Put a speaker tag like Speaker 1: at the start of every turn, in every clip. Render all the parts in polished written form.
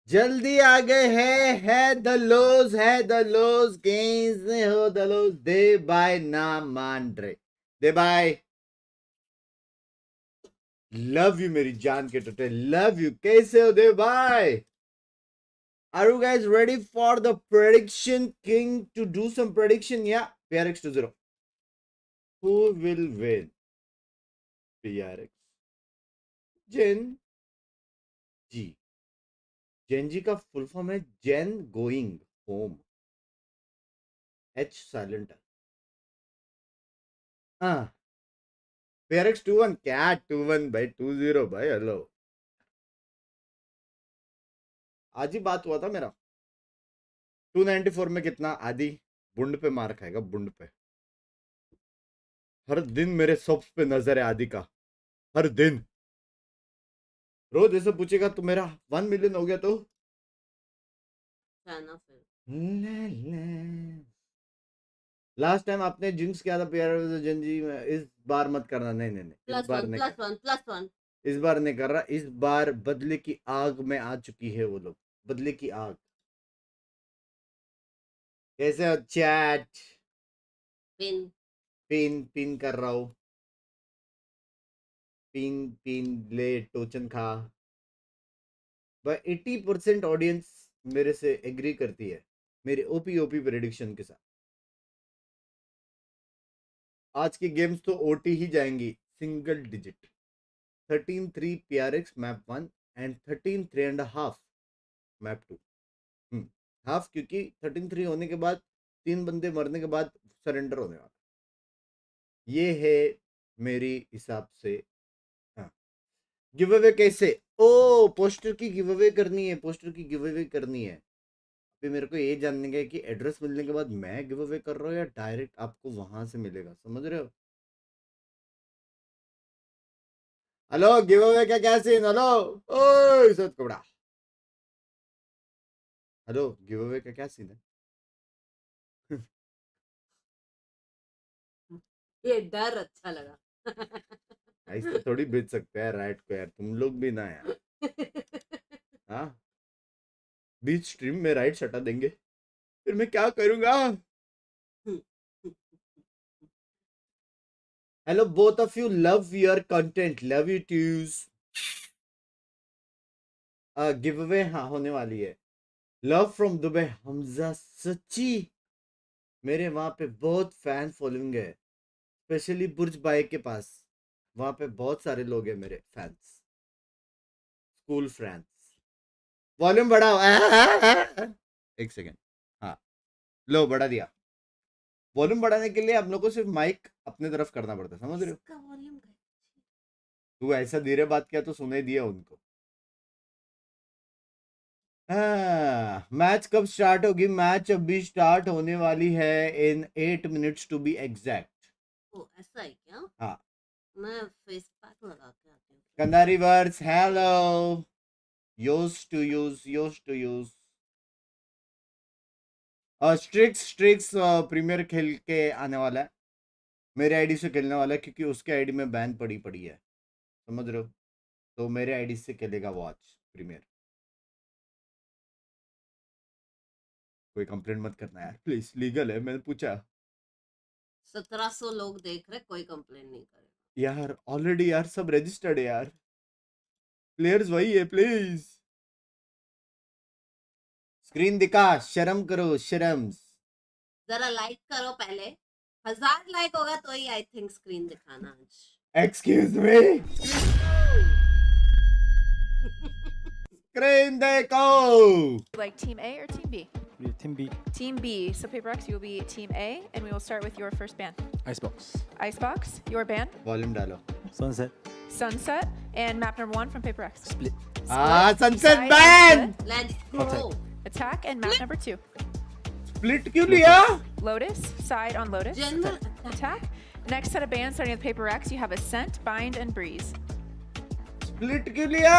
Speaker 1: जल्दी आ गए है द लोज कैसे हो द लोज दे बाय ना मान रहे दे बाय लव यू मेरी जान के टुटे लव यू कैसे हो दे bye Are you guys ready for the prediction king to do some prediction? Yeah, PRX20. Who will win? PRX. Gen G. Gen G का फुल फॉर्म है Gen Going Home. H silent है. हाँ. PRX21 क्या 21 भाई 20 भाई hello. आज ही बात हुआ था मेरा. 294 में कितना आदि बुंड पे मार खाएगा बुंड पे. हर दिन मेरे सब्स पे नजर है आदि का. हर दिन. रोज ऐसे पूछेगा तो मेरा 1 मिलियन हो गया तो लास्ट टाइम आपने जिंक्स किया था पेयर जंजी में. इस बार मत करना. नहीं इस बार नहीं कर. इस बार नहीं कर रहा. इस बार बदले की आग में आ चुकी है वो लोग. बदले की आग. कैसे हो चैट. पिन कर रहा हूँ. पिन ले टोचन खा. 80% ऑडियंस मेरे से एग्री करती है मेरे ओपी प्रेडिक्शन के साथ. आज की गेम्स तो ओटी ही जाएंगी. Single digit. 13-3 PRX map 1 and 13-3.5 map 2. Half क्योंकि 13-3 होने के बाद 3 बंदे मरने के बाद सरेंडर होने वाला. ये है मेरी हिसाब से. हाँ. गिव अवे कैसे. ओ पोस्टर की गिव अवे करनी है. पोस्टर की गिव अवे करनी है. अभी मेरे को ये जानने का है कि एड्रेस मिलने के बाद मैं गिव अवे कर रहा हूँ या डायरेक्ट आपको वहां से मिलेगा. समझ रहे हो. हेलो गिव अवे का क्या सीन. हेलो ओए सत कपड़ा. हेलो गिव अवे का क्या सीन है.
Speaker 2: ये डर अच्छा लगा.
Speaker 1: ऐसे थोड़ी बेच सकते हैं राइट को यार. तुम लोग भी ना यार. हाँ बीच स्ट्रीम में राइट हटा देंगे फिर मैं क्या करूंगा. Hello both of you. Love your content. Love you ट्यूज. गिव अवे हाँ होने वाली है. Love from Dubai. हमजा सच्ची मेरे वहां पे बहुत फैन फॉलोइंग है. स्पेशली बुर्ज बाई के पास. वहां पे बहुत सारे लोग हैं मेरे फैंस. School friends. वॉल्यूम बढ़ाओ. एक सेकेंड. हाँ लो बढ़ा दिया. वॉल्यूम बढ़ाने के लिए आप लोगों को सिर्फ माइक अपने तरफ करना पड़ता है. समझ रहे हो. तू ऐसा धीरे बात किया तो सुनाई दिया उनको. हाँ मैच कब स्टार्ट होगी. मैच अभी स्टार्ट होने वाली है इन 8 मिनट्स टू बी एग्जैक्ट.
Speaker 2: ऐसा है क्या.
Speaker 1: हाँ
Speaker 2: मैं फेस पैक लगा के आती हूँ.
Speaker 1: Kandhari words hello. Used to use streaks premier खेल के आने वाला है. मेरे आईडी से खेलने वाला है क्योंकि उसके आईडी में बैन पड़ी है. समझ रहे हो. तो मेरे आईडी से खेलेगा वॉच प्रीमियर. कोई कंप्लेंट मत करना यार प्लीज. लीगल है. मैंने पूछा.
Speaker 2: 1700 लोग देख रहे. कोई कंप्लेन नहीं करे
Speaker 1: यार ऑलरेडी यार सब रजिस्टर्ड है यार. प्लेयर्स वही है प्लीज. स्क्रीन दिखा. शर्म करो शर्म.
Speaker 2: जरा लाइक करो पहले. 1000 लाइक होगा तो ही आई थिंक स्क्रीन दिखाना आज.
Speaker 1: Excuse me. स्क्रीन देखो.
Speaker 3: Like Team A or Team B?
Speaker 4: Team B.
Speaker 3: Team B. So PaperX, you will be Team A, and we will start with your first band.
Speaker 4: Icebox.
Speaker 3: Icebox, your band.
Speaker 1: Volume डालो.
Speaker 4: Sunset.
Speaker 3: Sunset, and map number 1 from PaperX.
Speaker 4: Split.
Speaker 1: Sunset
Speaker 3: Side
Speaker 1: ban.
Speaker 3: split,
Speaker 2: let's go.
Speaker 3: Attack, and map number 2.
Speaker 1: Split क्यों लिया.
Speaker 3: Lotus, side on Lotus.
Speaker 2: General
Speaker 3: Attack. Next set of bands starting with PaperX, you have Ascent, Bind, and Breeze.
Speaker 1: Split क्यों लिया.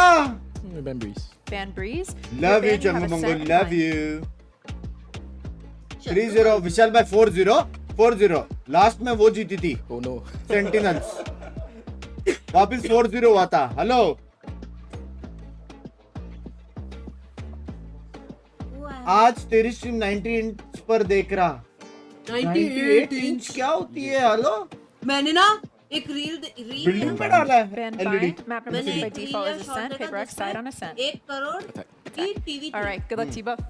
Speaker 4: Ben Breeze.
Speaker 3: Band Breeze.
Speaker 1: Love you
Speaker 3: Your band, you have
Speaker 1: चंगू मंगू.
Speaker 3: Ascent,
Speaker 1: love
Speaker 3: Bind.
Speaker 1: यू. 3-0 विशाल भाई. 4-0 last में वो जीती थी
Speaker 4: Oh no.
Speaker 1: सेंटिनल्स. वापिस 4-0 हुआ था. हेलो
Speaker 2: हुआ है?
Speaker 1: आज तेरी स्ट्रीम 90 इंच पर देख रहा। 98 इंच क्या होती है? हेलो,
Speaker 2: मैंने ना एक रील
Speaker 1: बिल्डिंग पे डाला है
Speaker 3: Band
Speaker 1: LED.
Speaker 3: bind. Map number
Speaker 2: मैंने
Speaker 3: 6 by
Speaker 2: एक रील
Speaker 3: default
Speaker 2: या
Speaker 3: is a
Speaker 2: शॉर्ट
Speaker 3: scent.
Speaker 2: देखा
Speaker 3: Paper X
Speaker 2: जिसमें
Speaker 3: side on a scent.
Speaker 2: 1 crore की TV
Speaker 3: All right, good luck, T-Buff.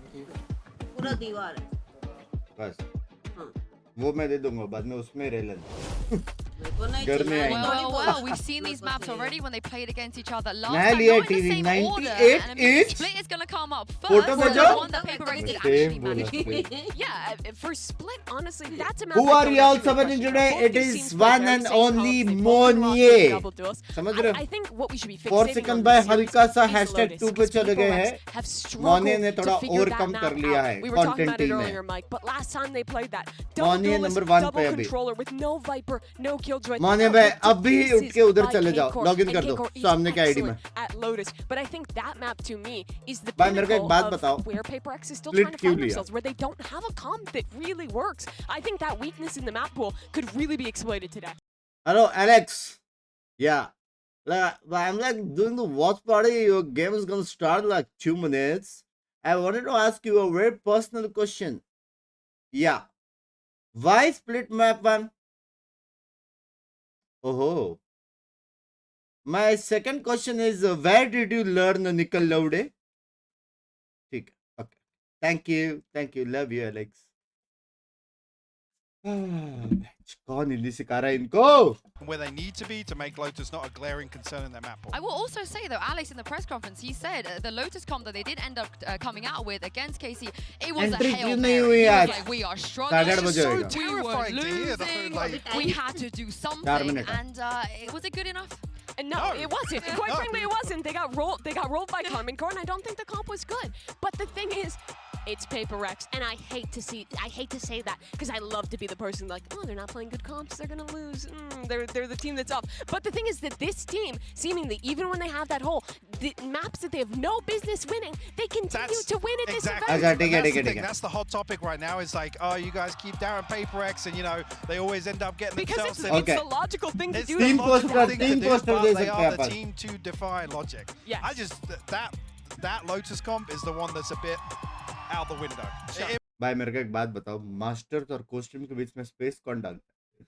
Speaker 2: पूरा दीवार है।
Speaker 1: बस
Speaker 2: हाँ।
Speaker 1: वो मैं दे दूंगा बाद में, उसमें रह लेना।
Speaker 2: मेरे को नहीं
Speaker 1: घर
Speaker 2: चाहिए,
Speaker 1: में
Speaker 2: मैं
Speaker 1: आएंगे।
Speaker 2: थोड़ी
Speaker 5: Well,
Speaker 2: बोल-
Speaker 5: well, we've seen
Speaker 2: मेरे
Speaker 5: these
Speaker 2: को
Speaker 5: maps
Speaker 2: चाहिए।
Speaker 5: already when they played against each other last
Speaker 1: मैं
Speaker 5: time.
Speaker 1: लिया
Speaker 5: Not in the
Speaker 1: TV,
Speaker 5: same order.
Speaker 1: 98
Speaker 5: And I mean,
Speaker 1: inch?
Speaker 5: Split is going to come up first.
Speaker 1: Photo
Speaker 5: so
Speaker 1: भेजो।
Speaker 5: the one that Paper X did actually
Speaker 1: Same
Speaker 5: manage to
Speaker 1: बोला,
Speaker 5: win.
Speaker 6: Yeah, for Split, honestly, that's a map.
Speaker 1: Who
Speaker 6: I
Speaker 1: are
Speaker 6: don't
Speaker 1: y'all
Speaker 6: have too many
Speaker 1: summoning
Speaker 6: questions
Speaker 1: today?
Speaker 6: about.
Speaker 1: It
Speaker 6: Both
Speaker 1: is
Speaker 6: these teams play
Speaker 1: one
Speaker 6: very
Speaker 1: and
Speaker 6: safe
Speaker 1: only
Speaker 6: comps. They both can rock
Speaker 1: Monier.
Speaker 6: with double duels.
Speaker 1: समझ रहे हो?
Speaker 6: I think what we should be
Speaker 1: 4
Speaker 6: fixating
Speaker 1: second
Speaker 6: on
Speaker 1: by
Speaker 6: this series
Speaker 1: हल्का सा
Speaker 6: is
Speaker 1: hashtag
Speaker 6: Lotus,
Speaker 1: 2 पे
Speaker 6: because
Speaker 1: चले गए
Speaker 6: People
Speaker 1: हैं।
Speaker 6: Rex have
Speaker 1: मोने
Speaker 6: struggled
Speaker 1: ने
Speaker 6: to
Speaker 1: थोड़ा
Speaker 6: figure
Speaker 1: ओवरकम
Speaker 6: that
Speaker 1: कर
Speaker 6: map
Speaker 1: लिया
Speaker 6: out.
Speaker 1: है
Speaker 6: We were talking
Speaker 1: content
Speaker 6: about it
Speaker 1: team
Speaker 6: earlier,
Speaker 1: में।
Speaker 6: Mike, but last time they played that double
Speaker 1: मोने
Speaker 6: duelist,
Speaker 1: नंबर 1
Speaker 6: double
Speaker 1: पे अभी।
Speaker 6: controller with no Viper, no Killjoy.
Speaker 1: मोने
Speaker 6: Now
Speaker 1: भाई
Speaker 6: the
Speaker 1: अभी
Speaker 6: defenses
Speaker 1: उठ के उधर
Speaker 6: by
Speaker 1: चले जाओ,
Speaker 6: K-Core,
Speaker 1: लॉग इन
Speaker 6: and
Speaker 1: कर दो
Speaker 6: K-Core is
Speaker 1: सामने के आईडी में।
Speaker 6: excellent at Lotus, but I think that map to me is the
Speaker 1: भाई मेरे को एक
Speaker 6: pinnacle
Speaker 1: बात
Speaker 6: of
Speaker 1: बताओ,
Speaker 6: where Paper X is still
Speaker 1: Split
Speaker 6: trying to
Speaker 1: क्यों
Speaker 6: find
Speaker 1: लिया?
Speaker 6: themselves, where they don't have a comp that really works. I think that weakness in the map pool could really be exploited today.
Speaker 1: Hello Alex, yeah, I'm like doing the watch party. Your game is gonna start in like 2 minutes. I wanted to ask you a very personal question. Yeah, why Split map 1? Oh, my second question is where did you learn Nickel Laude? ठीक है, okay, thank you, love you Alex. कौन हिंदी सिखा रहा है इनको?
Speaker 7: Where they need to be to make Lotus not a glaring concern in their map pool.
Speaker 5: I will also say though, Alex in the press conference, he said the Lotus comp that they did end up coming out with against KC, it was
Speaker 1: Entry
Speaker 5: a Hail
Speaker 1: क्यों नहीं
Speaker 5: Mary.
Speaker 1: हुई
Speaker 5: He was
Speaker 1: आज?
Speaker 5: like, we are
Speaker 1: साढ़े
Speaker 5: struggling,
Speaker 1: आठ बजे होएगा।
Speaker 5: we were
Speaker 7: Terrifying to hear the
Speaker 5: losing,
Speaker 7: like-
Speaker 5: we had to do
Speaker 1: 4
Speaker 5: something,
Speaker 1: minutes.
Speaker 5: and was it good enough?
Speaker 6: And no,
Speaker 7: No.
Speaker 6: it wasn't. Quite
Speaker 7: No.
Speaker 6: frankly, it wasn't. They got rolled. They got rolled by Carmen Core, and I don't think the comp was good. But the thing is, it's Paper Rex, and I hate to say that because I love to be the person like, oh, they're not playing good comps, they're gonna lose. They're the team that's up. But the thing is that this team, seemingly, even when they have that hole, the maps that they have no business winning, they continue to win at this
Speaker 7: exactly.
Speaker 6: event.
Speaker 1: अच्छा, ठीक है,
Speaker 7: That's
Speaker 1: ठीक
Speaker 7: the
Speaker 1: है,
Speaker 7: thing.
Speaker 1: ठीक है।
Speaker 7: That's the hot topic right now. Is like, oh, you guys keep down Paper X, and you know they always end up getting
Speaker 6: Because
Speaker 7: themselves
Speaker 6: it's,
Speaker 7: in.
Speaker 1: Okay.
Speaker 6: it's the logical thing to
Speaker 7: It's
Speaker 6: do.
Speaker 7: the
Speaker 1: Team
Speaker 7: logical
Speaker 1: poster-
Speaker 7: thing
Speaker 1: team
Speaker 7: to do,
Speaker 1: poster
Speaker 7: but
Speaker 1: they
Speaker 7: they
Speaker 1: सकते हैं
Speaker 7: are the
Speaker 1: upon.
Speaker 7: team to defy logic.
Speaker 6: Yes.
Speaker 7: I just that Lotus comp is the one that's a bit out the window. It-
Speaker 1: भाई मेरे को एक बात बताओ, masters और costume के बीच में स्पेस कौन डालता है?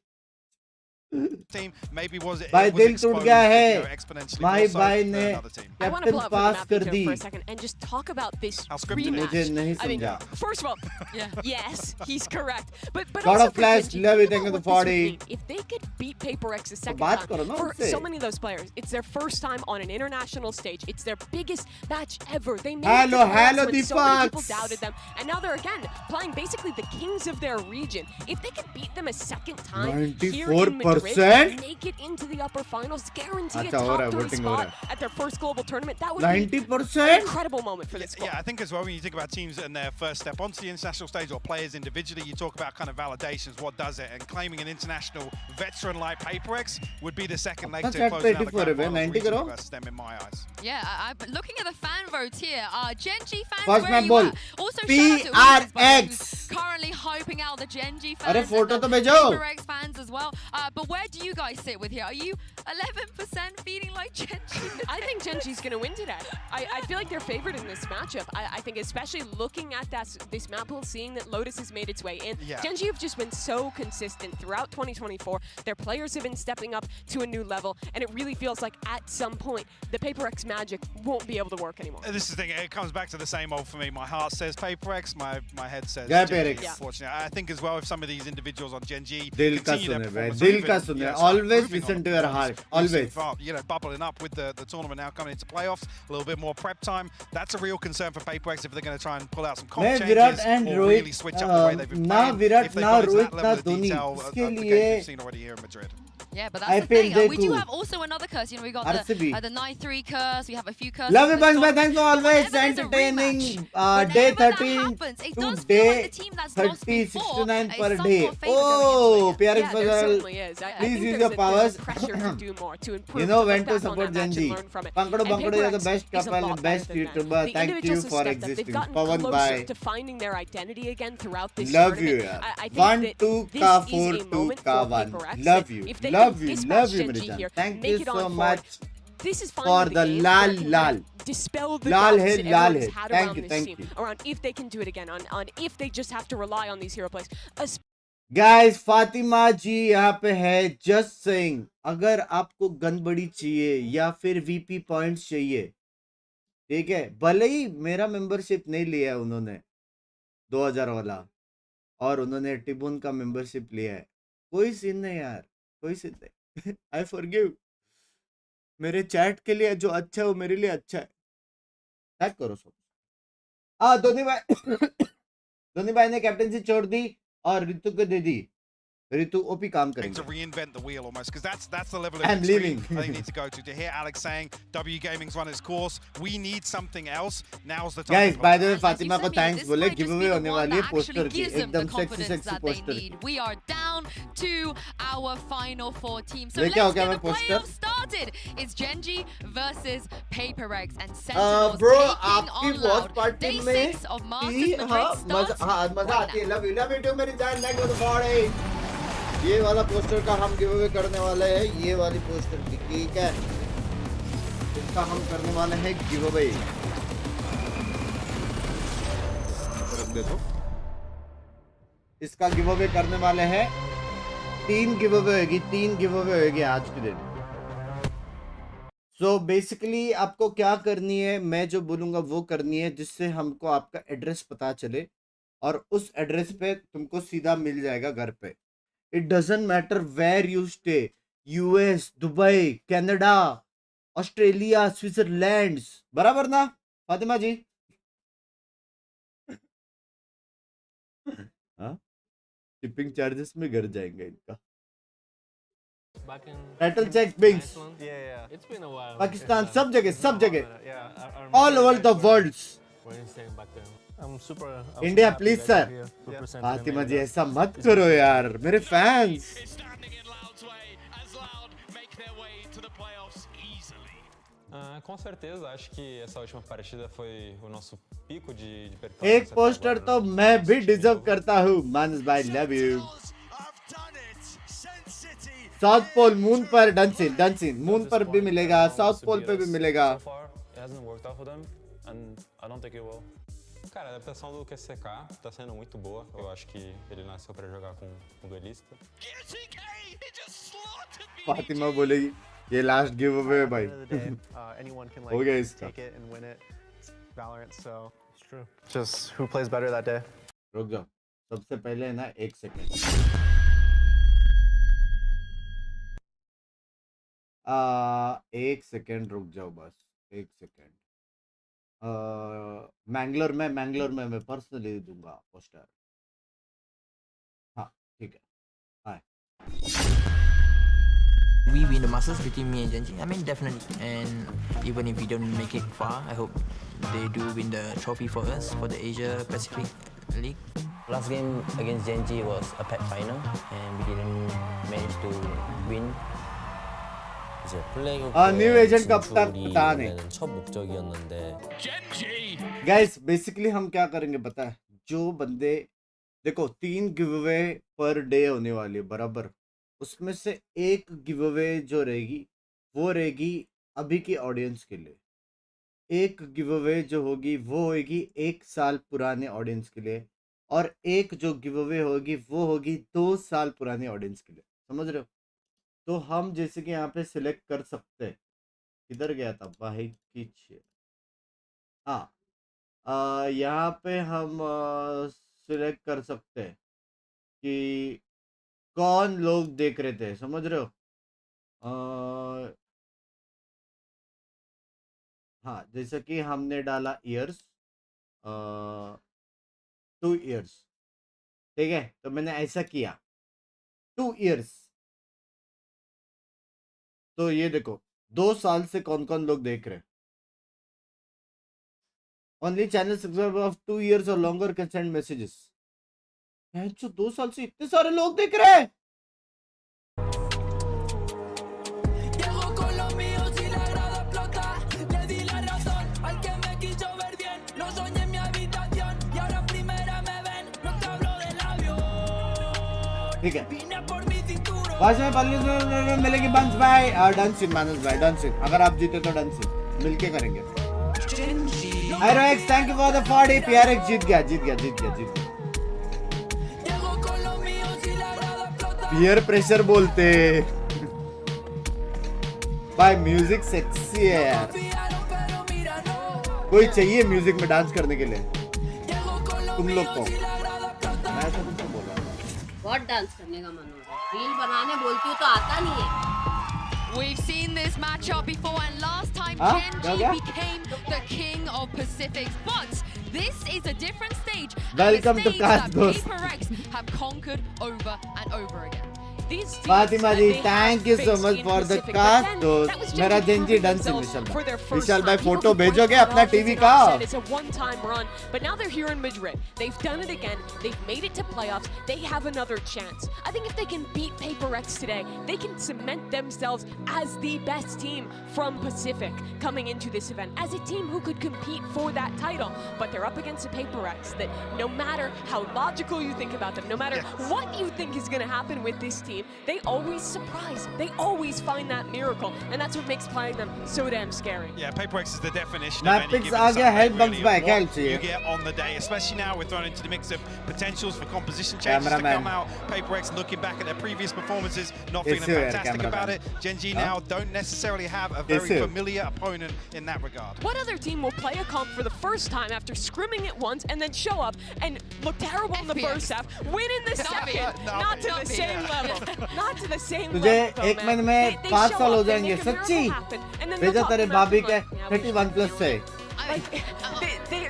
Speaker 7: team maybe was it
Speaker 1: भाई
Speaker 7: was
Speaker 1: दिल टूट
Speaker 7: exposed,
Speaker 1: गया
Speaker 7: you
Speaker 1: है।
Speaker 7: know, exponentially
Speaker 1: भाई
Speaker 7: more so
Speaker 1: भाई
Speaker 7: than
Speaker 1: ने
Speaker 7: another team.
Speaker 6: I want to
Speaker 1: captain
Speaker 6: pull up
Speaker 1: pass
Speaker 6: the
Speaker 1: कर
Speaker 6: map
Speaker 1: the.
Speaker 6: for a second and just talk about this
Speaker 7: How scripted it is.
Speaker 1: मुझे नहीं
Speaker 6: I mean,
Speaker 1: समझा।
Speaker 6: first of all,
Speaker 5: Yeah.
Speaker 6: yes, he's correct. But
Speaker 1: God
Speaker 6: also
Speaker 1: of
Speaker 6: for
Speaker 1: Flash,
Speaker 6: Genji,
Speaker 1: love it,
Speaker 6: think
Speaker 1: thank you
Speaker 6: about
Speaker 1: for
Speaker 6: what
Speaker 1: the
Speaker 6: this
Speaker 1: 40.
Speaker 6: would mean. If they could beat Paper X a second
Speaker 1: बात
Speaker 6: time,
Speaker 1: करो ना
Speaker 6: for
Speaker 1: उनसे।
Speaker 6: so many of those players, it's their first time on an international stage. It's their biggest match ever. They made it to
Speaker 1: Hello,
Speaker 6: the playoffs
Speaker 1: hello,
Speaker 6: when so many people
Speaker 1: Deepak.
Speaker 6: doubted them, and now they're again playing basically the kings of their region. If they could beat them a second time here in Madrid,
Speaker 1: 94%?
Speaker 6: make it into the upper finals, guarantee a
Speaker 1: अच्छा, हो रहा है,
Speaker 6: top 3
Speaker 1: voting हो रहा
Speaker 6: spot at their first global tournament, that would be
Speaker 1: 90%?
Speaker 6: an incredible moment for this squad.
Speaker 7: Yeah, I think as well when you think about teams and their first step onto the international stage or players individually, you talk about kind of validations, what does it, and claiming an international veteran like Paper X would be the second leg
Speaker 1: अपना
Speaker 7: to
Speaker 1: chat
Speaker 7: close out the
Speaker 1: 84
Speaker 7: grand
Speaker 1: है,
Speaker 7: finals
Speaker 1: 90
Speaker 7: regionally
Speaker 1: करो।
Speaker 7: versus them in my eyes.
Speaker 5: Yeah, I'm looking at the fan votes here. Genji fans,
Speaker 1: First
Speaker 5: where
Speaker 1: map
Speaker 5: are you
Speaker 1: ball.
Speaker 5: at? Also, shout out to Ulysses, by the way, who's currently hyping out the Genji fans.
Speaker 1: अरे photo
Speaker 5: and
Speaker 1: तो
Speaker 5: the
Speaker 1: भेजो।
Speaker 5: Paper X fans as well. But where do you guys sit with here? Are you 11% feeling like Genji?
Speaker 6: I think Genji's going to win today. I feel like they're favored in this matchup. I think especially looking at this map pool, seeing that Lotus has made its way in.
Speaker 7: Yeah.
Speaker 6: Genji have just been so consistent throughout 2024. Their players have been stepping up to a new level, and it really feels like at some point, the Paper X magic won't be able to work anymore.
Speaker 7: This is the thing, it comes back to the same old for me. My heart says Paper X, my head says
Speaker 1: Yeah,
Speaker 7: Genji,
Speaker 1: Paper X.
Speaker 7: unfortunately. I think as well if some of these individuals on Genji
Speaker 1: दिल का
Speaker 7: continue their
Speaker 1: सुने भाई,
Speaker 7: performance,
Speaker 1: दिल
Speaker 7: or
Speaker 1: का
Speaker 7: even,
Speaker 1: सुने।
Speaker 7: you know, start
Speaker 1: Always
Speaker 7: improving
Speaker 1: listen
Speaker 7: on
Speaker 1: to your
Speaker 7: performance,
Speaker 1: heart. Always.
Speaker 7: you know, bubbling up with the tournament now coming into playoffs, a little bit more prep time. That's a real concern for Paper X if they're going to try and pull out some comp
Speaker 1: मैं
Speaker 7: changes
Speaker 1: Virat and
Speaker 7: or really
Speaker 1: Rohit
Speaker 7: switch up the way they've been
Speaker 1: ना
Speaker 7: playing.
Speaker 1: Virat
Speaker 7: If they've
Speaker 1: ना
Speaker 7: gone into
Speaker 1: Rohit
Speaker 7: that
Speaker 1: ना
Speaker 7: level of
Speaker 1: Dhoni,
Speaker 7: detail of
Speaker 1: इसके
Speaker 7: the games
Speaker 1: लिए
Speaker 7: we've seen already here in Madrid.
Speaker 5: Yeah, but that's the
Speaker 1: IPL
Speaker 5: thing. We do
Speaker 1: देखूं।
Speaker 5: have also another curse. You know, we got
Speaker 1: RCB.
Speaker 5: the 9-3 curse. We have a few curses.
Speaker 1: Love you,
Speaker 5: at the
Speaker 1: Binks,
Speaker 5: top.
Speaker 1: thanks for always
Speaker 5: Whenever there's a
Speaker 1: entertaining
Speaker 5: rematch,
Speaker 1: day
Speaker 5: whenever that
Speaker 1: 13
Speaker 5: happens, it
Speaker 1: to
Speaker 5: does feel like
Speaker 1: day
Speaker 5: the team that's lost
Speaker 1: 30,
Speaker 5: before
Speaker 1: 69
Speaker 5: is
Speaker 1: per
Speaker 5: somewhat
Speaker 1: day.
Speaker 5: favored going into
Speaker 1: Oh,
Speaker 5: it.
Speaker 1: PRX
Speaker 6: Yeah, there
Speaker 1: Fazal.
Speaker 6: certainly is. I
Speaker 1: Please
Speaker 6: think
Speaker 1: use
Speaker 6: there's
Speaker 1: your
Speaker 6: a
Speaker 1: powers.
Speaker 6: pressure to do more, to improve.
Speaker 1: You know
Speaker 6: to
Speaker 1: when
Speaker 6: look
Speaker 1: to
Speaker 6: back on
Speaker 1: support
Speaker 6: that match and
Speaker 1: Genji.
Speaker 6: learn from it.
Speaker 1: Pankado
Speaker 6: And
Speaker 1: Bankado,
Speaker 6: Paper
Speaker 1: you're the
Speaker 6: X
Speaker 1: best
Speaker 6: is a
Speaker 1: couple,
Speaker 6: lot
Speaker 1: best
Speaker 6: better than that.
Speaker 1: YouTuber.
Speaker 6: The
Speaker 1: Thank you
Speaker 6: individuals have
Speaker 1: for
Speaker 6: stepped up. They've
Speaker 1: existing.
Speaker 6: gotten
Speaker 1: Pawan
Speaker 6: closer
Speaker 1: bye.
Speaker 6: to finding their identity again throughout this
Speaker 1: Love
Speaker 6: tournament.
Speaker 1: you, yaar.
Speaker 6: I think
Speaker 1: 1
Speaker 6: that
Speaker 1: 2
Speaker 6: this
Speaker 1: ka
Speaker 6: is
Speaker 1: 4
Speaker 6: a
Speaker 1: 2
Speaker 6: moment
Speaker 1: ka
Speaker 6: for
Speaker 1: 1.
Speaker 6: Paper X
Speaker 1: Love
Speaker 6: that
Speaker 1: you,
Speaker 6: if they
Speaker 1: love
Speaker 6: can
Speaker 1: you,
Speaker 6: dispatch
Speaker 1: love you,
Speaker 6: Genji
Speaker 1: Mirijan.
Speaker 6: here,
Speaker 1: Thank
Speaker 6: make
Speaker 1: you
Speaker 6: it
Speaker 1: so
Speaker 6: on forward,
Speaker 1: much.
Speaker 6: this is
Speaker 1: for
Speaker 6: finally
Speaker 1: the
Speaker 6: game
Speaker 1: lal
Speaker 6: that can
Speaker 1: lal.
Speaker 6: kind of dispel the
Speaker 1: Lal
Speaker 6: doubts
Speaker 1: hai,
Speaker 6: that
Speaker 1: lal
Speaker 6: everyone's
Speaker 1: hai.
Speaker 6: had
Speaker 1: Thank
Speaker 6: around
Speaker 1: you,
Speaker 6: this
Speaker 1: thank
Speaker 6: team,
Speaker 1: you.
Speaker 6: around if they can do it again, on if they just have to rely on these hero plays.
Speaker 1: Guys Fatima ji यहाँ पे है, just saying, अगर आपको gun बड़ी चाहिए या फिर VP points चाहिए, ठीक है, भले ही मेरा मेंबरशिप नहीं लिया है उन्होंने 2000 वाला, और उन्होंने टिबुन का मेंबरशिप लिया है, कोई सीन नहीं यार, कोई सीन नहीं। आई फॉरगिव, मेरे चैट के लिए जो अच्छा है वो मेरे लिए अच्छा है। टैग करो सब। धोनी भाई धोनी भाई ने कैप्टनसी छोड़ दी और ऋतु को दे दी। ऋतु ओपी काम करेंगे।
Speaker 7: To reinvent the wheel almost, because that's the level of
Speaker 1: I'm
Speaker 7: extreme
Speaker 1: leaving.
Speaker 7: I think you need to go to hear Alex saying W Gaming's run its course, we need something else, now's the time.
Speaker 1: Guys, by the way,
Speaker 5: And
Speaker 1: Fatima
Speaker 5: like
Speaker 1: को
Speaker 5: you said,
Speaker 1: thanks
Speaker 5: this
Speaker 1: बोले,
Speaker 5: might just
Speaker 1: give
Speaker 5: be
Speaker 1: away
Speaker 5: the
Speaker 1: होने
Speaker 5: one
Speaker 1: वाली है
Speaker 5: that actually
Speaker 1: poster की,
Speaker 5: gives them the
Speaker 1: एकदम sexy
Speaker 5: confidence
Speaker 1: sexy
Speaker 5: that they
Speaker 1: poster की।
Speaker 5: need. We are down to our final 4 teams. So
Speaker 1: ये
Speaker 5: let's
Speaker 1: क्या हो
Speaker 5: get
Speaker 1: गया
Speaker 5: the
Speaker 1: मैं poster?
Speaker 5: playoffs started. It's Genji versus PaperX and Sentinels
Speaker 1: bro
Speaker 5: taking
Speaker 1: आपकी
Speaker 5: on
Speaker 1: watch
Speaker 5: loud.
Speaker 1: Party
Speaker 5: Day
Speaker 1: में
Speaker 5: 6 of Masters Madrid starts
Speaker 1: मजा
Speaker 5: right
Speaker 1: आती है।
Speaker 5: now.
Speaker 1: लव यू टू मेरी जान, लाइक द बॉडी। ये वाला पोस्टर का हम गिव अवे करने वाले हैं, ये वाली पोस्टर की, ठीक है, इसका हम करने वाले हैं गिव अवे। रख दे तो, इसका गिव अवे करने वाले हैं, 3 गिव अवे होगी, 3 गिव अवे होगी आज के दिन। सो बेसिकली आपको क्या करनी है, मैं जो बोलूंगा वो करनी है, जिससे हमको आपका एड्रेस पता चले और उस एड्रेस पे तुमको सीधा मिल जाएगा घर पे। It doesn't matter where you stay, US, Dubai, Canada, Australia, Switzerland, बराबर ना फातिमा जी? हाँ, शिपिंग चार्जेस में घर जाएंगे इनका। टाइटल चेक बिंक्स, पाकिस्तान, सब जगह, all over the world. India please sir. Fatima ji ऐसा मत करो यार, मेरे fans.
Speaker 8: Com certeza, acho que essa última partida foi o nosso pico de performance.
Speaker 1: एक पोस्टर तो मैं भी डिजर्व करता हूँ, मानस भाई, love you. South pole moon पर डंसिन मून पर भी मिलेगा, साउथ पोल पे भी मिलेगा।
Speaker 8: Cara, a adaptação do QCK tá sendo muito boa. Eu acho que ele nasceu pra jogar com o duelista.
Speaker 1: Fatima बोलेगी ये लास्ट गिव अवे है भाई।
Speaker 9: Anyone can
Speaker 1: हो गया इसका।
Speaker 9: take it and win it. It's Valorant, so it's true. Just who plays better that day.
Speaker 1: रुक जाओ, सबसे पहले है ना 1 सेकेंड, एक सेकेंड रुक जाओ, बस 1 सेकेंड। मैंगलोर में मैं पर्सनली दूंगा पोस्टर। हाँ ठीक है, हाय।
Speaker 10: We win the Masters between me and Genji. I mean, definitely. And even if we don't make it far, I hope they do win the trophy for us for the Asia Pacific League.
Speaker 11: Last game against Genji was a pack final, and we didn't manage to win. 이제 플레이오프에
Speaker 1: new agent कब तक पता नहीं।
Speaker 11: 첫 목적이었는데.
Speaker 1: Guys basically हम क्या करेंगे पता है, जो बंदे देखो 3 गिव अवे पर डे होने वाली है बराबर, उसमें से एक गिव अवे जो रहेगी वो रहेगी अभी की ऑडियंस के लिए, एक गिव अवे जो होगी वो होगी 1 साल पुराने ऑडियंस के लिए, और एक जो गिव अवे होगी वो होगी 2 साल पुराने ऑडियंस के लिए, समझ रहे हो? तो हम जैसे कि यहाँ पे सिलेक्ट कर सकते हैं, किधर गया था भाई की, हाँ यहाँ पे हम सिलेक्ट कर सकते हैं कि कौन लोग देख रहे थे, समझ रहे हो? हाँ जैसे कि हमने डाला ईयर्स, 2 ईयर्स, ठीक है, तो मैंने ऐसा किया 2 ईयर्स, तो ये देखो 2 साल से कौन कौन लोग देख रहे हैं। Only channel subscriber of 2 years और लॉन्गर कैन सेंड मैसेजेस। 2 साल से इतने सारे लोग देख रहे हैं। ठीक है, में पल्ली मिलेगी बंस भाई और डंसिन मानस भाई डंसिन अगर आप जीते तो डंसिन मिलके करेंगे आयरोएक्स थैंक यू फॉर द 40 पीआरएक्स जीत गया पीयर प्रेशर बोलते भाई म्यूजिक सेक्सी है यार कोई चाहिए म्यूजिक में डांस करने के लिए तुम लोग को मैं ऐसा तुमको बोल रहा हूं
Speaker 2: बहुत डांस करने का मन हो रहा है रील बनाने बोलती हूँ तो आता नहीं है
Speaker 5: We've seen this matchup before, and last time Genji became the king of Pacifics. But this is a different stage.
Speaker 1: Welcome to
Speaker 5: that
Speaker 1: Cast
Speaker 5: PaperX have conquered over and over again.
Speaker 1: Fatima ji, thank you so much for the cast. मेरा Gen Z done से विशाल भाई photo भेजोगे अपना TV का?
Speaker 6: It's a one-time run, but now they're here in Madrid. They've done it again. They've made it to playoffs. They have another chance. I think if they can beat PaperX today, they can cement themselves as the best team from Pacific coming into this event, as a team who could compete for that title. But they're up against a PaperX that, no matter how logical you think about them, no matter what you think is going to happen with this team, they always surprise. They always find that miracle, and that's what makes playing them so damn scary.
Speaker 7: Yeah, PaperX is the definition
Speaker 1: of any given
Speaker 7: you get on the day, especially now we're thrown into the mix of potentials for composition changes to come out. PaperX looking back at their previous performances, not feeling fantastic about it. Genji now don't necessarily have a very familiar opponent in that regard.
Speaker 6: What other team will play a comp for the first time after scrimming it once and then show up and look terrible in the first half, win in the second? Not to the same level. Not to the same
Speaker 1: तुझे
Speaker 6: level.
Speaker 1: एक महीने में 5 साल हो जाएंगे सच्ची भेजा तेरे भाभी के 31 प्लस से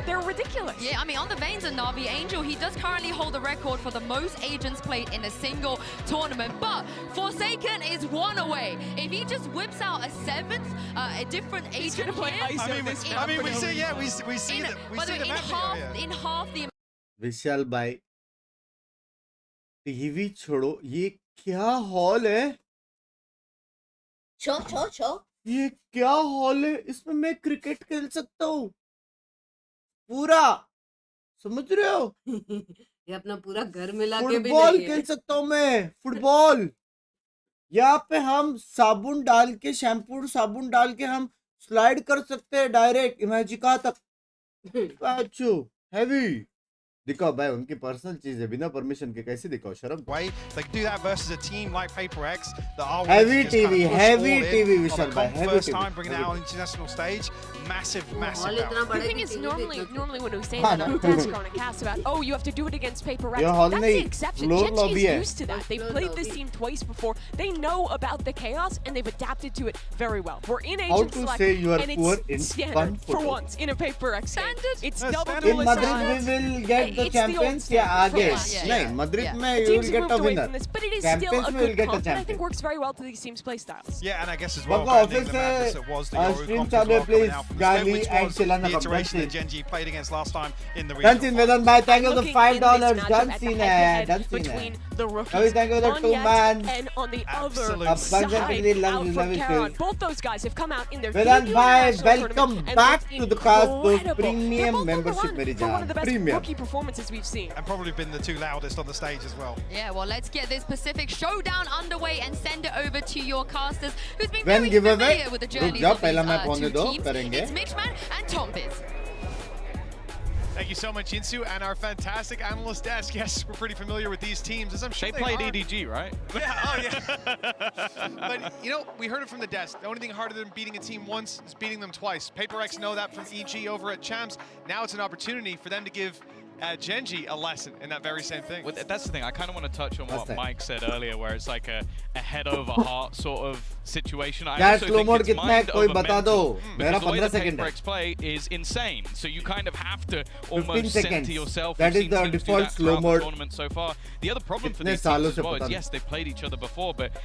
Speaker 6: They're ridiculous.
Speaker 5: Yeah, I mean, on the veins of Navi Angel, he does currently hold the record for the most agents played in a single tournament. But Forsaken is one away. If he just whips out a 7th, a different agent
Speaker 7: I mean, we see, yeah, we see that. We see the
Speaker 5: in half the.
Speaker 1: विशाल भाई TV छोड़ो ये क्या hall है
Speaker 2: छो
Speaker 1: ये क्या hall है इसमें मैं क्रिकेट खेल सकता हूँ पूरा समझ रहे हो
Speaker 2: ये अपना पूरा घर मिला के भी
Speaker 1: फुटबॉल खेल सकता हूँ मैं फुटबॉल यहाँ पे हम साबुन डाल के शैम्पू साबुन डाल के हम स्लाइड कर सकते हैं डायरेक्ट इमेजिका तक हैवी दिखाओ भाई उनकी पर्सनल चीज है बिना परमिशन के कैसे दिखाओ शर्म
Speaker 7: way they do that versus a team like PaperX that are
Speaker 1: heavy TV विशाल भाई heavy
Speaker 7: first
Speaker 1: TV
Speaker 7: time bringing it out on international stage massive
Speaker 6: The thing is normally when we say that on press on a cast about you have to do it against PaperX, that's the exception. Genji is used to that. They've played this team twice before. They know about the chaos and they've adapted to it very well. We're in agent select and it's standard for once in a PaperX standard. It's double
Speaker 1: in Madrid we will get the champions या आगे नहीं Madrid में you will get a winner
Speaker 6: but it is still a good comp that I think works very well to these teams' play styles.
Speaker 7: Yeah, and I guess as well office
Speaker 1: stream चालू please GEELI and Chilana
Speaker 7: the iteration that Genji played against last time in the
Speaker 1: regional. Dancing Vedan bhai, thank you for the $5. Dancing hai.
Speaker 6: Between the rookies,
Speaker 1: thank you for the 2 man.
Speaker 6: And on the other
Speaker 1: side,
Speaker 6: for both those guys have come out in their
Speaker 1: Vedan bhai, welcome back to the cast. Those premium membership मेरी जान.
Speaker 6: One of the best rookie performances we've seen.
Speaker 7: And probably been the 2 loudest on the stage as well.
Speaker 5: Yeah, well, let's get this Pacific Showdown underway and send it over to your casters, who's been
Speaker 1: when
Speaker 5: very familiar with the journey of these 2 teams.
Speaker 1: करेंगे.
Speaker 5: It's Mixman and Tombiz.
Speaker 12: Thank you so much, Insu, and our fantastic analyst desk. Yes, we're pretty familiar with these teams, as I'm sure they
Speaker 13: played
Speaker 12: are.
Speaker 13: EDG, right?
Speaker 12: Yeah, oh yeah. But, you know, we heard it from the desk. The only thing harder than beating a team once is beating them twice. PaperX know that from EG over at Champs. Now it's an opportunity for them to give Genji a lesson in that very same thing.
Speaker 13: Well, that's the thing. I kind of want to touch on what Mike said earlier, where it's like a head over heart sort of situation. I also think it's mind over mental, because the way the PaperX play is insane. So you kind of have to almost center yourself.
Speaker 1: That is the default slow mode
Speaker 13: tournament so far. The other problem for these teams as well is, yes, they've played each other before, but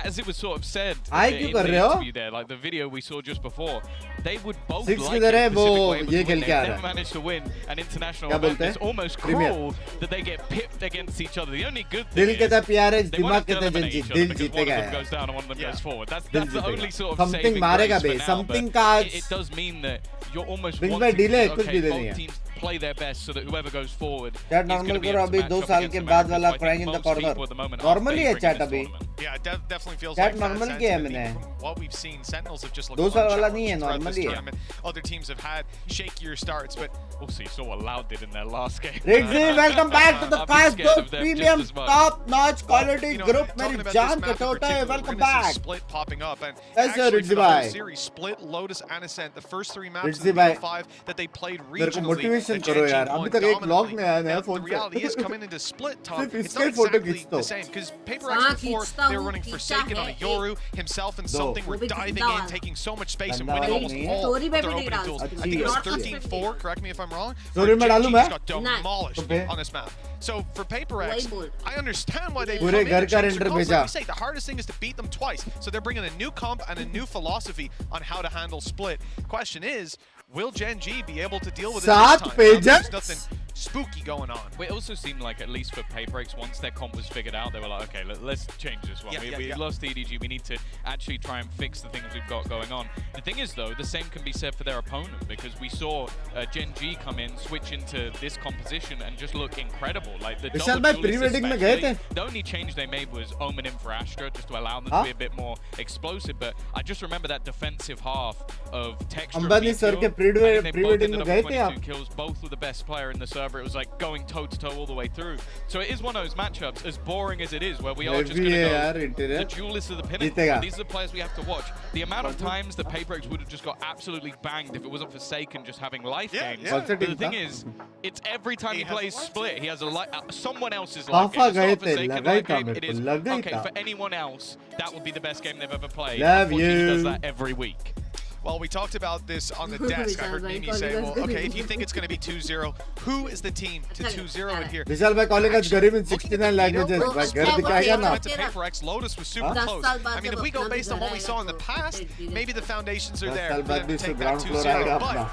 Speaker 13: as it was sort of said in the interview there, like the video we saw just before, they would both like it specifically. They've never managed to win an international event. It's almost cruel that they get pipped against each other. The only good thing is they won't have to eliminate each other because one of them goes down and one of them goes forward. That's the only sort of saving grace for now, but it does mean that you're almost wanting to, okay, both teams play their best so that whoever goes forward is going to be able to match up against no matter who's crying in the corner. Normally है chat अभी
Speaker 12: Yeah, it definitely feels
Speaker 1: Cat
Speaker 12: like
Speaker 1: normal
Speaker 12: that.
Speaker 1: game
Speaker 12: From what we've seen, Sentinels have just looked
Speaker 1: 2 साल वाला नहीं है,
Speaker 12: throughout
Speaker 1: normal
Speaker 12: this
Speaker 1: ही है.
Speaker 12: tournament. Other teams have had shakier starts, but
Speaker 13: also you saw what Loud did in their last game.
Speaker 1: Riggsy, welcome back to the
Speaker 13: I've been scared
Speaker 1: Cast
Speaker 13: of them
Speaker 1: Premium
Speaker 13: just as much.
Speaker 1: top-notch quality group.
Speaker 12: talking
Speaker 1: मेरी
Speaker 12: about
Speaker 1: जान
Speaker 12: this map in
Speaker 1: कटोटा है,
Speaker 12: particular,
Speaker 1: welcome
Speaker 12: we're gonna see
Speaker 1: back.
Speaker 12: Split popping up, and
Speaker 1: Yes, sir,
Speaker 12: actually
Speaker 1: Riggsy
Speaker 12: for the whole
Speaker 1: bhai.
Speaker 12: series, Split, Lotus, and Ascent, the first 3 maps
Speaker 1: Riggsy
Speaker 12: in the
Speaker 1: bhai.
Speaker 12: BO5 that they played
Speaker 1: मेरे को
Speaker 12: regionally,
Speaker 1: motivation
Speaker 12: the
Speaker 1: करो
Speaker 12: Gen
Speaker 1: यार.
Speaker 12: G
Speaker 1: अभी
Speaker 12: won
Speaker 1: तक एक vlog
Speaker 12: dominantly.
Speaker 1: नहीं आया नया
Speaker 12: Now,
Speaker 1: phone
Speaker 12: the
Speaker 1: से.
Speaker 12: reality is coming into Split, Tom,
Speaker 1: सिर्फ
Speaker 12: it's
Speaker 1: इसका
Speaker 12: not
Speaker 1: ही photo
Speaker 12: exactly
Speaker 1: खींच दो.
Speaker 12: the same, because PaperX before, they were running Forsaken on a Yoru, himself and something were diving in, taking so much space and winning almost all of their opening tools. I think it was 13-4, correct me if I'm wrong.
Speaker 1: Story में डालूं मैं?
Speaker 12: Got demolished on this map. So for PaperX, I understand why they come
Speaker 1: पूरे
Speaker 12: in
Speaker 1: घर
Speaker 12: and
Speaker 1: का
Speaker 12: change
Speaker 1: render
Speaker 12: their comps.
Speaker 1: भेजा.
Speaker 12: Like we say, the hardest thing is to beat them twice. So they're bringing a new comp and a new philosophy on how to handle Split. Question is, will Gen G be able to deal with it this time? Now, there's nothing spooky going on.
Speaker 13: It also seemed like, at least for PaperX, once their comp was figured out, they were like, okay, let's change this one. We lost EDG, we need to actually try and fix the things we've got going on. The thing is, though, the same can be said for their opponent, because we saw Gen G come in, switch into this composition, and just look incredible. Like the the only change they made was Omen in for Astra, just to allow them to be a bit more explosive, but I just remember that defensive half of Texture
Speaker 1: Ambani sir के pre-wedding में गए थे आप?
Speaker 13: kills, both were the best player in the server. It was like going toe-to-toe all the way through. So it is one of those matchups, as boring as it is, where we are just going to go the duelists of the pinnacle. These are the players we have to watch. The amount of times the PaperX would have just got absolutely banged if it wasn't Forsaken just having life games. But the thing is, it's every time he plays Split, he has a someone else's life game. It's not Forsaken life game, it is, okay, for anyone else, that would be the best game they've ever played. Unfortunately, he does that every week.
Speaker 12: Well, we talked about this on the desk. I heard Mimi say, well, okay, if you think it's going to be 2-0, who is the team to 2-0 in here?
Speaker 1: Vishal bhai calling us Garib in 69 languages. Bhai, gar dikhayega na.
Speaker 12: Went to PaperX. Lotus was super close. I mean, if we go based on what we saw in the past, maybe the foundations are there for them to take that 2-0, but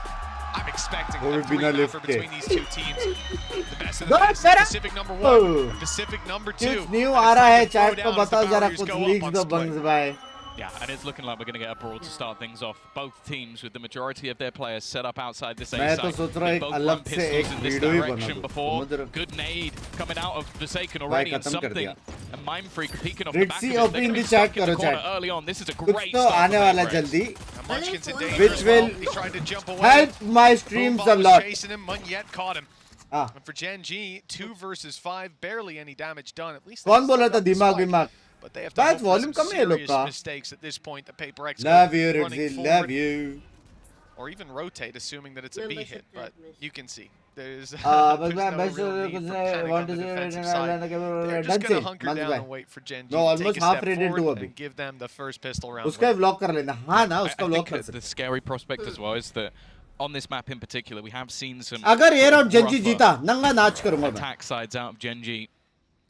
Speaker 12: I'm expecting a 3-0 between these two teams. The best of the best. Pacific number 1, Pacific number 2.
Speaker 1: कुछ new आ रहा है chat को बताओ जरा कुछ leaks दो बंग्स भाई.
Speaker 13: Yeah, and it's looking like we're going to get a brawl to start things off. Both teams with the majority of their players set up outside this A side. They both run pistols in this direction before. Good nade coming out of Forsaken already, and something. A Mind Freak peeking off the back of it. They're going to be stuck in the corner early on. This is a great start for PaperX.
Speaker 1: Which will help my streams a lot.
Speaker 12: Chasing him, Munyet caught him. And for Gen G, 2 versus 5, barely any damage done. At least
Speaker 1: कौन बोला था दिमाग
Speaker 12: but they have to hope for some serious mistakes at this point that PaperX
Speaker 1: love you, Riggsy, love you.
Speaker 12: Or even rotate, assuming that it's a B hit, but you can see. There's no real need for panic on the defensive side. They're just going to hunker down and wait for Gen G to take a step forward and give them the first pistol round.
Speaker 1: उसका block कर लेना. हाँ ना, उसका block कर सकते.
Speaker 13: The scary prospect as well is that on this map in particular, we have seen some
Speaker 1: अगर ये round Gen G जीता, नंगा नाच करूँगा मैं.
Speaker 13: Attack sides out of Gen G.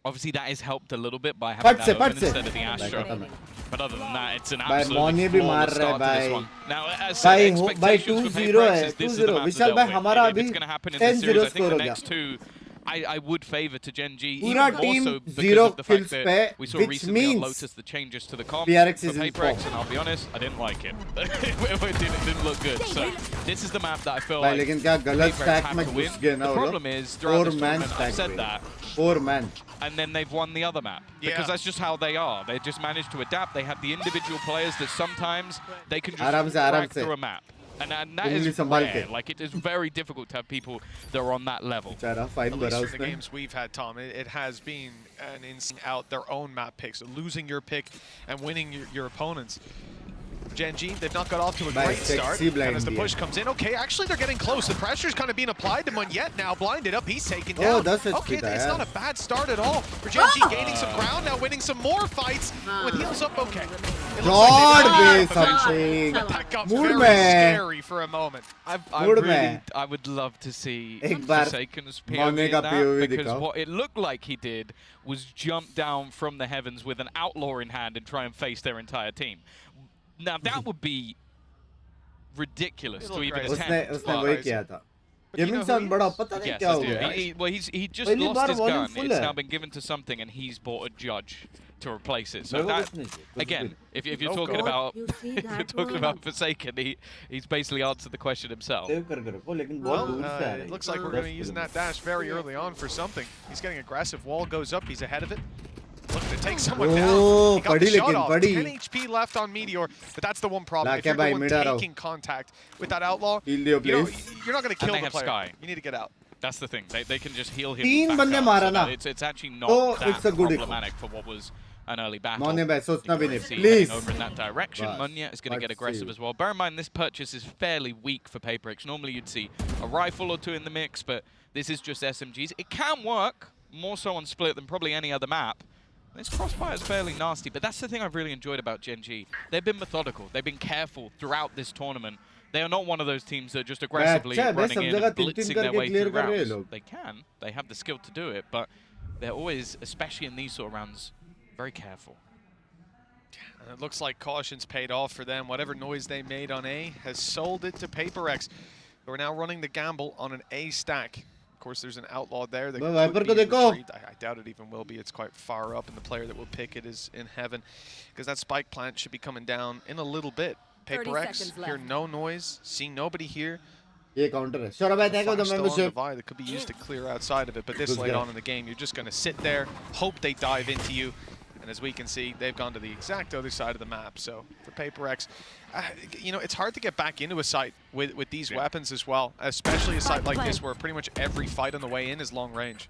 Speaker 13: Obviously, that is helped a little bit by having that Omen instead of the Astra. But other than that, it's an absolutely flawless start to this one. Now, as expectations for PaperX is this is the map to deal with. If it's going to happen in this series, I think the next two, I would favor to Gen G, even more so because of the fact that we saw recently on Lotus the changes to the comp for PaperX, and I'll be honest, I didn't like it. It didn't look good. So this is the map that I feel like PaperX have to win. The problem is, throughout this tournament, I've said that.
Speaker 1: 4-man.
Speaker 13: And then they've won the other map. Because that's just how they are. They just manage to adapt. They have the individual players that sometimes they can just crack through a map. And that is rare. Like, it is very difficult to have people that are on that level.
Speaker 12: At least in the games we've had, Tom, it has been an insane out their own map picks. Losing your pick and winning your opponents. Gen G, they've not got off to a great start. And as the push comes in, okay, actually they're getting close. The pressure's kind of being applied to Munyet now, blinded up, he's taken down. Okay, it's not a bad start at all. For Gen G gaining some ground, now winning some more fights. With heals up, okay.
Speaker 1: Something.
Speaker 12: That got very scary for a moment.
Speaker 13: I would love to see Forsaken's POV in that, because what it looked like he did was jump down from the heavens with an outlaw in hand and try and face their entire team. Now that would be ridiculous to even attempt.
Speaker 1: उसने वही किया था. Gaming sound बड़ा पता नहीं क्या हुआ.
Speaker 13: Well, he just lost his gun. It's now been given to something, and he's bought a judge to replace it. So that, again, if you're talking about Forsaken, he's basically answered the question himself.
Speaker 12: Well, it looks like we're going to be using that dash very early on for something. He's getting aggressive. Wall goes up. He's ahead of it. looking to take someone down. He got the shot off. 10
Speaker 1: padi.
Speaker 12: HP left on Meteor, but that's the one problem.
Speaker 1: Like
Speaker 12: If you're
Speaker 1: bhai,
Speaker 12: the one
Speaker 1: mid
Speaker 12: taking contact with that outlaw,
Speaker 1: Heal diyo,
Speaker 12: you know,
Speaker 1: please.
Speaker 12: you're not going to kill
Speaker 13: they
Speaker 12: the
Speaker 13: have
Speaker 12: player.
Speaker 13: Sky.
Speaker 12: You need to get out.
Speaker 13: That's the thing. They can just heal him.
Speaker 1: Teen
Speaker 13: back
Speaker 1: bande
Speaker 13: up,
Speaker 1: mara
Speaker 13: so
Speaker 1: na.
Speaker 13: that it's actually not
Speaker 1: Oh,
Speaker 13: that
Speaker 1: it's a good
Speaker 13: problematic for what was an early battle.
Speaker 1: Mone bhai, sochna bhi nahi.
Speaker 13: See
Speaker 1: Please.
Speaker 13: heading over in that direction.
Speaker 1: Bas,
Speaker 13: Munya is going to get
Speaker 1: let's
Speaker 13: aggressive
Speaker 1: see.
Speaker 13: as well. Bear in mind, this purchase is fairly weak for PaperX. Normally, you'd see a rifle or two in the mix, but this is just SMGs. It can work, more so on Split than probably any other map. This crossfire is fairly nasty, but that's the thing I've really enjoyed about Gen G. They've been methodical. They've been careful throughout this tournament. They are not one of those teams that are just aggressively running in and blitzing their way through rounds. They can. They have the skill to do it, but they're always, especially in these sort of rounds, very careful.
Speaker 12: And it looks like caution's paid off for them. Whatever noise they made on A has sold it to PaperX, who are now running the gamble on an A stack. Of course, there's an outlaw there that could be retreat. I doubt it even will be. It's quite far up, and the player that will pick it is in heaven, because that spike plant should be coming down in a little bit. PaperX, hear no noise, see nobody here.
Speaker 1: Ye counter hai. Sure bhai, thank you for the membership.
Speaker 12: That could be used to clear outside of it, but this late on in the game, you're just going to sit there, hope they dive into you. And as we can see, they've gone to the exact other side of the map. So for PaperX, you know, it's hard to get back into a site with these weapons as well, especially a site like this where pretty much every fight on the way in is long range.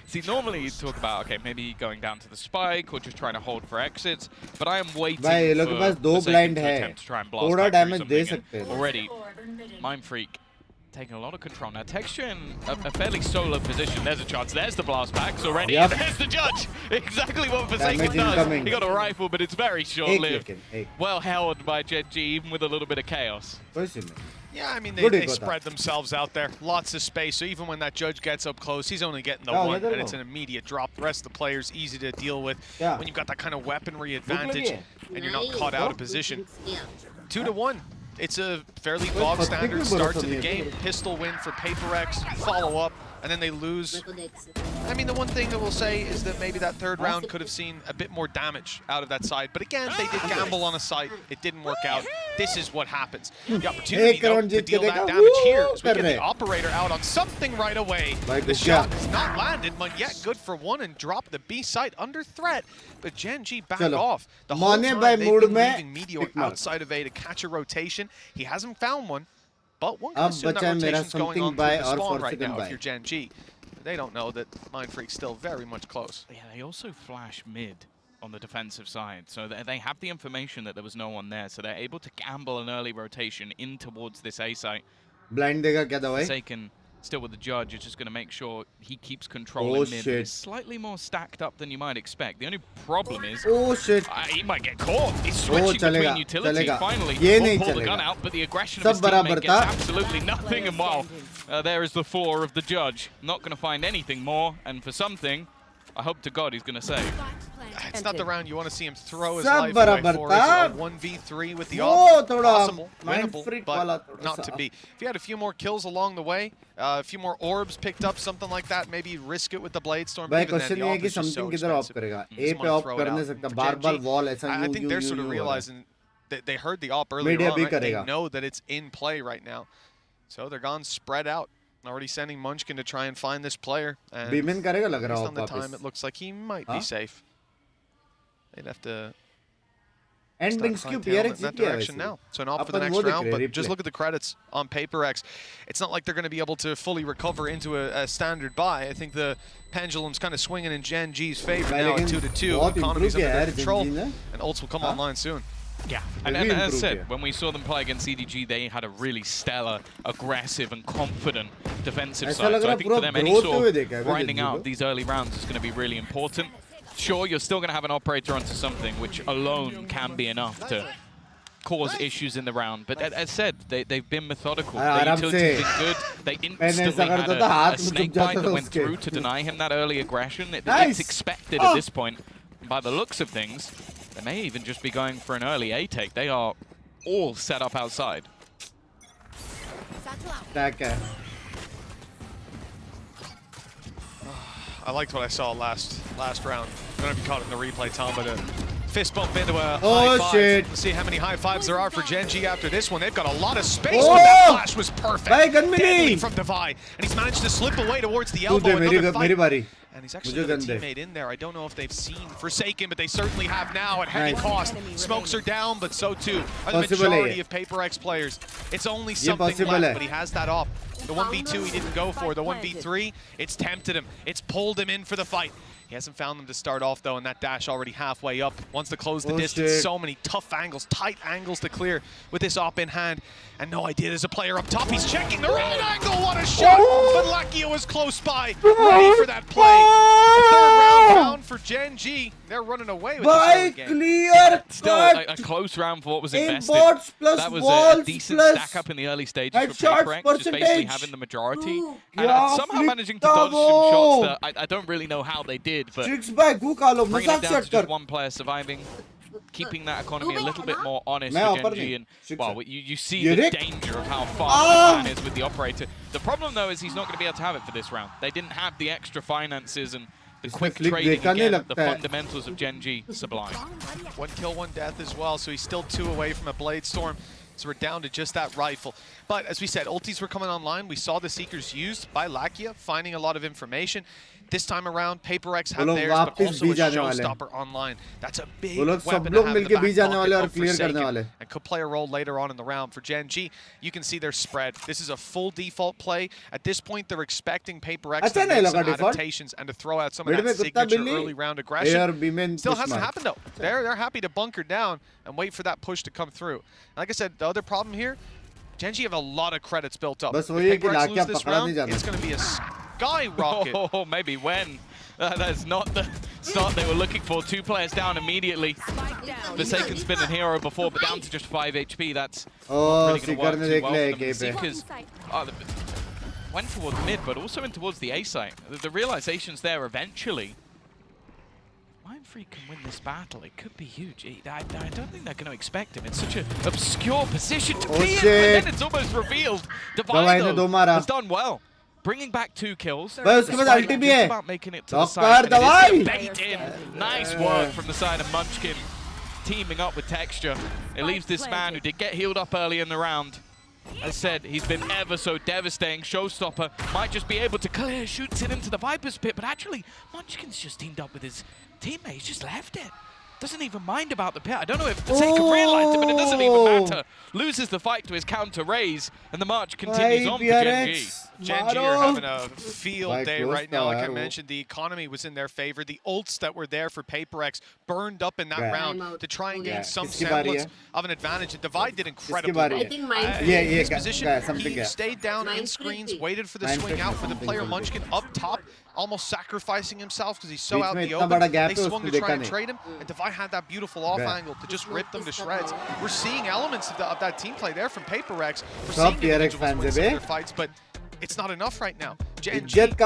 Speaker 13: See, normally you talk about, okay, maybe going down to the spike or just trying to hold for exits, but I am waiting for Forsaken to attempt to try and blast back through something. And already, Mind Freak taking a lot of control. Now, Texture in a fairly solo position. There's a chance. There's the blast packs already.
Speaker 1: Yep.
Speaker 13: There's the judge. Exactly what Forsaken does. He got a rifle, but it's very short-lived. Well held by Gen G, even with a little bit of chaos.
Speaker 12: Yeah, I mean, they spread themselves out there. Lots of space, so even when that judge gets up close, he's only getting the one, and it's an immediate drop. The rest of the players easy to deal with. When you've got that kind of weaponry advantage and you're not caught out of position. 2-1. It's a fairly bog standard start to the game. Pistol win for PaperX, follow up, and then they lose. I mean, the one thing that we'll say is that maybe that third round could have seen a bit more damage out of that side. But again, they did gamble on a site. It didn't work out. This is what happens. The opportunity, though, to deal that damage here is we get the operator out on something right away. The shot is not landed, but yet good for one and drop the B site under threat. But Gen G back off. The whole time they've been leaving Meteor outside of A to catch a rotation. He hasn't found one. But one can assume that rotation's going on through the spawn right now if you're Gen G. They don't know that Mind Freak's still very much close.
Speaker 13: Yeah, they also flash mid on the defensive side. So they have the information that there was no one there. So they're able to gamble an early rotation in towards this A site.
Speaker 1: Blind dega kya dawai?
Speaker 13: Forsaken still with the judge is just going to make sure he keeps control in mid. It's slightly more stacked up than you might expect. The only problem is he might get caught. He's switching between utilities finally. Won't pull the gun out, but the aggression of his teammate gets absolutely nothing. And wow, there is the 4 of the judge. Not going to find anything more. And for something, I hope to God he's going to save.
Speaker 12: It's not the round you want to see him throw his life away for. It's a 1v3 with the possible, winnable, but not to be. If you had a few more kills along the way, a few more orbs picked up, something like that, maybe risk it with the Blade Storm.
Speaker 1: But question is कि something किधर off करेगा? A पे off कर नहीं सकता. बार-बार wall ऐसा
Speaker 12: I think they're sort of realizing that they heard the op earlier on, right? They know that it's in play right now. So they're gone spread out. Already sending Munchkin to try and find this player. And
Speaker 1: Beeman करेगा लग रहा
Speaker 12: based on the time, it looks like he might be safe. They'd have to
Speaker 1: and Binks
Speaker 12: in that direction now. So an op for the next round, but just look at the credits on PaperX. It's not like they're going to be able to fully recover into a standard buy. I think the pendulum's kind of swinging in Gen G's favor now at 2-2. Economy's under their control, and ults will come online soon.
Speaker 13: Yeah, and as I said, when we saw them play against CDG, they had a really stellar, aggressive, and confident defensive side. So I think for them, any sort of grinding out these early rounds is going to be really important. Sure, you're still going to have an operator onto something, which alone can be enough to cause issues in the round. But as I said, they've been methodical. Their utility's been good. They instantly had a snake bite that went through to deny him that early aggression. It's expected at this point. By the looks of things, they may even just be going for an early A take. They are all set up outside.
Speaker 12: I liked what I saw last round. I don't know if you caught it in the replay, Tom, but a fist bump into a high five. Let's see how many high fives there are for Gen G after this one. They've got a lot of space, but that flash was perfect. Deadly from Divide, and he's managed to slip away towards the elbow. Another fight. And he's actually got a teammate in there. I don't know if they've seen Forsaken, but they certainly have now at heavy cost. Smokes are down, but so too are the majority of Paper X players. It's only something left, but he has that up. The 1v2 he didn't go for. The 1v3, it's tempted him. It's pulled him in for the fight. He hasn't found them to start off, though, and that dash already halfway up. Wants to close the distance. Shit. So many tough angles, tight angles to clear with this op in hand. And no idea there's a player up top. He's checking the right angle. What a shot! But Lakia was close by, ready for that play. The third round down for Gen G. They're running away with this game.
Speaker 13: Yeah, still a close round for what was invested. That was a decent stack up in the early stages for Paper X, just basically having the majority. And somehow managing to dodge some shots that I don't really know how they did. But bringing it down to just one player surviving, keeping that economy a little bit more honest for Gen G, and well, you see the danger of how fast the man is with the operator. The problem though is he's not going to be able to have it for this round. They didn't have the extra finances and the quick trading again, the fundamentals of Gen G sublime.
Speaker 12: 1 kill, 1 death as well, so he's still 2 away from a Blade Storm. So we're down to just that rifle. But as we said, ultis were coming online. We saw the Seekers used by Lakia, finding a lot of information. This time around, Paper X had theirs, but also a showstopper online. That's a big weapon to have in the back pocket of Forsaken, and could play a role later on in the round. For Gen G, you can see their spread. This is a full default play. At this point, they're expecting Paper X to make some adaptations and to throw out some of that signature early round aggression. Still hasn't happened, though. They're happy to bunker down and wait for that push to come through. And like I said, the other problem here, Gen G have a lot of credits built up. If Paper X lose this round, it's going to be a skyrocket.
Speaker 13: Oh, maybe when. That's not the start they were looking for. 2 players down immediately. Forsaken's been a hero before, but down to just 5 HP. That's not really going to work too well for them. The Seekers went towards mid, but also in towards the A site. The realization's there eventually. Mindfreak can win this battle. It could be huge. I don't think they're going to expect him. It's such an obscure position to be in, but then it's almost revealed. Divide, though, has done well. Bringing back 2 kills. Just about making it to the side. Bait in. Nice work from the side of Munchkin. Teaming up with Texture. It leaves this man who did get healed up early in the round. As said, he's been ever so devastating. Showstopper might just be able to clear, shoots it into the Viper's pit, but actually, Munchkin's just teamed up with his teammate. He's just left it. Doesn't even mind about the pit. I don't know if Forsaken realized it, but it doesn't even matter. Loses the fight to his counter raise, and the march continues on for Gen G.
Speaker 12: Gen G are having a field day right now. Like I mentioned, the economy was in their favor. The ults that were there for Paper X burned up in that round to try and gain some semblance of an advantage. And Divide did incredibly well. In his position, he stayed down in screens, waited for the swing out for the player Munchkin up top, almost sacrificing himself because he's so out in the open. They swung to try and trade him, and Divide had that beautiful off angle to just rip them to shreds. We're seeing elements of that team play there from Paper X. We're seeing individuals win some of their fights, but it's not enough right now. Gen G with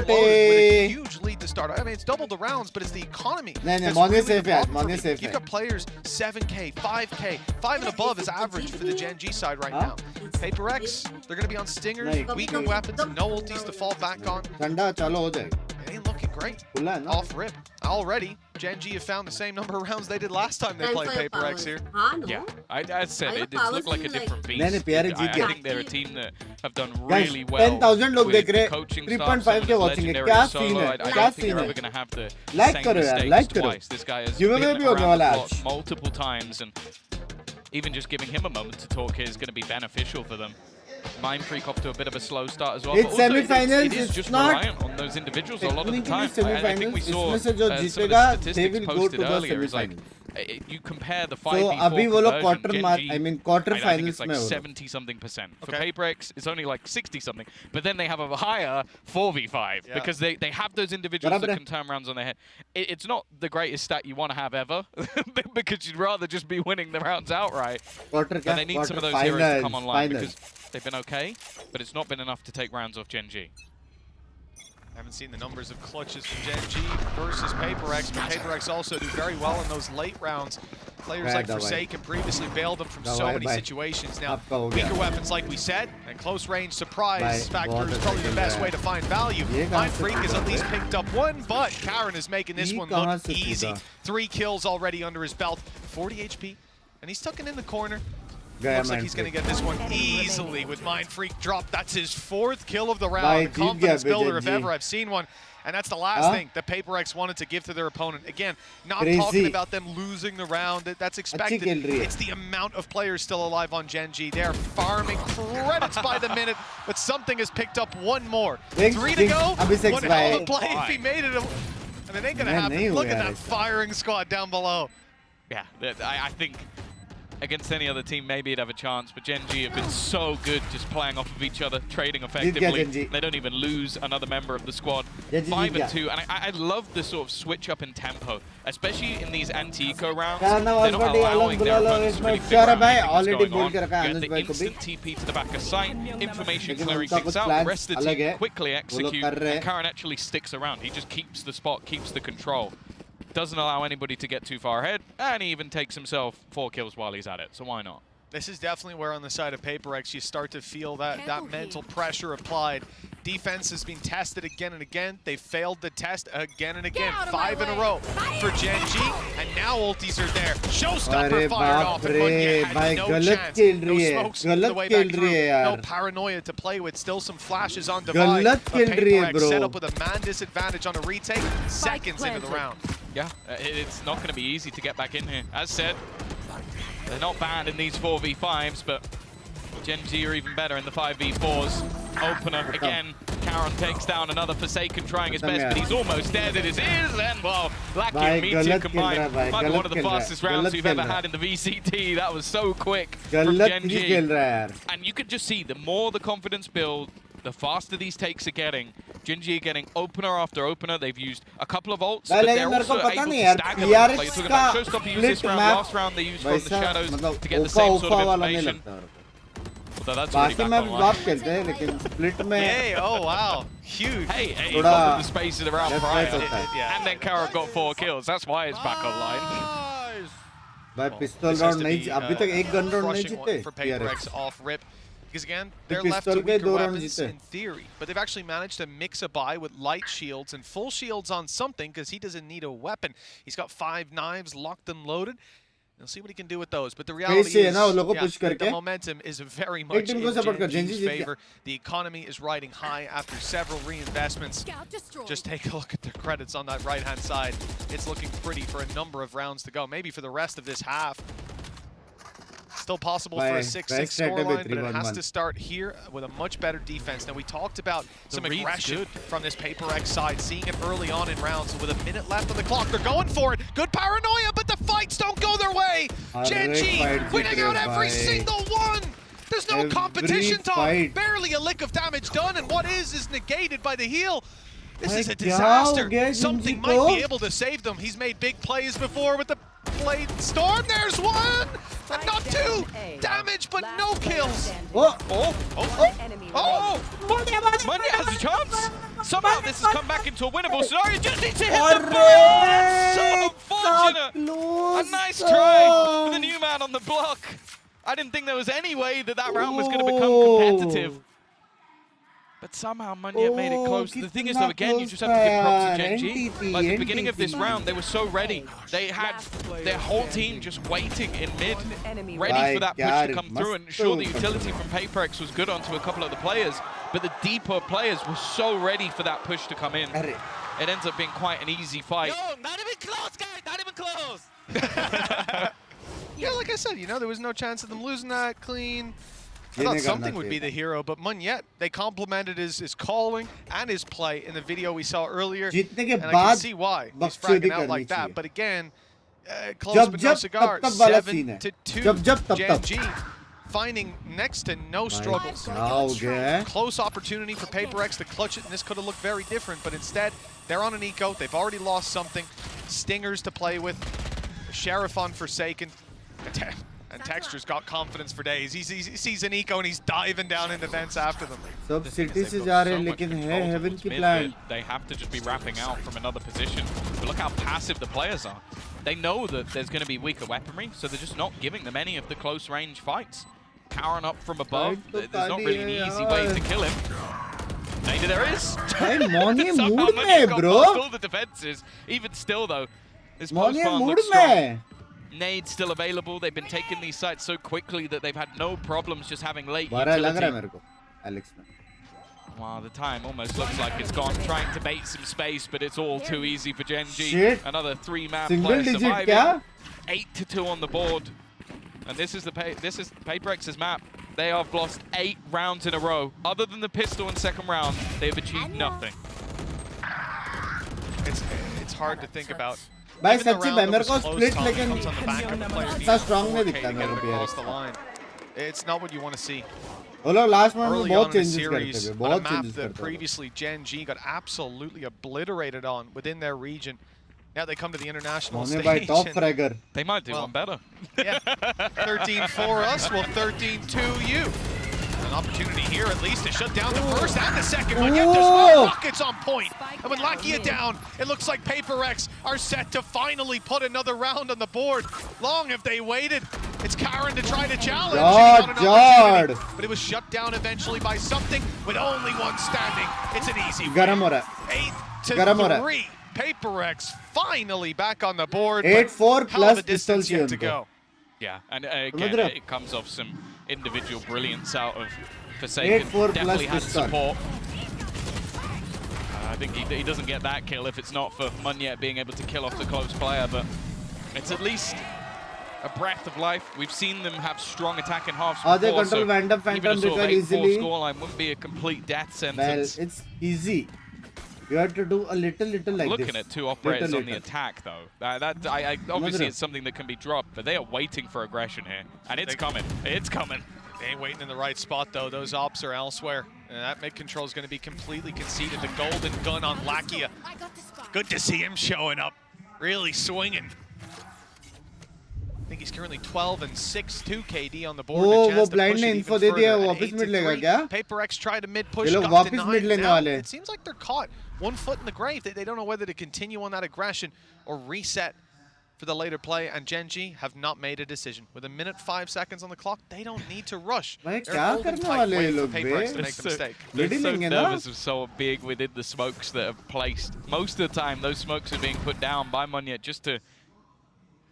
Speaker 12: a huge lead to start. I mean, it's double the rounds, but it's the economy. You've got players 7K, 5K, 5 and above is average for the Gen G side right now. Paper X, they're going to be on stingers, weaker weapons, no ultis to fall back on. It ain't looking great. Off rip. Already, Gen G have found the same number of rounds they did last time they played Paper X here.
Speaker 13: Yeah, I said it looked like a different beast. I think they're a team that have done really well with the coaching staff, some of the legendary solo. I don't think they're ever going to have the same mistakes twice. This guy has been around the block multiple times, and even just giving him a moment to talk here is going to be beneficial for them. Mindfreak off to a bit of a slow start as well.
Speaker 1: It's semi-finals.
Speaker 13: It is just reliant on those individuals a lot of the time. I think we saw some of the statistics posted earlier. Is like you compare the 5v4 conversion, I think it's like 70-something%. For Paper X, it's only like 60-something. But then they have a higher 4v5 because they have those individuals that can turn rounds on their head. It's not the greatest stat you want to have ever because you'd rather just be winning the rounds outright. But they need some of those heroes to come online because they've been okay, but it's not been enough to take rounds off Gen G.
Speaker 12: Haven't seen the numbers of clutches from Gen G versus Paper X, but Paper X also do very well in those late rounds. Players like Forsaken previously bailed them from so many situations. Now, weaker weapons, like we said, and close range surprise factor is probably the best way to find value. Mindfreak has at least picked up 1, but Karen is making this one look easy. 3 kills already under his belt, 40 HP, and he's tucking in the corner. Looks like he's going to get this one easily with Mind Freak drop. That's his 4th kill of the round. Confidence builder if ever I've seen one. And that's the last thing that PaperX wanted to give to their opponent. Again, not talking about them losing the round. That's expected. It's the amount of players still alive on Gen G. They're farming credits by the minute, but something has picked up one more. 3 to go. One hell of a play if he made it. And it ain't going to happen. Look at that firing squad down below.
Speaker 13: Yeah, I think against any other team, maybe it'd have a chance, but Gen G have been so good just playing off of each other, trading effectively. They don't even lose another member of the squad. 5-2, and I love the sort of switch up in tempo, especially in these anti-eco rounds. They're not allowing their opponents to really figure out what's going on. You get the instant TP to the back of sight, information clearing things out, the rest of the team quickly execute, and Karan actually sticks around. He just keeps the spot, keeps the control. Doesn't allow anybody to get too far ahead, and he even takes himself 4 kills while he's at it, so why not?
Speaker 12: This is definitely where on the side of PaperX you start to feel that mental pressure applied. Defense has been tested again and again. They failed the test again and again. 5 in a row for Gen G, and now ultis are there. Showstopper fired off, and Munya had no chance. No smokes the way back through. No paranoia to play with. Still some flashes on Divide. But PaperX set up with a man disadvantage on a retake seconds into the round.
Speaker 13: Yeah, it's not going to be easy to get back in here. As said, they're not bad in these 4v5s, but Gen G are even better in the 5v4s. Opener again. Karan takes down another Forsaken, trying his best, but he's almost dead. It is, and well, Lackey and Me Too combined might be one of the fastest rounds we've ever had in the VCT. That was so quick from Gen G. And you could just see, the more the confidence build, the faster these takes are getting. Gen G are getting opener after opener. They've used a couple of ults, but they're also able to stagger them. Like you're talking about Showstopper used this round, last round they used from the shadows to get the same sort of information. Although that's already back online.
Speaker 12: Yay, oh wow, huge.
Speaker 13: Hey, he got the space in the round prior. And then Karan got 4 kills. That's why it's back online.
Speaker 1: भाई पिस्तौल round नहीं अभी तक एक gun round नहीं जीते
Speaker 12: for PaperX off rip. Because again, they're left to weaker weapons in theory, but they've actually managed to mix a buy with light shields and full shields on something because he doesn't need a weapon. He's got 5 knives locked and loaded. We'll see what he can do with those. But the reality is, the momentum is very much in Gen G's favor. The economy is riding high after several reinvestments. Just take a look at the credits on that right-hand side. It's looking pretty for a number of rounds to go, maybe for the rest of this half. Still possible for a 6-6 scoreline, but it has to start here with a much better defense. Now, we talked about some aggression from this PaperX side, seeing it early on in rounds. So with a minute left on the clock, they're going for it. Good paranoia, but the fights don't go their way. Gen G winning out every single one. There's no competition, Tom. Barely a lick of damage done, and what is negated by the heal. This is a disaster. Something might be able to save them. He's made big plays before with the Blade Storm. There's one! And not 2! Damage, but no kills!
Speaker 13: Munya has a chance! Somehow this has come back into a winnable scenario. Just needs to hit the ball! So unfortunate! A nice try for the new man on the block. I didn't think there was any way that round was going to become competitive. But somehow Munya made it close. The thing is, though, again, you just have to give props to Gen G. Like, at the beginning of this round, they were so ready. They had their whole team just waiting in mid, ready for that push to come through. And sure, the utility from PaperX was good onto a couple of the players, but the deeper players were so ready for that push to come in. It ends up being quite an easy fight.
Speaker 12: Yo, not even close, guys! Not even close! Yeah, like I said, there was no chance of them losing that clean. I thought something would be the hero, but Munya, they complimented his calling and his play in the video we saw earlier, and I can see why he's fragging out like that. But again, close but no cigar, 7-2, Gen G finding next to no struggles. Close opportunity for PaperX to clutch it, and this could have looked very different, but instead, they're on an eco, they've already lost something, stingers to play with, Sheriff on Forsaken, and Texture's got confidence for days. He sees an eco and he's diving down into vents after them.
Speaker 1: They
Speaker 13: have to just be wrapping out from another position. But look how passive the players are. They know that there's going to be weaker weaponry, so they're just not giving them any of the close range fights. Karan up from above. There's not really an easy way to kill him. Maybe there is. Somehow Munya's got past all the defenses. Even still, though, his post farm looks strong. Nades still available. They've been taking these sites so quickly that they've had no problems just having late
Speaker 1: लग रहा है
Speaker 13: utility.
Speaker 1: मेरे को Alex में.
Speaker 13: Wow, the time almost looks like it's gone. Trying to bait some space, but it's all too easy for Gen G.
Speaker 1: Shit.
Speaker 13: Another 3-man
Speaker 1: Single
Speaker 13: player
Speaker 1: digit
Speaker 13: surviving.
Speaker 1: क्या?
Speaker 13: 8-2 on the board. And this is PaperX's map. They have lost 8 rounds in a row. Other than the pistol in second round, they've achieved nothing.
Speaker 12: It's hard to think about.
Speaker 1: भाई सच्ची में मेरे को split लेकिन इतना strong नहीं दिखता मेरे को PRX.
Speaker 12: It's not what you want to see.
Speaker 1: वो लोग last round में
Speaker 12: Early
Speaker 1: बहुत
Speaker 12: on in the
Speaker 1: changes करते
Speaker 12: series,
Speaker 1: थे,
Speaker 12: on a
Speaker 1: बहुत
Speaker 12: map
Speaker 1: changes
Speaker 12: that
Speaker 1: करते थे.
Speaker 12: previously Gen G got absolutely obliterated on within their region. Now they come to the international stage.
Speaker 1: By top fragger.
Speaker 13: They might do one better.
Speaker 12: Yeah, 13 for us, well 13-2 you. An opportunity here at least to shut down the first and the second one. Yet there's no rockets on point. And with Lakia down, it looks like PaperX are set to finally put another round on the board. Long have they waited. It's Karen to try to challenge.
Speaker 1: Jard.
Speaker 12: But it was shut down eventually by something with only one standing. It's an easy
Speaker 1: गरम हो
Speaker 12: win.
Speaker 1: रहा है.
Speaker 12: 8-3. PaperX finally back on the board.
Speaker 1: 8-4 plus
Speaker 12: distance yet to go.
Speaker 13: Yeah, and again, it comes off some individual brilliance out of Forsaken.
Speaker 1: 8-4
Speaker 13: Definitely had
Speaker 1: plus
Speaker 13: support. I think he doesn't get that kill if it's not for Munyet being able to kill off the close player, but it's at least a breath of life. We've seen them have strong attack in halves before,
Speaker 1: they control
Speaker 13: so
Speaker 1: Phantom
Speaker 13: even a sort of 8-4
Speaker 1: easily.
Speaker 13: scoreline wouldn't be a complete death
Speaker 1: Well,
Speaker 13: sentence.
Speaker 1: it's easy. You have to do a little like
Speaker 13: Looking
Speaker 1: this.
Speaker 13: at two operators
Speaker 1: little.
Speaker 13: on the attack, though. Obviously, it's something that can be dropped, but they are waiting for aggression here. And it's coming. It's coming.
Speaker 12: They ain't waiting in the right spot, though. Those ops are elsewhere. And that mid control is going to be completely conceded. The golden gun on Lakia. Good to see him showing up. Really swinging. I think he's currently 12 and 6-2 KD on the board.
Speaker 1: Oh,
Speaker 12: वो
Speaker 1: blind ने info दे दिया, वो वापस mid लेगा क्या?
Speaker 12: PaperX tried a mid push,
Speaker 1: ये लोग
Speaker 12: got
Speaker 1: वापस
Speaker 12: denied.
Speaker 1: mid लेने
Speaker 12: Now,
Speaker 1: वाले.
Speaker 12: it seems like they're caught one foot in the grave. They don't know whether to continue on that aggression or reset for the later play. And Gen G have not made a decision. With 1:05 on the clock, they don't need to rush.
Speaker 1: भाई
Speaker 12: They're
Speaker 1: क्या
Speaker 12: holding
Speaker 1: करने
Speaker 12: tight,
Speaker 1: वाले ये
Speaker 12: waiting for
Speaker 1: लोग
Speaker 12: PaperX to
Speaker 1: bay?
Speaker 12: make the mistake.
Speaker 13: They're so
Speaker 1: लेंगे ना?
Speaker 13: nervous of so big within the smokes that are placed. Most of the time, those smokes are being put down by Munyet just to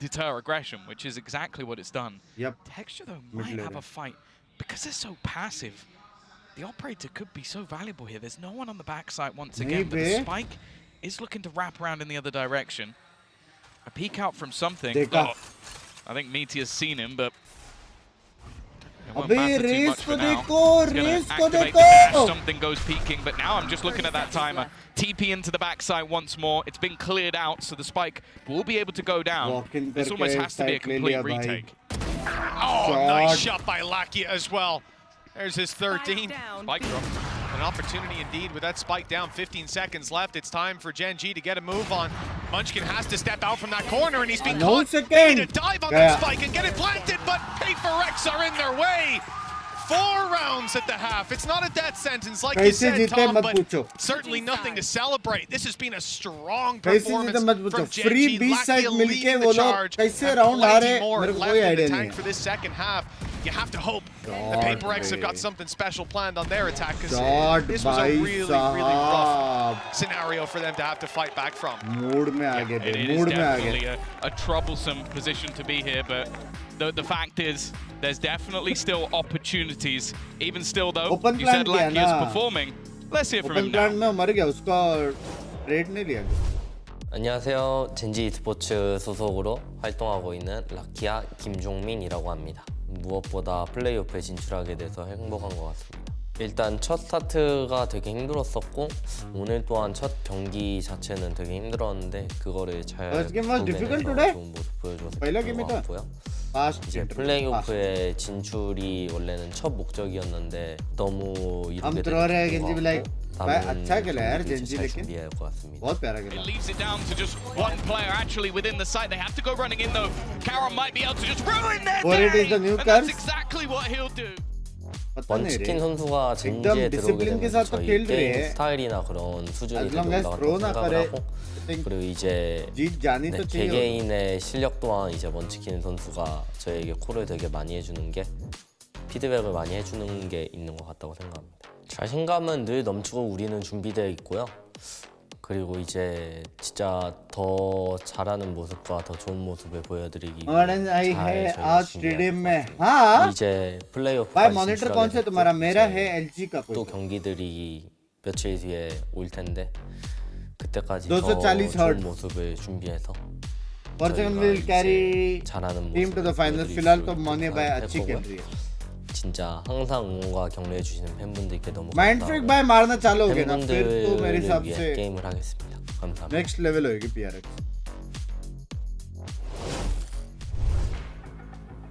Speaker 13: deter aggression, which is exactly what it's done.
Speaker 1: Yep.
Speaker 13: Texture, though, might have a fight. Because they're so passive, the operator could be so valuable here. There's no one on the backside once again, but the spike is looking to wrap around in the other direction. A peek out from something. Oh, I think Meteor's seen him, but it won't matter too much for now. It's gonna activate the dash. Something goes peeking, but now I'm just looking at that timer. TP into the backside once more. It's been cleared out, so the spike will be able to go down. This almost has to be a complete retake.
Speaker 12: Oh, nice shot by Lakia as well. There's his 13.
Speaker 13: Spike drop.
Speaker 12: An opportunity indeed with that spike down. 15 seconds left. It's time for Gen G to get a move on. Munchkin has to step out from that corner, and he's been caught. They need to dive on that spike and get it planted, but PaperX are in their way. 4 rounds at the half. It's not a death sentence, like you said, Tom, but certainly nothing to celebrate. This has been a strong performance from Gen G. Lakia leading the charge. Plenty more left in the tank for this second half. You have to hope the PaperX have got something special planned on their attack, because this was a really, really rough scenario for them to have to fight back from.
Speaker 13: It is definitely a troublesome position to be here, but the fact is, there's definitely still opportunities. Even still, though, you said Lakia is performing. Let's hear from him now.
Speaker 11: 안녕하세요. 젠지 e스포츠 소속으로 활동하고 있는 라키아 김종민이라고 합니다. 무엇보다 플레이오프에 진출하게 돼서 행복한 것 같습니다. 일단 첫 스타트가 되게 힘들었었고 오늘 또한 첫 경기 자체는 되게 힘들었는데 그거를 잘 극복해내서 좋은 모습 보여줘서 좋은 것 같고요. 이제 플레이오프에 진출이 원래는 첫 목적이었는데 너무 이루게 되는 것 같고
Speaker 1: अच्छा खेला यार Gen Z लेकिन बहुत प्यारा खेला.
Speaker 13: It leaves it down to just one player actually within the site. They have to go running in though. Karen might be able to just ruin their day, and that's exactly what he'll do.
Speaker 11: 먼치킨 선수가 젠지에 들어오게 되면서 저희 게임 스타일이나 그런 수준이 되게 올라갔다고 생각을 하고 그리고 이제 개개인의 실력 또한 이제 먼치킨 선수가 저에게 콜을 되게 많이 해주는 게 피드백을 많이 해주는 게 있는 것 같다고 생각합니다. 자신감은 늘 넘치고 우리는 준비되어 있고요. 그리고 이제 진짜 더 잘하는 모습과 더 좋은 모습을 보여드리기
Speaker 1: और
Speaker 11: 위해
Speaker 1: है
Speaker 11: 잘
Speaker 1: आज
Speaker 11: 저희가
Speaker 1: stadium में
Speaker 11: 준비할
Speaker 1: हाँ
Speaker 11: 이제 플레이오프
Speaker 1: भाई monitor कौन सा है तुम्हारा मेरा है LG का
Speaker 11: 또
Speaker 1: कोई
Speaker 11: 경기들이 며칠 뒤에 올 텐데 그때까지
Speaker 1: 240
Speaker 11: 더 좋은
Speaker 1: hertz.
Speaker 11: 모습을 준비해서
Speaker 1: Fortune
Speaker 11: 저희가
Speaker 1: will
Speaker 11: 이제
Speaker 1: carry
Speaker 11: 잘하는
Speaker 1: team to the
Speaker 11: 모습을
Speaker 1: finals
Speaker 11: 보여드릴
Speaker 1: फिलहाल
Speaker 11: 수
Speaker 1: तो मॉनी
Speaker 11: 있도록
Speaker 1: भाई
Speaker 11: 할
Speaker 1: अच्छी
Speaker 11: 거고요.
Speaker 1: खेल रही है
Speaker 11: 진짜 항상 응원과 격려해 주시는 팬분들께 너무
Speaker 1: माइंड फ्रिक
Speaker 11: 감사하고
Speaker 1: भाई मारना चालू हो गया ना फिर तो मेरे
Speaker 11: 팬분들을
Speaker 1: हिसाब
Speaker 11: 위해
Speaker 1: से
Speaker 11: 게임을 하겠습니다. 감사합니다.
Speaker 1: नेक्स्ट लेवल होगी PRX.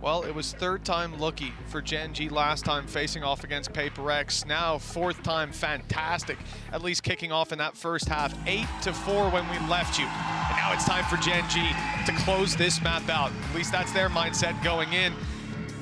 Speaker 12: Well, it was third time lucky for Gen G last time facing off against Paper X. Now fourth time fantastic, at least kicking off in that first half. 8-4 when we left you. And now it's time for Gen G to close this map out. At least that's their mindset going in.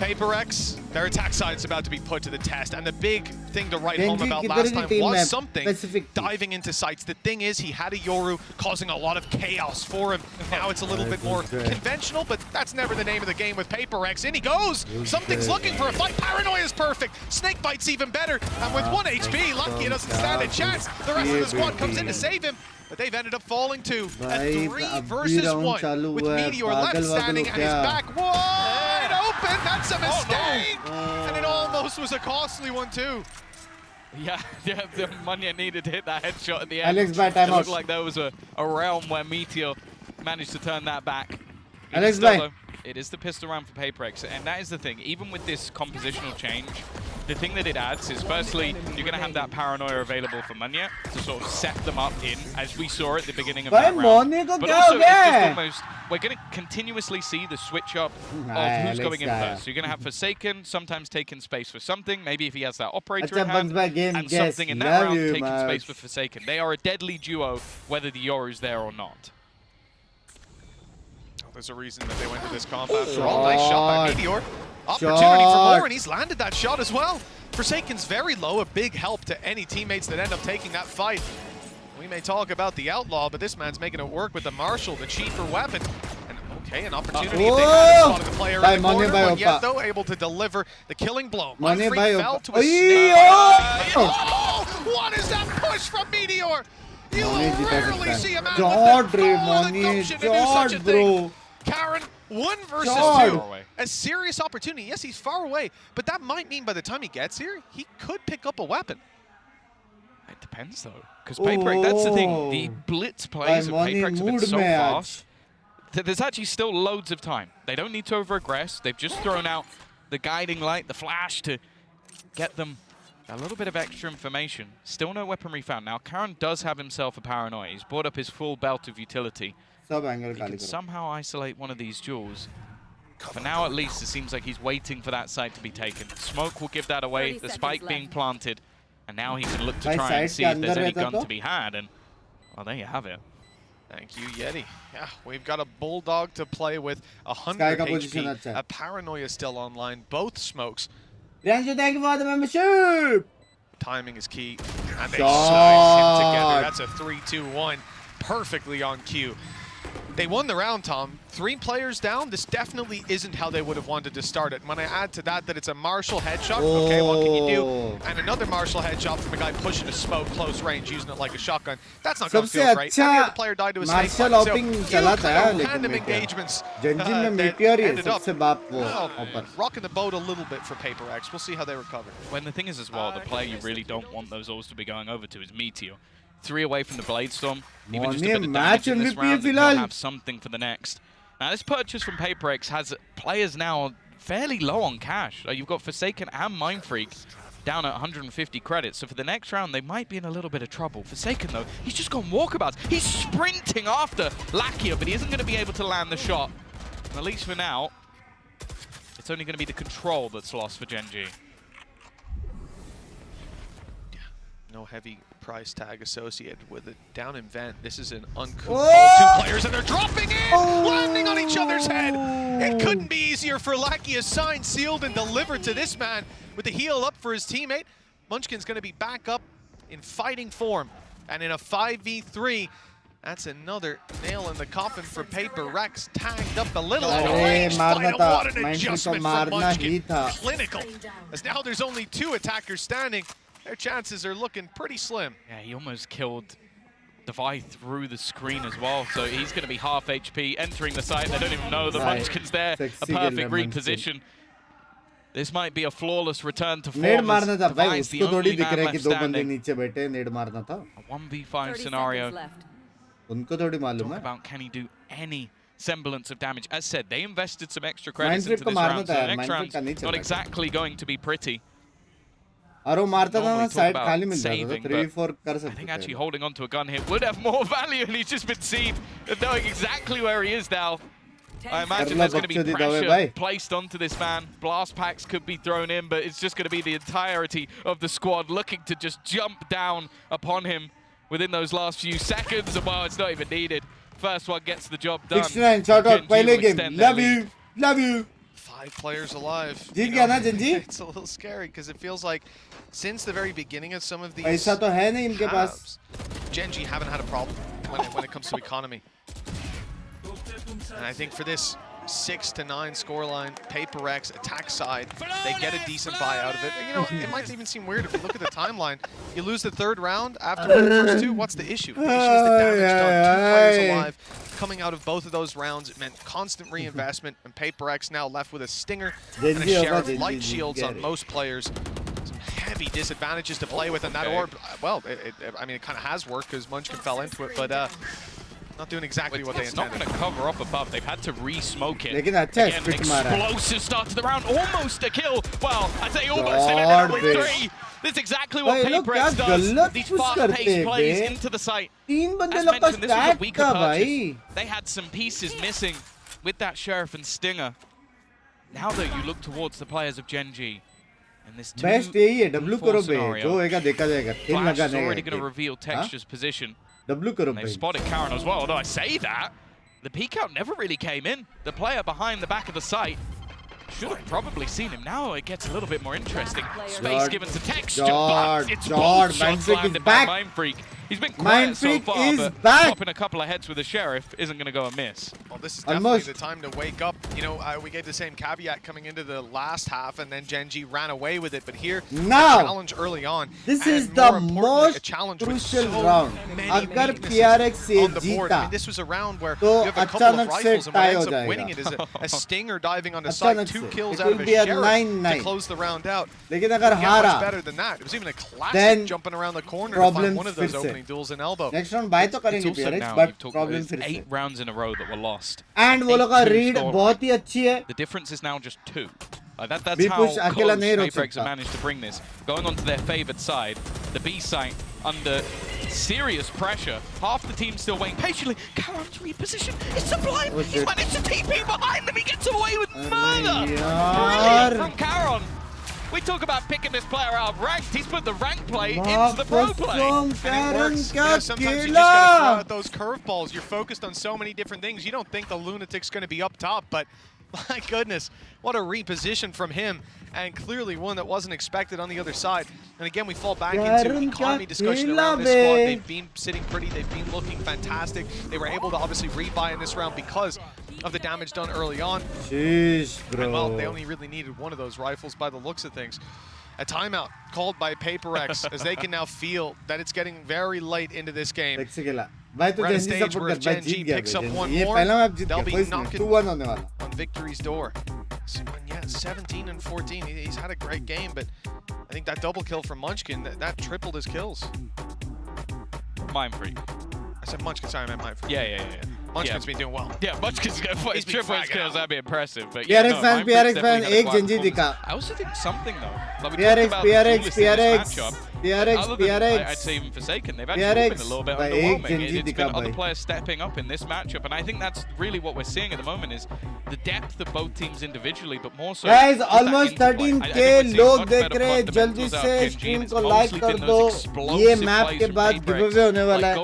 Speaker 12: Paper X, their attack side is about to be put to the test. And the big thing to write home about last time was something diving into sites. The thing is, he had a Yoru causing a lot of chaos for him. Now it's a little bit more conventional, but that's never the name of the game with Paper X. In he goes! Something's looking for a fight. Paranoia is perfect. Snake Bite's even better. And with 1 HP, Lucky doesn't stand a chance. The rest of the squad comes in to save him. But they've ended up falling to a 3 versus 1 with Meteor left standing at his back. Wide open! That's a mistake! And it almost was a costly one too.
Speaker 13: Yeah, the Munya needed to hit that headshot at the end.
Speaker 1: Alex, by time
Speaker 13: it looked
Speaker 1: out.
Speaker 13: like there was a realm where Meteor managed to turn that back.
Speaker 1: Alex,
Speaker 13: Still,
Speaker 1: bye.
Speaker 13: though, it is the pistol round for PaperX, and that is the thing. Even with this compositional change, the thing that it adds is, firstly, you're going to have that paranoia available for Munya to sort of set them up in, as we saw at the beginning of that round. But also, it's just almost, we're going to continuously see the switch up of who's going in first. So you're going to have Forsaken sometimes taking space for something, maybe if he has that operator in hand, and something in that round taking space for Forsaken. They are a deadly duo, whether the Yoru's there or not.
Speaker 12: There's a reason that they went to this comp after all. Nice shot by Meteor. Opportunity for more, and he's landed that shot as well. Forsaken's very low, a big help to any teammates that end up taking that fight. We may talk about the Outlaw, but this man's making it work with the Marshall, the cheaper weapon. And okay, an opportunity if they had spotted the player in the corner, but yet though able to deliver the killing blow. Mindfreak fell to a snake. Oh! What is that push from Meteor? You will rarely see a man with the gumption to do such a thing. Karen, 1 versus 2. A serious opportunity. Yes, he's far away, but that might mean by the time he gets here, he could pick up a weapon.
Speaker 13: It depends, though, because PaperX, that's the thing. The blitz plays of PaperX have been so fast that there's actually still loads of time. They don't need to over-aggress. They've just thrown out the guiding light, the flash, to get them a little bit of extra information. Still no weaponry found. Now, Karen does have himself a paranoia. He's brought up his full belt of utility. He can somehow isolate one of these jewels. For now, at least, it seems like he's waiting for that site to be taken. Smoke will give that away, the spike being planted. And now he can look to try and see if there's any gun to be had. And, well, there you have it.
Speaker 12: Thank you, Yeti. Yeah, we've got a Bulldog to play with, 100 HP, a Paranoia still online, both smokes.
Speaker 1: Thank you for the membership!
Speaker 12: Timing is key, and they slice him together. That's a 3-2-1, perfectly on cue. They won the round, Tom. 3 players down. This definitely isn't how they would have wanted to start it. When I add to that it's a Marshall headshot, okay, what can you do? And another Marshall headshot from a guy pushing a smoke close range, using it like a shotgun. That's not going to feel great. Any other player died to a snake bite. So, random engagements ended up rocking the boat a little bit for PaperX. We'll see how they recover.
Speaker 13: When the thing is as well, the player you really don't want those alls to be going over to is Meteor. 3 away from the Bladestorm. Even just a bit of damage in this round, he'll have something for the next. Now, this purchase from PaperX has players now fairly low on cash. You've got Forsaken and Mindfreak down at 150 credits. So for the next round, they might be in a little bit of trouble. Forsaken, though, he's just gone walkabouts. He's sprinting after Lakia, but he isn't going to be able to land the shot. And at least for now, it's only going to be the control that's lost for Gen G.
Speaker 12: No heavy price tag associated with it. Down in vent, this is an uncouth 2 players, and they're dropping in, landing on each other's head. It couldn't be easier for Lakia, signed, sealed, and delivered to this man with the heal up for his teammate. Munchkin's going to be back up in fighting form, and in a 5v3, that's another nail in the coffin for PaperX, tagged up a little. What an adjustment from Munchkin. Clinical, as now there's only 2 attackers standing. Their chances are looking pretty slim.
Speaker 13: Yeah, he almost killed divide through the screen as well. So he's going to be half HP entering the site. They don't even know the Munchkin's there. A perfect reposition. This might be a flawless return to form.
Speaker 1: नेड मारना था भाई, उसको थोड़ी दिख रहा है कि दो बंदे नीचे बैठे, नेड मारना था.
Speaker 13: A 1v5 scenario.
Speaker 1: उनको थोड़ी मालूम है.
Speaker 13: About can he do any semblance of damage? As said, they invested some extra credits into this round, so the next round's not exactly going to be pretty.
Speaker 1: और वो मारता था ना, side खाली मिल जाता था. 3v4 कर सकते थे.
Speaker 13: I think actually holding on to a gun here would have more value, and he's just been seen knowing exactly where he is now. I imagine there's going to be pressure placed onto this man. Blast packs could be thrown in, but it's just going to be the entirety of the squad looking to just jump down upon him within those last few seconds. And well, it's not even needed. First one gets the job done.
Speaker 1: 69, shout out, pehले game. Love you, love you.
Speaker 12: 5 players alive.
Speaker 1: जीत गया ना Genji?
Speaker 12: It's a little scary because it feels like since the very beginning of some of these
Speaker 1: पैसा तो है नहीं इनके पास.
Speaker 12: Genji haven't had a problem when it comes to economy. And I think for this 6-9 scoreline, PaperX attack side, they get a decent buy out of it. And, you know, it might even seem weird if you look at the timeline. You lose the 3rd round after the first 2. What's the issue? The issue is the damage done. 2 players alive coming out of both of those rounds. It meant constant reinvestment, and PaperX now left with a stinger and a sheriff. Light shields on most players. Some heavy disadvantages to play with, and that orb, well, I mean, it kind of has worked because Munchkin fell into it, but not doing exactly what they intended.
Speaker 13: It's not going to cover up above. They've had to re-smoke it.
Speaker 1: Again,
Speaker 13: explosive start to the round. Almost a kill. Well, I say almost. They ended up with 3. This is exactly what PaperX does. These fast-paced plays into the site. As mentioned, this was a weaker purchase. They had some pieces missing with that Sheriff and Stinger. Now, though, you look towards the players of Genji. And this
Speaker 1: best यही है, W करो बे, जो होएगा देखा जाएगा.
Speaker 13: Flash is already going to reveal Texture's position.
Speaker 1: W करो
Speaker 13: They've spotted Karen as well. Although I say that, the peek out never really came in. The player behind the back of the site should have probably seen him. Now it gets a little bit more interesting. Space given to Texture, but it's both shots landed by Mindfreak. He's been quiet so far, but popping a couple of heads with the Sheriff isn't going to go amiss.
Speaker 12: Well, this is definitely the time to wake up. You know, we gave the same caveat coming into the last half, and then Genji ran away with it. But here,
Speaker 1: now,
Speaker 12: challenge early on.
Speaker 1: This is the most crucial round. अगर PRX से
Speaker 12: on the board. I mean, this was a round where you have a couple of rifles, and what ends up winning it is a Stinger diving on the site, 2 kills out of a Sheriff to close the round out.
Speaker 1: लेकिन अगर हारा,
Speaker 12: better than that. It was even a classic jumping around the corner to find one of those opening duels in elbow.
Speaker 1: Next round buy तो करेंगे PRX, but problem फिर से.
Speaker 13: 8 rounds in a row that were lost.
Speaker 1: And वो लोग का read बहुत ही अच्छी है.
Speaker 13: The difference is now just 2. That's how close PaperX have managed to bring this. Going onto their favored side, the B site under serious pressure. Half the team still waiting patiently. Karon's reposition. It's sublime. He's managed to TP behind them. He gets away with murder. Brilliant from Karon. We talk about picking this player out of ranked. He's put the rank play into the pro play.
Speaker 12: And it works. You know, sometimes you just gotta throw out those curveballs. You're focused on so many different things. You don't think the Lunatic's gonna be up top, but my goodness, what a reposition from him. And clearly one that wasn't expected on the other side. And again, we fall back into economy discussion around this squad. They've been sitting pretty. They've been looking fantastic. They were able to obviously rebuy in this round because of the damage done early on.
Speaker 1: Jeez, bro.
Speaker 12: And well, they only really needed one of those rifles by the looks of things. A timeout called by PaperX as they can now feel that it's getting very late into this game. We're at a stage where if Genji picks up one more, they'll be knocking on victory's door. So, yeah, 17 and 14. He's had a great game, but I think that double kill from Munchkin, that tripled his kills.
Speaker 13: Mindfreak.
Speaker 12: I said Munchkin, sorry, I meant Mindfreak.
Speaker 13: Yeah.
Speaker 12: Munchkin's been doing well.
Speaker 13: Yeah, Munchkin's going to triple his kills. That'd be impressive. But
Speaker 1: PRX fan, एक Genji दिखा.
Speaker 13: I also think something though. Like
Speaker 1: PRX.
Speaker 13: I'd say even Forsaken, they've actually been a little bit underwhelming. It's been other players stepping up in this matchup, and I think that's really what we're seeing at the moment is the depth of both teams individually, but more so.
Speaker 1: Guys, almost 13K लोग देख रहे हैं. जल्दी से stream को like कर दो. ये मैप के बाद गिवअवे होने वाला है.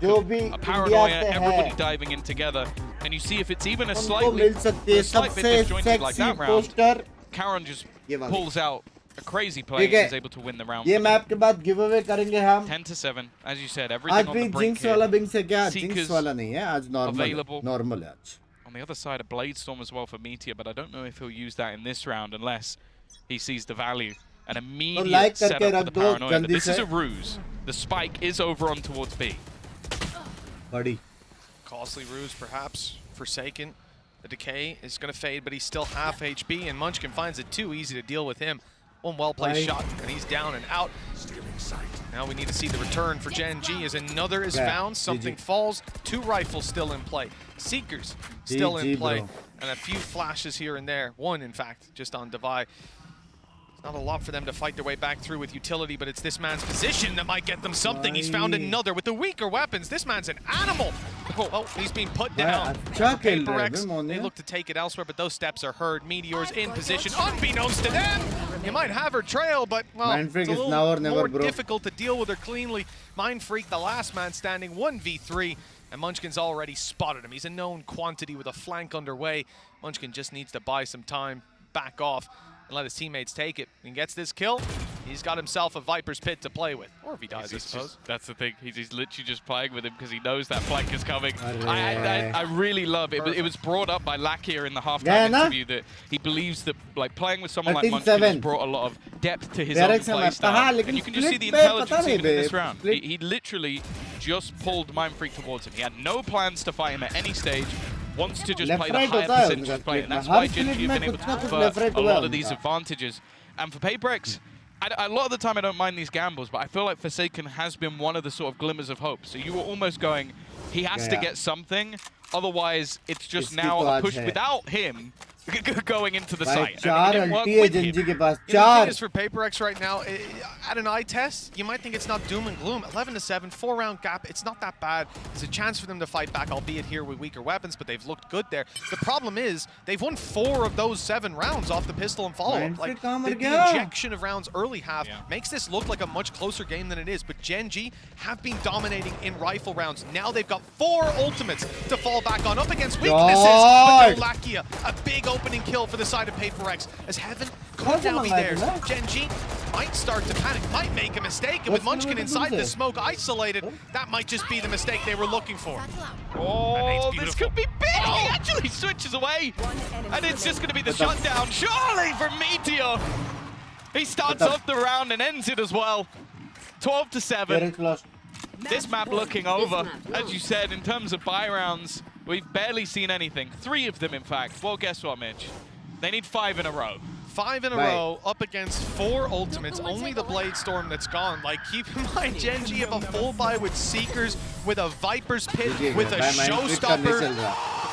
Speaker 1: जो भी इंडिया से
Speaker 13: everybody diving in together, and you see if it's even a slight bit disjointed like that round. Karen just pulls out a crazy play and is able to win the round.
Speaker 1: ये map के बाद giveaway करेंगे हम.
Speaker 13: 10-7, as you said, everything on the brink
Speaker 1: here. आज भी jinx वाला Binks है क्या? जिंक्स वाला नहीं है. आज नॉर्मल है आज.
Speaker 13: On the other side, a Bladestorm as well for Meteor, but I don't know if he'll use that in this round unless he sees the value. An immediate setup for the paranoia. But this is a ruse. The spike is over on towards B.
Speaker 1: Buddy.
Speaker 12: Costly ruse, perhaps. Forsaken. The decay is going to fade, but he's still half HP, and Munchkin finds it too easy to deal with him. One well-placed shot, and he's down and out. Now we need to see the return for Gen G as another is found. Something falls. 2 rifles still in play. Seekers still in play.
Speaker 1: Bro.
Speaker 12: And a few flashes here and there. 1, in fact, just on Devi. Not a lot for them to fight their way back through with utility, but it's this man's position that might get them something. He's found another with the weaker weapons. This man's an animal. Oh, he's being put down. PaperX, they look to take it elsewhere, but those steps are heard. Meteor's in position, unbeknownst to them. You might have her trail, but, well, it's a little more difficult to deal with her cleanly. Mindfreak, the last man standing, 1v3, and Munchkin's already spotted him. He's a known quantity with a flank underway. Munchkin just needs to buy some time, back off, and let his teammates take it. And gets this kill, he's got himself a Viper's Pit to play with. Or if he dies, I suppose.
Speaker 13: That's the thing. He's literally just playing with him because he knows that flank is coming. I really love it. It was brought up by Lakia in the halftime interview that he believes that like playing with someone like Munchkin has brought a lot of depth to his own playstyle. And you can just see the intelligence even in this round. He literally just pulled Mindfreak towards him. He had no plans to fight him at any stage. Wants to just play the higher percentage play, and that's why Gen G have been able to convert a lot of these advantages. And for PaperX, a lot of the time I don't mind these gambles, but I feel like Forsaken has been one of the sort of glimmers of hope. So you were almost going, he has to get something, otherwise it's just now a push without him going into the site. And it didn't work with him.
Speaker 12: The thing is for PaperX right now, at an eye test, you might think it's not doom and gloom. 11-7, 4-round gap, it's not that bad. It's a chance for them to fight back, albeit here with weaker weapons, but they've looked good there. The problem is, they've won 4 of those 7 rounds off the pistol and follow-up. Like, the injection of rounds early half makes this look like a much closer game than it is, but Gen G have been dominating in rifle rounds. Now they've got 4 ultimates to fall back on, up against weaknesses, but no Lakia. A big opening kill for the side of PaperX, as Heaven could now be theirs. Gen G might start to panic, might make a mistake, and with Munchkin inside the smoke isolated, that might just be the mistake they were looking for.
Speaker 13: Oh, this could be big! He actually switches away, and it's just going to be the shutdown, surely, from Meteor. He starts off the round and ends it as well. 12-7. This map looking over, as you said, in terms of buy rounds, we've barely seen anything. 3 of them, in fact. Well, guess what, Mitch? They need 5 in a row.
Speaker 12: 5 in a row, up against 4 ultimates. Only the Blade Storm that's gone. Like, keep in mind, Gen G have a full buy with Seekers, with a Viper's Pit, with a Showstopper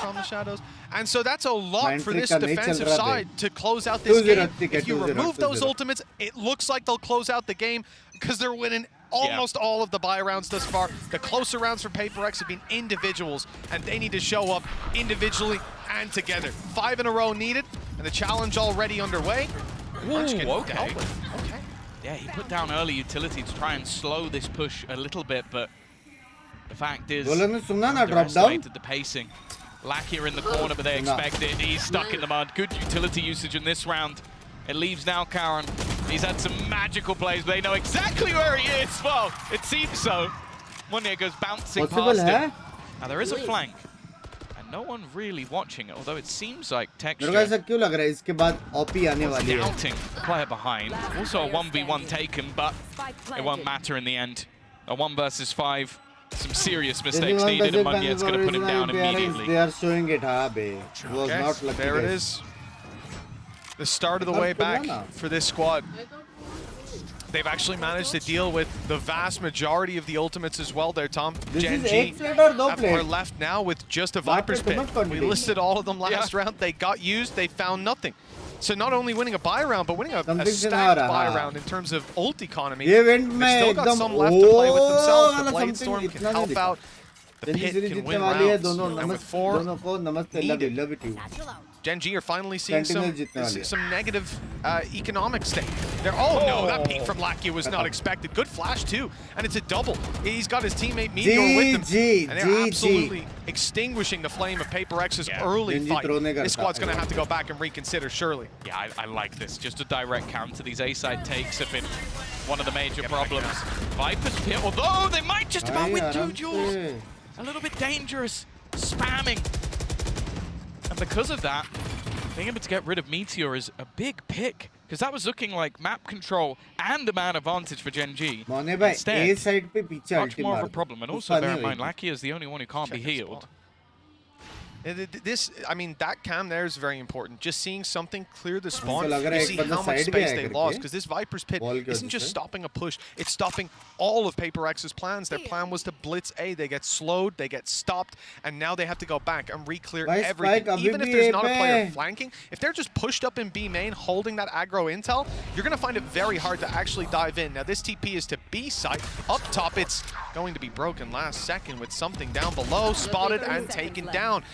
Speaker 12: from the shadows. And so that's a lot for this defensive side to close out this game. If you remove those ultimates, it looks like they'll close out the game because they're winning almost all of the buy rounds thus far. The closer rounds for PaperX have been individuals, and they need to show up individually and together. 5 in a row needed, and the challenge already underway.
Speaker 13: Okay. Yeah, he put down early utility to try and slow this push a little bit, but the fact is, underestimated the pacing. Lakia in the corner, but they expect it. He's stuck in the mud. Good utility usage in this round. It leaves now Karen. He's had some magical plays, but they know exactly where he is. Well, it seems so. Munya goes bouncing past it. Now there is a flank, and no one really watching it, although it seems like Texture is doubting the player behind. Also a 1v1 taken, but it won't matter in the end. A 1 versus 5. Some serious mistakes needed, and Munyet's going to put him down immediately.
Speaker 1: They are showing it, was not lucky.
Speaker 12: There it is. The start of the way back for this squad. They've actually managed to deal with the vast majority of the ultimates as well there, Tom. Gen G are left now with just a Viper's Pit. We listed all of them last round. They got used. They found nothing. So not only winning a buy round, but winning a stacked buy round in terms of ult economy. They've still got some left to play with themselves. The Blade Storm can help out. The Pit can win rounds. And with 4 needed, Gen G are finally seeing some negative economic state. Oh no, that peek from Lakia was not expected. Good flash too, and it's a double. He's got his teammate Meteor with him, and they're absolutely extinguishing the flame of PaperX's early fight. This squad's going to have to go back and reconsider, surely.
Speaker 13: Yeah, I like this. Just a direct counter. These A-side takes have been one of the major problems. Viper's Pit, although they might just about win 2 duels. A little bit dangerous, spamming. And because of that, being able to get rid of Meteor is a big pick Because that was looking like map control and the man advantage for Gen G.
Speaker 1: मोने भाई
Speaker 13: Instead,
Speaker 1: A side पे पीछे
Speaker 13: much
Speaker 1: ulti
Speaker 13: more of
Speaker 1: मार
Speaker 13: a
Speaker 1: दो,
Speaker 13: problem. And
Speaker 1: गुस्सा
Speaker 13: also bear
Speaker 1: नहीं
Speaker 13: in mind,
Speaker 1: होएगी।
Speaker 13: Lakia is the only one who can't be
Speaker 12: Check his
Speaker 13: healed.
Speaker 12: spawn. I mean, that cam there is very important. Just seeing something clear the spawn, you see how much space they lost. Because this Viper's Pit isn't just stopping a push, it's stopping all of Paper X's plans. Their plan was to blitz A. They get slowed, they get stopped, and now they have to go back and re-clear everything. Even if there's not a player flanking, if they're just pushed up in B main, holding that aggro intel, you're going to find it very hard to actually dive in. Now, this TP is to B site. Up top, it's going to be broken last second with something down below, spotted and taken down.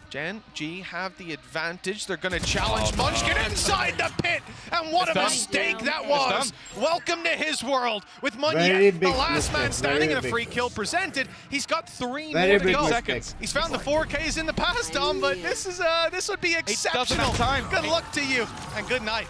Speaker 12: Gen G have the advantage. They're going to challenge Munchkin inside the pit. And what a mistake that was. Welcome to his world. With Munyek, the last man standing, and a free kill presented. He's got 3 more to go. He's found the 4Ks in the past, Dom, but this would be exceptional. Good luck to you, and good night.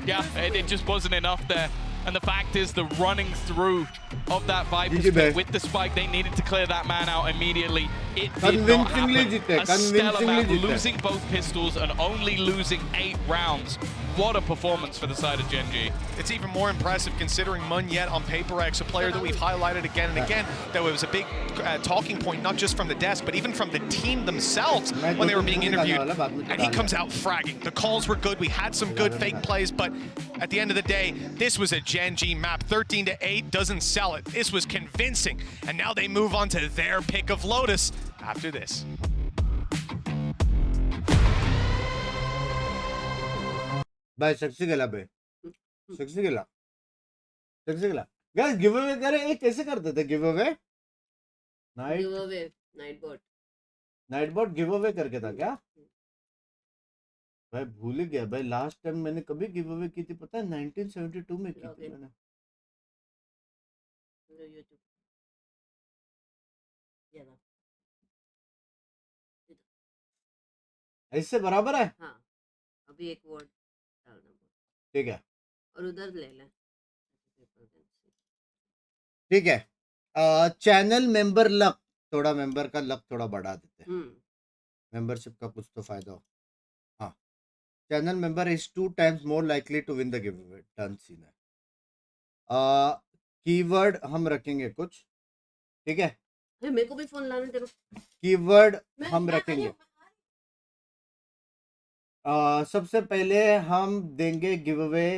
Speaker 13: Yeah, it just wasn't enough there. And the fact is, the running through of that Viper's Pit with the spike, they needed to clear that man out immediately. It did not happen. A stellar map, losing both pistols and only losing 8 rounds. What a performance for the side of Gen G.
Speaker 12: It's even more impressive considering Munyet on Paper X, a player that we've highlighted again and again, that was a big talking point, not just from the desk, but even from the team themselves when they were being interviewed. And he comes out fragging. The calls were good. We had some good fake plays, but at the end of the day, this was a Gen G map. 13-8 doesn't sell it. This was convincing. And now they move on to their pick of Lotus after this.
Speaker 1: भाई सक्सी गला बे सक्सी गला guys give away करे ये कैसे करते थे give away night boat give away करके था क्या भाई भूल ही गया भाई लास्ट टाइम मैंने कभी गिव अवे की थी पता है 1972 में की थी मैंने ऐसे बराबर है
Speaker 2: हाँ अभी एक वर्ड
Speaker 1: ठीक है
Speaker 2: और उधर ले लें
Speaker 1: ठीक है चैनल मेंबर लक थोड़ा मेंबर का लक थोड़ा बढ़ा देते हैं मेंबरशिप का कुछ तो फायदा हो हाँ channel member is 2 times more likely to win the giveaway डन सीन है कीवर्ड हम रखेंगे कुछ ठीक है
Speaker 2: मेरे को भी फोन लाने दे
Speaker 1: कीवर्ड हम रखेंगे सबसे पहले हम देंगे गिव अवे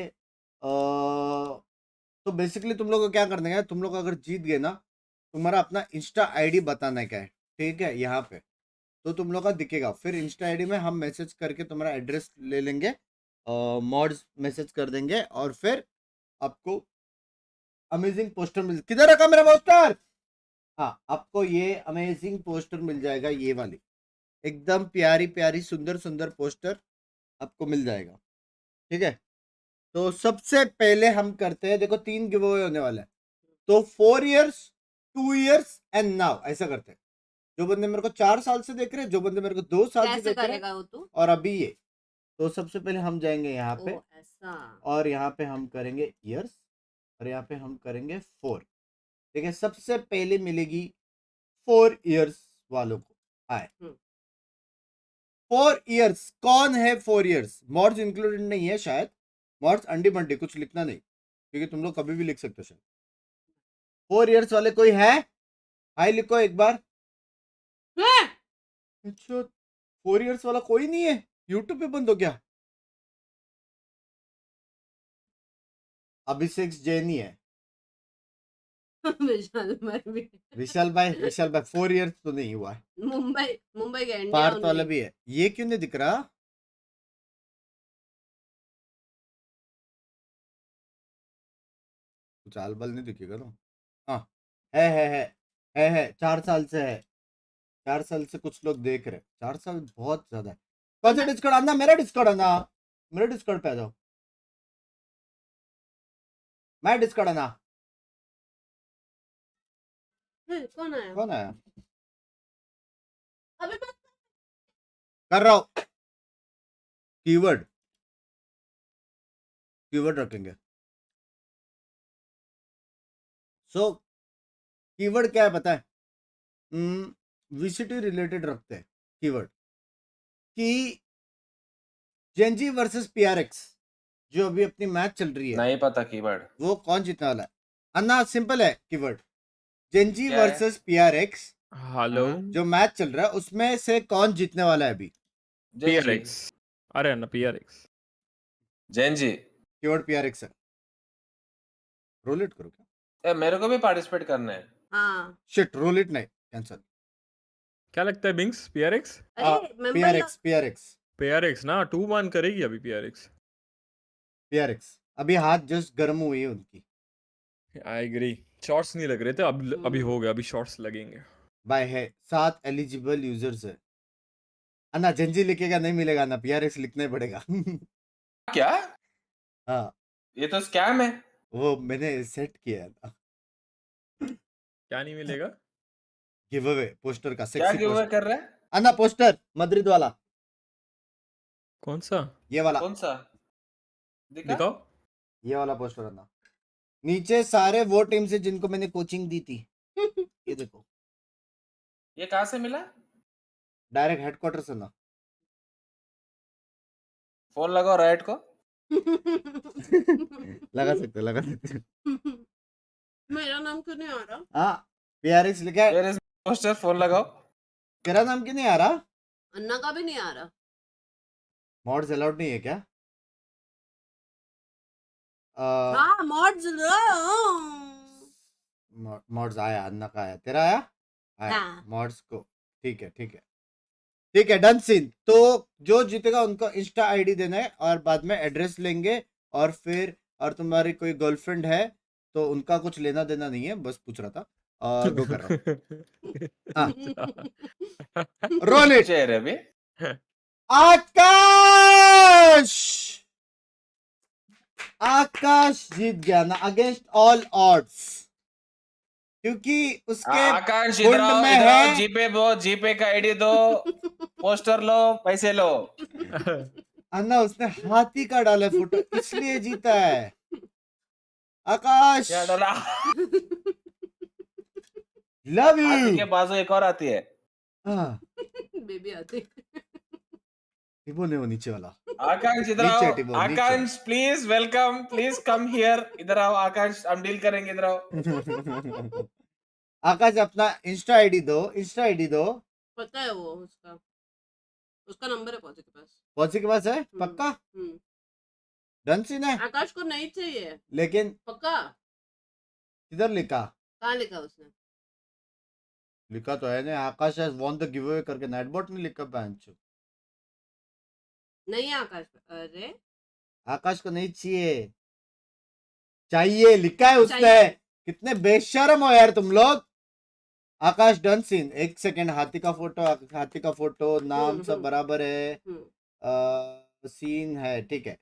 Speaker 1: तो बेसिकली तुम लोग को क्या करना है तुम लोग अगर जीत गए ना तुम्हारा अपना इंस्टा आईडी बताना क्या है ठीक है यहाँ पे तो तुम लोग का दिखेगा फिर इंस्टा आईडी में हम मैसेज करके तुम्हारा एड्रेस ले लेंगे मॉड्स मैसेज कर देंगे और फिर आपको अमेजिंग पोस्टर मिल किधर रखा मेरा पोस्टर हाँ आपको ये अमेजिंग पोस्टर मिल जाएगा ये वाली एकदम प्यारी प्यारी सुंदर सुंदर पोस्टर आपको मिल जाएगा ठीक है तो सबसे पहले हम करते हैं देखो 3 गिव अवे होने वाला है तो 4 years 2 years एंड नाउ ऐसा करते हैं जो बंदे मेरे को 4 साल से देख रहे हैं जो बंदे मेरे को 2 साल से देख रहे हैं और अभी ये तो सबसे पहले हम जाएंगे यहाँ पे और यहाँ पे हम करेंगे ईयर्स और यहाँ पे हम करेंगे 4 ठीक है सबसे पहले मिलेगी 4 years वालों को आए 4 years कौन है 4 years मॉड्स इंक्लूडेड नहीं है शायद मॉड्स अंडी बंडी कुछ लिखना नहीं क्योंकि तुम लोग कभी भी लिख सकते हो शायद 4 years वाले कोई है हाय लिखो एक बार अच्छा 4 years वाला कोई नहीं है यूट्यूब पे बंद हो गया अभिषेक जैनी है विशाल भाई 4 years तो नहीं हुआ है
Speaker 2: मुंबई के
Speaker 1: पार्थ वाला भी है ये क्यों नहीं दिख रहा कुछ आल बल नहीं दिखेगा ना हाँ है 4 साल से है 4 साल से कुछ लोग देख रहे 4 साल बहुत ज्यादा है कौन सा डिस्कॉर्ड आना मेरा डिस्कॉर्ड पे आ जाओ मैं डिस्कॉर्ड आना कौन आया
Speaker 2: अबे
Speaker 1: कर रहा हूं कीवर्ड रखेंगे सो कीवर्ड क्या है पता है वीसीटी रिलेटेड रखते हैं कीवर्ड कि जेनजी वर्सेस पीआरएक्स जो अभी अपनी मैच चल रही है,
Speaker 14: नहीं पता कीवर्ड
Speaker 1: वो कौन जीतने वाला है? अन्ना सिंपल है कीवर्ड, जेंजी
Speaker 14: क्या है?
Speaker 1: वर्सेस पीआरएक्स।
Speaker 4: हेलो
Speaker 1: जो मैच चल रहा है उसमें से कौन जीतने वाला है अभी?
Speaker 4: PRX अरे ना PRX
Speaker 14: जेंजी
Speaker 1: कीवर्ड पीआरएक्स है। रोल इट करो क्या?
Speaker 14: मेरे को भी पार्टिसिपेट करना है।
Speaker 2: हाँ
Speaker 1: शिट, रोल इट नहीं, कैंसिल।
Speaker 4: क्या लगता है बिंक्स PRX
Speaker 2: अरे मुंबई
Speaker 1: पीआरएक्स
Speaker 4: ना 2-1 करेगी अभी
Speaker 1: पीआरएक्स अभी हाथ जस्ट गर्म हुई है उनकी।
Speaker 4: आई एग्री शॉर्ट्स नहीं लग रहे थे अब अभी हो गया अभी शॉर्ट्स लगेंगे
Speaker 1: बाय है 7 एलिजिबल यूजर्स है। अन्ना जेंजी लिखेगा नहीं मिलेगा ना, पीआरएक्स लिखना ही पड़ेगा।
Speaker 14: क्या?
Speaker 1: हाँ
Speaker 14: ये तो स्कैम है।
Speaker 1: वो मैंने सेट किया था।
Speaker 4: क्या नहीं मिलेगा?
Speaker 1: गिव अवे पोस्टर का,
Speaker 14: क्या
Speaker 1: सेक्सी
Speaker 14: गिव अवे
Speaker 1: पोस्टर।
Speaker 14: कर रहा है?
Speaker 1: अन्ना पोस्टर मद्रिद वाला,
Speaker 4: कौन सा?
Speaker 1: ये वाला
Speaker 14: कौन सा?
Speaker 4: दिखाओ।
Speaker 1: ये वाला पोस्टर अन्ना, नीचे सारे वो टीम से जिनको मैंने कोचिंग दी थी। ये देखो,
Speaker 14: ये कहाँ से मिला?
Speaker 1: डायरेक्ट हेडक्वार्टर से ना।
Speaker 14: फोन लगाओ राइट को।
Speaker 1: लगा सकते
Speaker 2: मेरा नाम क्यों नहीं आ रहा?
Speaker 1: हाँ पीआरएक्स लिखा है
Speaker 14: पोस्टर, फोन लगाओ।
Speaker 1: तेरा नाम क्यों नहीं आ रहा?
Speaker 2: अन्ना का भी नहीं आ रहा।
Speaker 1: मॉड्स अलाउड नहीं है क्या?
Speaker 2: हाँ मॉड्स
Speaker 1: मॉड्स आया, अन्ना का आया, तेरा आया?
Speaker 2: हाँ।
Speaker 1: मॉड्स को ठीक है डन सीन। तो जो जीतेगा उनको इंस्टा आईडी देना है और बाद में एड्रेस लेंगे, और फिर और तुम्हारी कोई गर्लफ्रेंड है तो उनका कुछ लेना देना नहीं है, बस पूछ रहा था। गो कर रहा हूँ। Roll it.
Speaker 14: अभी
Speaker 1: आकाश जीत गया ना अगेंस्ट ऑल ऑड्स, क्योंकि उसके
Speaker 14: आकाश
Speaker 1: गुंड में है।
Speaker 14: जीपे का आईडी दो, पोस्टर लो, पैसे लो।
Speaker 1: अन्ना उसने हाथी का डाला फोटो, इसलिए जीता है। आकाश
Speaker 14: क्या डाला?
Speaker 1: Love you.
Speaker 14: हाथी के बाजू एक और आती है।
Speaker 2: बेबी आती।
Speaker 1: टिबो ने वो नीचे वाला।
Speaker 14: आकांक्ष इधर
Speaker 1: नीचे,
Speaker 14: आओ।
Speaker 1: टिबो,
Speaker 14: Akanksh please welcome, please come here. इधर आओ आकांक्ष, हम डील करेंगे, इधर आओ।
Speaker 1: आकाश अपना इंस्टा आईडी दो,
Speaker 2: पता है वो उसका नंबर है पौचे के पास।
Speaker 1: पौचे के पास है पक्का? डन सीन है।
Speaker 2: आकाश को नहीं चाहिए
Speaker 1: लेकिन
Speaker 2: पक्का।
Speaker 1: किधर लिखा?
Speaker 2: कहाँ लिखा उसने?
Speaker 1: लिखा तो है ना, आकाश हैज वॉन द गिवअवे करके, नाइटबॉट ने लिखा बेंच।
Speaker 2: नहीं आकाश, अरे
Speaker 1: आकाश को नहीं चाहिए लिखा है उसने। कितने बेशर्म हो यार तुम लोग। आकाश डन सीन। एक सेकंड, हाथी का फोटो, नाम सब बराबर है, सीन है, ठीक है।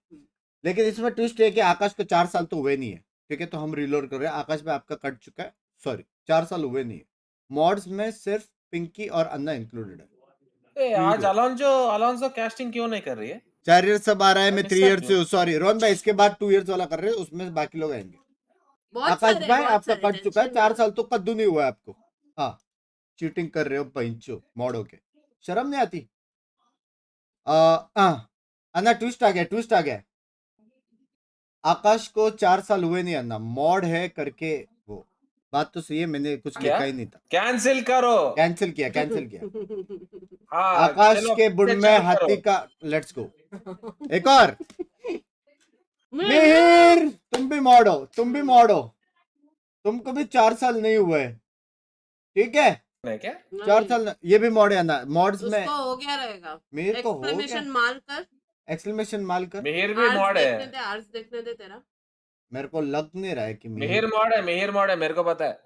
Speaker 1: लेकिन इसमें ट्विस्ट है कि आकाश को 4 साल तो हुए नहीं है, ठीक है, तो हम रिलोड कर रहे हैं। आकाश में आपका कट चुका है, सॉरी 4 साल हुए नहीं है। मॉड्स में सिर्फ पिंकी और अन्ना इंक्लूडेड है।
Speaker 14: आज अलोंसो कास्टिंग क्यों नहीं कर रही है?
Speaker 1: 4 ईयर सब आ रहा है, मैं 3 ईयर से, सॉरी रोहन भाई, इसके बाद 2 ईयर्स वाला कर रहे हैं, उसमें बाकी लोग आएंगे। आकाश भाई आपका कट चुका है, 4 साल तो कद्दू नहीं हुआ है आपको। हाँ चीटिंग कर रहे हो पंचो मॉड होके, शर्म नहीं आती? अन्ना ट्विस्ट आ गया। आकाश को 4 साल हुए नहीं अन्ना, मॉड है करके। वो बात तो सही है, मैंने कुछ लिखा ही नहीं था।
Speaker 14: कैंसिल करो।
Speaker 1: कैंसिल किया।
Speaker 14: हाँ,
Speaker 1: आकाश के बुढ़ में हाथी का, लेट्स गो। एक और मिहिर, तुम भी मॉड हो, तुमको भी 4 साल नहीं हुए, ठीक है?
Speaker 14: क्या
Speaker 1: 4 साल ये भी मॉड है ना, मॉड्स में
Speaker 2: हो गया रहेगा।
Speaker 1: मिहिर को हो गया। एक्सक्लेमेशन मार कर।
Speaker 14: मिहिर भी मॉड है।
Speaker 2: आर्स देखने दे तेरा।
Speaker 1: मेरे को लग नहीं रहा है कि
Speaker 14: मिहिर मॉड है, मेरे को पता है।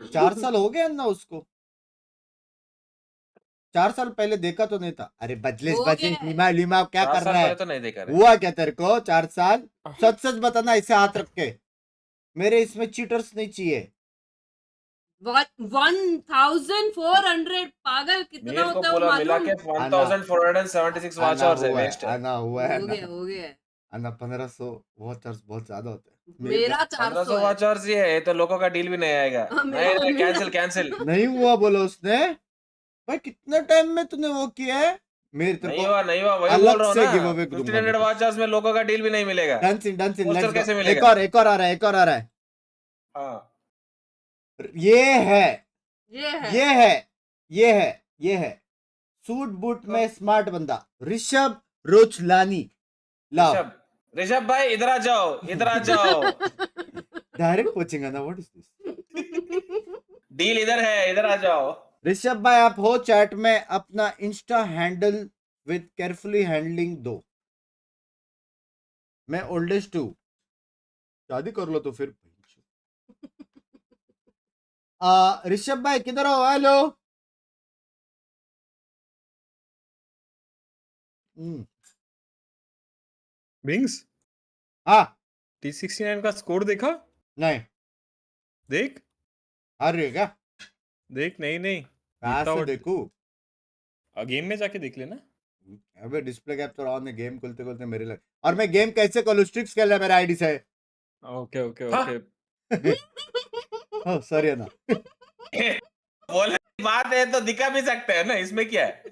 Speaker 1: 4 साल हो गए ना उसको। 4 साल पहले देखा तो नहीं था। अरे बजलिस लिमा क्या कर रहा है?
Speaker 14: तो नहीं देखा
Speaker 1: हुआ क्या तेरे को 4 साल? सच बताना, इसे हाथ रख के। मेरे इसमें चीटर्स नहीं चाहिए।
Speaker 2: 1400 पागल कितना होता है
Speaker 14: मालूम? मिला के 1476 वॉच आवर्स है। वेस्ट है।
Speaker 1: आना हुआ है,
Speaker 2: हो गया।
Speaker 1: अन्ना 1500 वॉच आवर्स बहुत ज्यादा होते हैं।
Speaker 2: मेरा 400
Speaker 14: वॉच आवर्स ही है, तो लोगों का डील भी नहीं आएगा। नहीं कैंसिल
Speaker 1: नहीं हुआ बोलो उसने। भाई कितने टाइम में तूने वो किया है? मेरे
Speaker 14: नहीं हुआ वही बोल रहा हूँ ना 1500 वाचर्स में लोगों का डील भी नहीं मिलेगा।
Speaker 1: डन सिन
Speaker 14: पोस्टर कैसे मिलेगा?
Speaker 1: एक और आ रहा है
Speaker 14: हाँ
Speaker 1: ये है सूट बूट में स्मार्ट बंदा ऋषभ रोचलानी लाओ
Speaker 14: ऋषभ भाई इधर आ जाओ
Speaker 1: डायरेक्ट कोचिंग ना व्हाट इज दिस
Speaker 14: डील इधर है, इधर आ जाओ।
Speaker 1: ऋषभ भाई आप हो चैट में अपना Insta handle with carefully handling दो। मैं ओल्डेस्ट हूँ, शादी कर लो तो फिर। ऋषभ भाई किधर हो? हेलो
Speaker 4: बिंग्स
Speaker 1: हाँ
Speaker 4: T69 का स्कोर देखा?
Speaker 1: नहीं
Speaker 4: देख
Speaker 1: आ रही है क्या?
Speaker 4: देख नहीं
Speaker 1: कहाँ से देखूं?
Speaker 4: गेम में जाके देख लेना।
Speaker 1: अबे डिस्प्ले कैप्चर ऑन है, गेम खोलते खोलते मेरे लग। और मैं गेम कैसे खोलूं? स्ट्रिक्स खेल रहा है मेरा आईडी से।
Speaker 4: ओके
Speaker 1: ओह सॉरी ना
Speaker 14: बोले बात है तो दिखा भी सकते हैं ना, इसमें क्या है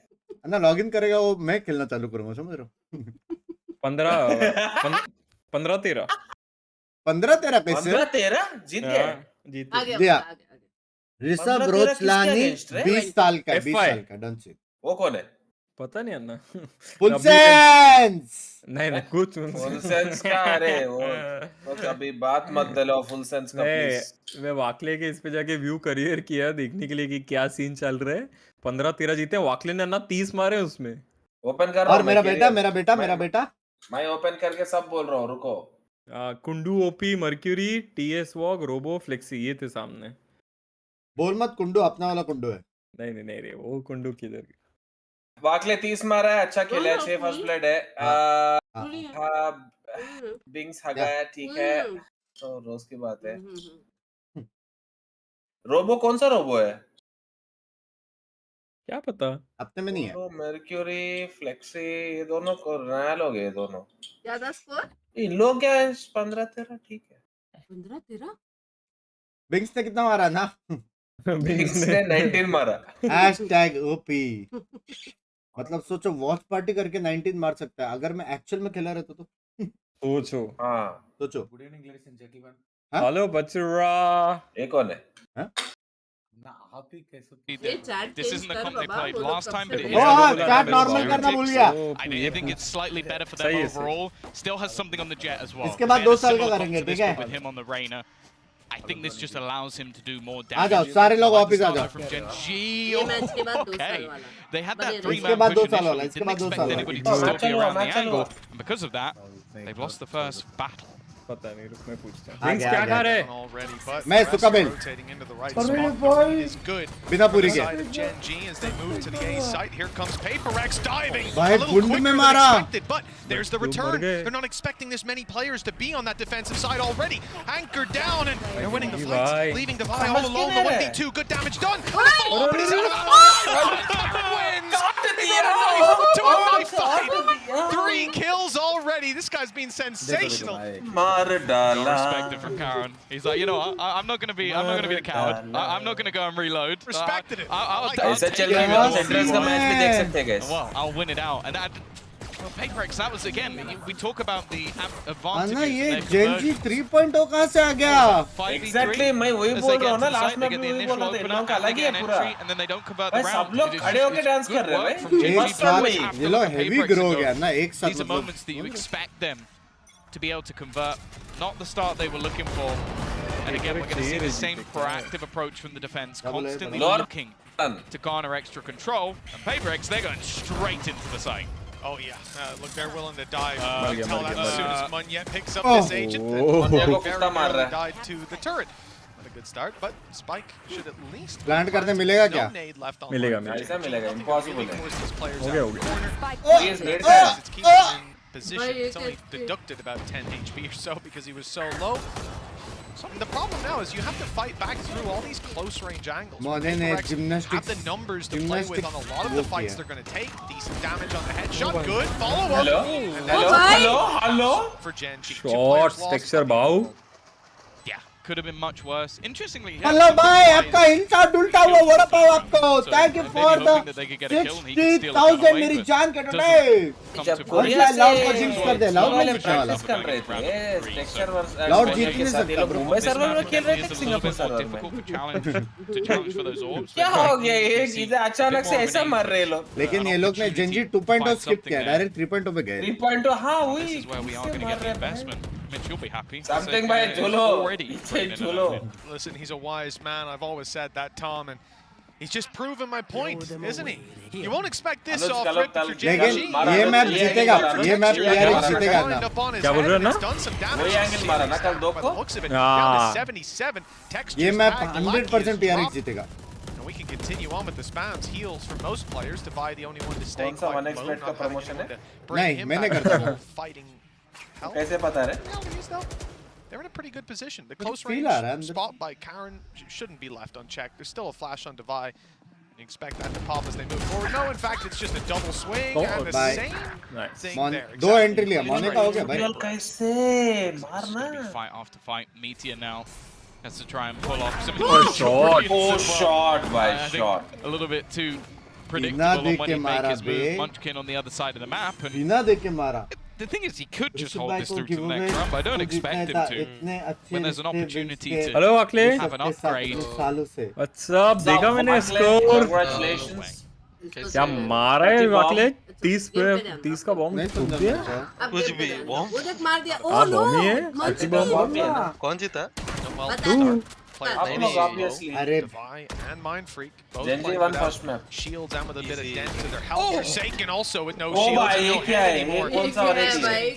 Speaker 1: ना। लॉगिन करेगा वो, मैं खेलना चालू करूंगा, समझ रहे हो?
Speaker 4: 15-13
Speaker 1: कैसे?
Speaker 14: 15-13 जीत
Speaker 1: गया। ऋषभ रोचलानी 20 साल का 20 साल का डन से।
Speaker 14: वो कौन है?
Speaker 4: पता नहीं अन्ना।
Speaker 1: फुल सेंस
Speaker 4: नहीं कुछ
Speaker 14: फुल सेंस का। अरे वो कभी बात मत दिलाओ फुल सेंस का प्लीज।
Speaker 4: मैं वाकले के इस पे जाके व्यू करियर किया देखने के लिए कि क्या सीन चल रहा है। 15-13 जीते, वाकले ने अन्ना 30 मारे उसमें।
Speaker 14: ओपन कर रहा हूं।
Speaker 1: और मेरा बेटा
Speaker 14: मैं ओपन करके सब बोल रहा हूँ, रुको।
Speaker 4: Kundu OP Mercury TS Vog Robo Flexi ये थे सामने।
Speaker 1: बोल मत कुंडू, अपना वाला कुंडू है।
Speaker 4: नहीं रे वो कुंडू किधर।
Speaker 14: वाकले 30 मारा है, अच्छा खेला है, 6 फर्स्ट ब्लड है। बिंग्स हगा है, ठीक है तो रोज की बात है। रोबो कौन सा रोबो है
Speaker 4: क्या पता,
Speaker 1: अपने में नहीं है।
Speaker 14: मर्क्यूरी फ्लेक्सी ये दोनों को नया लोग है दोनों।
Speaker 2: ज्यादा स्कोर
Speaker 14: इन लोग क्या है 15-13 ठीक है।
Speaker 2: 15-13
Speaker 1: बिंग्स ने कितना मारा ना?
Speaker 14: बिंग्स ने 19 मारा।
Speaker 1: #OP मतलब सोचो वॉच पार्टी करके 19 मार सकता है। अगर मैं एक्चुअल में खेला रहता तो
Speaker 4: सोचो।
Speaker 14: हाँ
Speaker 1: सोचो।
Speaker 15: Good evening ladies and gentleman.
Speaker 4: Hello बचरा।
Speaker 14: ये कौन है?
Speaker 13: This isn't the comp they played last time, but it is.
Speaker 1: chat normal करना भूल गया।
Speaker 13: I think it's slightly better for them overall. Still has something on the Jet as well.
Speaker 1: इसके बाद 2 साल का करेंगे, ठीक है?
Speaker 13: With him on the Reyna. I think this just allows him to do more damage.
Speaker 1: आ जाओ सारे लोग वापस आ जाओ।
Speaker 2: ये मैच के बाद 2 साल वाला।
Speaker 13: They had that 3-man
Speaker 1: इसके बाद 2
Speaker 13: push
Speaker 1: साल वाला,
Speaker 13: initially.
Speaker 1: इसके
Speaker 13: Didn't
Speaker 1: बाद 2
Speaker 13: expect
Speaker 1: साल
Speaker 13: anybody
Speaker 1: वाला।
Speaker 13: to still be around the angle. And because of that, they've lost the first battle.
Speaker 4: पता नहीं, रुक मैं पूछता हूं। बिंग्स क्या खा रहे?
Speaker 1: मैं सुका बेल। बिना पूरी के। भाई गुंड में मारा।
Speaker 12: But there's the return. They're not expecting this many players to be on that defensive side already. Anchored down and they're winning the fight, leaving Divide all alone. The 1v2, good damage done. But he's out of wins. To a knife fight. 3 kills already. This guy's been sensational.
Speaker 13: Respected from Karen. He's like, you know what? I'm not gonna be the coward. I'm not gonna go and reload.
Speaker 12: Respected it.
Speaker 13: I'll win it out. And that, well, PaperX, that was again. We talk about the advantages.
Speaker 1: अन्ना ये Gen Z 3.0 कहाँ से आ गया?
Speaker 14: Exactly, मैं वही बोल रहा हूँ ना, लास्ट में भी वही बोल रहा था, इन लोगों का अलग ही है पूरा। भाई सब लोग खड़े होके डांस कर रहे हैं भाई।
Speaker 1: एक साथ ये लोग हेवी ग्रो हो गया ना एक साथ।
Speaker 13: These are moments that you expect them to be able to convert. Not the start they were looking for. And again, we're going to see the same proactive approach from the defense, constantly looking to garner extra control. And PaperX, they're going straight into the site.
Speaker 12: Oh yeah, look, they're willing to dive. Tell that as soon as Munyet picks up this agent. Very dive to the turret. Not a good start, but Spike should at least.
Speaker 1: Plant करने मिलेगा क्या?
Speaker 4: मिलेगा।
Speaker 14: ऐसा मिलेगा, impossible है।
Speaker 4: हो गया।
Speaker 12: It's keeping him in position. It's only deducted about 10 HP or so because he was so low. And the problem now is you have to fight back through all these close range angles. Have the numbers to play with on a lot of the fights they're going to take. Decent damage on the headshot. Good follow up.
Speaker 14: Hello.
Speaker 12: For Genji.
Speaker 4: Shots, texture bow.
Speaker 12: Yeah,
Speaker 13: could have been much worse. Interestingly,
Speaker 1: hello भाई आपका Insta डुलटा हुआ वड़ा पाव आपको thank you for the 60,000 मेरी जान के today Korea loud को jinx कर दे loud में जीतने वाला
Speaker 14: कर रहे थे टेक्सचर वर्स
Speaker 1: लाउड जीत नहीं सकता
Speaker 14: मुंबई सर्वर में खेल रहे थे सिंगापुर सर्वर में क्या हो गया ये चीजें अचानक से ऐसा मर रहे लोग
Speaker 1: लेकिन ये लोग ने जेंजी 2.0 स्किप किया डायरेक्ट 3.0 पे गए
Speaker 14: 3.0 हां वही
Speaker 13: Mitch, you'll be happy.
Speaker 14: Something by Jolo. Jolo.
Speaker 12: Listen, he's a wise man. I've always said that, Tom, and he's just proven my point, isn't he? You won't expect this off rip if you're JG.
Speaker 1: ये match जीतेगा ये match PRX जीतेगा ना
Speaker 4: क्या बोल रहे हो ना
Speaker 14: वही एंगल मारा ना कल दो को
Speaker 1: ये मैच 100% PRX जीतेगा
Speaker 12: And we can continue on with the spams. Heals for most players. Divide the only one to stay
Speaker 14: कौन सा
Speaker 12: quite
Speaker 14: 1x
Speaker 12: low.
Speaker 14: bet का promotion है
Speaker 1: नहीं मैंने करता हूँ
Speaker 14: कैसे पता रे
Speaker 12: They're in a pretty good position. The close
Speaker 1: feel
Speaker 12: range spot by Karen shouldn't be left unchecked. There's still a flash on Devi. You expect that to pop as they move forward. No, in fact, it's just a double swing and the same thing there.
Speaker 1: दो entry लिया मोने का हो गया भाई
Speaker 14: कैसे मारना
Speaker 13: Fight after fight. Meteor now has to try and pull off some
Speaker 14: shot by shot.
Speaker 13: A little bit too predictable on when he makes his move. Munchkin on the other side of the map. And
Speaker 1: बिना देख के मारा
Speaker 13: the thing is, he could just hold this through to the next round, but I don't expect him to. When there's an opportunity to have an upgrade.
Speaker 4: What's up? देखा मैंने score
Speaker 14: Congratulations.
Speaker 4: क्या मारा है वाकले 30 पे 30 का bomb ठोक दिया
Speaker 2: कुछ भी बॉम्ब वो देख मार दिया ओ नो
Speaker 4: अच्छी बॉम्ब
Speaker 15: कौन जीता
Speaker 14: आप लोग obviously
Speaker 1: अरे
Speaker 12: and Mind Freak both
Speaker 14: Genji one first map
Speaker 12: shields and with a bit of dent to their health. Forsaken also with no
Speaker 14: oh
Speaker 12: shields
Speaker 14: भाई ये क्या है ये कौन सा वाला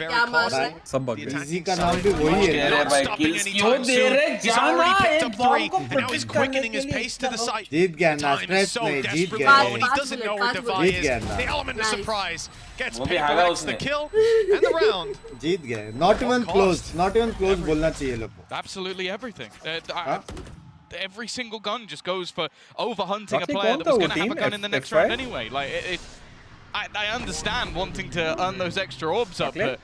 Speaker 2: क्या मार रहा है
Speaker 4: सब बग गए
Speaker 1: इजी का नाम भी वही है
Speaker 14: भाई किल्स क्यों दे रहे जाना ये बॉम्ब को
Speaker 12: now he's quickening his pace to the site.
Speaker 1: जीत गया ना स्ट्रेस नहीं जीत गया
Speaker 12: He doesn't know where Devi is. The element of surprise gets PaperX the kill and the round.
Speaker 1: जीत गए not even close बोलना चाहिए लोग को
Speaker 13: Absolutely everything. Every single gun just goes for overhunting a player that was going to have a gun in the next round anyway. Like I understand wanting to earn those extra orbs up, but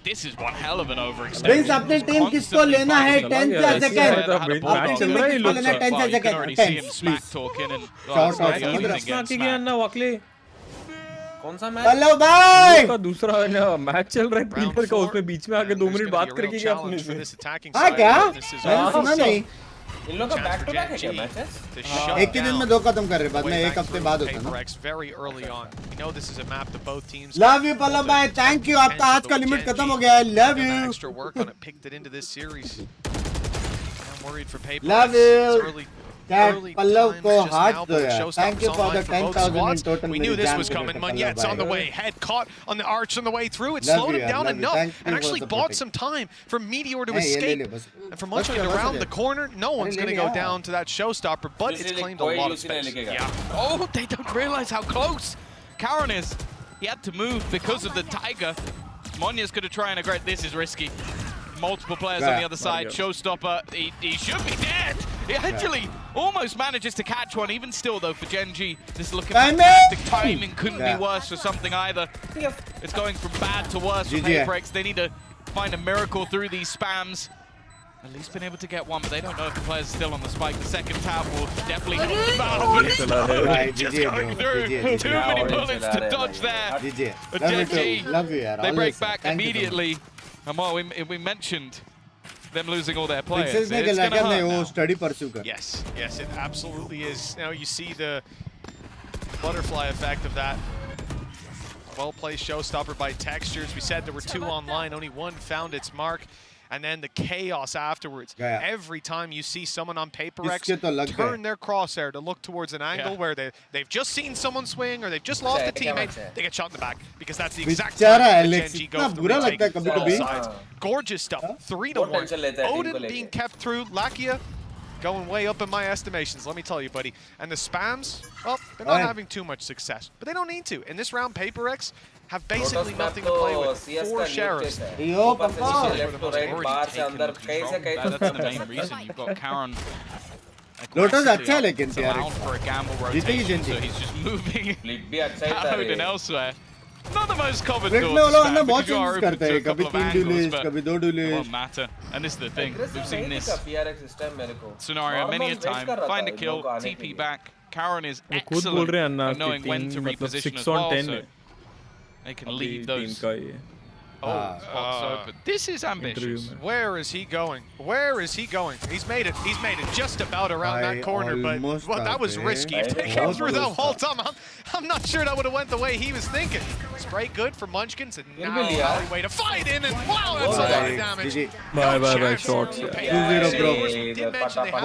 Speaker 13: this is one hell of an overextension.
Speaker 1: Binks अपनी team किसको लेना है 10 second
Speaker 4: match चल रहा है ये लोग
Speaker 13: You can already see him smack talking and
Speaker 4: ना वाकले
Speaker 14: कौन सा मैच
Speaker 1: हेलो भाई
Speaker 4: का दूसरा मैच चल रहा है पीटर का उसमें बीच में आके 2 मिनट बात करके गया अपने से
Speaker 1: हां क्या मैंने सुना नहीं
Speaker 14: इन लोगों का बैक टू बैक है क्या मैचेस
Speaker 1: एक ही दिन में 2 खत्म कर रहे बाद में एक हफ्ते बाद होता है ना लव यू पल्लव भाई थैंक यू आपका आज का लिमिट खत्म हो गया है love you love you Pallav को हाथ दो यार thank you for the 10,000 in total
Speaker 12: we knew this was coming Munyet's on the way head caught on the arch on the way through it slowed him down enough and actually bought some time for Meteor to escape and for Munchkin to round the corner no one's going to go down to that showstopper but it's claimed a lot of space
Speaker 13: oh they don't realize how close Karen is he had to move because of the tiger Monya's going to try and aggress this is risky multiple players on the other side. Showstopper, he should be dead. He actually almost manages to catch one. Even still, though, for Genji, this is looking fantastic. Timing couldn't be worse for something either. It's going from bad to worse for PaperX. They need to find a miracle through these spams. At least been able to get one, but they don't know if the player's still on the spike. The second tab will definitely knock them out of it. Just going through. Too many bullets to dodge there. But Genji, they break back immediately. Well, we mentioned them losing all their players. It's going to hurt
Speaker 12: Yes, it absolutely is. Now you see the butterfly effect of that. Well-placed showstopper by Textures. We said there were 2 online, only one found its mark. And then the chaos afterwards. Every time you see someone on PaperX turn their crosshair to look towards an angle where they've just seen someone swing or they've just lost a teammate, they get shot in the back because that's the exact time that Genji go for the retake from all sides. Gorgeous stuff, 3-1. Odin being kept through, Lakia going way up in my estimations, let me tell you, buddy. And the spams, well, they're not having too much success, but they don't need to. In this round, PaperX have basically nothing to play with. 4 sheriffs.
Speaker 13: That's the main reason you've got Karen.
Speaker 1: Lotus अच्छा है लेकिन
Speaker 13: allowed for a gamble rotation, so he's just moving out and elsewhere. not the most common
Speaker 1: Split
Speaker 13: thought
Speaker 1: में वो
Speaker 13: to
Speaker 1: लोग
Speaker 13: spam
Speaker 1: अंदर बहुत
Speaker 13: because you are
Speaker 1: changes
Speaker 13: open
Speaker 1: करते
Speaker 13: to
Speaker 1: हैं
Speaker 13: a couple
Speaker 1: कभी
Speaker 13: of
Speaker 1: 3
Speaker 13: angles,
Speaker 1: duelist
Speaker 13: but
Speaker 1: कभी 2
Speaker 13: it
Speaker 1: duelist
Speaker 13: won't matter. And this is the thing. We've seen this scenario many a time. Find a kill, TP back. Karen is
Speaker 4: वो खुद बोल
Speaker 13: excellent
Speaker 4: रहे हैं अन्ना
Speaker 13: at
Speaker 4: कि
Speaker 13: knowing when
Speaker 4: team
Speaker 13: to
Speaker 4: मतलब
Speaker 13: reposition
Speaker 4: 6
Speaker 13: as
Speaker 4: on
Speaker 13: well,
Speaker 4: 10
Speaker 13: so
Speaker 4: है
Speaker 13: they can
Speaker 4: अभी
Speaker 13: leave
Speaker 4: team
Speaker 13: those.
Speaker 4: का ये
Speaker 13: Spots open. This is ambitious.
Speaker 12: Where is he going? Where is he going? He's made it. He's made it just about around that corner, but well, that was risky. If they came through the whole time, I'm not sure that would have went the way he was thinking. Spray good for Munchkins, and now alleyway to fight in, and wow, that's a lot of damage.
Speaker 4: Bye shots
Speaker 1: 2-0 bro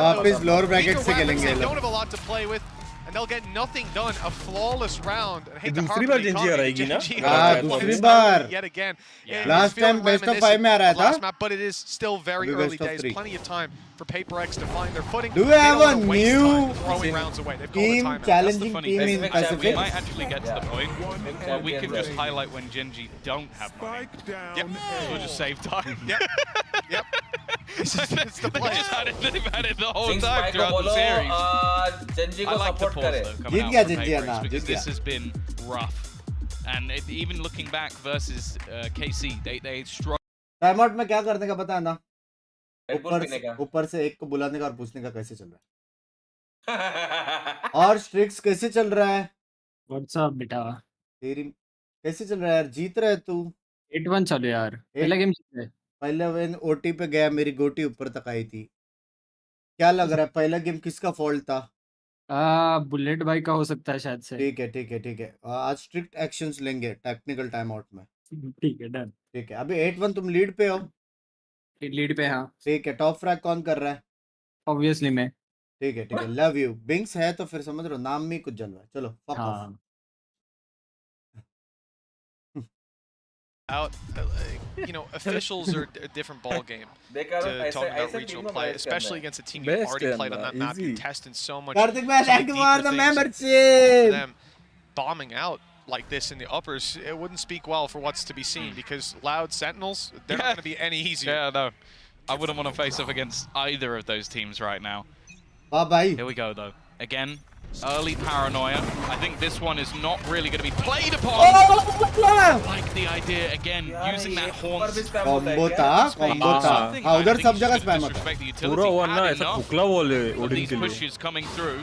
Speaker 1: वापस lower bracket से खेलेंगे
Speaker 12: They don't have a lot to play with. And they'll get nothing done. A flawless round. I hate to
Speaker 4: दूसरी
Speaker 12: harp
Speaker 4: bar
Speaker 12: on the
Speaker 4: Genji
Speaker 12: economy.
Speaker 4: हराएगी ना?
Speaker 12: Genji
Speaker 1: हाँ,
Speaker 12: has
Speaker 1: दूसरी
Speaker 12: started
Speaker 1: bar.
Speaker 12: yet again. It's
Speaker 1: Last
Speaker 12: feeling
Speaker 1: time best of
Speaker 12: reminiscent
Speaker 1: 5 में आ रहा
Speaker 12: of last
Speaker 1: था.
Speaker 12: map, but it is still very
Speaker 1: अभी
Speaker 12: early
Speaker 1: best of
Speaker 12: days.
Speaker 1: 3.
Speaker 12: Plenty of time for PaperX to find their footing.
Speaker 1: Do we
Speaker 12: They
Speaker 1: have
Speaker 12: don't
Speaker 1: a
Speaker 12: wanna waste
Speaker 1: new
Speaker 12: time throwing rounds away. They've called a
Speaker 1: team
Speaker 12: timeout.
Speaker 13: That's the
Speaker 1: challenging
Speaker 13: funny
Speaker 1: team
Speaker 13: thing.
Speaker 1: in
Speaker 13: We
Speaker 1: Pacific?
Speaker 13: might actually get to the point where we can just highlight when Genji don't have money.
Speaker 12: Yep.
Speaker 13: We'll just save time.
Speaker 12: Yep. It's the
Speaker 13: They've
Speaker 12: play.
Speaker 13: just had it the whole time throughout the series. I like the pause though coming
Speaker 1: Jeet
Speaker 13: out
Speaker 1: गया
Speaker 13: from
Speaker 1: Genji
Speaker 13: PaperX
Speaker 1: Anna,
Speaker 13: because
Speaker 1: Jeet
Speaker 13: this
Speaker 1: गया.
Speaker 13: has been rough. And even looking back versus KC, they struggled.
Speaker 1: Time out में क्या करने का पता है ना? ऊपर से एक को बुलाने का और पूछने का कैसे चल रहा है और स्ट्रिक्स कैसे चल रहा है?
Speaker 15: व्हाट्सअप बेटा
Speaker 1: तेरी कैसे चल रहा है यार? जीत रहा है तू?
Speaker 15: 8-1 चलो यार पहला गेम जीत गए
Speaker 1: पहले वेन ओटी पे गया मेरी गोटी ऊपर तक आई थी. क्या लग रहा है पहला गेम किसका फॉल्ट था?
Speaker 15: बुलेट भाई का हो सकता है शायद से
Speaker 1: ठीक है आज स्ट्रिक्ट एक्शंस लेंगे टेक्निकल टाइम आउट में.
Speaker 15: ठीक है डन
Speaker 1: ठीक है अभी 8-1 तुम लीड पे हो.
Speaker 15: लीड पे हाँ
Speaker 1: ठीक है टॉप फ्रैग कौन कर रहा है?
Speaker 15: ऑब्वियसली मैं
Speaker 1: ठीक है लव यू. बिंक्स है तो फिर समझ रहे हो नाम में कुछ जल रहा है. चलो fuck off.
Speaker 15: हाँ
Speaker 12: Out, officials are a different ball game to talk about regional play, especially against a team you've already played on that map. You test in so much.
Speaker 1: Karthik man, thank you for the
Speaker 12: For
Speaker 1: membership.
Speaker 12: them bombing out like this in the uppers, it wouldn't speak well for what's to be seen because Loud Sentinels, they're not going to be any easier.
Speaker 13: Yeah, no. I wouldn't want to face off against either of those teams right now.
Speaker 1: Bye-bye.
Speaker 13: Here we go, though. Again, early paranoia. I think this one is not really going to be played upon. I like the idea, again, using that horn.
Speaker 1: Combo था हाँ उधर सब जगह spam होता है.
Speaker 4: पूरा वो ना ऐसा खुकला वॉल है
Speaker 13: Of
Speaker 4: ओडिन
Speaker 13: these
Speaker 4: के लिए.
Speaker 13: pushes coming through.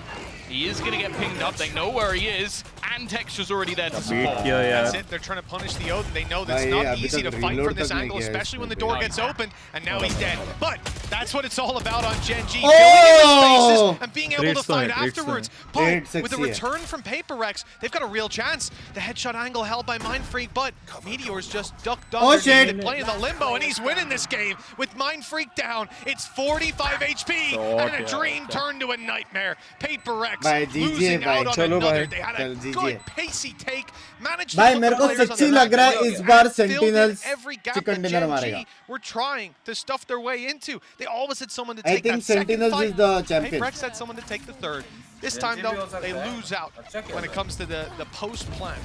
Speaker 13: He is going to get pinged up. They know where he is. Antec is already there to support.
Speaker 12: That's it. They're trying to punish the Oath. They know that it's not easy to fight from this angle, especially when the door gets open. And now he's dead. But that's what it's all about on Genji. Filling in the spaces and being able to fight afterwards. But with the return from PaperX, they've got a real chance. The headshot angle held by Mindfreak, but Meteor's just ducked under. He's playing the limbo, and he's winning this game with Mindfreak down. It's 45 HP, and a dream turned to a nightmare. PaperX losing out on another. They had a good pacey take. Managed to
Speaker 1: भाई
Speaker 12: put
Speaker 1: मेरे
Speaker 12: the
Speaker 1: को
Speaker 12: players on
Speaker 1: सच्ची
Speaker 12: their
Speaker 1: लग रहा
Speaker 12: back
Speaker 1: है इस
Speaker 12: foot
Speaker 1: bar
Speaker 12: and filled in
Speaker 1: sentinels
Speaker 12: every gap
Speaker 1: chicken
Speaker 12: that
Speaker 1: dinner
Speaker 12: Gen
Speaker 1: मारेगा.
Speaker 12: G were trying to stuff their way into. They always had someone to
Speaker 1: I
Speaker 12: take
Speaker 1: think
Speaker 12: that second
Speaker 1: Sentinels
Speaker 12: fight.
Speaker 1: is the champion.
Speaker 12: PaperX had someone to take the third. This time though, they lose out when it comes to the post plan.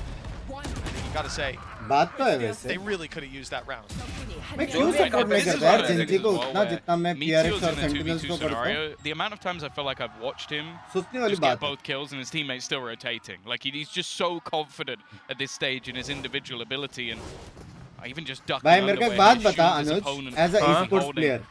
Speaker 12: You gotta say,
Speaker 1: बात तो है वैसे.
Speaker 12: they really could have used that round.
Speaker 1: मैं क्यों support नहीं करता यार Gen Z को उतना जितना मैं
Speaker 13: Meteor's
Speaker 1: PRX और
Speaker 13: in a
Speaker 1: सेंटिनल्स
Speaker 13: 2v2
Speaker 1: को करता हूँ.
Speaker 13: scenario. The amount of times I feel like I've watched him
Speaker 1: सोचने वाली
Speaker 13: just get
Speaker 1: बात है.
Speaker 13: both kills and his teammates still rotating. Like he's just so confident at this stage in his individual ability, and I even just ducking
Speaker 1: भाई
Speaker 13: under
Speaker 1: मेरे को एक
Speaker 13: where
Speaker 1: बात
Speaker 13: his
Speaker 1: बता
Speaker 13: shoes his
Speaker 1: अनुज
Speaker 13: opponent
Speaker 1: एज अ
Speaker 13: was
Speaker 1: esports
Speaker 13: holding.
Speaker 1: player.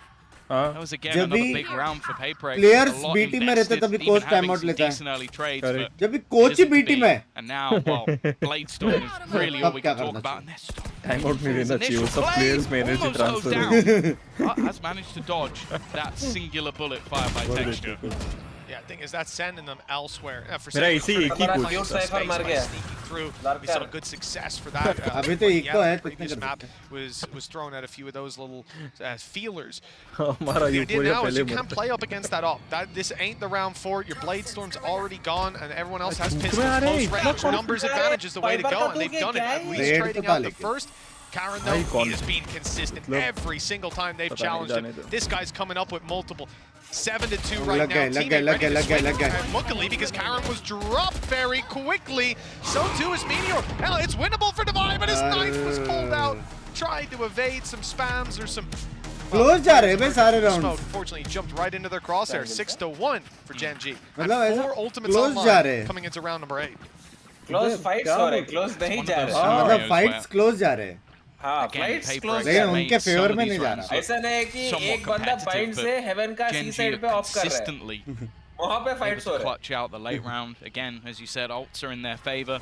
Speaker 13: That was again
Speaker 1: जब
Speaker 13: another
Speaker 1: भी
Speaker 13: big round for PaperX.
Speaker 1: players
Speaker 13: A lot
Speaker 1: B team में रहते
Speaker 13: invested,
Speaker 1: तभी
Speaker 13: even
Speaker 1: coach
Speaker 13: having
Speaker 1: time out
Speaker 13: some
Speaker 1: लेता
Speaker 13: decent
Speaker 1: है.
Speaker 13: early trades, but
Speaker 1: जब भी coach he
Speaker 13: isn't
Speaker 1: B
Speaker 13: to
Speaker 1: team
Speaker 13: be.
Speaker 1: है.
Speaker 13: And now, well, Bladestorm is really all we can talk about. And there's
Speaker 4: time out नहीं देना चाहिए वो सब
Speaker 13: play
Speaker 4: प्लेयर्स में energy
Speaker 13: almost goes
Speaker 4: transfer.
Speaker 13: down, has managed to dodge that singular bullet fired by Texture.
Speaker 12: Yeah, the thing is that's sending them elsewhere. For
Speaker 4: मेरा
Speaker 12: Sentinels,
Speaker 4: इसी
Speaker 12: they're
Speaker 4: एक ही
Speaker 12: gonna
Speaker 4: coach
Speaker 12: find
Speaker 4: था.
Speaker 12: some space by sneaking through. We saw good success for that.
Speaker 1: अभी तो एक तो है,
Speaker 12: The previous
Speaker 1: कितने
Speaker 12: map was thrown at a few of those little feelers.
Speaker 4: हमारा
Speaker 12: The
Speaker 4: ये
Speaker 12: idea
Speaker 4: पूरा
Speaker 12: now is
Speaker 4: पहले
Speaker 12: you can't play up against that up. This ain't the round for it. Your Blade Storm's already gone, and everyone else has pistols. Close range, numbers advantage is the way to go, and they've done it. At least trading out the first. Karen, though, he has been consistent every single time they've challenged him. This guy's coming up with multiple. 7-2 right now. Teammate ready to swing Muckily because Karen was dropped very quickly. So too is Meteor. Hell, it's winnable for Divine, but his knife was pulled out. Tried to evade some spams or some...
Speaker 1: Close जा रहे हैं बे सारे rounds.
Speaker 12: Unfortunately, he jumped right into their crosshair. 6-1 for Gen G. And
Speaker 1: मतलब
Speaker 12: 4
Speaker 1: ऐसा
Speaker 12: ultimates
Speaker 1: close जा रहे
Speaker 12: online
Speaker 1: हैं.
Speaker 12: coming into round number 8.
Speaker 14: Close fights हो रहे, क्लोज नहीं जा रहे।
Speaker 1: मतलब फाइट्स क्लोज जा रहे हैं।
Speaker 14: हाँ, फाइट्स क्लोज
Speaker 1: लेकिन उनके फेवर में नहीं जा रहा।
Speaker 14: ऐसा नहीं है कि एक बंदा बाइंड से हेवन का सी साइड पे ऑफ कर रहा है। वहाँ पे फाइट्स हो रहे हैं।
Speaker 13: Clutch out the late round again, as you said. Ults are in their favor,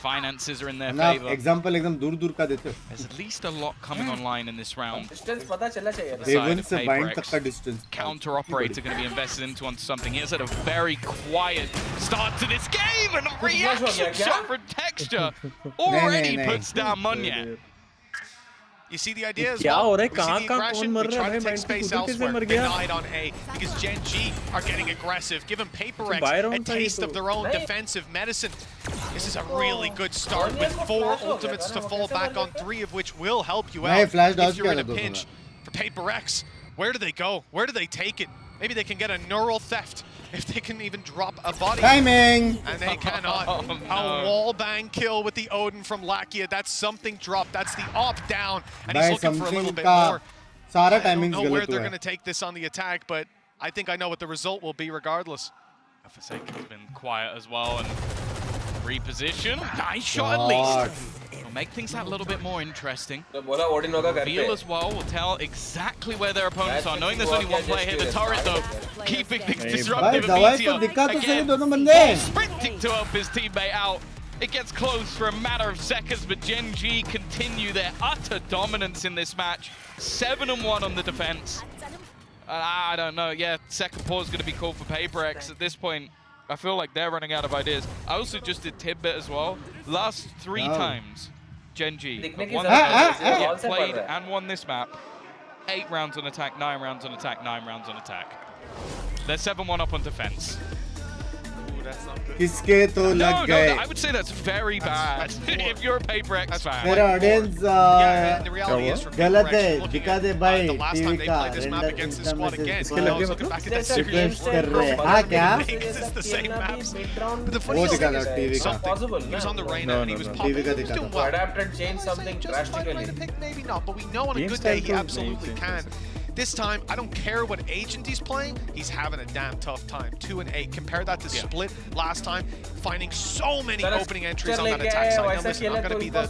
Speaker 13: finances are in their favor.
Speaker 1: Example एकदम दूर-दूर का देते हो।
Speaker 13: There's at least a lot coming online in this round.
Speaker 14: Distance पता चला चाहिए।
Speaker 1: Haven से bind तक का distance.
Speaker 13: Counter operator going to be invested into on something. He has had a very quiet start to this game, and a reaction shot from Texture already puts down Munya.
Speaker 12: You see the idea as
Speaker 4: क्या
Speaker 12: well?
Speaker 4: हो रहा है?
Speaker 12: We see
Speaker 4: कहाँ
Speaker 12: the
Speaker 4: कहाँ
Speaker 12: aggression,
Speaker 4: कौन मर
Speaker 12: we
Speaker 4: रहा
Speaker 12: try
Speaker 4: है?
Speaker 12: to
Speaker 4: भाई
Speaker 12: take space
Speaker 4: मैं
Speaker 12: elsewhere.
Speaker 4: मर गया।
Speaker 12: Denied on A because Gen G are getting aggressive. Give them Paper X
Speaker 4: Byron
Speaker 12: a taste of their own defensive medicine. This is a really good start with 4 ultimates to fall back on, 3 of which will help you out if you're in a pinch. For Paper X, where do they go? Where do they take it? Maybe they can get a neural theft if they can even drop a body.
Speaker 1: Timing!
Speaker 12: And they cannot. A wall bang kill with the Odin from Lakia. That's something dropped. That's the op down. And he's looking for a little bit more. I don't know where they're going to take this on the attack, but I think I know what the result will be regardless.
Speaker 13: Forsaken's been quiet as well and reposition. Nice shot at least. Will make things that a little bit more interesting. Reveal as well will tell exactly where their opponents are. Knowing there's only one player here, the turret though, keeping things disruptive. Again, sprinting to help his teammate out. It gets close for a matter of seconds, but Gen G continue their utter dominance in this match. 7-1 on the defense. I don't know. Yeah, second pause is going to be called for Paper X at this point. I feel like they're running out of ideas. I also just did Tidbit as well. Last 3 times, Gen G have played and won this map. 8 rounds on attack, 9 rounds on attack, 9 rounds on attack. They're 7-1 up on defense.
Speaker 1: किसके तो लग गए?
Speaker 13: I would say that's very bad if you're a Paper X fan.
Speaker 1: मेरा audience गलत है, दिखा दे भाई TV का रेंडर सिस्टम में से रिक्वेस्ट कर रहे हैं। हाँ क्या? वो दिखा दो टीवी का।
Speaker 12: He was on the Reyna and he was popping.
Speaker 1: TV का दिखा दो।
Speaker 14: Adapted change something drastically.
Speaker 12: Maybe not, but we know on a good day he absolutely can. This time, I don't care what agent he's playing, he's having a damn tough time. 2 and 8. Compare that to Split last time, finding so many opening entries on that attack side. Now listen, I'm going to be the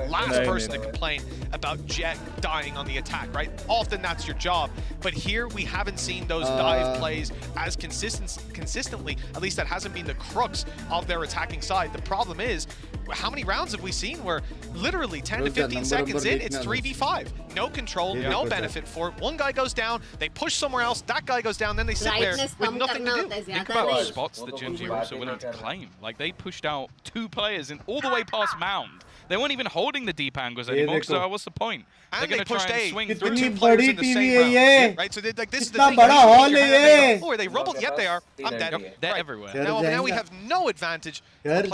Speaker 12: last person to complain about Jet dying on the attack, right? Often that's your job. But here, we haven't seen those dive plays as consistently. At least that hasn't been the crux of their attacking side. The problem is, how many rounds have we seen where literally 10 to 15 seconds in, it's 3v5. No control, no benefit for it. One guy goes down, they push somewhere else, that guy goes down, then they sit there with nothing to do.
Speaker 13: Think about the spots that Gen G are also willing to claim. Like, they pushed out 2 players in all the way past Mound. They weren't even holding the deep angles anymore, so what's the point?
Speaker 12: And
Speaker 13: They're going to try and swing through.
Speaker 1: कितनी बड़ी TV है ये?
Speaker 12: Right, so like this is the
Speaker 1: कितना
Speaker 12: thing.
Speaker 1: बड़ा hall है ये?
Speaker 12: Oh, are they rubbled? Yep, they are. I'm dead.
Speaker 13: Yep, they're everywhere.
Speaker 12: Now we have no advantage.
Speaker 13: It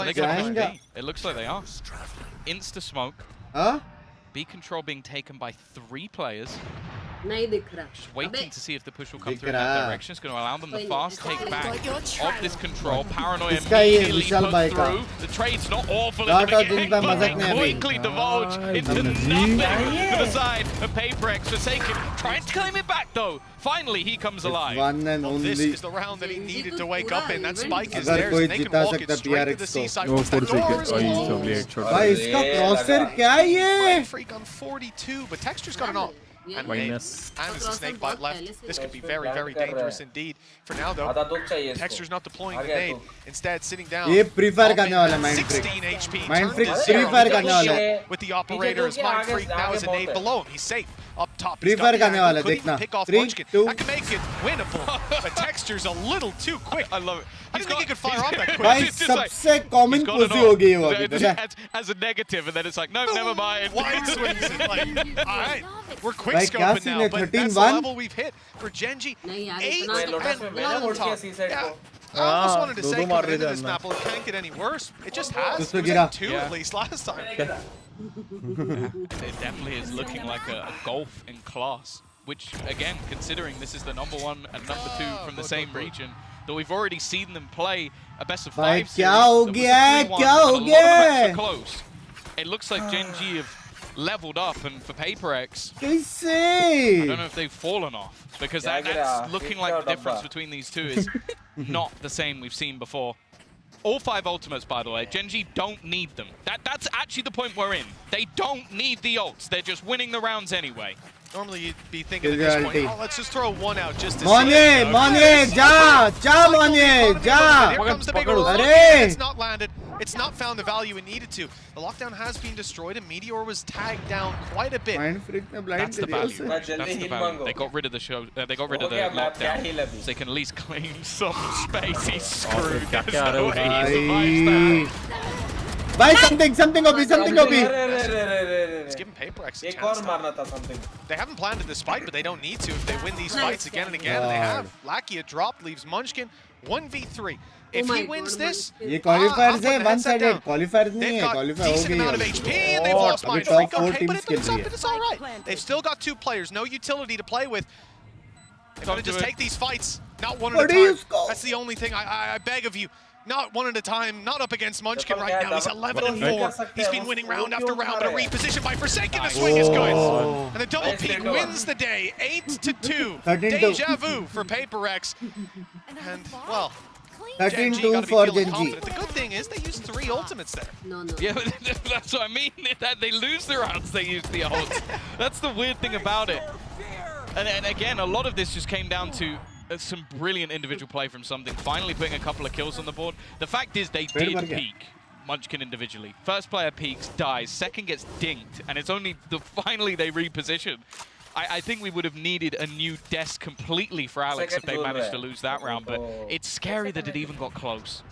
Speaker 13: looks like they are. Insta smoke.
Speaker 1: Huh?
Speaker 13: B control being taken by 3 players.
Speaker 2: नहीं दिख रहा।
Speaker 13: Just waiting to see if the push will come through in that direction. It's going to allow them the fast take back of this control. Paranoia immediately put through. The trade's not awful in the beginning, but they quickly divulge into nothing to the side of Paper X. Forsaken trying to claim it back though. Finally, he comes alive.
Speaker 12: Well, this is the round that he needed to wake up in. That spike is theirs, and they can walk it straight to the seaside. The door is closed.
Speaker 1: भाई इसका क्रॉसर क्या है ये?
Speaker 12: Freak on 42, but Texture's got an ult. And there's a snake bot left. This could be very, very dangerous indeed. For now, though, Texture's not deploying the nade. Instead, sitting down.
Speaker 1: ये free fire करने वाला Mind
Speaker 12: 16 HP.
Speaker 1: Mind Freak free fire करने वाला
Speaker 12: with the operators. Mind Freak now is a nade below him. He's safe. Up top.
Speaker 1: Free fire करने वाला देखना.
Speaker 12: 3, 2. That can make it winnable. But Texture's a little too quick.
Speaker 13: I love it.
Speaker 12: I didn't think he could fire off that quick.
Speaker 1: भाई सबसे common pussy हो गई वो अभी.
Speaker 13: As a negative, and then it's like, no, never mind.
Speaker 12: Wide swings it like, all right, we're quick scoping now, but that's the level we've hit for Gen G. 8 and 1 top. Yeah. I almost wanted to say coming into this map, well, it can't get any worse. It just has. It was at 2 at least last time.
Speaker 13: It definitely is looking like a golf in class, which, again, considering this is the #1 and #2 from the same region, that we've already seen them play a best of 5 series.
Speaker 1: क्या हो गया? क्या हो गया?
Speaker 13: Close. It looks like Gen G have leveled up, and for Paper X,
Speaker 1: कैसे?
Speaker 13: I don't know if they've fallen off, because that's looking like the difference between these two is not the same we've seen before. all 5 ultimates, by the way. Gen G don't need them. That's actually the point we're in. They don't need the ults. They're just winning the rounds anyway.
Speaker 12: Normally you'd be thinking at this point, oh, let's just throw one out just to
Speaker 1: Money,
Speaker 12: see.
Speaker 1: money, ja, money, ja.
Speaker 12: Here comes the big roll. It's not landed. It's not found the value it needed to. The lockdown has been destroyed and Meteor was tagged down quite a bit.
Speaker 13: That's the value. That's the value. They got rid of the show. They got rid of the lockdown, so they can at least claim some space. He's screwed. There's no way he survives that.
Speaker 1: Buy something OP.
Speaker 12: It's giving PaperX a chance. They haven't planted the spike, but they don't need to if they win these fights again and again. And they have. Lakia dropped, leaves Munchkin 1v3. If he wins this,
Speaker 1: ये qualifiers है one sided qualifiers नहीं है qualifier हो गई
Speaker 12: amount of HP and they've lost Mind Freak. Okay, but it's all right. They've still got 2 players, no utility to play with. They're gonna just take these fights, not one at a time. That's the only thing I beg of you. Not one at a time, not up against Munchkin right now. He's 11-4. He's been winning round after round, but a reposition by Forsaken. The swing is good. And the double peak wins the day, 8-2. Deja vu for PaperX. And, well,
Speaker 1: 13-2 for Gen G.
Speaker 12: The good thing is they used 3 ultimates there.
Speaker 2: No.
Speaker 13: Yeah, that's what I mean. That they lose the rounds, they use the ults. That's the weird thing about it. And again, a lot of this just came down to some brilliant individual play from Something, finally putting a couple of kills on the board. The fact is they did peak Munchkin individually. First player peaks, dies, second gets dinked, and it's only finally they reposition. I think we would have needed a new desk completely for Alex if they managed to lose that round, but it's scary that it even got close.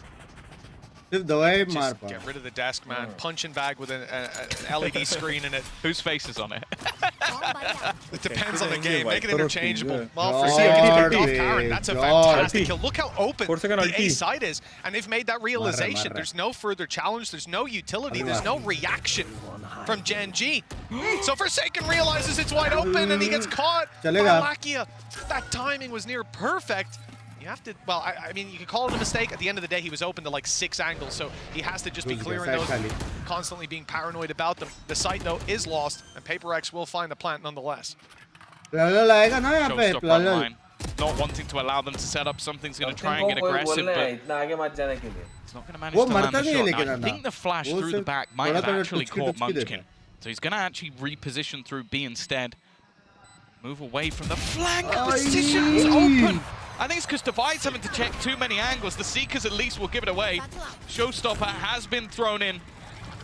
Speaker 12: Just get rid of the desk, man. Punching bag with an LED screen in it.
Speaker 13: Whose face is on it?
Speaker 12: It depends on the game. Make it interchangeable. Well, Forsaken picked off Karen. That's a fantastic kill. Look how open the A side is. And they've made that realization. There's no further challenge. There's no utility. There's no reaction from Gen G. So Forsaken realizes it's wide open and he gets caught by Lakia. That timing was near perfect. You have to, well, I mean, you could call it a mistake. At the end of the day, he was open to like 6 angles, so he has to just be clearing those, constantly being paranoid about them. The site, though, is lost, and PaperX will find the plant nonetheless.
Speaker 13: Showstopper not wanting to allow them to set up. Something's going to try and get aggressive, but he's not going to manage to land the shot. Now, I think the flash through the back might have actually caught Munchkin, so he's going to actually reposition through B instead. Move away from the flank. Position's open. I think it's because Divide's having to check too many angles. The Seekers at least will give it away. Showstopper has been thrown in.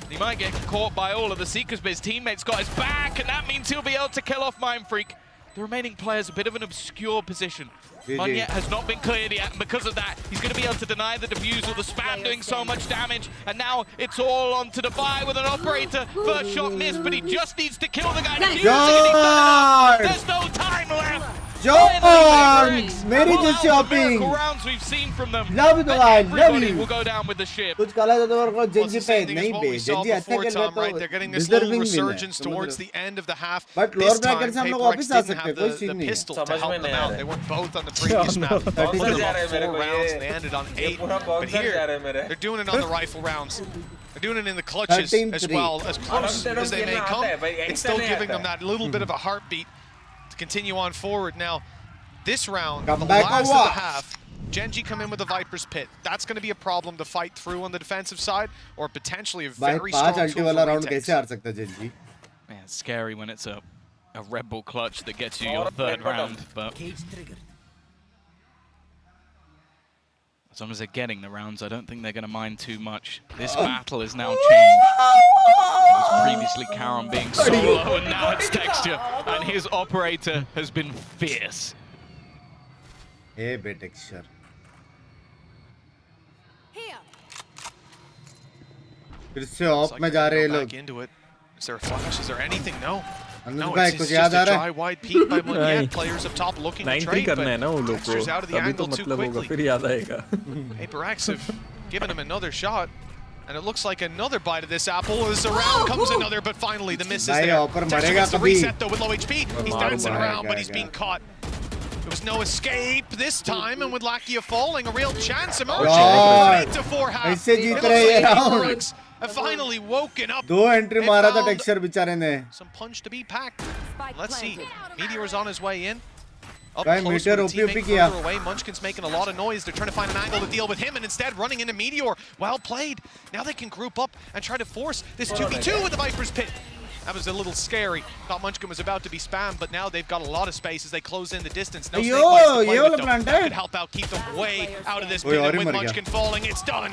Speaker 13: He might get caught by all of the Seekers, but his teammates got his back, and that means he'll be able to kill off Mind Freak. The remaining players a bit of an obscure position. Munyet has not been cleared yet, and because of that, he's going to be able to deny the defusal, the spam doing so much damage, and now it's all on to Divide with an operator. First shot missed, but he just needs to kill the guy. There's no time left.
Speaker 1: मेरी जो shopping
Speaker 13: rounds we've seen from them.
Speaker 1: Love the line, love you.
Speaker 13: Will go down with the ship.
Speaker 1: कुछ काला तो और को Gen Z पे नहीं बे Gen Z अच्छा खेल रहा तो
Speaker 12: they're getting this little resurgence towards the end of the half.
Speaker 1: But lower bracket से हम लोग वापस आ सकते हैं कोई सीन नहीं
Speaker 12: pistol to help them out. They were both on the previous map. Both of them on 4 rounds. They ended on 8. But here they're doing it on the rifle rounds. They're doing it in the clutches as well. As close as they may come, it's still giving them that little bit of a heartbeat to continue on forward. Now, this round, the last of the half, Gen G come in with a Viper's Pit. That's going to be a problem to fight through on the defensive side, or potentially a very strong tool for retakes.
Speaker 13: Man, it's scary when it's a Red Bull clutch that gets you your 3rd round, but as long as they're getting the rounds, I don't think they're going to mind too much. This battle is now changed. It was previously Karon being solo, and now it's Texture, and his operator has been fierce.
Speaker 1: Hey, Texture. फिर से of में जा रहे हैं लोग.
Speaker 12: Into it. Is there a flash? Is there anything? No. No, it's just a dry wide peek by Munyet. Players up top looking to trade, but Texture's out of the angle too quickly. PaperX have given him another shot, and it looks like another bite of this apple. As around comes another, but finally the miss is there. Texture gets the reset though with low HP. He's dancing around, but he's being caught. There was no escape this time, and with Lakia falling, a real chance emerging. 8-4 half. PaperX have finally woken up.
Speaker 1: 2 entry मारा था Texture बेचारे ने.
Speaker 12: Some punch to be packed. Let's see. Meteor's on his way in. Up close with a teammate further away. Munchkin's making a lot of noise. They're trying to find an angle to deal with him, and instead running into Meteor. Well played. Now they can group up and try to force this 2v2 with the Viper's Pit. That was a little scary. Thought Munchkin was about to be spammed, but now they've got a lot of space as they close in the distance. No snake bites to play with, though. That could help out, keep them way out of this pit. And with Munchkin falling, it's done.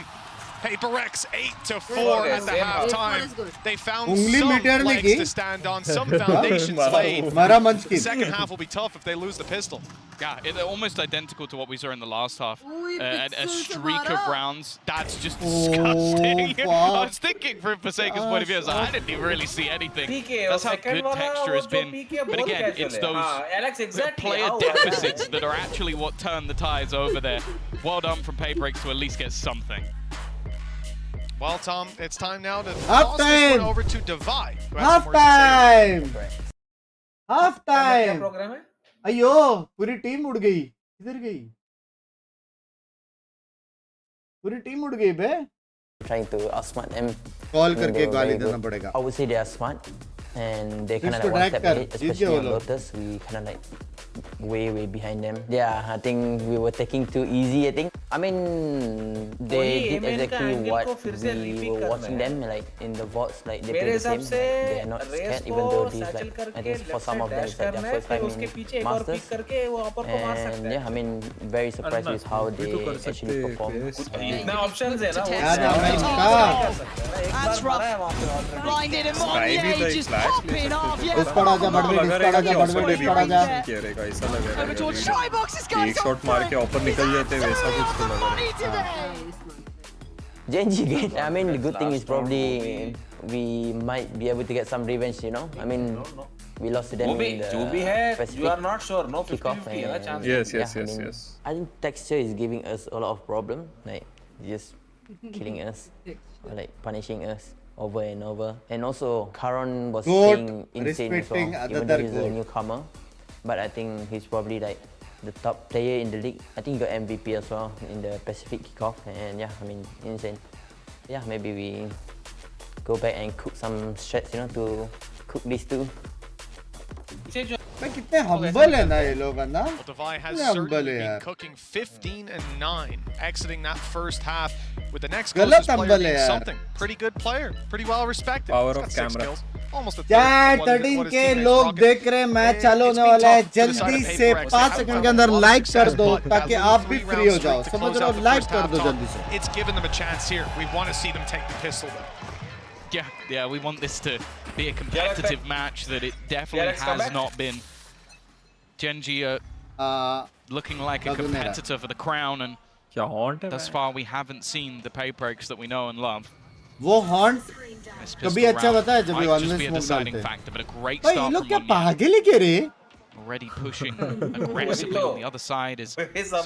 Speaker 12: PaperX 8-4 at the halftime. They found some legs to stand on, some foundations laid. Second half will be tough if they lose the pistol.
Speaker 13: Yeah, it's almost identical to what we saw in the last half. A streak of rounds. That's just disgusting. I was thinking from Forsaken's point of view, I didn't even really see anything. That's how good texture has been. But again, it's those player deficits that are actually what turn the tides over there. Well done from PaperX to at least get something.
Speaker 12: Well, Tom, it's time now to toss this one over to Divide.
Speaker 1: Half time. Half time. अयो पूरी team उड़ गई. किधर गई? पूरी team उड़ गई बे.
Speaker 10: Trying to outsmart them.
Speaker 1: Call करके गाली देना पड़ेगा.
Speaker 10: I would say they are smart and they kind of like one step ahead, especially on Lotus. We kind of like way behind them. Yeah, I think we were taking too easy. I think. I mean, they did exactly what we were watching them like in the VODs. Like they play the same. Like, they are not scared, even though these like I think for some of them it's like their first time in Masters. And yeah, I mean, very surprised with how they actually perform.
Speaker 6: options है ना. That's rough. Blinded and Monye just popping off. Yeah.
Speaker 1: इस पर आजा बढ़
Speaker 6: ऐसा लगा
Speaker 4: एक shot मार के ऊपर निकल जाते वैसा कुछ तो लग रहा है.
Speaker 10: Genji again. I mean, the good thing is probably we might be able to get some revenge, you know. I mean, we lost to them in the Pacific.
Speaker 14: You are not sure, no
Speaker 10: 50-50
Speaker 14: chance.
Speaker 4: Yes.
Speaker 10: I think texture is giving us a lot of problem, like just killing us, or like punishing us over and over. And also, Karan was playing insane as well, even though he's a newcomer. But I think he's probably like the top player in the league. I think he got MVP as well in the Pacific kickoff, and yeah, I mean, insane. Yeah, maybe we go back and cook some strats, you know, to cook these two.
Speaker 1: कितने humble है ना ये लोग ना.
Speaker 12: Divide has certainly been cooking 15-9, exiting that first half with the next closest player being something. Pretty good player, pretty well respected.
Speaker 4: Power of camera.
Speaker 12: Almost a
Speaker 1: क्या 13K लोग देख रहे हैं, मैच चालू होने वाला है. जल्दी से 5 सेकंड के अंदर लाइक कर दो ताकि आप भी फ्री हो जाओ. समझ रहे हो, लाइक कर दो जल्दी से.
Speaker 12: It's given them a chance here. We want to see them take the pistol though.
Speaker 13: Yeah, we want this to be a competitive match that it definitely has not been. Genji looking like a competitor for the crown, and thus far we haven't seen the PaperX that we know and love.
Speaker 1: वो haunt कभी अच्छा बता है जब ये one में smoke डालते हैं. भाई ये लोग क्या पागल ही कह रहे हैं?
Speaker 13: Already pushing aggressively on the other side is waiting for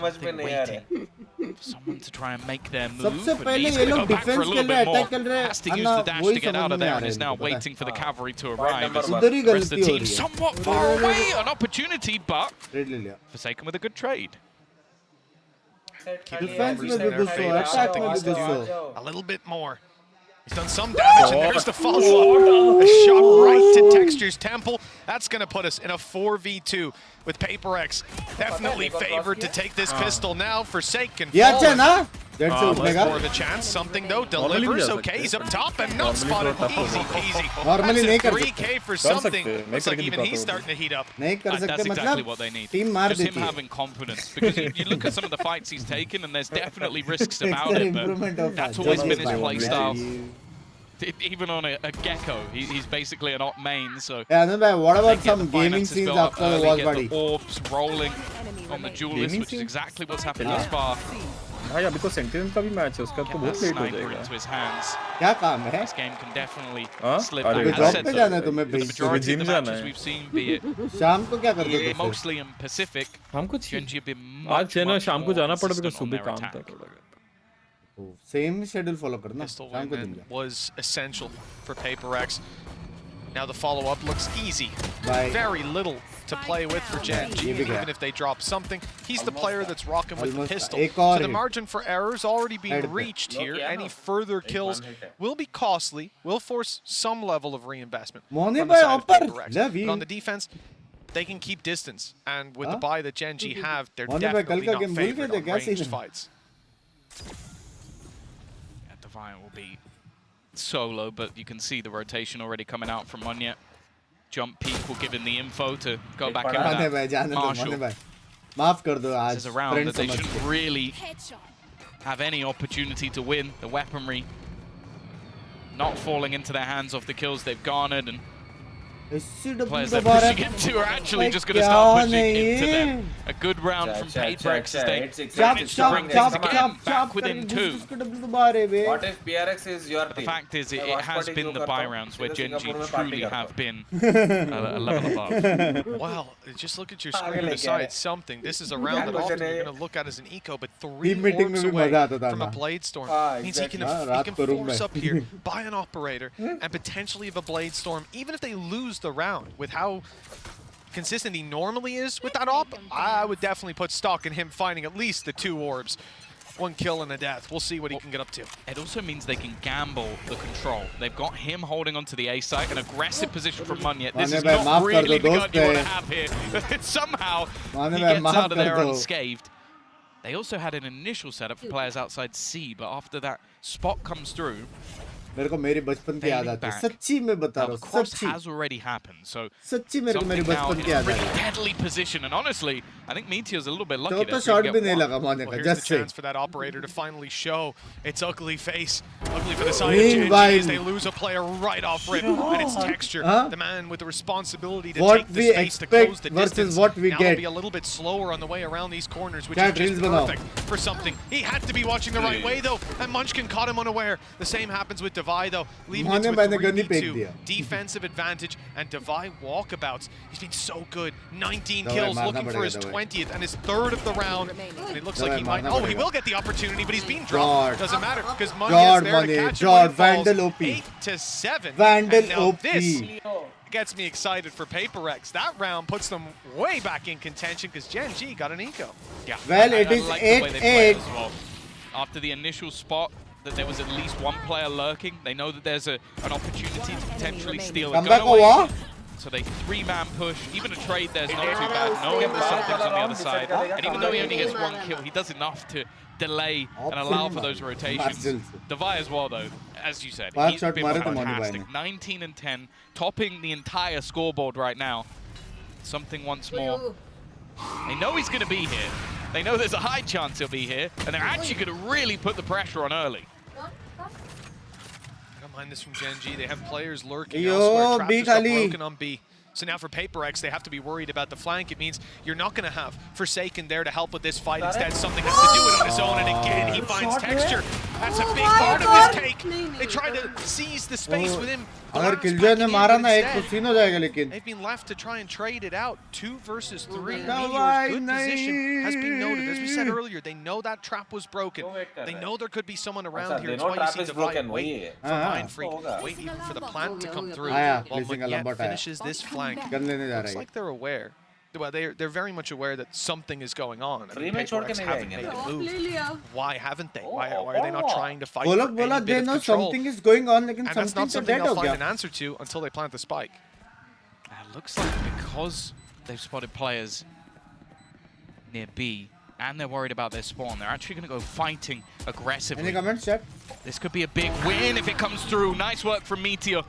Speaker 13: someone to try and make their move.
Speaker 1: सबसे पहले ये लोग डिफेंस के लिए अटैक कर रहे हैं.
Speaker 13: Has to use the dash to get out of there and is now waiting for the cavalry to arrive.
Speaker 1: उधर ही
Speaker 13: The rest of
Speaker 1: गलती
Speaker 13: the
Speaker 1: हो
Speaker 13: team
Speaker 1: रही है.
Speaker 13: somewhat far away, an opportunity, but
Speaker 1: trade ले लिया.
Speaker 13: Forsaken with a good trade.
Speaker 1: Defence में भी घुसो, attack में भी घुसो.
Speaker 12: A little bit more. He's done some damage, and there's the follow-up. A shot right to Texture's temple. That's going to put us in a 4v2 with PaperX. Definitely favored to take this pistol now. Forsaken.
Speaker 1: Yeah,
Speaker 12: more of a chance. Something, though, delivers. Okay, he's up top and not spotted. Easy peasy.
Speaker 1: Normally
Speaker 12: That's a 3K for something. Looks like even he's starting to heat up.
Speaker 13: That's exactly what they need. Just him having confidence. Because you look at some of the fights he's taken, and there's definitely risks about it, but that's always been his play style. Even on a Gecko, he's basically an op main, so...
Speaker 1: Yeah, no, but what about some gaming scenes after the wall body?
Speaker 13: The orbs rolling on the duelist, which is exactly what's happened thus far.
Speaker 4: हाँ यार, because Sentinel का भी match है, उसका तो बहुत late हो
Speaker 13: जाएगा. Into his hands.
Speaker 1: क्या काम है?
Speaker 13: This game can definitely slip.
Speaker 1: अरे जॉब पे जाना है तुम्हें
Speaker 13: The majority of the matches we've seen, be it
Speaker 1: शाम को क्या करते हो?
Speaker 13: mostly in Pacific.
Speaker 4: हम कुछ
Speaker 13: Genji have been
Speaker 4: आज है ना शाम को जाना पड़ा because सुबह काम था थोड़ा.
Speaker 1: Same schedule follow करना.
Speaker 12: Pistol win was essential for PaperX. Now the follow-up looks easy. Very little to play with for Genji, even if they drop something. He's the player that's rocking with the pistol. So the margin for errors already being reached here. Any further kills will be costly, will force some level of reinvestment from the side of PaperX. But on the defense, they can keep distance, and with the buy that Gen G have, they're definitely not favored on ranged fights.
Speaker 13: Yeah, Defiant will be solo, but you can see the rotation already coming out from Munyet. Jump peak will give him the info to go back in with that Marshall. This is a round that they shouldn't really have any opportunity to win. The weaponry not falling into their hands off the kills they've garnered, and players they're pushing into are actually just going to start pushing into them. A good round from PaperX as they manage to bring things again back within 2.
Speaker 14: What if PRX is your team?
Speaker 13: The fact is, it has been the buy rounds where Gen G truly have been a level above.
Speaker 12: Well, just look at your screen and decide something. This is a round that often you're going to look at as an eco, but 3 orbs away from a Blade Storm means he can force up here, buy an operator, and potentially have a Blade Storm, even if they lose the round. With how consistent he normally is with that op, I would definitely put stock in him finding at least the 2 orbs. 1 kill and a death. We'll see what he can get up to.
Speaker 13: It also means they can gamble the control. They've got him holding onto the A site, an aggressive position from Munyet. This is not really the gun you want to have here. Somehow he gets out of there unscathed. They also had an initial setup for players outside C, but after that spot comes through,
Speaker 1: मेरे को मेरी बचपन की याद आती है सच्ची में बता रहा हूँ सच्ची
Speaker 13: has already happened, so
Speaker 1: सच्ची मेरे को मेरी बचपन की याद आ रही है
Speaker 13: deadly position, and honestly I think Meteor's a little bit lucky
Speaker 1: तो शॉट भी नहीं लगा माने का
Speaker 12: Here's the
Speaker 1: just say
Speaker 12: chance for that operator to finally show its ugly face. Ugly for the side of GG as they lose a player right off rip, and it's Texture, the man with the responsibility to take the space to close the distance.
Speaker 1: What we
Speaker 12: now
Speaker 1: get.
Speaker 12: Be a little bit slower on the way around these corners, which is just perfect for something. He had to be watching the right way though, and Munchkin caught him unaware. The same happens with Devi though. Leaving it to a 3v2 defensive advantage, and Devi walkabouts. He's been so good. 19 kills, looking for his 20th and his 3rd of the round. And it looks like he might. Oh, he will get the opportunity, but he's being dropped. Doesn't matter because Munyet's there to catch him.
Speaker 1: Vandal OP.
Speaker 12: 8-7.
Speaker 1: Vandal
Speaker 12: now
Speaker 1: OP.
Speaker 12: This gets me excited for PaperX. That round puts them way back in contention because Gen G got an eco.
Speaker 13: Yeah.
Speaker 1: Well, it is 8-8.
Speaker 13: Well. After the initial spot, that there was at least 1 player lurking. They know that there's an opportunity to potentially steal a gun away. So they 3-man push. Even a trade there's not too bad, knowing that something's on the other side. And even though he only gets 1 kill, he does enough to delay and allow for those rotations. Devi as well though, as you said, he's been fantastic. 19 and 10, topping the entire scoreboard right now. Something once more. They know he's going to be here. They know there's a high chance he'll be here, and they're actually going to really put the pressure on early.
Speaker 12: I don't mind this from Gen G. They have players lurking elsewhere. Trap just got broken on B. So now for PaperX, they have to be worried about the flank. It means you're not going to have Forsaken there to help with this fight. Instead, something has to do it on his own, and again, he finds Texture. That's a big part of his take. They tried to seize the space with him.
Speaker 1: अगर killjoy ने मारा ना एक तो scene हो जाएगा लेकिन
Speaker 12: They've been left to try and trade it out. 2 versus 3. Meteor's good position has been noted. As we said earlier, they know that trap was broken. They know there could be someone around here. That's why you see Devi wait for Mindfreak. Wait even for the plant to come through. While Munyet finishes this flank. Looks like they're aware. Well, they're very much aware that something is going on. I mean, PaperX haven't made a move. Why haven't they? Why are they not trying to fight for any bit of control?
Speaker 1: something is going on,
Speaker 12: and that's not something they'll find an answer to until they plant the spike.
Speaker 13: It looks like because they've spotted players near B and they're worried about their spawn, they're actually going to go fighting aggressively.
Speaker 1: Any comments, chat?
Speaker 13: This could be a big win if it comes through. Nice work from Meteor.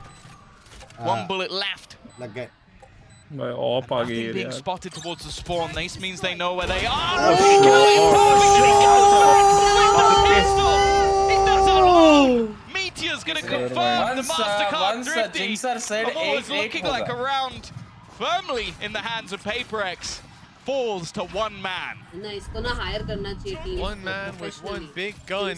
Speaker 13: 1 bullet left. Nothing being spotted towards the spawn. This means they know where they are. Meteor's going to confirm the MasterCard Thrifty. It's looking like a round firmly in the hands of PaperX. Falls to 1 man.
Speaker 12: 1 man with 1 big gun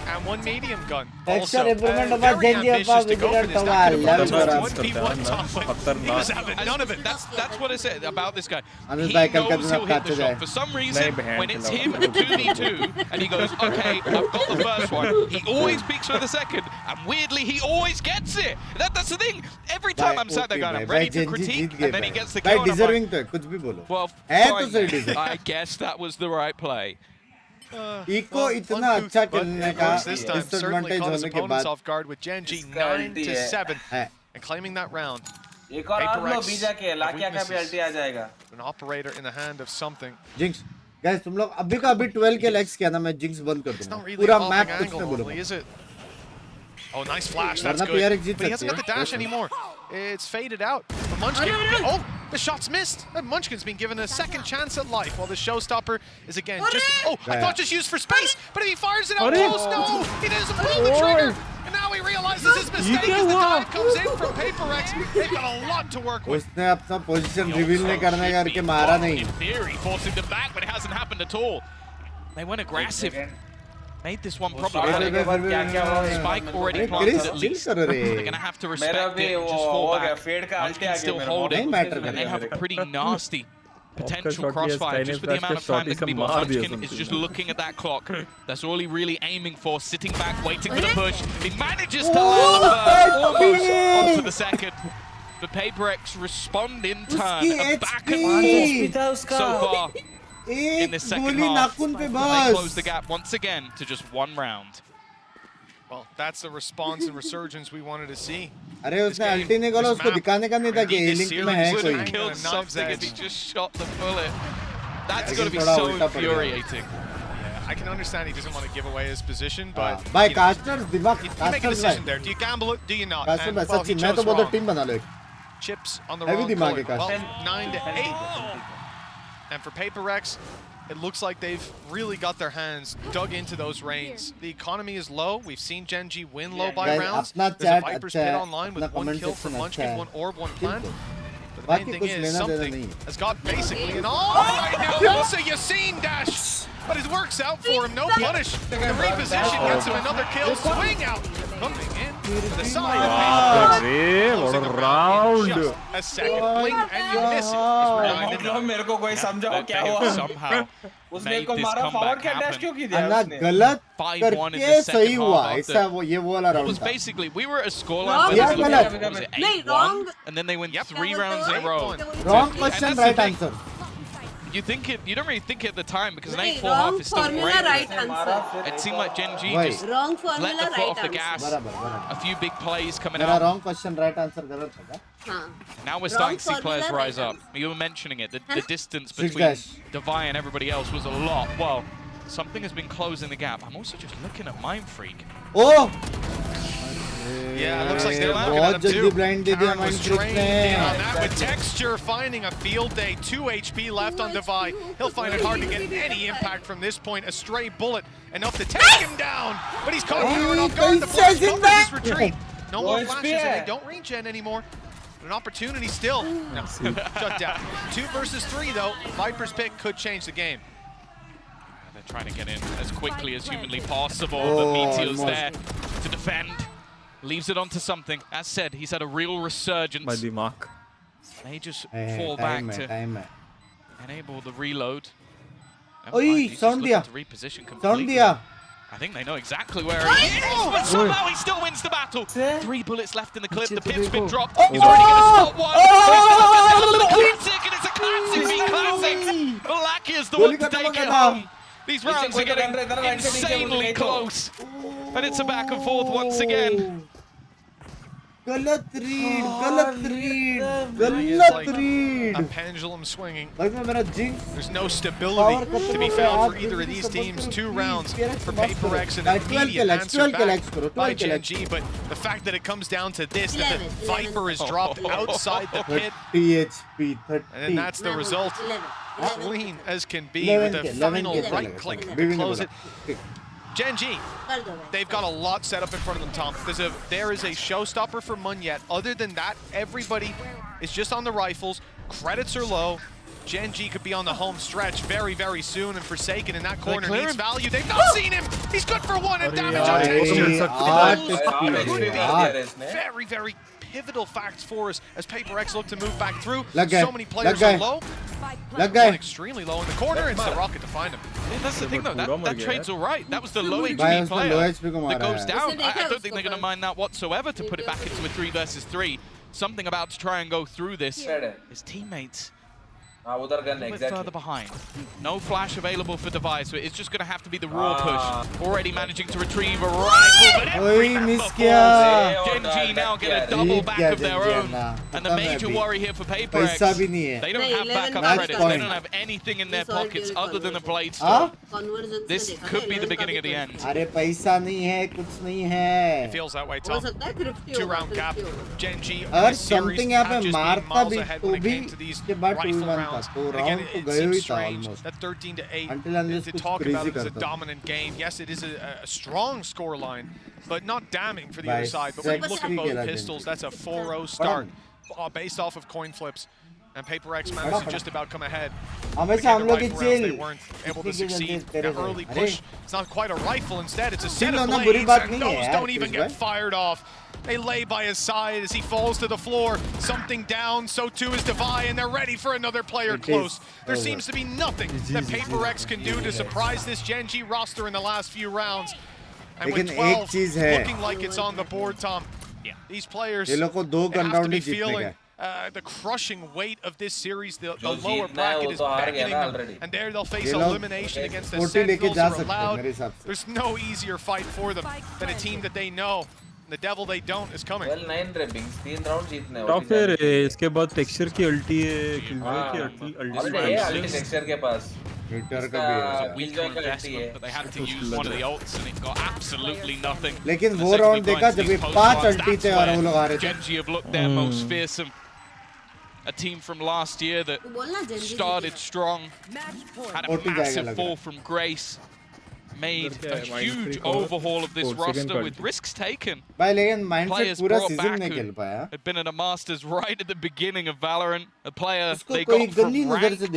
Speaker 12: and 1 medium gun.
Speaker 1: Texture
Speaker 12: Also,
Speaker 1: improvement
Speaker 12: very ambitious to go for this. That could have brought him to 1v1 top, but he was having none of it.
Speaker 13: That's what I said about this guy. He
Speaker 1: Anush
Speaker 13: knows he'll hit the shot. For some reason, when it's him 2v2, and he goes, okay, I've got the first one, he always peeks for the second, and weirdly, he always gets it. That's the thing. Every time I'm sat there going, I'm ready to critique, and then he gets the kill, and I'm like, well, I guess that was the right play.
Speaker 1: Eco इतना अच्छा खेलने का
Speaker 12: this time certainly caught his opponents off guard with Gen G 9-7 and claiming that round.
Speaker 14: एक और आप लो बीजा के लाकिया का भी अल्टी आ जाएगा.
Speaker 12: An operator in the hand of something.
Speaker 1: Jinx, guys, तुम लोग अभी का अभी 12 के लेग्स किया ना मैं Jinx बंद कर दूंगा. पूरा मैप कुछ नहीं बोलूंगा.
Speaker 12: Oh, nice flash. That's good. But he hasn't got the dash anymore. It's faded out. But Munchkin. Oh, the shot's missed. And Munchkin's been given a second chance at life while the showstopper is again just. Oh, I thought just used for space. But if he fires it out close, no, he doesn't pull the trigger. And now he realizes his mistake as the dive comes in from PaperX. They've got a lot to work with.
Speaker 1: उसने अपना position reveal नहीं करने करके मारा नहीं.
Speaker 13: In theory, forcing them back, but it hasn't happened at all. They went aggressive. Made this one problematic. Spike already planted at least. They're going to have to respect it and just fall back. Munchkin still holding, and they have a pretty nasty potential crossfire. Just with the amount of time that can be bought, Munchkin is just looking at that clock. That's all he really aiming for, sitting back, waiting for the push. He manages to land the first, almost onto the second. The PaperX respond in turn, and back and forth so far. In the second half, they close the gap once again to just one round.
Speaker 12: Well, that's the response and resurgence we wanted to see.
Speaker 1: अरे उसने अल्टी नहीं करा उसको दिखाने का नहीं था कि लिंक में है कोई.
Speaker 13: Killed something if he just shot the bullet. That's going to be so infuriating.
Speaker 12: Yeah, I can understand he doesn't want to give away his position, but
Speaker 1: भाई कास्टर्स दिमाग
Speaker 12: you make a decision there. Do you gamble it? Do you not?
Speaker 1: Caster में सच्ची मैं तो बोलता team बना लो.
Speaker 12: Chips on the wrong color. Well, 9-8. And for PaperX, it looks like they've really got their hands dug into those reins. The economy is low. We've seen Gen G win low by rounds. There's a Viper's pit online with one kill for Munchkin, one orb, one plant. But the main thing is something has got basically an all right now. Also Yassine dash, but it works out for him. No punish. The reposition gets him another kill. Swing out. Coming in to the side of PaperX.
Speaker 4: What a round.
Speaker 12: Just a second blink and you miss it.
Speaker 14: मेरे को कोई समझाओ क्या हुआ?
Speaker 13: Somehow
Speaker 14: उसने को मारा forward क्या डैश क्यों की दिया उसने?
Speaker 1: गलत करके सही हुआ. ऐसा वो ये वाला
Speaker 13: It
Speaker 1: राउंड
Speaker 13: was
Speaker 1: था.
Speaker 13: basically we were at a scoreline where they
Speaker 1: गलत.
Speaker 13: was it 8-1, and then they went 3 rounds in a row.
Speaker 1: Wrong question, right answer.
Speaker 13: You think it? You don't really think it at the time because an 8-4 half is still great.
Speaker 2: Right answer.
Speaker 13: It seemed like Gen G just
Speaker 2: Wrong
Speaker 13: let
Speaker 2: formula,
Speaker 13: the foot
Speaker 2: right
Speaker 13: off the
Speaker 2: answer.
Speaker 13: gas. A few big plays coming
Speaker 1: मेरा
Speaker 13: out.
Speaker 1: wrong question, right answer गलत था.
Speaker 13: Now we're
Speaker 2: Wrong
Speaker 13: starting to see
Speaker 2: formula,
Speaker 13: players
Speaker 2: right
Speaker 13: rise up.
Speaker 2: answer.
Speaker 13: You were mentioning it. The distance
Speaker 1: Six
Speaker 13: between
Speaker 1: dash.
Speaker 13: Devi and everybody else was a lot. Well, something has been closing the gap. I'm also just looking at Mind Freak.
Speaker 1: Oh!
Speaker 12: Yeah, it looks like they're looking at him too. Karen was trained in on that with Texture finding a field day. 2 HP left on Devi. He'll find it hard to get any impact from this point. A stray bullet enough to take him down, but he's caught Karen off guard. The flash covers his retreat. No more flashes, and they don't regen anymore. But an opportunity still. No, shut down. 2 versus 3 though. Viper's pick could change the game.
Speaker 13: They're trying to get in as quickly as humanly possible, but Meteor's there to defend. Leaves it onto something. As said, he's had a real resurgence.
Speaker 4: By the mark.
Speaker 13: They just fall back to enable the reload.
Speaker 1: Oi, sound diya.
Speaker 13: To reposition completely.
Speaker 1: Sound diya.
Speaker 13: I think they know exactly where he is, but somehow he still wins the battle. 3 bullets left in the clip. The pit's been dropped. He's already going to stop one. Classic, and it's a classic v classic. Black is the one to take it home. These rounds are getting insanely close. And it's a back and forth once again.
Speaker 1: गलत read, गलत read,
Speaker 12: गलत
Speaker 1: read.
Speaker 12: A pendulum swinging.
Speaker 1: भाई मैं मेरा Jinx.
Speaker 12: There's no stability to be found for either of these teams. 2 rounds for PaperX and an immediate answer back by Gen G. But the fact that it comes down to this, that the Viper is dropped outside the pit.
Speaker 1: 30 HP, 30.
Speaker 12: And then that's the result. Clean as can be with the final right click to close it. Gen G, they've got a lot set up in front of them, Tom. There is a showstopper for Munyet. Other than that, everybody is just on the rifles. Credits are low. Gen G could be on the home stretch very, very soon, and Forsaken in that corner needs value. They've not seen him. He's good for 1 and damage on Very, very pivotal facts for us as PaperX look to move back through. So many players are low. One extremely low in the corner. It's the rocket to find him.
Speaker 13: Yeah, that's the thing though, that trade's alright. That was the low HP player that goes down. I don't think they're going to mind that whatsoever to put it back into a 3 versus 3. Something about to try and go through this. His teammates a little bit further behind. No flash available for Device, so it's just going to have to be the raw push. Already managing to retrieve a rifle, but every member falls. Gen.G now get a double back of their own. And the major worry here for PaperX, they don't have backup credits. They don't have anything in their pockets other than a blade storm. This could be the beginning of the end.
Speaker 12: It feels that way, Tom. 2-round gap. Gen.G something have been miles ahead when it came to these rifle rounds. And again, it seems strange that 13-8 to talk about it as a dominant game. Yes, it is a strong scoreline, but not damning for the other side. But when you look at both pistols, that's a 4-0 start based off of coin flips. And PaperX managed to just about come ahead. Again, the rifle rounds, they weren't able to succeed. That early push, it's not quite a rifle. Instead, it's a set of blades, and those don't even get fired off. They lay by his side as he falls to the floor. Something down, so too is Devi, and they're ready for another player close. There seems to be nothing that PaperX can do to surprise this Gen.G roster in the last few rounds. And with 12 looking like it's on the board, Tom, these players have to be feeling the crushing weight of this series. The lower bracket is beckoning them, and there they'll face elimination against the Sentinels who are loud. There's no easier fight for them than a team that they know. The devil they don't is coming.
Speaker 14: Well, 9 रे Binks 3 round जीतने
Speaker 4: तो फिर इसके बाद texture की अल्टी है की अल्टी
Speaker 14: texture के पास
Speaker 1: हिटर का भी है
Speaker 13: but they had to use one of the ults and it got absolutely nothing.
Speaker 1: लेकिन वो राउंड देखा जब 5 अल्टी थे और वो लोग आ रहे थे.
Speaker 13: Gen.G have looked their most fearsome. A team from last year that started strong, had a massive fall from grace. Made a huge overhaul of this roster with risks taken. Players brought back who had been at a Masters right at the beginning of Valorant. A player they got from rank.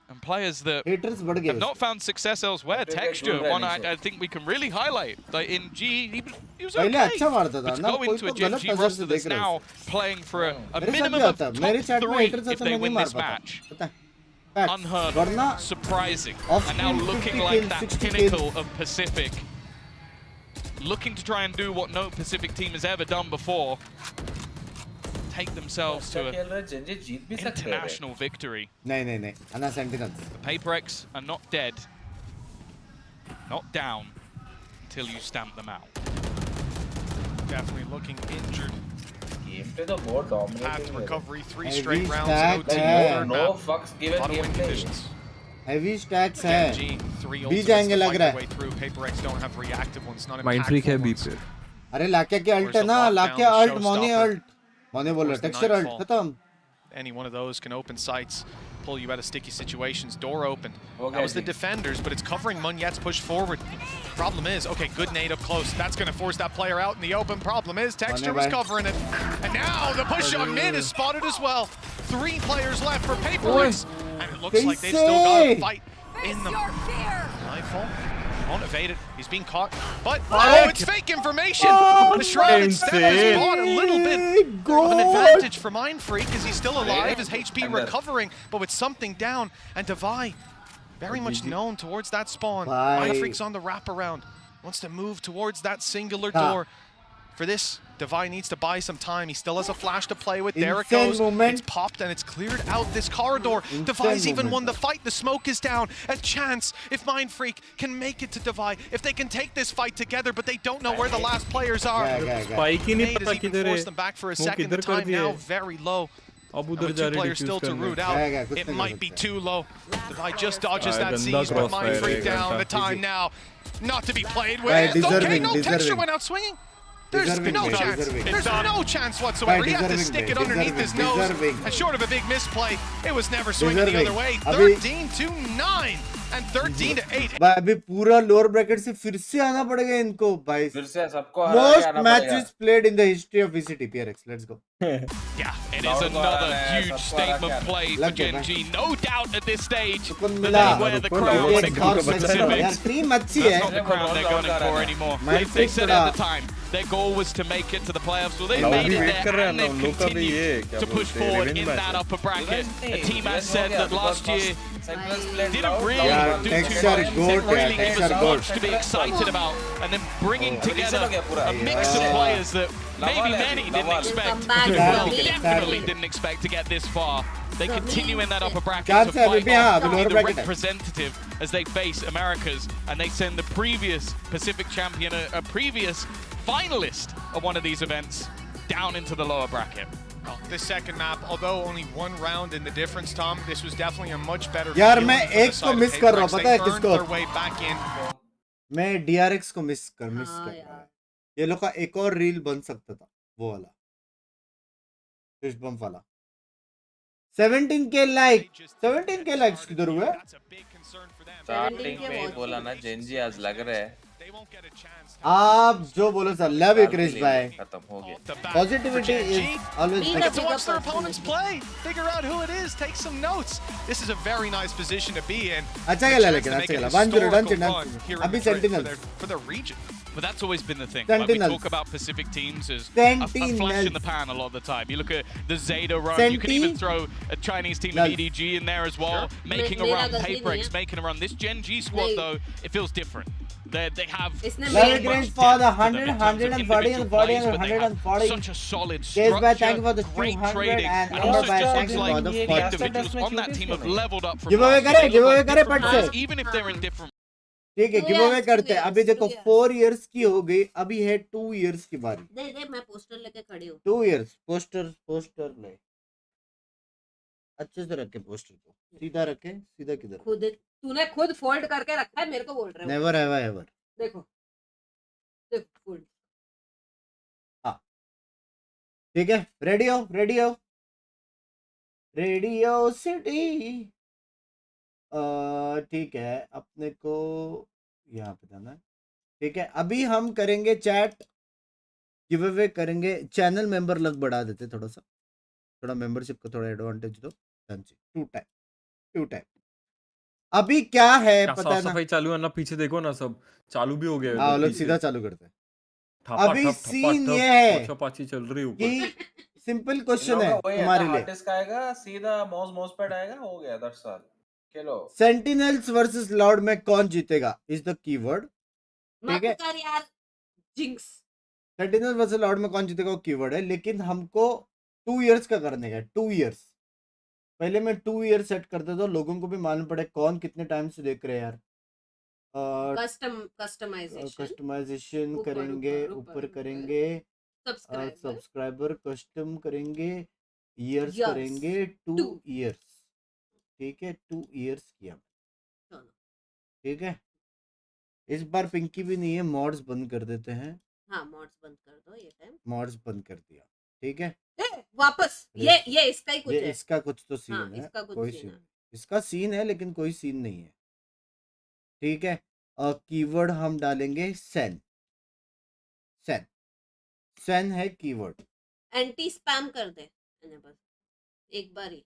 Speaker 13: And players that have not found success elsewhere. Texture, one I think we can really highlight. Like in G, he was okay. But to go into a Gen.G roster that's now playing for a minimum of top 3 if they win this match. Unheard of, surprising, and now looking like that pinnacle of Pacific. Looking to try and do what no Pacific team has ever done before. Take themselves to an international victory.
Speaker 1: No.
Speaker 13: The PaperX are not dead, not down, till you stamp them out.
Speaker 12: Definitely looking injured. Path to recovery, 3
Speaker 1: Heavy
Speaker 12: straight rounds
Speaker 1: stack
Speaker 12: in
Speaker 14: No fucks given gameplay.
Speaker 1: Heavy stacks है.
Speaker 12: Gen.G 3
Speaker 1: B जाएंगे लग रहा है.
Speaker 12: PaperX don't have reactive ones, not
Speaker 4: mind freak है B पे.
Speaker 1: अरे लाके के अल्ट है ना, लाके अल्ट मोने अल्ट. मोने बोल रहा टेक्सचर अल्ट खत्म.
Speaker 12: Any one of those can open sights, pull you out of sticky situations. Door open. That was the defenders, but it's covering Munyet's push forward. Problem is, okay, good nade up close. That's going to force that player out in the open. Problem is, Texture was covering it. And now the push on mid is spotted as well. 3 players left for PaperX. And it looks like they've still got a fight in them. Nightfall won't evade it. He's being caught. But, oh, it's fake information! The Shrouded Step has bought a little bit of an advantage for Mindfreak as he's still alive, his HP recovering, but with something down. And Devi, very much known towards that spawn. Mindfreak's on the wraparound. Wants to move towards that singular door. For this, Devi needs to buy some time. He still has a flash to play with. There it goes. It's popped and it's cleared out this corridor. Devi's even won the fight. The smoke is down. A chance if Mindfreak can make it to Devi. If they can take this fight together, but they don't know where the last players are. Nade has even forced them back for a second. The time now very low. And with 2 players still to root out, it might be too low. Devi just dodges that seize, but Mindfreak down. The time now not to be played with. Okay, no, Texture went out swinging. There's no chance. There's no chance whatsoever. He had to stick it underneath his nose. And short of a big misplay, it was never swinging the other way. 13-9 and 13-8.
Speaker 1: भाई अभी पूरा lower bracket से फिर से आना पड़ेगा इनको भाई.
Speaker 14: फिर से सबको
Speaker 1: Most matches played in the history of VCT. PRX, let's go.
Speaker 13: Yeah, it is another huge statement play for Gen.G. No doubt at this stage that they wear the crown when it comes to Pacifics. That's not the crown they're gunning for anymore. They said at the time their goal was to make it to the playoffs. Well, they've made it there and they've continued to push forward in that upper bracket. A team has said that last year Didn't really do too much. Really gave us much to be excited about, and then bringing together a mix of players that maybe many didn't expect. Well, definitely didn't expect to get this far. They continue in that upper bracket to fight off the representative as they face Americas, and they send the previous Pacific champion, a previous finalist of one of these events, down into the lower bracket.
Speaker 12: This second map, although only one round in the difference, Tom, this was definitely a much better.
Speaker 1: यार मैं एक को miss कर रहा हूँ, पता है किसको? मैं DRX को मिस कर रहा हूँ। ये लोग का एक और रील बन सकता था, वो वाला फिश बम्प वाला। 17K लाइक्स किधर हुए?
Speaker 16: स्टार्टिंग में बोला ना जेंजी आज लग रहा है।
Speaker 1: आप जो बोलो सर, लव यू क्रिश भाई।
Speaker 16: खत्म हो गया।
Speaker 1: Positivity is always
Speaker 12: You get to watch their opponents play, figure out who it is, take some notes. This is a very nice position to be in.
Speaker 1: अच्छा खेला लेकिन अच्छा खेला। 1-0 डन। अभी Sentinels
Speaker 12: for the region.
Speaker 13: But that's always been the thing. Like, we talk about Pacific teams as a flash in the pan a lot of the time. You look at the Zeta run, you can even throw a Chinese team of EDG in there as well, making a run, PaperX making a run. This Gen G squad though, it feels different. They have
Speaker 1: Love Grange for the 100, 140 and 40 and 140.
Speaker 13: Such a solid
Speaker 1: Case by
Speaker 13: structure,
Speaker 1: thank you for the
Speaker 13: great
Speaker 1: 200
Speaker 13: trading,
Speaker 1: and
Speaker 13: and also
Speaker 1: by
Speaker 13: just
Speaker 1: thank
Speaker 13: looks
Speaker 1: you
Speaker 13: like
Speaker 1: for the
Speaker 13: the
Speaker 1: 40.
Speaker 13: individuals on that team have leveled up from
Speaker 1: Giveaway
Speaker 13: last
Speaker 1: करे पट से।
Speaker 13: even if they're in different.
Speaker 1: ठीक है, giveaway करते हैं। अभी देखो 4 years की हो गई, अभी है 2 इयर्स की बारी।
Speaker 2: दे मैं पोस्टर लेके खड़ी हूँ।
Speaker 1: 2 इयर्स पोस्टर ले अच्छे से रखे, पोस्टर को सीधा रखे। सीधा किधर?
Speaker 2: तूने खुद फोल्ड करके रखा है, मेरे को बोल रहे हो।
Speaker 1: Never ever.
Speaker 2: देखो फोल्ड।
Speaker 1: हाँ ठीक है, रेडियो सिटी। ठीक है, अपने को यहाँ पे जाना है। ठीक है, अभी हम करेंगे चैट गिवअवे करेंगे। चैनल मेंबर लग बढ़ा देते थोड़ा मेंबरशिप को थोड़ा एडवांटेज दो। 2 टाइम अभी क्या है पता है ना?
Speaker 4: सफाई चालू है ना, पीछे देखो ना, सब चालू भी हो गया है।
Speaker 1: लोग सीधा चालू करते हैं। अभी सीन ये है
Speaker 4: चल रही है
Speaker 1: कि सिंपल क्वेश्चन है हमारे लिए।
Speaker 16: आर्टिस्ट आएगा सीधा माउस पैड आएगा, हो गया 10 साल।
Speaker 1: सेंटिनल्स वर्सेस लॉर्ड में कौन जीतेगा इज द कीवर्ड। ठीक है
Speaker 2: यार, जिंक्स।
Speaker 1: सेंटिनल्स वर्सेस लॉर्ड में कौन जीतेगा वो कीवर्ड है, लेकिन हमको 2 इयर्स का करने का। 2 इयर्स पहले मैं 2 ईयर सेट कर देता हूँ, लोगों को भी मालूम पड़े कौन कितने टाइम से देख रहे हैं यार। कस्टमाइजेशन करेंगे, ऊपर करेंगे, सब्सक्राइबर कस्टम करेंगे, ईयर्स करेंगे 2 इयर्स। ठीक है, 2 इयर्स किया। ठीक है, इस बार पिंकी भी नहीं है, मॉड्स बंद कर देते हैं।
Speaker 2: हाँ, मॉड्स बंद कर दो ये टाइम।
Speaker 1: मॉड्स बंद कर दिया। ठीक है,
Speaker 2: वापस ये इसका ही कुछ है।
Speaker 1: इसका कुछ तो सीन है।
Speaker 2: इसका कुछ
Speaker 1: कोई
Speaker 2: सीन है।
Speaker 1: इसका सीन है लेकिन कोई सीन नहीं है। ठीक है, कीवर्ड हम डालेंगे सेन है कीवर्ड।
Speaker 2: एंटी स्पैम कर दे बस एक बार ही,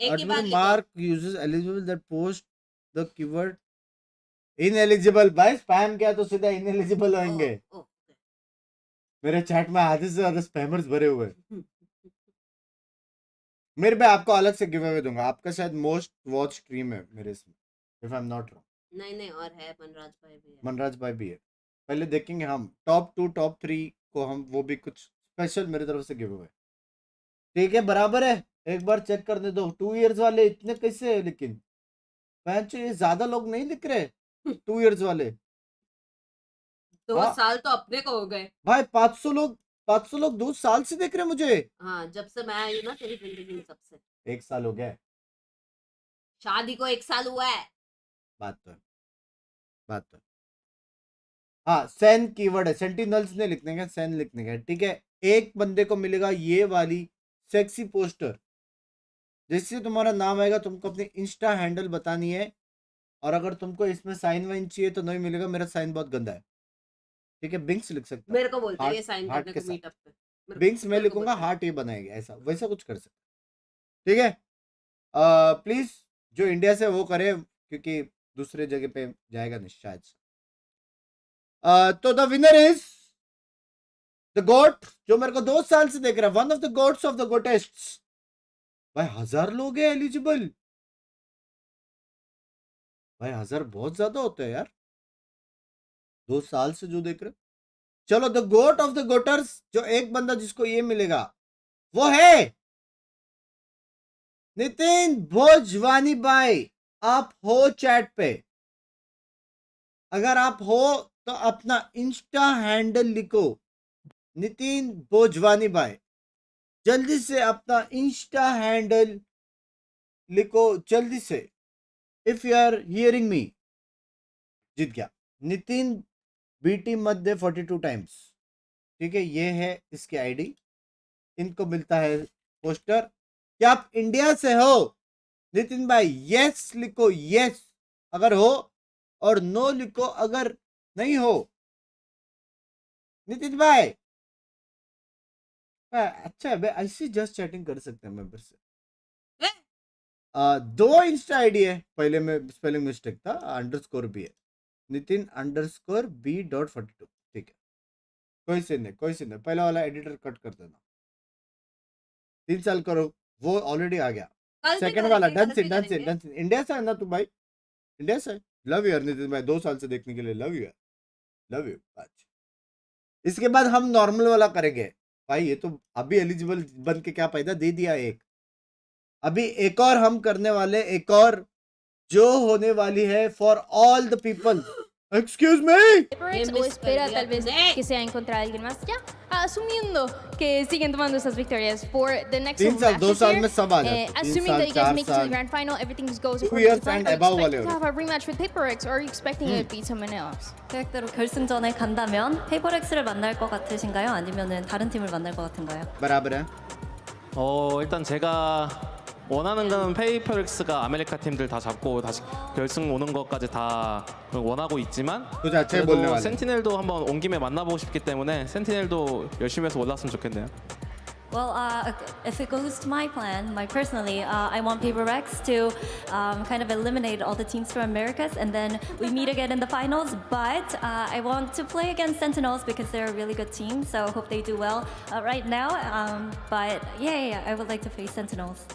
Speaker 2: एक ही बार।
Speaker 1: Mark users eligible that post the keyword ineligible. भाई स्पैम किया तो सीधा इनएलिजिबल होंगे। मेरे चैट में आधे से ज्यादा स्पैमर्स भरे हुए हैं। मेरे पे आपको अलग से गिव अवे दूंगा। आपका शायद मोस्ट वॉच स्ट्रीम है मेरे इसमें, if I am not wrong.
Speaker 2: नहीं और है,
Speaker 1: मनराज भाई भी है। पहले देखेंगे हम टॉप 2 टॉप 3 को, हम वो भी कुछ स्पेशल मेरी तरफ से गिव अवे। ठीक है, बराबर है, एक बार चेक करने दो। 2 इयर्स वाले इतने कैसे है, लेकिन ये ज्यादा लोग नहीं दिख रहे 2 इयर्स वाले।
Speaker 2: 2 साल तो अपने को हो गए
Speaker 1: भाई। 500 लोग 2 साल से देख रहे मुझे।
Speaker 2: हाँ, जब से मैं आई ना तेरी जिंदगी में, सबसे
Speaker 1: 1 साल हो गया।
Speaker 2: शादी को 1 साल हुआ है।
Speaker 1: बात तो है। हाँ, सेन कीवर्ड है। सेंटिनल्स ने लिखने का, सेन लिखने का। ठीक है, एक बंदे को मिलेगा ये वाली सेक्सी पोस्टर। जैसे तुम्हारा नाम आएगा तुमको अपनी इंस्टा हैंडल बतानी है, और अगर तुमको इसमें साइन वाइन चाहिए तो नहीं मिलेगा, मेरा साइन बहुत गंदा है। ठीक है, बिंक्स लिख सकता
Speaker 2: मेरे को बोलते हैं ये साइन करने को मीटअप पे।
Speaker 1: बिंक्स मैं लिखूंगा, हार्ट ये बनाएगी, ऐसा वैसा कुछ कर सकते। ठीक है, प्लीज जो इंडिया से वो करे, क्योंकि दूसरे जगह पे जाएगा नहीं शायद। तो the winner is the goat, जो मेरे को 2 साल से देख रहा है, one of the goats of the goatests. भाई 1000 लोग हैं एलिजिबल। भाई 1000 बहुत ज्यादा होता है यार, 2 साल से जो देख रहे। चलो द गोट ऑफ द गोटर्स, जो एक बंदा जिसको ये मिलेगा वो है नितिन भोजवानी भाई। आप हो चैट पे? अगर आप हो तो अपना इंस्टा हैंडल लिखो, नितिन भोजवानी भाई। जल्दी से अपना इंस्टा हैंडल लिखो जल्दी से। If you are hearing me, जीत गया नितिन बीटी मध्य 42 टाइम्स। ठीक है, ये है इसकी आईडी। इनको मिलता है पोस्टर। क्या आप इंडिया से हो नितिन भाई? यस लिखो यस अगर हो, और नो लिखो अगर नहीं हो। नितिन भाई अच्छा है, ऐसी जस्ट चैटिंग कर सकते हैं मेंबर से। 2 इंस्टा आईडी है, पहले में स्पेलिंग मिस्टेक था, अंडरस्कोर भी है, नितिन अंडरस्कोर B.42। ठीक है, कोई सीन नहीं, कोई सीन नहीं, पहला वाला एडिटर कट कर देना। 3 साल करो, वो ऑलरेडी आ गया। सेकंड वाला डन से डन से डन से। इंडिया से है ना तू भाई? इंडिया से। लव यू यार नितिन भाई, 2 साल से देखने के लिए लव यू यार, लव यू। इसके बाद हम नॉर्मल वाला करेंगे भाई। ये तो अभी एलिजिबल बन के क्या फायदा, दे दिया एक। अभी एक और हम करने वाले, एक और जो होने वाली है for all the people. Excuse me.
Speaker 17: O espera tal vez que sea encontrar a alguien más ya, asumiendo que siguen tomando esas victorias for the next
Speaker 1: 3 साल 2 साल में सब आ जाते हैं।
Speaker 17: assuming that you guys make it to the grand final, everything goes according to plan. Are you expecting to have a rematch with PaperX, or are you expecting it to be someone else?
Speaker 18: 계획대로 결승전에 간다면 페이퍼렉스를 만날 것 같으신가요? 아니면은 다른 팀을 만날 것 같은가요?
Speaker 1: बराबर है।
Speaker 8: 일단 제가 원하는 거는 페이퍼렉스가 아메리카 팀들 다 잡고 다시 결승 오는 것까지 다 원하고 있지만 그래도 센티넬도 한번 온 김에 만나보고 싶기 때문에 센티넬도 열심히 해서 올랐으면 좋겠네요.
Speaker 18: Well, if it goes to my plan, personally, I want PaperX to kind of eliminate all the teams from Americas, and then we meet again in the finals. But I want to play against Sentinels because they're a really good team, so hope they do well right now. But yeah, I would like to face Sentinels.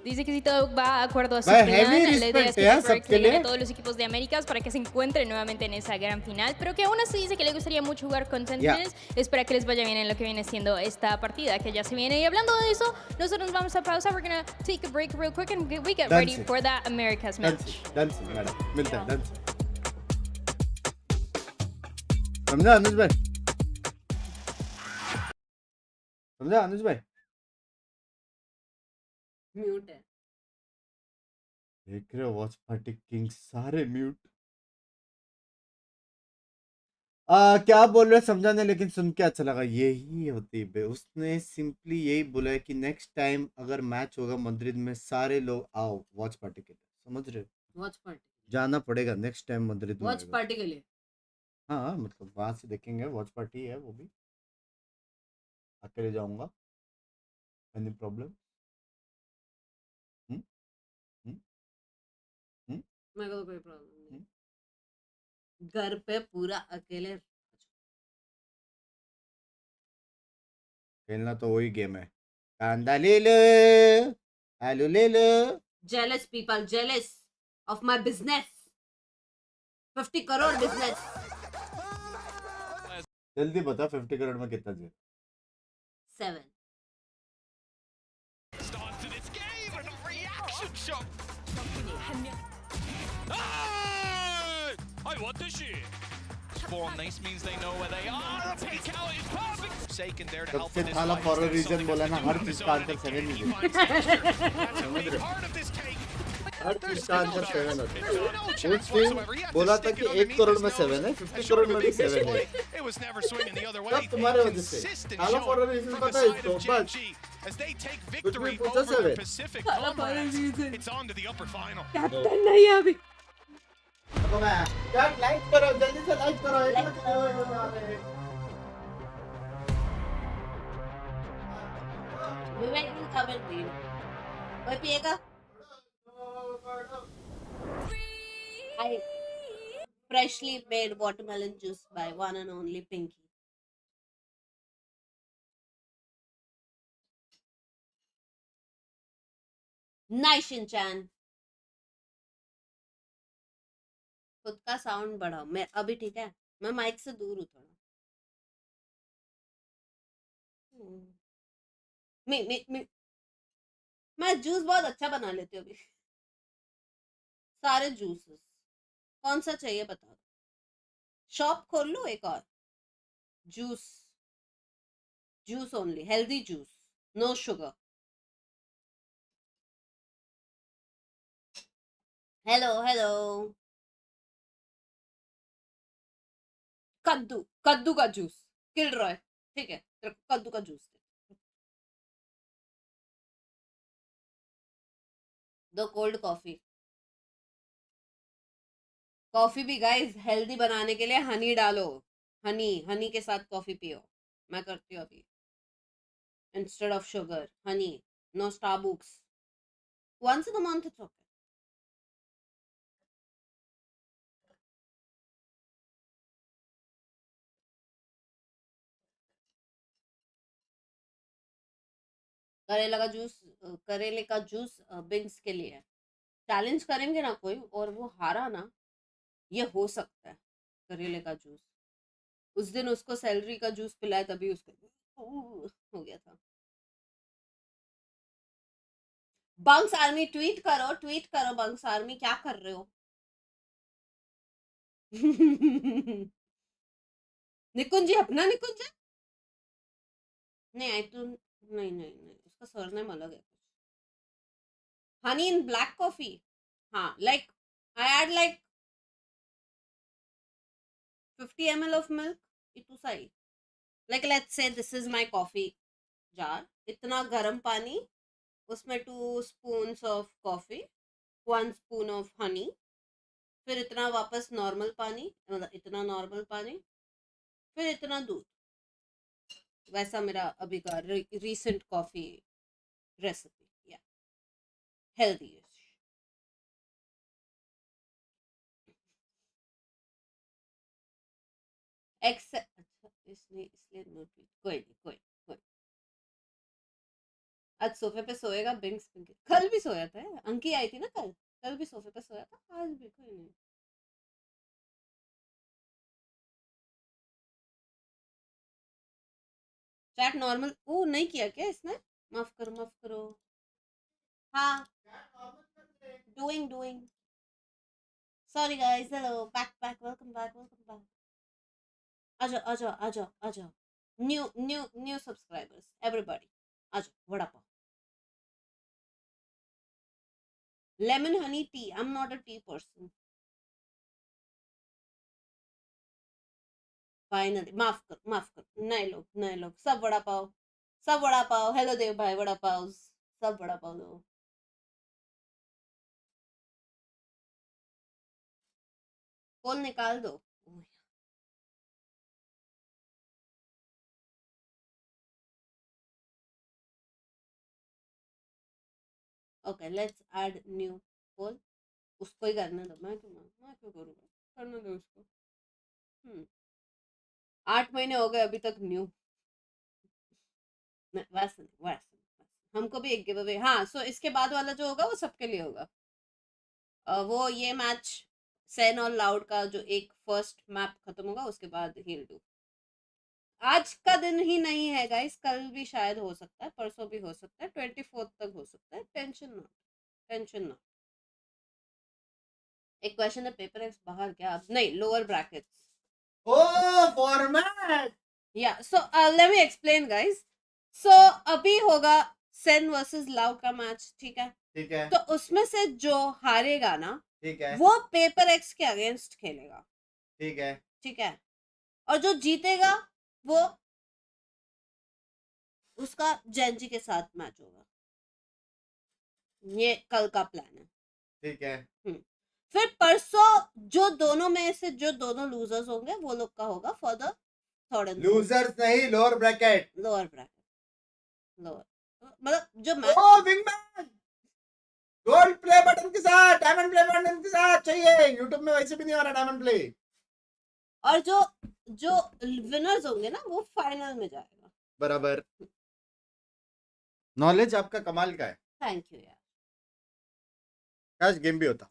Speaker 17: Dice que si todo va de acuerdo a su plan, la idea es que PaperX le gane a todos los equipos de Américas para que se encuentren nuevamente en esa gran final, pero que aún así dice que le gustaría mucho jugar con Sentinels. Espera que les vaya bien en lo que viene siendo esta partida que ya se viene. Y hablando de eso, nosotros nos vamos a pausa. We're gonna take a break real quick and we get ready for that Americas match.
Speaker 1: Dance, madam. मिलता है dance. समझा अनुज भाई? समझा अनुज भाई?
Speaker 2: Mute है।
Speaker 1: देख रहे हो वॉच पार्टी किंग सारे म्यूट। क्या बोल रहे समझाने, लेकिन सुन के अच्छा लगा। यही होती है, उसने सिंपली यही बोला है कि नेक्स्ट टाइम अगर मैच होगा मद्रिद में, सारे लोग आओ वॉच पार्टी के लिए। समझ रहे हो?
Speaker 2: वॉच पार्टी
Speaker 1: जाना पड़ेगा नेक्स्ट टाइम मद्रिद में।
Speaker 2: वॉच पार्टी के लिए?
Speaker 1: हाँ, मतलब वहां से देखेंगे, वॉच पार्टी है वो भी। अकेले जाऊंगा, एनी प्रॉब्लम?
Speaker 2: मेरे को तो कोई प्रॉब्लम नहीं। घर पे पूरा अकेले
Speaker 1: खेलना तो वही गेम है। कांदा ले लो, आलू ले लो।
Speaker 2: jealous people, jealous of my business, 50 crore business.
Speaker 1: जल्दी बता 50 करोड़ में कितना चाहिए?
Speaker 2: 7।
Speaker 13: I want this shit. Spawn nice means they know where they are. The pick out is perfect. Shaken there to help
Speaker 1: सबसे थाला फॉरवर्ड रीजन बोला ना, हर चीज का आंसर 7 ही है। हर चीज का आंसर 7 होता है। उसने बोला था कि 1 करोड़ में 7 है, 50 करोड़ में भी 7 है। सब तुम्हारे वजह से। थाला फॉरवर्ड रीजन पता है इसको, बस
Speaker 7: as they take
Speaker 1: कुछ
Speaker 7: victory
Speaker 1: भी पूछा
Speaker 7: over
Speaker 1: 7।
Speaker 7: Pacific Comrades. It's on to the upper final.
Speaker 2: Captain नहीं है अभी।
Speaker 1: यार लाइक करो, जल्दी से लाइक करो।
Speaker 2: विवेक will come and read. कोई पिएगा? I freshly made watermelon juice by one and only Pinky. Nice, Shinchan. खुद का साउंड बढ़ाओ। मैं अभी ठीक है, मैं माइक से दूर हूँ थोड़ा। मैं जूस बहुत अच्छा बना लेती हूँ अभी। सारे जूसेस कौन सा चाहिए बता। शॉप खोल लो एक और। Juice, juice only, healthy juice, no sugar. Hello hello. कद्दू, कद्दू का जूस किल रॉय, ठीक है, तेरे को कद्दू का जूस दो। कोल्ड कॉफी, कॉफी भी गाइस हेल्दी बनाने के लिए हनी डालो। हनी, हनी के साथ कॉफी पियो। मैं करती हूँ अभी, instead of sugar, honey, no Starbucks. Once in a month it's okay. करेला का जूस, करेले का जूस बिंक्स के लिए है। चैलेंज करेंगे ना कोई और वो हारा ना, ये हो सकता है करेले का जूस। उस दिन उसको सैलरी का जूस पिलाया तभी उसको हो गया था। बंक्स आर्मी ट्वीट करो, ट्वीट करो बंक्स आर्मी, क्या कर रहे हो? निकुंज जी, अपना निकुंज है? नहीं आई तो नहीं नहीं नहीं, उसका सरनेम अलग है। हनी इन ब्लैक कॉफी, हाँ, like I add like 50 ml of milk, इतू सही। Like let's say this is my coffee jar, इतना गर्म पानी, उसमें 2 spoons of coffee, 1 spoon of honey, फिर इतना वापस नॉर्मल पानी, मतलब इतना नॉर्मल पानी, फिर इतना दूध। वैसा मेरा अभी का रीसेंट कॉफी रेसिपी, या हेल्दी। अच्छा इसलिए इसलिए नो ट्वीट, कोई नहीं कोई कोई। आज सोफे पे सोएगा बिंक्स पिंकी, कल भी सोया था, अंकी आई थी ना कल, कल भी सोफे पे सोया था, आज भी कोई नहीं। चैट नॉर्मल ओ नहीं किया क्या इसने? माफ करो माफ करो। हाँ, doing doing, sorry guys, hello back back, welcome back welcome back. आजाओ आजाओ आजाओ आजाओ, new new new subscribers everybody, आजाओ vada pav. Lemon honey tea, I am not a tea person. Finally माफ कर, नए लोग सब वड़ा पाव, सब वड़ा पाव। हेलो देव भाई, वड़ा पाव, सब वड़ा पाव लो। पोल निकाल दो। ओके लेट्स ऐड न्यू पोल। उसको ही करने दो, मैं क्यों करूँगा, करने दो उसको। 8 महीने हो गए अभी तक न्यू। वैसे हमको भी एक गिव अवे, हाँ। सो इसके बाद वाला जो होगा वो सबके लिए होगा। वो ये मैच सेन और लाउड का जो एक फर्स्ट मैप खत्म होगा उसके बाद he'll do। आज का दिन ही नहीं है गाइस, कल भी शायद हो सकता है, परसों भी हो सकता है, 24 तक हो सकता है। टेंशन ना। एक क्वेश्चन है, पेपर एक्स बाहर क्या? अब नहीं, लोअर ब्रैकेट्स।
Speaker 1: ओह फॉर्मेट,
Speaker 2: या so let me explain guys. So अभी होगा सेन वर्सेस लाउड का मैच, ठीक है?
Speaker 1: ठीक है।
Speaker 2: तो उसमें से जो हारेगा ना,
Speaker 1: ठीक है,
Speaker 2: वो पेपर एक्स के अगेंस्ट खेलेगा,
Speaker 1: ठीक है,
Speaker 2: ठीक है? और जो जीतेगा वो उसका जेंजी के साथ मैच होगा। ये कल का प्लान है,
Speaker 1: ठीक है।
Speaker 2: फिर परसों जो दोनों में से जो दोनों लूजर्स होंगे वो लोग का होगा for the third and
Speaker 1: losers नहीं, लोअर ब्रैकेट,
Speaker 2: लोअर मतलब जो मैच।
Speaker 1: ओ विंगमैन, गोल्ड प्ले बटन के साथ, डायमंड प्ले बटन के साथ चाहिए। यूट्यूब में वैसे भी नहीं आ रहा डायमंड प्ले।
Speaker 2: और जो विनर्स होंगे ना वो फाइनल में जाएगा।
Speaker 1: बराबर, नॉलेज आपका कमाल का है।
Speaker 2: थैंक यू यार,
Speaker 1: काश गेम भी होता।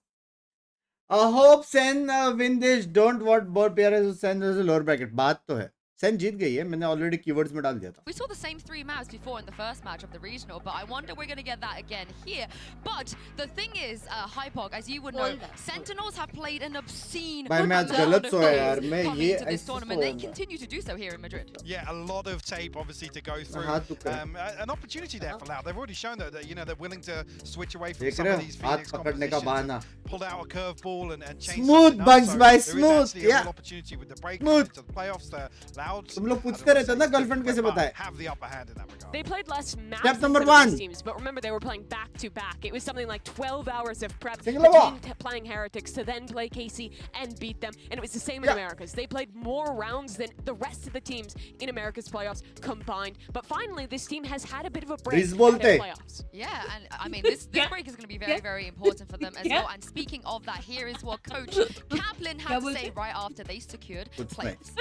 Speaker 1: hope Sen win this. Don't want both players to Sen as a lower bracket. बात तो है. Sen जीत गई है. मैंने already keywords में डाल दिया था.
Speaker 5: We saw the same 3 maps before in the first match of the regional, but I wonder we're going to get that again here. But the thing is, Hypog, as you would know, Sentinels have played an obscene
Speaker 1: भाई मैं आज गलत सोया यार. मैं ये
Speaker 5: this tournament. They continue to do so here in Madrid.
Speaker 7: Yeah, a lot of tape obviously to go through. An opportunity there for Loud. They've already shown that you know they're willing to switch away from some of these Phoenix compositions. Pulled out a curveball and change
Speaker 1: smooth Binks by smooth.
Speaker 7: Yeah. Opportunity with the break into the playoffs. Loud.
Speaker 1: तुम लोग पूछते रहते ना girlfriend कैसे बताए?
Speaker 7: Have the upper hand in that regard.
Speaker 6: They played less matches
Speaker 1: Step number
Speaker 6: than
Speaker 1: 1.
Speaker 6: these teams, but remember they were playing back to back. It was something like 12 hours of prep
Speaker 1: Single
Speaker 6: between playing Heretics to then play KC and beat them. And it was the same in Americas. They played more rounds than the rest of the teams in America's playoffs combined. But finally, this team has had a bit of a break in playoffs.
Speaker 5: Yeah, and I mean, this break is going to be very, very important for them as well. And speaking of that, here is what Coach Kaplan had to say right after they secured playoffs.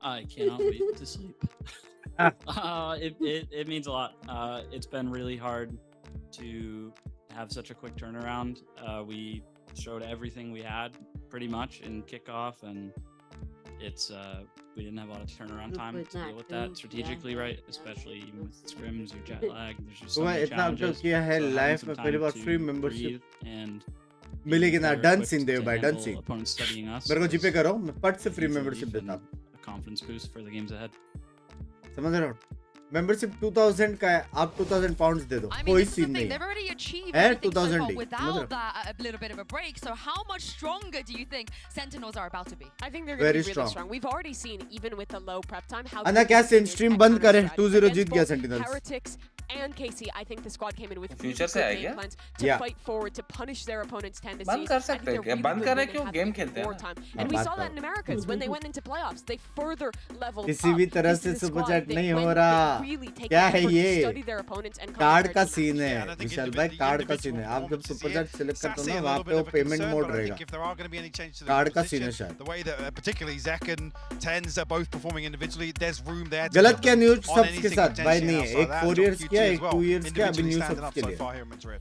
Speaker 19: I cannot wait to sleep. It means a lot. It's been really hard to have such a quick turnaround. We showed everything we had pretty much in kickoff, and it's we didn't have a lot of turnaround time to deal with that strategically, right? Especially even with scrims, your jet lag. There's just so many challenges.
Speaker 1: किया है life में पहली बार free membership मिलेगी ना. Done scene दे भाई, done scene. मेरे को जीपे करो, मैं पट से फ्री मेंबरशिप देता हूँ.
Speaker 19: Confidence boost for the games ahead.
Speaker 1: समझ रहे हो? Membership 2000 का है. आप 2000 pounds दे दो. कोई सीन नहीं.
Speaker 5: They've already achieved
Speaker 1: है
Speaker 5: everything so
Speaker 1: 2000
Speaker 5: far without that a little bit of a break. So how much stronger do you think Sentinels are about to be?
Speaker 6: I think they're going to be really strong. We've already seen, even with the low prep time, how.
Speaker 1: अन्ना क्या stream बंद करे? 2-0 जीत गया Sentinels.
Speaker 6: Heretics and KC, I think the squad came in with
Speaker 16: future से है क्या?
Speaker 6: to fight forward to punish their opponent's tendencies.
Speaker 16: बंद कर सकते हैं क्या? बंद कर रहे क्यों? गेम खेलते हैं.
Speaker 6: And we saw that in Americas when they went into playoffs. They further leveled up.
Speaker 1: किसी भी तरह से सुपर चैट नहीं हो रहा. क्या है ये? कार्ड का सीन है विशाल भाई, कार्ड का सीन है. आप जब सुपर चैट सिलेक्ट करते हो ना, वहाँ पे वो पेमेंट मोड रहेगा. कार्ड का सीन है शायद.
Speaker 7: The way that particularly Zek and Tens are both performing individually, there's room there.
Speaker 1: गलत क्या न्यूज़ सबs के साथ भाई नहीं है. एक 4 years क्या, एक 2 years क्या, अभी न्यूज़ सबs के लिए.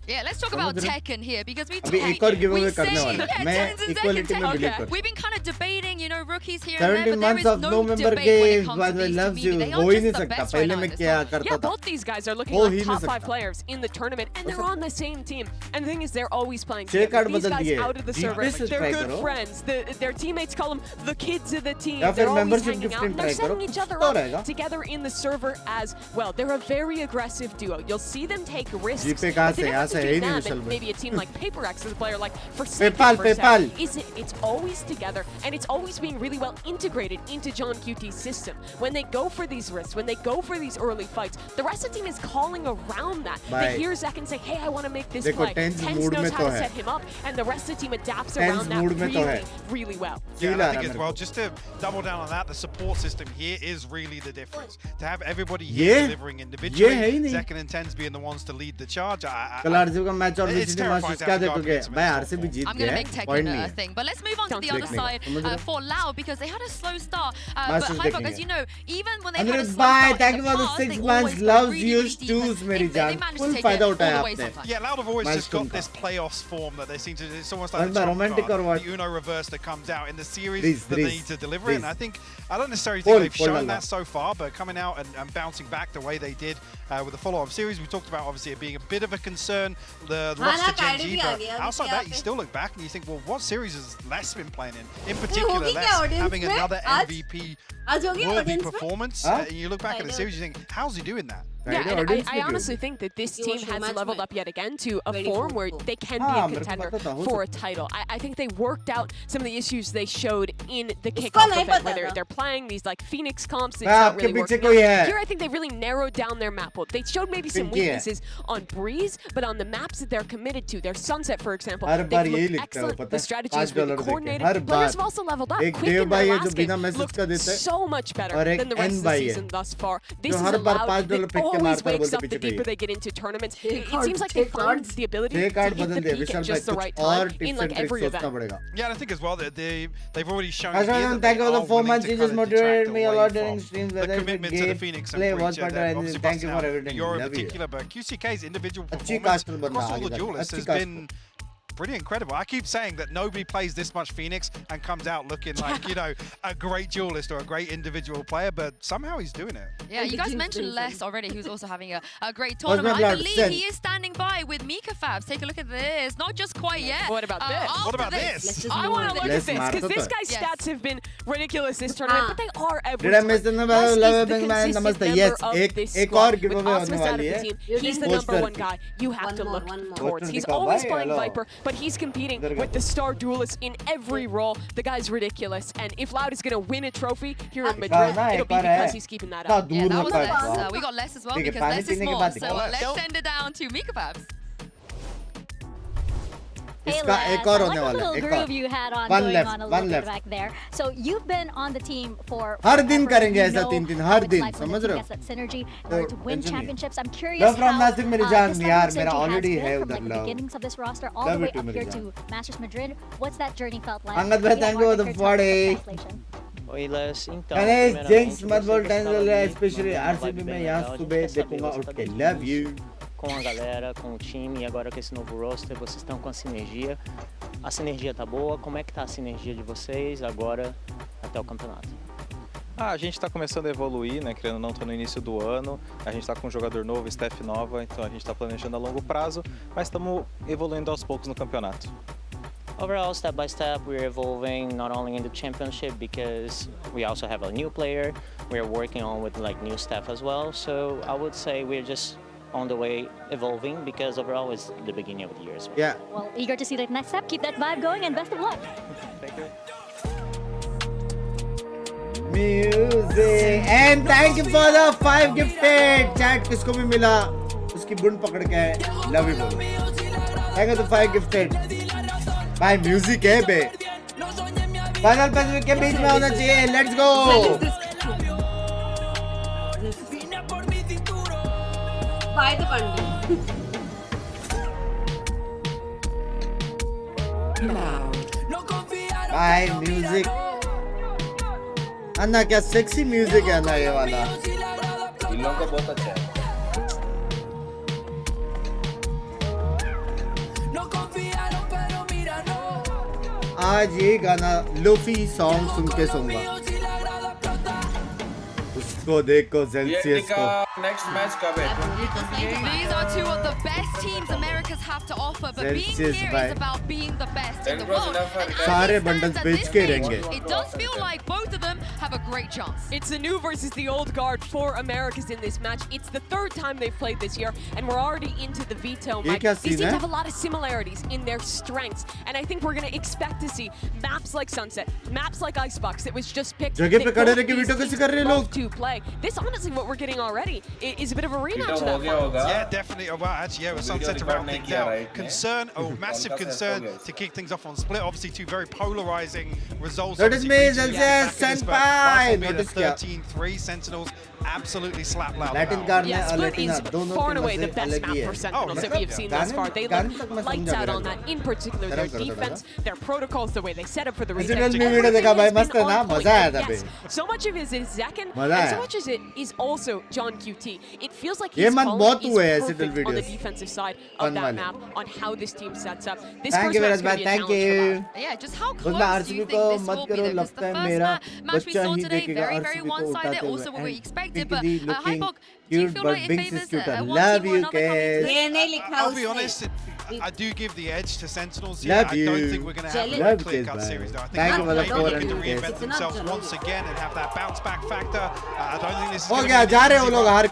Speaker 5: Yeah, let's talk about Tekken here because we
Speaker 1: अभी एक और giveaway करने वाला है. मैं equality में believe करता हूँ.
Speaker 5: We've been kind of debating, you know, rookies here
Speaker 1: 17 months of no member games, by the way, loves you. हो ही नहीं सकता. पहले मैं क्या करता था.
Speaker 6: Both these guys are looking like top 5 players in the tournament, and they're on the same team. And the thing is, they're always playing together. These guys out of the server, they're good friends. Their teammates call them the kids of the team. They're always hanging out. They're setting each other up together in the server as well. They're a very aggressive duo. You'll see them take risks. But the difference between them and maybe a team like PaperX as a player like Forsaken is it's always together, and it's always being really well integrated into John QT's system. When they go for these risks, when they go for these early fights, the rest of the team is calling around that. They hear Zek and say, hey, I want to make this play. Tens knows how to set him up, and the rest of the team adapts around that really, really well.
Speaker 7: Yeah, and I think as well, just to double down on that, the support system here is really the difference. To have everybody here delivering individually, Zek and Tens being the ones to lead the charge.
Speaker 1: कल RCB का match और बीच में match क्या देखोगे भाई? RCB Jeet
Speaker 5: I'm going to make Tekken a thing, but let's move on to the other side for Lao because they had a slow start. But Hypog, as you know, even when they had a slow start,
Speaker 1: thank you for the 6 months. Loves you tools, मेरी जान. Full फायदा उठाया आपने.
Speaker 7: Yeah, Loud have always just got this playoffs form that they seem to. It's almost like the romantic or what? The Uno reverse that comes out in the series that they need to deliver it. And I don't necessarily think they've shown that so far, but coming out and bouncing back the way they did with the follow-up series, we talked about obviously it being a bit of a concern. The loss to Gen G, but outside that, you still look back and you think, well, what series has Les been playing in? In particular, Les having another MVP-worthy performance. And you look back at the series, you think, how's he doing that?
Speaker 6: Yeah, and I honestly think that this team has leveled up yet again to a form where they can be a contender for a title. I think they worked out some of the issues they showed in the kickoff event, where they're playing these like Phoenix comps. It's not really working out. Here, I think they really narrowed down their map. They showed maybe some weaknesses on Breeze, but on the maps that they're committed to, their Sunset, for example, they've looked excellent. The strategy is really coordinated. Players have also leveled up. Quick in their last game looked so much better than the rest of the season thus far. This is allowed always wakes up the deeper they get into tournaments. It seems like they find the ability to hit the peak at just the right time in like every event.
Speaker 7: Yeah, and I think as well that they've already shown
Speaker 1: thank you for the 4 months. You just motivated me a lot during streams.
Speaker 7: The commitment to the Phoenix and Breach.
Speaker 1: Thank you for everything.
Speaker 7: You're in particular, but QCK's individual performance across all the duelists has been pretty incredible. I keep saying that nobody plays this much Phoenix and comes out looking like, you know, a great duelist or a great individual player, but somehow he's doing it.
Speaker 5: Yeah, you guys mentioned Les already, who's also having a great tournament. I believe he is standing by with Mika Fabs. Take a look at this. Not just quite yet.
Speaker 6: What about this?
Speaker 7: What about this?
Speaker 6: I want to look at this, because this guy's stats have been ridiculous this tournament, but they are every
Speaker 1: Yes,
Speaker 6: He's the number one guy you have to look towards. He's always playing Viper, but he's competing with the star duelists in every role. The guy's ridiculous, and if Loud is going to win a trophy here in Madrid, it'll be because he's keeping that up.
Speaker 5: Yeah, that was Les. We got Les as well because Les is small. So let's send it down to Mika Fabs.
Speaker 18: Hey, Les, I like the little groove you had on going on a little bit back there. So you've been on the team for
Speaker 1: हर दिन करेंगे ऐसा 3-3 हर दिन समझ रहे हो?
Speaker 18: that synergy to win championships. I'm curious
Speaker 1: Love from
Speaker 18: how
Speaker 1: Nasik मेरी जान यार मेरा
Speaker 18: synergy
Speaker 1: already
Speaker 18: has
Speaker 1: है
Speaker 18: been
Speaker 1: उधर
Speaker 18: from the
Speaker 1: love.
Speaker 18: beginnings of this roster all the way up here to Masters Madrid. What's that journey felt like?
Speaker 1: Angad bhai, thank you for the 40.
Speaker 10: Oi, Les, então,
Speaker 1: Ganesh, Jinx, मत बोल tension ले, especially RCB में यहाँ सुबह देखूंगा उठ के love you.
Speaker 10: Com a galera, com o time, e agora com esse novo roster, vocês estão com a sinergia. A sinergia tá boa. Como é que tá a sinergia de vocês agora até o campeonato?
Speaker 9: A gente está começando a evoluir, né? Querendo ou não, tô no início do ano. A gente está com um jogador novo, staff nova, então a gente está planejando a longo prazo, mas estamos evoluindo aos poucos no campeonato.
Speaker 10: Overall, step by step, we're evolving not only in the championship because we also have a new player. We're working on with like new staff as well. So I would say we're just on the way evolving because overall it's the beginning of the year as well.
Speaker 1: Yeah.
Speaker 18: Well, eager to see the next step. Keep that vibe going and best of luck.
Speaker 10: Thank you.
Speaker 1: Music and thank you for the 5 gifted. Chat किसको भी मिला उसकी बुंड पकड़ के love you बोलो. Thank you for the 5 gifted. भाई music है बे. Final Pacific के बीच में होना चाहिए. Let's go.
Speaker 2: By the Pandit.
Speaker 1: By music. अन्ना क्या सेक्सी म्यूजिक है ना ये वाला.
Speaker 16: इन लोगों का बहुत अच्छा है.
Speaker 1: आज ये गाना लोफी सॉन्ग सुन के सोऊंगा. उसको देखो जेल्सियस को.
Speaker 16: नेक्स्ट मैच कब है?
Speaker 5: These are two of the best teams Americas have to offer, but being here is about being the best in the world.
Speaker 1: सारे बंडल्स बेच के रहेंगे.
Speaker 5: It does feel like both of them have a great chance.
Speaker 6: It's the new versus the old guard for Americas in this match. It's the third time they've played this year, and we're already into the veto match. These teams have a lot of similarities in their strengths, and I think we're going to expect to see maps like Sunset, maps like Icebox that was just picked.
Speaker 1: जगह पे खड़े रह के video कैसे कर रहे हैं लोग?
Speaker 6: To play. This honestly, what we're getting already is a bit of a rematch of that.
Speaker 7: Yeah, definitely. Well, actually, yeah, with Sunset to round things out. Concern, massive concern to kick things off on Split. Obviously, two very polarizing results.
Speaker 1: Notice me, Senpai.
Speaker 7: Notice 13-3 Sentinels absolutely slap loud.
Speaker 1: Latin car
Speaker 6: Yeah, Split is far and away the best map for Sentinels that we have seen thus far. They look lights out on that. In particular, their defense, their protocols, the way they set up for the retake. So much of it is Zekken, and so much as it is also John QT. It feels like his calling is perfect on the defensive side of that map, on how this team sets up. This first match is going to be a challenge for that.
Speaker 5: Yeah, just how close do you think this will be? Because the first match we saw today, very, very one-sided, also what we expected. But Hypok, do you feel like it favors one team or another
Speaker 7: I'll be honest, I do give the edge to Sentinels. Yeah, I don't think we're going to have a clear-cut series, though. I think they're looking to reinvent themselves once again and have that bounce-back factor. I don't think this is going to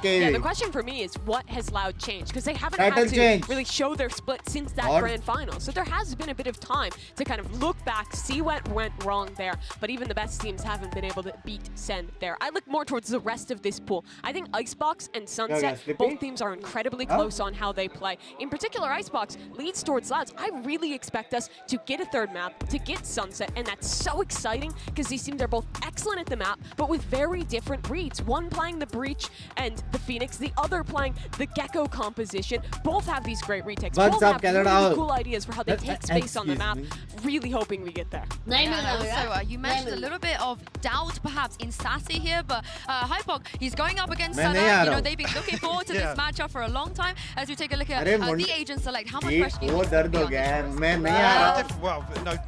Speaker 7: be
Speaker 6: Yeah, the question for me is what has Loud changed? Because they haven't had to really show their split since that grand final. So there has been a bit of time to kind of look back, see what went wrong there. But even the best teams haven't been able to beat SEN there. I look more towards the rest of this pool. I think Icebox and Sunset, both teams are incredibly close on how they play. In particular, Icebox leads towards Louds. I really expect us to get a third map, to get Sunset, and that's so exciting because these teams are both excellent at the map, but with very different reads. One playing the Breach and the Phoenix, the other playing the Gecko composition. Both have these great retakes. Both have really cool ideas for how they take space on the map. Really hoping we get there.
Speaker 5: Also, you mentioned a little bit of doubt perhaps in Sassy here, but Hypok, he's going up against Sana. You know, they've been looking forward to this matchup for a long time. As we take a look at the agent select, how much pressure do you think
Speaker 1: दर्द हो गया है मैं नहीं आ रहा
Speaker 7: Well,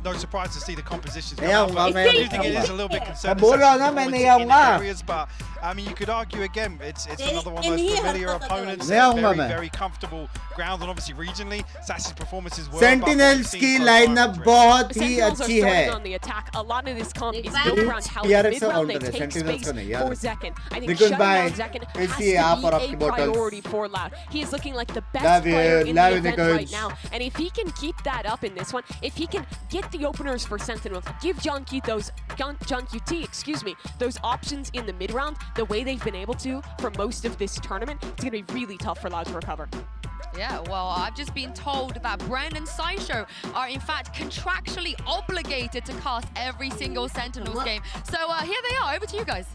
Speaker 7: no surprise to see the compositions
Speaker 1: नहीं आऊंगा मैं
Speaker 7: I do think it is a little bit concerning.
Speaker 1: बोल रहा हूँ ना मैं नहीं आऊंगा
Speaker 7: but I mean, you could argue again, it's another one of those familiar opponents. Very comfortable ground, and obviously regionally, Sass's performances were.
Speaker 1: Sentinels की lineup बहुत ही अच्छी है.
Speaker 6: On the attack, a lot of this comp is built around how mid-round they take space for Zekken. I think shutting down Zekken has to be a priority for Loud. He is looking like the best player in the event right now, and if he can keep that up in this one, if he can get the openers for Sentinels, give John QT, those options in the mid-round, the way they've been able to for most of this tournament, it's going to be really tough for Loud to recover.
Speaker 5: Yeah, well, I've just been told that Brand and Sideshow are in fact contractually obligated to cast every single Sentinels game. So here they are, over to you guys.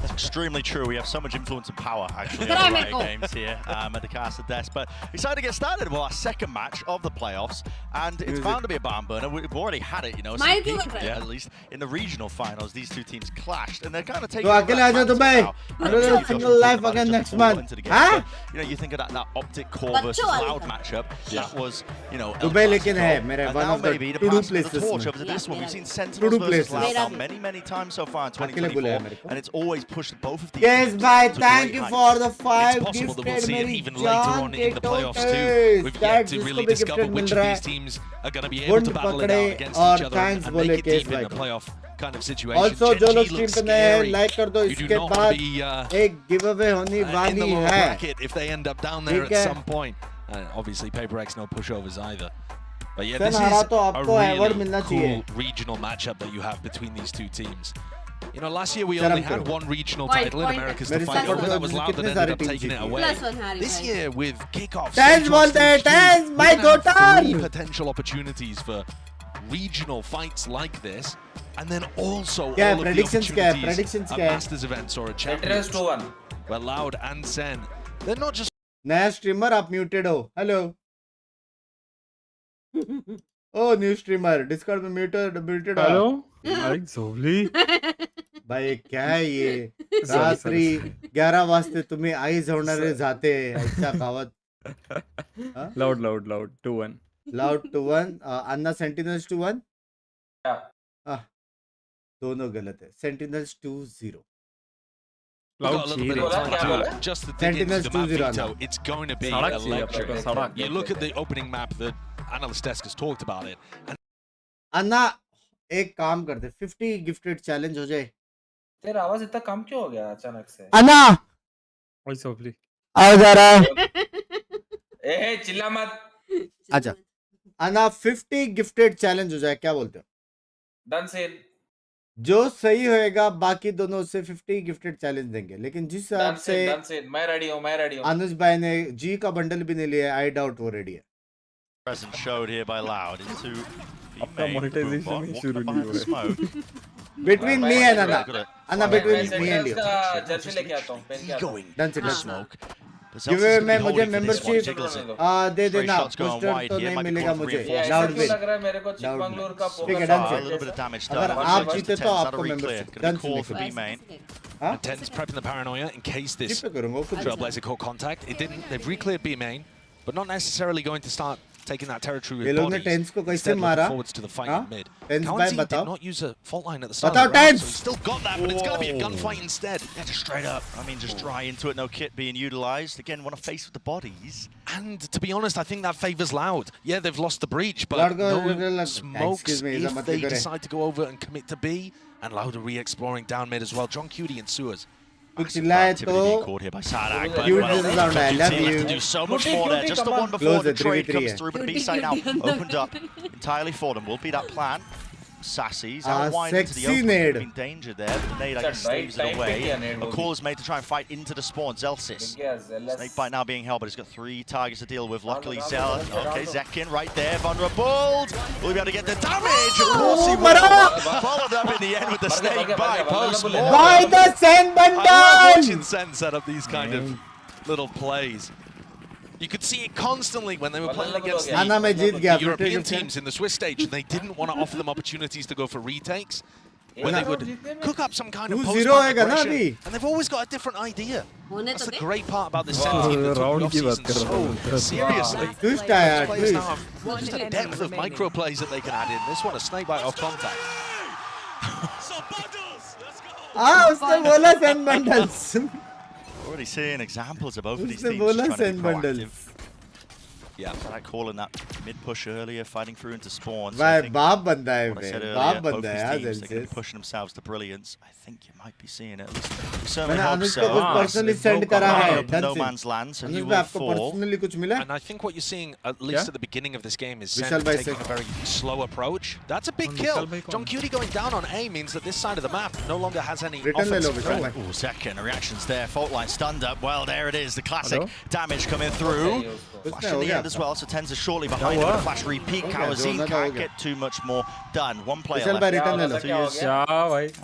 Speaker 20: That's extremely true. We have so much influence and power, actually, on the games here at the caster desk. But excited to get started. Well, our second match of the playoffs, and it's bound to be a barn burner. We've already had it, you know. At least in the regional finals, these two teams clashed, and they're kind of taking.
Speaker 1: Another single life again next month. Huh?
Speaker 20: You know, you think of that Optic Core versus Loud matchup. That was, you know.
Speaker 1: Dubai लेकिन है मेरे
Speaker 20: one of the torch over to this one. We've seen Sentinels versus Loud many times so far in 2024, and it's always pushed both of these.
Speaker 1: Yes, bye. Thank you for the 5
Speaker 13: It's possible that we'll see it even later on in the playoffs too. We've yet to really discover which of these teams are going to be able to battle it out against each other and make it deep in the playoff kind of situation.
Speaker 1: Also, जो लोग
Speaker 13: looks
Speaker 1: stream पे नए
Speaker 13: scary.
Speaker 1: like कर दो. इसके बाद एक giveaway होने वाली है.
Speaker 13: If they end up down there at some point. Obviously, Paper X no pushovers either. But yeah, this is a really cool regional matchup that you have between these two teams. You know, last year we only had one regional title in America's to fight over. That was Loud that ended up taking it away. This year with kickoff, three potential opportunities for regional fights like this, and then also all of the opportunities at Masters events or a Champions, where Loud and Sen, they're not just.
Speaker 1: नया streamer आप muted हो. Hello. Oh, new streamer. Discord में muted हो.
Speaker 4: Hello. Lovely.
Speaker 1: भाई क्या है ये रात्रि 11 वाजते तुम्ही आई झोडणारे जाते अच्छा गावात.
Speaker 4: Loud 2-1.
Speaker 1: Loud 2-1. अन्ना Sentinels 2-1. दोनों गलत है. Sentinels 2-0.
Speaker 13: Just to dig into the map veto, it's going to be electric. You look at the opening map, the analyst desk has talked about it.
Speaker 1: अन्ना एक काम करते 50 गिफ्टेड चैलेंज हो जाए.
Speaker 14: तेरा आवाज इतना कम क्यों हो गया अचानक से?
Speaker 1: अन्ना
Speaker 4: ओए सोफली
Speaker 1: आओ जरा.
Speaker 14: ए चिल्ला मत.
Speaker 1: अच्छा अन्ना 50 गिफ्टेड चैलेंज हो जाए, क्या बोलते हो?
Speaker 14: डन सेल.
Speaker 1: जो सही होएगा बाकी दोनों से 50 गिफ्टेड चैलेंज देंगे, लेकिन जिस हिसाब से
Speaker 14: मैं रेडी हूं.
Speaker 1: अनुज भाई ने जी का बंडल भी नहीं लिया, आई डाउट वो रेडी है.
Speaker 20: Present showed here by Loud into
Speaker 4: आपका monetization ही शुरू नहीं हुआ है.
Speaker 1: Between me and Anna, between me and you.
Speaker 14: Jersey लेके आता हूं, पहन के आता हूं.
Speaker 1: Done से smoke. गिवे में मुझे मेंबरशिप दे देना. पोस्टर तो नहीं मिलेगा मुझे. Loud win.
Speaker 14: लग रहा है मेरे को चिकमंगलुर का
Speaker 1: ठीक है, डन से. अगर आप जीते तो आपको मेंबरशिप. डन से.
Speaker 13: Antec's prepping the paranoia in case this Trailblazer caught contact. It didn't. They've recleared B main, but not necessarily going to start taking that territory with bodies. Instead, looking forwards to the fight in mid. Kalanzi did not use a fault line at the start of the round, so he's still got that, but it's going to be a gunfight instead.
Speaker 20: Yeah, just straight up. I mean, just dry into it, no kit being utilized. Again, want to face with the bodies.
Speaker 13: And to be honest, I think that favors Loud. Yeah, they've lost the breach, but no smokes if they decide to go over and commit to B. And Loud are re-exploring down mid as well. John Cutie and Sewers.
Speaker 20: Caught here by Sadak, but to do so much more there. Just the one before the trade comes through, but B side now opened up entirely for them. Will be that plan. Sassy's out wide into the open, in danger there, but the nade I guess staves it away. A call is made to try and fight into the spawn. Zelsis. Snakebite now being held, but he's got 3 targets to deal with. Luckily, okay, Zekin right there, vulnerable. Will he be able to get the damage? Of course he will. Followed up in the end with the snakebite.
Speaker 1: By the Sen bundle!
Speaker 13: I love watching Sen set up these kind of little plays. You could see it constantly when they were playing against the European teams in the Swiss stage, and they didn't want to offer them opportunities to go for retakes.
Speaker 7: where they would cook up some kind of
Speaker 1: 2-0
Speaker 7: post-fight
Speaker 1: होएगा ना
Speaker 7: aggression,
Speaker 1: अभी.
Speaker 7: and they've always got a different idea.
Speaker 2: होने
Speaker 7: That's
Speaker 2: तो
Speaker 7: the
Speaker 2: they.
Speaker 7: great part about this SEN team that took the off-season so seriously.
Speaker 1: Twist
Speaker 7: These
Speaker 1: आया,
Speaker 7: players now
Speaker 1: twist.
Speaker 7: have just a depth of micro plays that they can add in. This one, a snakebite off contact.
Speaker 1: उसने बोला send bundles.
Speaker 20: Already seeing examples of both of these
Speaker 1: उसने
Speaker 20: teams
Speaker 1: बोला
Speaker 20: trying to be
Speaker 1: send bundles.
Speaker 20: proactive. Yeah, like calling that mid push earlier, fighting through into spawn. So
Speaker 1: भाई बाप बंदा है
Speaker 20: what I
Speaker 1: फिर,
Speaker 20: said
Speaker 1: बाप
Speaker 20: earlier, both
Speaker 1: बंदा है
Speaker 20: these
Speaker 1: यार
Speaker 20: teams, they're going to
Speaker 1: Zensis.
Speaker 20: be pushing themselves to brilliance. I think you might be seeing it. At least we
Speaker 1: मैंने
Speaker 20: certainly hope
Speaker 1: अनुज
Speaker 20: so.
Speaker 1: को कुछ personally send करा है,
Speaker 20: Up in no
Speaker 1: ढंग
Speaker 20: man's
Speaker 1: से.
Speaker 20: land, so he
Speaker 1: अनुज भाई
Speaker 20: will
Speaker 1: आपको
Speaker 20: fall.
Speaker 1: personally कुछ मिला?
Speaker 7: And I think what you're seeing, at least at the beginning of this game, is
Speaker 1: Vishal
Speaker 7: Sen
Speaker 1: bhai
Speaker 7: taking
Speaker 1: se-
Speaker 7: a very slow approach. That's a big kill. John Cutie going down on A means that this side of the map no longer has any
Speaker 1: Return ले लो
Speaker 7: offensive
Speaker 1: Vishal
Speaker 7: threat.
Speaker 1: भाई.
Speaker 20: Ooh, second reactions there. Fault line stunned up. Well, there it is. The classic damage coming through. Flash in the end as well, so Tens is shortly behind him. The flash repeat. Kawazin can't get too much more done. One player
Speaker 1: विशाल भाई
Speaker 20: left.
Speaker 1: Return ले लो.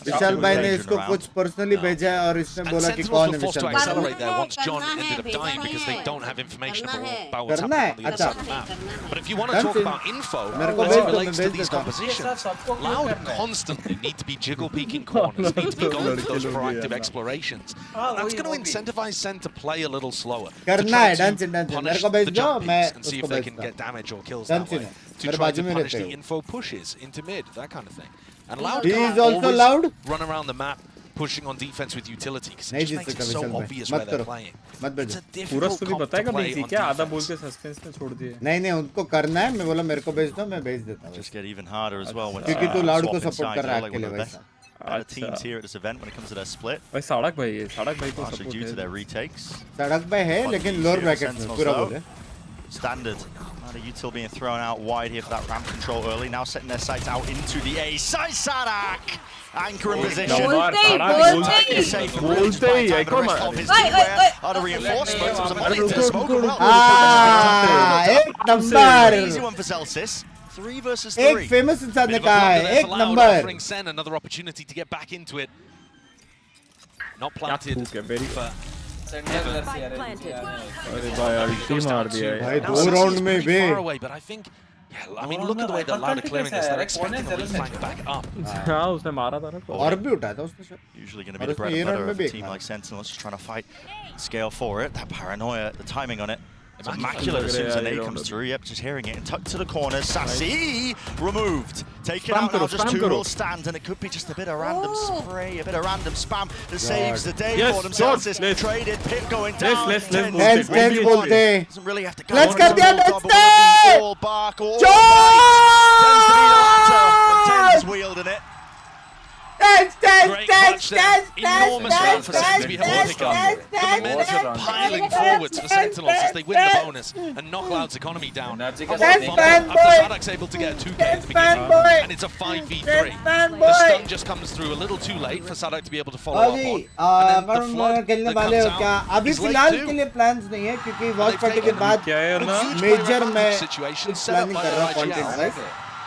Speaker 1: विशाल भाई ने इसको कुछ personally भेजा है और इसने
Speaker 7: And
Speaker 1: बोला कि
Speaker 7: Sentinels
Speaker 1: कौन
Speaker 7: were
Speaker 1: है
Speaker 7: forced to
Speaker 1: विशाल भाई.
Speaker 7: accelerate there once John
Speaker 2: करना है,
Speaker 7: ended up dying
Speaker 2: भेजना
Speaker 7: because they
Speaker 2: है.
Speaker 7: don't have information
Speaker 2: करना है.
Speaker 7: about what's
Speaker 1: करना
Speaker 7: happening
Speaker 1: है,
Speaker 7: on the other
Speaker 1: अच्छा.
Speaker 7: side of the map. But if you want to
Speaker 1: Done
Speaker 7: talk
Speaker 1: फिर.
Speaker 7: about info
Speaker 1: मेरे को
Speaker 7: as
Speaker 1: भेज
Speaker 7: it
Speaker 1: दो,
Speaker 7: relates
Speaker 1: मैं
Speaker 7: to
Speaker 1: भेज
Speaker 7: these
Speaker 1: देता हूँ.
Speaker 7: compositions, Loud constantly need to be jiggle peeking corners, need to be going for those proactive explorations. And that's going to incentivize Sen to play a little slower. To
Speaker 1: करना
Speaker 7: try
Speaker 1: है,
Speaker 7: to
Speaker 1: dance मेरे
Speaker 7: punish
Speaker 1: को भेज
Speaker 7: the
Speaker 1: दो,
Speaker 7: jump
Speaker 1: मैं
Speaker 7: peaks and see
Speaker 1: उसको
Speaker 7: if they
Speaker 1: भेजता
Speaker 7: can
Speaker 1: हूँ.
Speaker 7: get damage or kills
Speaker 1: Dance
Speaker 7: that way.
Speaker 1: सुनो,
Speaker 7: To
Speaker 1: मेरे
Speaker 7: try
Speaker 1: बाजू
Speaker 7: to
Speaker 1: में
Speaker 7: punish
Speaker 1: रहते
Speaker 7: the
Speaker 1: हो.
Speaker 7: info pushes into mid, that kind of thing. And Loud
Speaker 1: He
Speaker 7: can't
Speaker 1: is also
Speaker 7: always
Speaker 1: Loud.
Speaker 7: run around the map pushing on defense with utility because
Speaker 1: नहीं
Speaker 7: it just
Speaker 1: Jeet
Speaker 7: makes it
Speaker 1: सकता
Speaker 7: so
Speaker 1: विशाल भाई.
Speaker 7: obvious where
Speaker 1: मत
Speaker 7: they're
Speaker 1: करो.
Speaker 7: playing.
Speaker 1: मत
Speaker 7: It's
Speaker 1: भेजो.
Speaker 7: a
Speaker 4: पूरा
Speaker 7: difficult
Speaker 4: story
Speaker 7: comp to
Speaker 4: बताएगा
Speaker 7: play
Speaker 4: Binks
Speaker 7: on
Speaker 4: क्या आधा बोल
Speaker 7: defense.
Speaker 4: के सस्पेंस में छोड़ दिए.
Speaker 1: नहीं नहीं उनको करना है, मैं बोला मेरे को भेज दो, मैं भेज देता हूँ.
Speaker 20: Just get even harder as well when
Speaker 1: क्योंकि तू लाउड को
Speaker 20: swapping
Speaker 1: सपोर्ट कर
Speaker 20: sides.
Speaker 1: रहा है
Speaker 20: They're like
Speaker 1: अकेले
Speaker 20: one of the
Speaker 1: वैसा.
Speaker 20: better teams here at this event when it comes to their split.
Speaker 4: भाई साड़क भाई है, साड़क भाई को
Speaker 20: Partially
Speaker 4: support
Speaker 20: due to their
Speaker 4: है.
Speaker 20: retakes.
Speaker 1: सड़क पे है लेकिन लोअर ब्रैकेट में पूरा बोले.
Speaker 20: Standard. Now the util being thrown out wide here for that ramp control early. Now setting their sights out into the A side. Sadak! Anchor in position.
Speaker 4: बोलते ही है कौन
Speaker 20: Other reinforcements was a money to smoke.
Speaker 1: एक number.
Speaker 20: Easy one for Celsius. 3 versus 3.
Speaker 1: एक famous इंसान ने कहा है, एक number.
Speaker 7: Offering Sen another opportunity to get back into it. Not planted. But
Speaker 4: अरे भाई अल्टी मार दिया है.
Speaker 1: भाई 2 राउंड में बे.
Speaker 7: far away, but I think, yeah, I mean, look at the way that Loud are clearing this. They're expecting the lead flank back up.
Speaker 4: हाँ उसने मारा था ना.
Speaker 1: और भी उठाया था उसने शायद.
Speaker 20: Usually going to be the bread and butter of a team like Sentinels, just trying to fight, scale for it. That paranoia, the timing on it. It's immaculate as soon as the nade comes through. Yep, just hearing it. And tucked to the corner. Sassy removed. Taken out now, just 2 will stand. And it could be just a bit of random spray, a bit of random spam that saves the day for themselves. This traded pit going down.
Speaker 1: Let's बोलते.
Speaker 20: Doesn't really have to go.
Speaker 1: Let's get the
Speaker 20: all back, all tends to be the latter, but Tens wielding it.
Speaker 7: Great clutch there. Enormous round for Sen to be able to pick up. The momentum piling forwards for Sentinels as they win the bonus and knock Loud's economy down. After Sadak's able to get a 2K at the beginning, and it's a 5v3. The stun just comes through a little too late for Sadak to be able to follow up on. And then the flood
Speaker 1: खेलने
Speaker 7: that
Speaker 1: वाले हो
Speaker 7: comes
Speaker 1: क्या?
Speaker 7: out
Speaker 1: अभी
Speaker 7: is late
Speaker 1: फिलहाल
Speaker 7: too.
Speaker 1: के लिए plans नहीं है क्योंकि वॉच पार्टी के बाद मेजर में कुछ प्लानिंग कर रहा हूँ कंटेंट वाइज.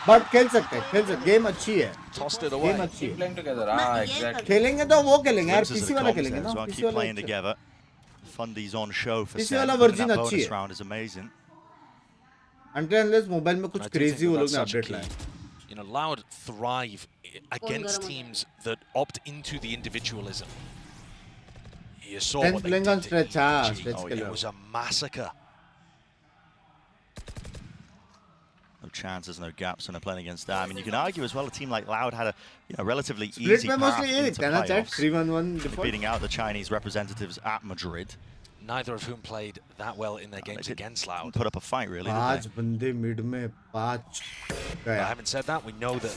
Speaker 1: बट खेल सकते हैं, गेम अच्छी है.
Speaker 7: Tossed it away.
Speaker 1: गेम अच्छी है.
Speaker 14: Playing together. Exactly.
Speaker 1: खेलेंगे तो वो खेलेंगे यार,
Speaker 20: Glimpses of
Speaker 1: पीसी
Speaker 20: the
Speaker 1: वाला
Speaker 20: comms
Speaker 1: खेलेंगे
Speaker 20: there
Speaker 1: ना.
Speaker 20: as well.
Speaker 1: पीसी
Speaker 20: Keep
Speaker 1: वाला
Speaker 20: playing
Speaker 1: अच्छा है.
Speaker 20: together. Fundies on show for
Speaker 1: PC
Speaker 20: Sen.
Speaker 1: वाला
Speaker 20: That
Speaker 1: वर्जन अच्छी
Speaker 20: bonus
Speaker 1: है.
Speaker 20: round is amazing.
Speaker 1: Until unless mobile में कुछ
Speaker 7: I do
Speaker 1: क्रेजी
Speaker 7: think
Speaker 1: वो लोग
Speaker 7: that's
Speaker 1: ने
Speaker 7: such a
Speaker 1: अपडेट
Speaker 7: key.
Speaker 1: लाए.
Speaker 7: You know, Loud thrive against teams that opt into the individualism. You saw
Speaker 1: Sense
Speaker 7: what they
Speaker 1: playing
Speaker 7: did
Speaker 1: on
Speaker 7: to
Speaker 1: stretch,
Speaker 7: EG.
Speaker 1: stretch
Speaker 7: Oh,
Speaker 1: के
Speaker 7: it
Speaker 1: लिए.
Speaker 7: was a massacre.
Speaker 20: No chances, no gaps when they're playing against that. I mean, you can argue as well a team like Loud had a relatively
Speaker 1: Split
Speaker 20: easy
Speaker 1: में
Speaker 20: path
Speaker 1: mostly ये
Speaker 20: into
Speaker 1: दिखता है ना chat
Speaker 20: playoffs,
Speaker 1: 3-1-1 default.
Speaker 20: beating out the Chinese representatives at Madrid.
Speaker 7: Neither of whom played that well in their games against Loud.
Speaker 20: Put up a fight, really, didn't
Speaker 1: पांच
Speaker 20: they?
Speaker 1: बंदे mid में 5
Speaker 7: But having said that, we know that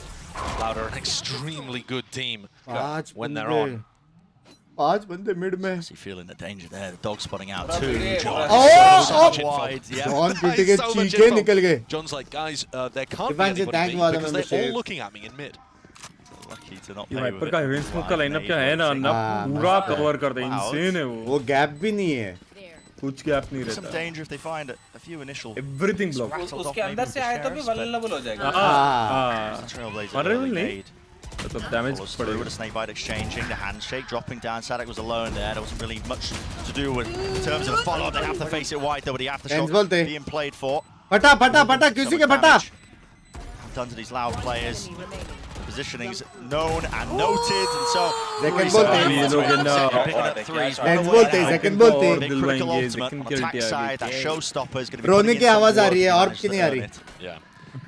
Speaker 7: Loud are an extremely good team
Speaker 1: पांच
Speaker 7: when they're
Speaker 1: बंदे
Speaker 7: on.
Speaker 1: 5 बंदे mid में.
Speaker 20: Is he feeling the danger there? The dog spotting out too. John
Speaker 1: Oh,
Speaker 20: so wide. Yeah.
Speaker 1: John पीटे के
Speaker 7: So much
Speaker 1: चीखे
Speaker 7: info.
Speaker 1: निकल गए.
Speaker 7: John's like, guys, there can't be
Speaker 1: Divine से
Speaker 7: anybody
Speaker 1: tank
Speaker 7: B
Speaker 1: वाला
Speaker 7: because
Speaker 1: membership.
Speaker 7: they're all looking at me in mid.
Speaker 20: Lucky to not
Speaker 4: ये
Speaker 20: play with
Speaker 4: wiper
Speaker 20: it.
Speaker 4: का haven smoke का lineup क्या है ना,
Speaker 20: Wide,
Speaker 4: ना पूरा कवर करते हैं. इंसेन है वो.
Speaker 1: वो गैप भी नहीं है.
Speaker 4: कुछ गैप नहीं
Speaker 20: Some
Speaker 4: रहता.
Speaker 20: danger if they find a few initial.
Speaker 4: Everything blocked.
Speaker 14: उसके अंदर से आए तो भी vulnerable हो जाएगा.
Speaker 20: Trailblazer
Speaker 4: Vulnerable
Speaker 20: early
Speaker 4: नहीं.
Speaker 20: nade.
Speaker 4: मतलब डैमेज
Speaker 20: Follows through with
Speaker 4: पड़ेगा.
Speaker 20: a snakebite exchanging, the handshake dropping down. Sadak was alone there. There wasn't really much to do with in terms of the follow-up. They have to face it wide though, but the aftershock
Speaker 1: बोलते.
Speaker 20: being played for.
Speaker 1: फटा फटा फटा किसी के फटा.
Speaker 20: Done to these Loud players. positionings known and noted, and so
Speaker 1: Second bolte.
Speaker 20: Big critical ultimate on attack side. That showstopper is going to be
Speaker 1: रोने की आवाज आ रही है और की नहीं आ रही.
Speaker 7: Yeah,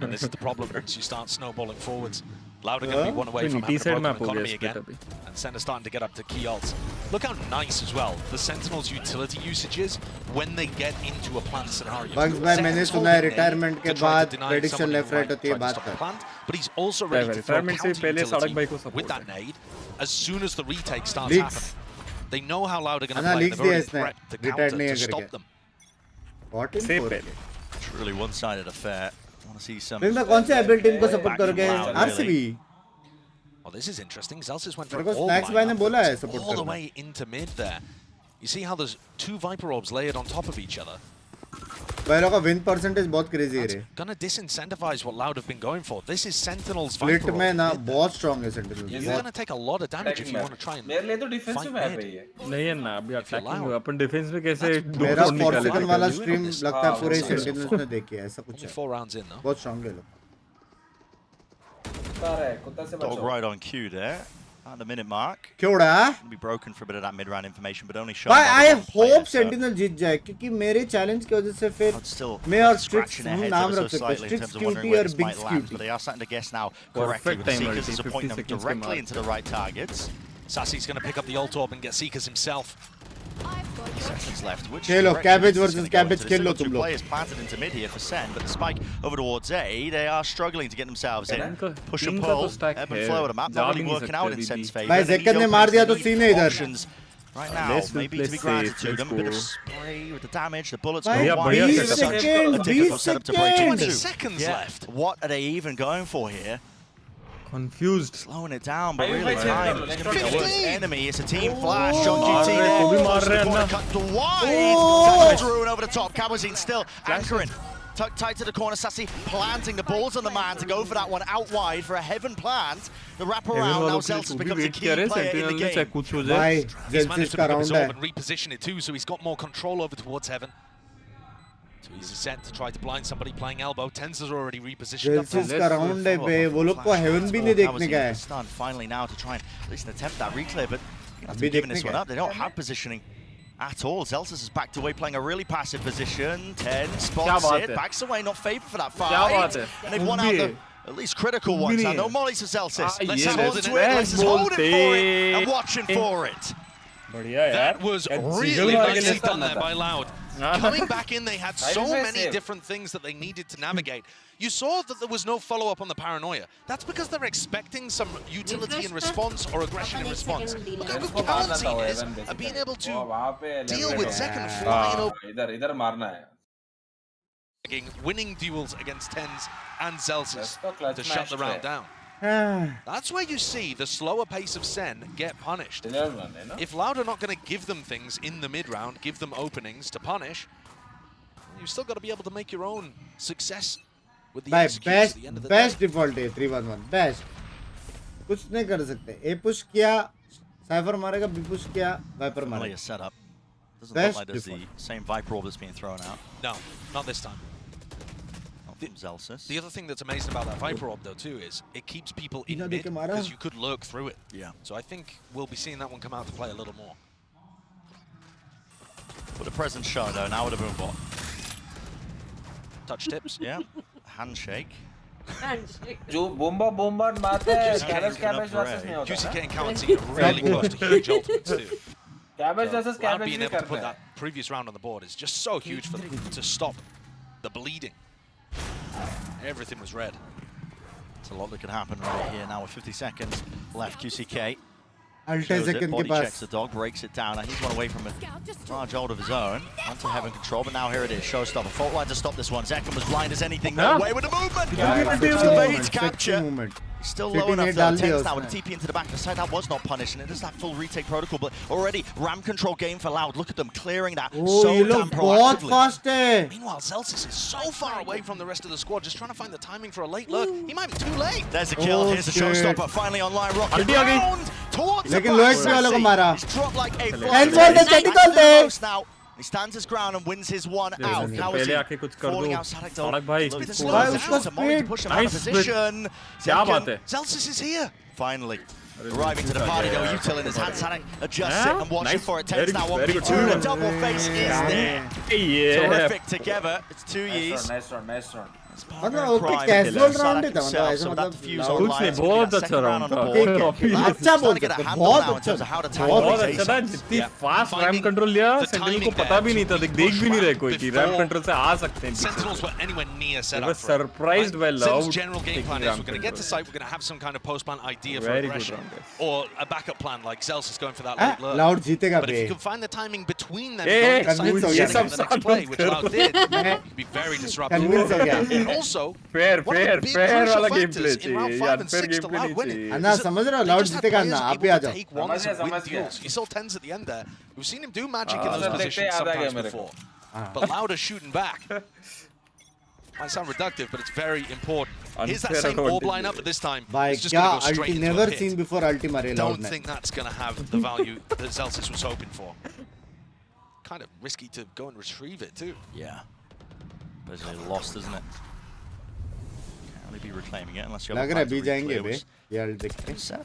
Speaker 7: and this is the problem once you start snowballing forwards. Loud are going to be one away from having a broken economy again, and Sen are starting to get up to key ults. Look how nice as well the Sentinel's utility usage is when they get into a plant scenario.
Speaker 1: Bugs भाई मैंने सुना है retirement के बाद prediction left right होती है बात कर.
Speaker 7: But he's also ready to throw counter utility with that nade as soon as the retake starts happening. They know how Loud are going to play. They're already prepped to counter to stop them.
Speaker 1: What in for?
Speaker 20: Truly one-sided affair. I want to see some.
Speaker 1: मैं कौन से able team को support करोगे? RCB.
Speaker 7: Oh, this is interesting. Zelsis went for
Speaker 1: मेरे को Snacks भाई ने बोला है support
Speaker 7: all the way into mid there. You see how there's two Viper Orbs layered on top of each other.
Speaker 1: भाई लोगों का win percentage बहुत crazy है.
Speaker 7: Gonna disincentivize what Loud have been going for. This is Sentinel's
Speaker 1: Split
Speaker 7: Viper Orb.
Speaker 1: में ना बहुत strong है Sentinel.
Speaker 7: You're gonna take a lot of damage if you want to try and
Speaker 14: मेरे लिए तो defensive map है ये.
Speaker 4: नहीं है ना अभी attacking अपन defense में कैसे
Speaker 1: मेरा Forsaken वाला stream लगता है पूरे Sentinels ने देखी है ऐसा कुछ है.
Speaker 7: 4 rounds in though.
Speaker 1: बहुत strong है लोग.
Speaker 20: Dog right on cue there. At the minute mark.
Speaker 1: क्योंड़ा?
Speaker 20: Be broken for a bit of that mid-round information, but only shown.
Speaker 1: But I hope Sentinel जीत जाए क्योंकि मेरे challenge की वजह से फिर मैं और Strix नाम रख सकते हैं Strix Cutie और Binks Cutie.
Speaker 20: But they are starting to guess now correctly with the Seekers is pointing them directly into the right targets.
Speaker 7: Sassy's going to pick up the ult orb and get Seekers himself.
Speaker 20: Seconds left. Which
Speaker 1: Khelo cabbage versus cabbage खेलो तुम लोग.
Speaker 20: Players planted into mid here for Sen, but the spike over towards A, they are struggling to get themselves in. Push and pull, ebb and flow of the map, not really working out in Sen's favor.
Speaker 1: भाई Zekan ने मार दिया तो scene है इधर.
Speaker 20: Right now, maybe to be granted to them, a bit of spray with the damage, the bullets go
Speaker 1: wide. 20
Speaker 20: seconds left. What are they even going for here?
Speaker 4: Confused.
Speaker 20: Slowing it down, but really time. It's going to be the worst enemy. It's a team flash. John GT there. Cut wide. Through and over the top. Kabazine still anchoring. Tucked tight to the corner. Sassy planting the balls on the man to go for that one out wide for a heaven plant. The wraparound. Now Zelsis becomes a key player in the game.
Speaker 7: He's managed to pick up his orb and reposition it too, so he's got more control over towards heaven. So he's set to try to blind somebody playing elbow. Tensor's already repositioned.
Speaker 1: Zelsis का round है बे वो लोग को heaven भी नहीं देखने का है.
Speaker 20: Stunned finally now to try and at least attempt that reclear, but after giving this one up, they don't have positioning at all. Zelsis is backed away, playing a really passive position. 10 spots it, backs away, not favoured for that fight. And they've won out the at least critical ones. Now no mollies for Zelsis. Let's hold it, let's hold it for it and watching for it.
Speaker 7: That was really nicely done there by Loud. Coming back in, they had so many different things that they needed to navigate. You saw that there was no follow-up on the paranoia. That's because they're expecting some utility in response or aggression in response. Look how good Quarantine is at being able to deal with second flying over. Winning duels against Tens and Zelsis to shut the round down. That's where you see the slower pace of Sen get punished. If Loud are not going to give them things in the mid-round, give them openings to punish, you've still got to be able to make your own success with the execution at the end of the day.
Speaker 1: Best default है 3-1-1 best. कुछ नहीं कर सकते. A push किया, Cypher मारेगा, B push किया, Viper मारेगा.
Speaker 20: Setup. Doesn't look like there's the same Viper orb that's being thrown out.
Speaker 7: No, not this time.
Speaker 20: Zelsis.
Speaker 7: The other thing that's amazing about that Viper Orb though too is it keeps people in mid because you could lurk through it.
Speaker 20: Yeah.
Speaker 7: So I think we'll be seeing that one come out to play a little more.
Speaker 20: With a present show though, now with a boombot.
Speaker 7: Touch tips.
Speaker 20: Yeah. Handshake.
Speaker 14: जो bomba मारता है cabbage versus नहीं होता.
Speaker 7: QCK and Quarantine are really close to huge ultimates too.
Speaker 14: Cabbage versus cabbage
Speaker 7: being able to put that previous round on the board is just so huge for them to stop the bleeding. Everything was red.
Speaker 20: It's a lot that could happen right here now with 50 seconds left. QCK
Speaker 1: body
Speaker 20: checks the dog, breaks it down. Now he's one away from a large hold of his own. Onto heaven control, but now here it is. Showstopper. Fault line to stop this one. Zekan was blind as anything. No way with the movement. Evades capture. He's still low enough though. Tens now with a TP into the back of the side. That was not punished, and it is that full retake protocol. But already ram control game for Loud. Look at them clearing that so damn proactively.
Speaker 7: Meanwhile, Zelsis is so far away from the rest of the squad, just trying to find the timing for a late lurk. He might be too late.
Speaker 20: There's a kill. Here's the showstopper. Finally online. Rocket round towards the
Speaker 1: backside.
Speaker 20: He's dropped like a fly.
Speaker 1: Headphone
Speaker 20: now He stands his ground and wins his one out. How is he falling out? Sadak though. Look at the slow down. Tomori to push him out of position. Zelsis is here. Finally. Arriving to the party though, Util in his hand. Sadak adjusts it and watching for it. 10's now 1v2. The double face is there. Terrific together. It's 2 years.
Speaker 1: Nice run. Okay casual round था मतलब ऐसा मतलब
Speaker 4: कुछ नहीं बहुत अच्छा round था
Speaker 1: अच्छा बोल सकते बहुत अच्छा
Speaker 4: था जितनी फास्ट रैम कंट्रोल लिया सेंटिनल को पता भी नहीं था देख भी नहीं रहे कोई कि रैम कंट्रोल से आ सकते हैं
Speaker 7: Sentinels were anywhere near set up.
Speaker 4: Surprised by Loud.
Speaker 7: Since general game plan is we're going to get to site, we're going to have some kind of post-plan idea for aggression or a backup plan like Zels is going for that late lurk.
Speaker 1: Loud जीतेगा
Speaker 7: But if you can find the timing between them, going to site and getting the next play, which Loud did, it'd be very disruptive. And also,
Speaker 4: fair वाला game play चाहिए यार fair game play नहीं चाहिए
Speaker 1: अन्ना समझ रहा Loud जीतेगा अन्ना आप भी आ
Speaker 7: जाओ. You saw 10s at the end there. We've seen him do magic in those positions sometimes before. But Loud is shooting back. Might sound reductive, but it's very important. Here's that same orb lineup, but this time it's just going to go straight into
Speaker 1: never
Speaker 7: a pit.
Speaker 1: seen before ulti mare Loud.
Speaker 7: Don't think that's going to have the value that Zelsis was hoping for. Kind of risky to go and retrieve it too.
Speaker 20: Yeah. Basically lost, isn't it? Can't really be reclaiming it unless you have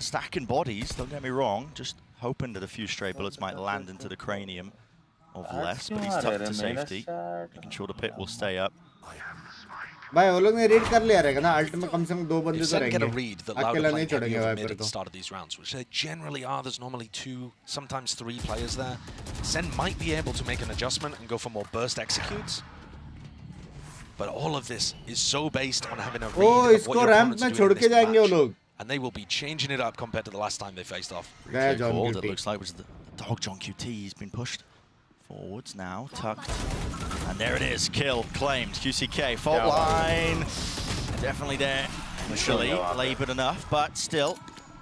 Speaker 20: stacking bodies, don't get me wrong. Just hoping that a few stray bullets might land into the cranium of less, but he's tucked to safety. Making sure the pit will stay up.
Speaker 1: भाई वो लोग ने read कर लिया रहेगा ना alt में कम से कम 2 बंदे तो रहेंगे
Speaker 7: अकेला नहीं छोड़ेंगे वाइपर को start of these rounds which they generally are. There's normally 2 sometimes 3 players there. Sen might be able to make an adjustment and go for more burst executes, but all of this is so based on having a read of what your opponents do in this match, and they will be changing it up compared to the last time they faced off.
Speaker 20: It looks like was the dog John QT. He's been pushed forwards now, tucked, and there it is, kill claimed. QCK fault line, definitely there initially, laboured enough, but still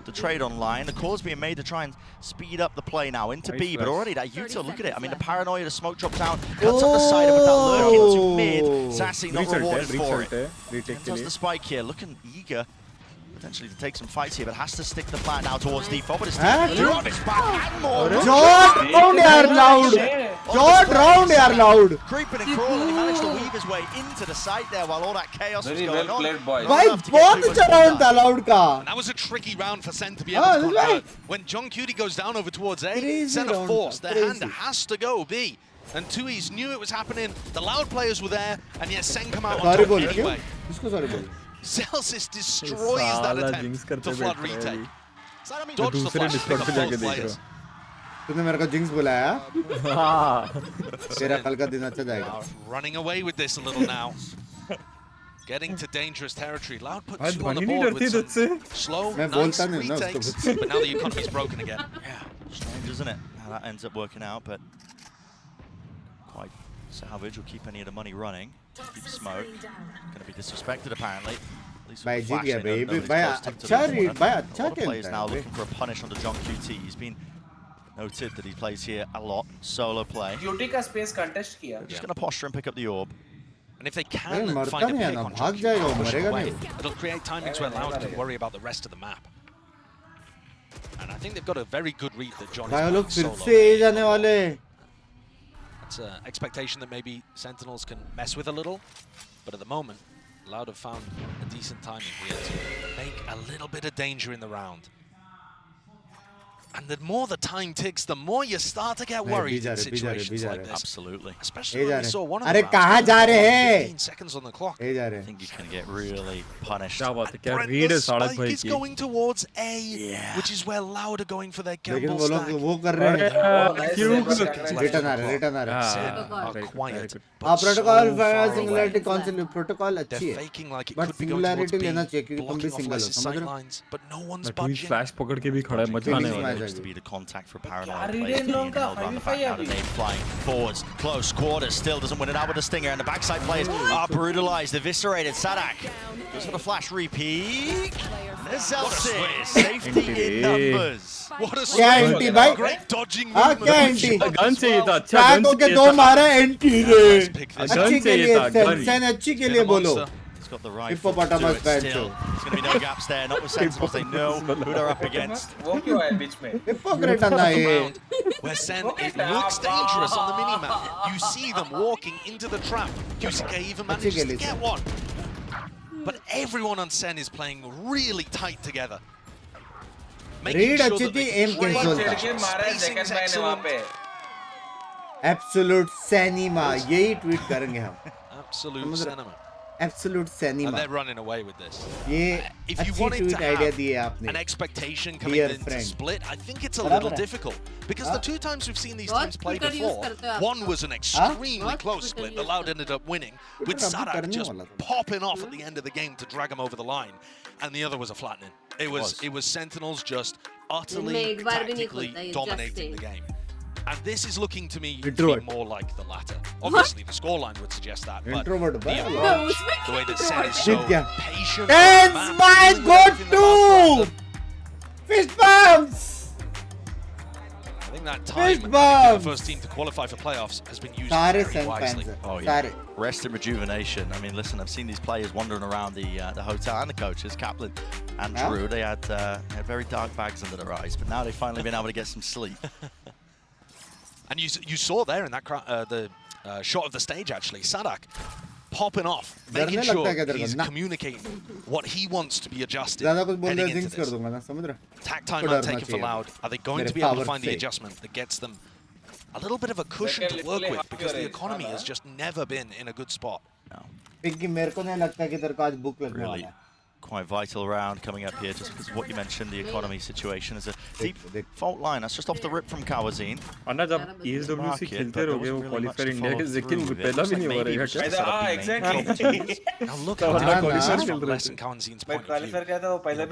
Speaker 20: the trade online. The call's being made to try and speed up the play now into B, but already that Util, look at it. I mean, the paranoia, the smoke drops down, cuts up the side of it, that lurk into mid. Sassy not rewarded for it. Does the spike here, looking eager potentially to take some fights here, but has to stick the plan now towards default, but it's drop his back and more.
Speaker 1: Short round yaar Loud. Short round yaar Loud.
Speaker 20: Creeping and crawling, he managed to weave his way into the site there while all that chaos was going on.
Speaker 1: भाई बहुत अच्छा round था Loud का.
Speaker 7: That was a tricky round for Sen to be able to put out. When John Cutie goes down over towards A, Sen are forced. Their hand has to go B. And Tui's knew it was happening. The Loud players were there, and yet Sen come out on top anyway. Celsius destroys that attempt to flood retake. Dodge the flash pick up both players.
Speaker 1: तूने मेरे को jinx बुलाया? हाँ. तेरा कल का दिन अच्छा जाएगा.
Speaker 7: Running away with this a little now. Getting to dangerous territory. Loud puts 2 on the board with some slow, nice retakes, but now the economy's broken again.
Speaker 20: Yeah, strange, isn't it? How that ends up working out, but quite salvage. Will keep any of the money running. Keep smoke. Gonna be disrespected apparently.
Speaker 1: भाई जीत गया भाई. भाई अच्छा read भाई अच्छा खेलता है.
Speaker 20: Players now looking for a punish onto John QT. He's been noted that he plays here a lot. Solo play.
Speaker 14: QT का space contest किया.
Speaker 20: Just gonna posture and pick up the orb.
Speaker 7: And if they can find a pick on John QT, push it away, it'll create timings where Loud can worry about the rest of the map. And I think they've got a very good read that John is playing solo. It's an expectation that maybe Sentinels can mess with a little, but at the moment, Loud have found a decent timing here to make a little bit of danger in the round. And the more the time ticks, the more you start to get worried in situations like this.
Speaker 20: Absolutely.
Speaker 7: Especially when we saw one of the rounds, 15 seconds on the clock.
Speaker 20: I think you can get really punished.
Speaker 7: The spike is going towards A, which is where Loud are going for their gamble stack.
Speaker 1: वो कर रहे हैं. Return आ रहा है.
Speaker 7: Quiet.
Speaker 1: Protocol similarity concept protocol अच्छी है. But similarity लेना चाहिए क्योंकि तुम भी single हो. समझ रहे हो?
Speaker 7: But no one's budging.
Speaker 4: Flash पकड़ के भी खड़ा है मजा आने वाला है.
Speaker 20: To be the contact for Paranoid players being held around the back now. The name flying forwards, close quarters, still doesn't win it out with a stinger, and the backside players are brutalized, eviscerated. Sadak goes for the flash repeat. There's Zelsis, safety in numbers.
Speaker 7: What a swing! Great dodging movement.
Speaker 1: क्या anti?
Speaker 4: Gun चाहिए था. अच्छा
Speaker 1: gun चाहिए था. 2 मारा anti रे. अच्छी के लिए
Speaker 7: सेन
Speaker 1: अच्छी के लिए बोलो.
Speaker 20: got the right
Speaker 1: Hippopotamus
Speaker 20: foot to do it still. There's going to be no gaps there, not with Sentinels. They know who they're up against.
Speaker 1: Hypocrite round
Speaker 7: where SEN, it looks dangerous on the minimap. You see them walking into the trap. QCK even manages to get one. But everyone on SEN is playing really tight together. Making sure that they spacing's excellent.
Speaker 1: Absolute cinema. यही tweet करेंगे हम.
Speaker 7: Absolute cinema.
Speaker 1: Absolute cinema.
Speaker 7: And they're running away with this.
Speaker 1: ये
Speaker 7: if you wanted to have an expectation coming into split, I think it's a little difficult because the two times we've seen these teams play before, one was an extremely close split. The Loud ended up winning with Sadak just popping off at the end of the game to drag him over the line, and the other was a flattening. It was Sentinels just utterly tactically dominating the game. And this is looking to me to be more like the latter. Obviously, the scoreline would suggest that, but the approach, the way that SEN is so patient.
Speaker 1: That's my go-to! Fist bumps!
Speaker 7: I think that time to be the first team to qualify for playoffs has been used very wisely.
Speaker 20: Oh, yeah. Rest and rejuvenation. I mean, listen, I've seen these players wandering around the hotel, and the coaches, Kaplan and Drew. They had very dark bags under their eyes, but now they've finally been able to get some sleep.
Speaker 7: And you saw there in that the shot of the stage, actually, Sadak popping off, making sure he's communicating what he wants to be adjusted heading into this. Attack time not taken for Loud. Are they going to be able to find the adjustment that gets them a little bit of a cushion to work with, because the economy has just never been in a good spot?
Speaker 20: No.
Speaker 1: Really
Speaker 20: quite vital round coming up here, just because of what you mentioned, the economy situation is a deep fault line. That's just off the rip from Kawazin.
Speaker 4: अन्ना जब ESWC खेलते रहोगे वो qualifier India के लेकिन पहला भी नहीं हो रहा है क्या?
Speaker 7: Exactly. Now look how difficult from Lesson Kawanzin's point of view.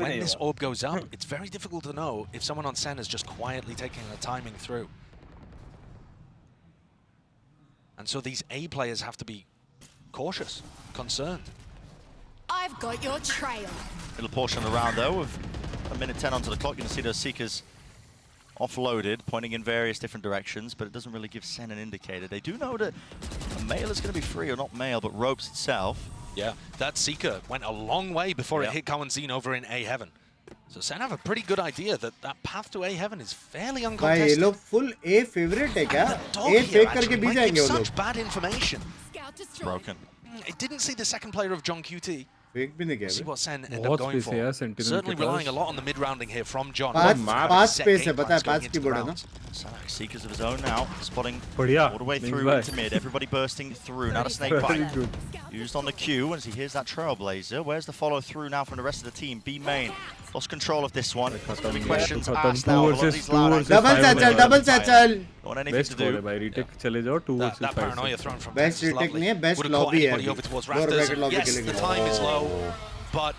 Speaker 7: When this orb goes up, it's very difficult to know if someone on SEN is just quietly taking the timing through. And so these A players have to be cautious, concerned.
Speaker 5: I've got your trail.
Speaker 20: Little portion of the round though, with a minute 10 onto the clock. You can see those Seekers offloaded, pointing in various different directions, but it doesn't really give SEN an indicator. They do know that a male is going to be free, or not male, but Ropes itself.
Speaker 7: Yeah, that Seeker went a long way before it hit Kawanzin over in A Heaven. So SEN have a pretty good idea that that path to A Heaven is fairly uncontested.
Speaker 1: ये लोग full A favorite है क्या? A fake करके भी जाएंगे वो लोग.
Speaker 7: Such bad information.
Speaker 20: Broken.
Speaker 7: It didn't see the second player of John QT. See what SEN end
Speaker 4: up
Speaker 7: going for. Certainly relying a lot on the mid-rounding here from John.
Speaker 1: Pass space है, पता है, pass keyboard है ना?
Speaker 20: Sadak Seekers of his own now, spotting all the way through into mid. Everybody bursting through. Now the snake bite used on the Q as he hears that Trailblazer. Where's the follow through now from the rest of the team? B main lost control of this one. There's going to be questions asked now.
Speaker 1: Double satchel.
Speaker 20: Don't want anything to do.
Speaker 7: That paranoia thrown from
Speaker 1: best retake नहीं है, best lobby है.
Speaker 7: Yes, the time is low, but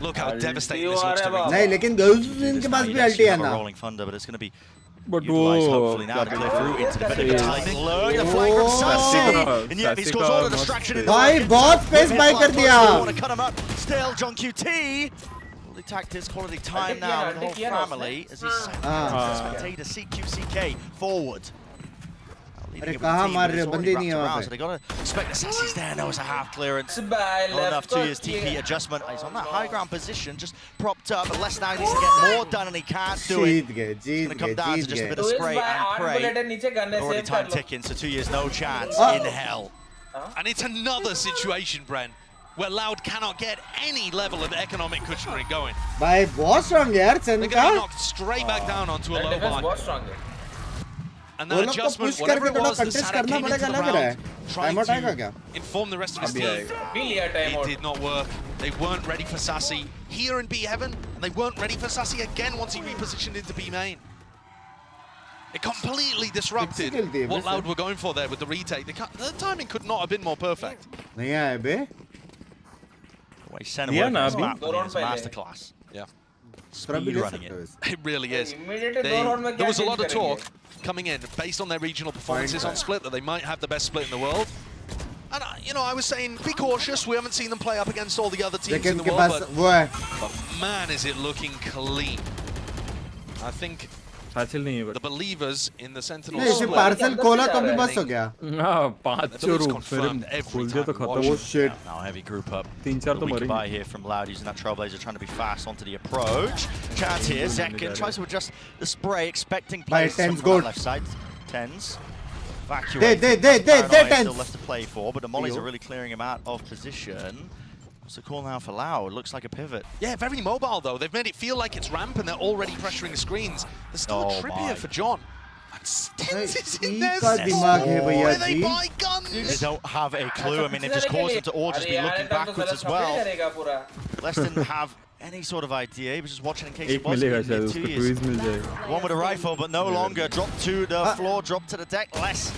Speaker 7: look how devastating this looks to me.
Speaker 1: नहीं, लेकिन girls इनके पास भी ulti है ना.
Speaker 20: Rolling thunder, but it's going to be utilized hopefully now to clear through into the bit of a timing. Look at the flag from Sassy. And yet he scores all the distraction in the
Speaker 1: भाई बहुत space buy कर दिया.
Speaker 20: Want to cut him up. Still John QT. Quality tactics, quality time now with the whole family as he's spectator CQCK forward.
Speaker 1: अरे कहाँ मार रहे हो, बंदे नहीं है वहाँ पे.
Speaker 20: So they got to expect the Sassy's there, knows a half clearance. Not enough 2 years TP adjustment. He's on that high ground position, just propped up, but less now needs to get more done and he can't do it. It's going to come down to just a bit of spray and pray. Already time ticking, so 2 years no chance in hell.
Speaker 7: And it's another situation, Bren, where Loud cannot get any level of economic cushionary going.
Speaker 1: भाई बहुत strong यार SEN
Speaker 7: They're
Speaker 1: का.
Speaker 7: going to be knocked straight back down onto a low bar. And that adjustment, whatever it was that Sadak came into the round, trying to inform the rest of his team, it did not work. They weren't ready for Sassy here in B Heaven, and they weren't ready for Sassy again once he repositioned into B main. It completely disrupted what Loud were going for there with the retake. The timing could not have been more perfect.
Speaker 1: नहीं आए बे.
Speaker 20: The way SEN working this map is a masterclass.
Speaker 7: Yeah.
Speaker 20: Speed running it.
Speaker 7: It really is. There was a lot of talk coming in based on their regional performances on Split that they might have the best split in the world. And, you know, I was saying, be cautious. We haven't seen them play up against all the other teams in the world. But man, is it looking clean. I think
Speaker 4: फैसिल नहीं है
Speaker 13: The believers in the Sentinel.
Speaker 1: नहीं इसे parcel खोला तो भी बस हो गया।
Speaker 4: हाँ 500 रुपए खोल दिया तो खत्म।
Speaker 1: Oh shit.
Speaker 20: Now heavy group up.
Speaker 4: 3-4 तो मरेंगे।
Speaker 20: By here from Loud using that Trailblazer trying to be fast onto the approach. Chance here. Zekken tries to adjust the spray, expecting players from the left side. Tens. Evacuate. Still left to play for, but the mollies are really clearing him out of position. What's the call now for Loud? Looks like a pivot.
Speaker 13: Yeah, very mobile though. They've made it feel like it's ramp and they're already pressuring the screens. There's still a trip here for John. And Stens is in there. Where they buy guns.
Speaker 20: They don't have a clue. I mean, they've just caused him to all just be looking backwards as well. Les didn't have any sort of idea. He was just watching in case it was. One with a rifle, but no longer. Drop to the floor, drop to the deck. Les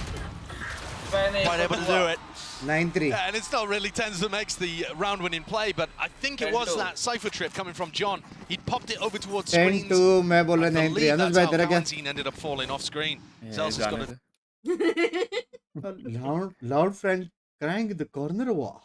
Speaker 20: quite able to do it.
Speaker 1: 9-3.
Speaker 13: Yeah, and it's not really Tens that makes the round-winning play, but I think it was that Cypher trip coming from John. He'd popped it over towards screens.
Speaker 1: 10-2 मैं बोला 9-3
Speaker 13: that's how Valentine ended up falling off screen. Zels has got
Speaker 1: loud friend crying in the corner wall.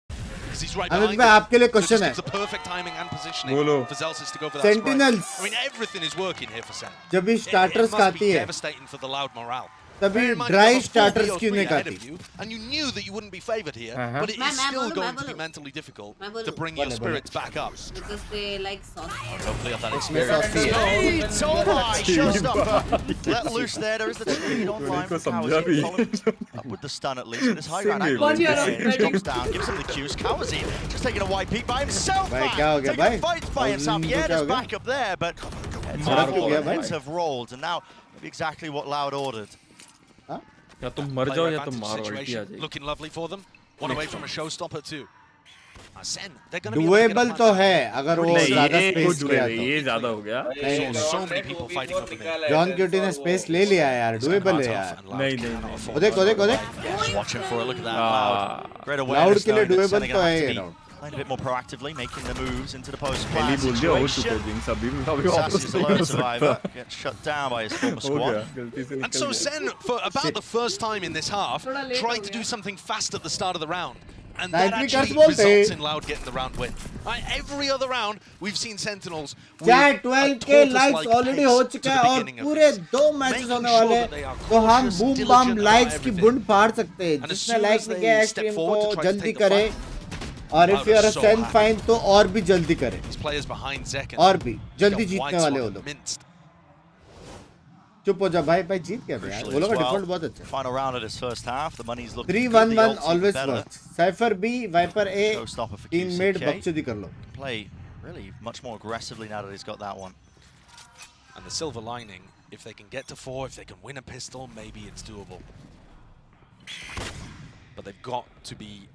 Speaker 13: Because he's right
Speaker 1: Anuj
Speaker 13: behind
Speaker 1: bhai आपके लिए question है.
Speaker 13: It's the perfect timing and positioning for Zelsis to go for that
Speaker 1: Sentinels.
Speaker 13: spray. I mean, everything is working here for Sen.
Speaker 1: जब भी starters
Speaker 13: It must be
Speaker 1: खाती है.
Speaker 13: devastating for the Loud morale.
Speaker 1: तभी dry starters क्यों नहीं खाती?
Speaker 13: And you knew that you wouldn't be favored here, but it is still going to be mentally difficult to bring your spirits back up.
Speaker 2: Because they like sauce.
Speaker 20: Hopefully have that experience. So high, showstopper. Let loose there. There is the trade online for Kawazine. Up with the stun at least. This high ground angle drops down, gives him the cues. Kawazine just taking a white peek by himself. Taking a fight by himself. Yeah, there's back up there, but heads have rolled, and now exactly what Loud ordered.
Speaker 4: या तुम मर जाओ या तुम मारो अल्टी आ जाएगी।
Speaker 13: Looking lovely for them. One away from a showstopper too. Sen, they're going to be
Speaker 1: doable तो है अगर वो ज़्यादा space किया तो।
Speaker 4: ये ज़्यादा हो गया।
Speaker 13: So many people fighting over there.
Speaker 1: John Cutie ने space ले लिया यार, doable है यार।
Speaker 4: नहीं।
Speaker 20: Just watching for it. Look at that. Loud.
Speaker 1: Loud के लिए doable तो है ये Loud.
Speaker 20: Playing a bit more proactively, making the moves into the post plan
Speaker 4: पहली बोल दिया हो चुका है Binks अभी
Speaker 20: Sassy is a lone survivor, gets shut down by his former squad.
Speaker 13: And so Sen, for about the first time in this half, tried to do something fast at the start of the round. And that actually results in Loud getting the round win. Every other round, we've seen Sentinels with
Speaker 1: क्या 12K likes already हो चुका है और पूरे 2 matches होने वाले हैं तो हम boom bam likes की बुंड फाड़ सकते हैं जिसने like नहीं किया है stream को जल्दी करे और if you are a SEN fan तो और भी जल्दी करे और भी जल्दी जीतने वाले हो लोग चुप हो जा भाई जीत गया यार वो लोग का डिफॉल्ट बहुत अच्छा
Speaker 20: Final round of this first half. The money's looking
Speaker 1: 3-1-1 always works. Cypher B, Viper A, teammate बकचोदी कर लो.
Speaker 20: Play really much more aggressively now that he's got that one.
Speaker 13: And the silver lining, if they can get to 4, if they can win a pistol, maybe it's doable. But they've got to be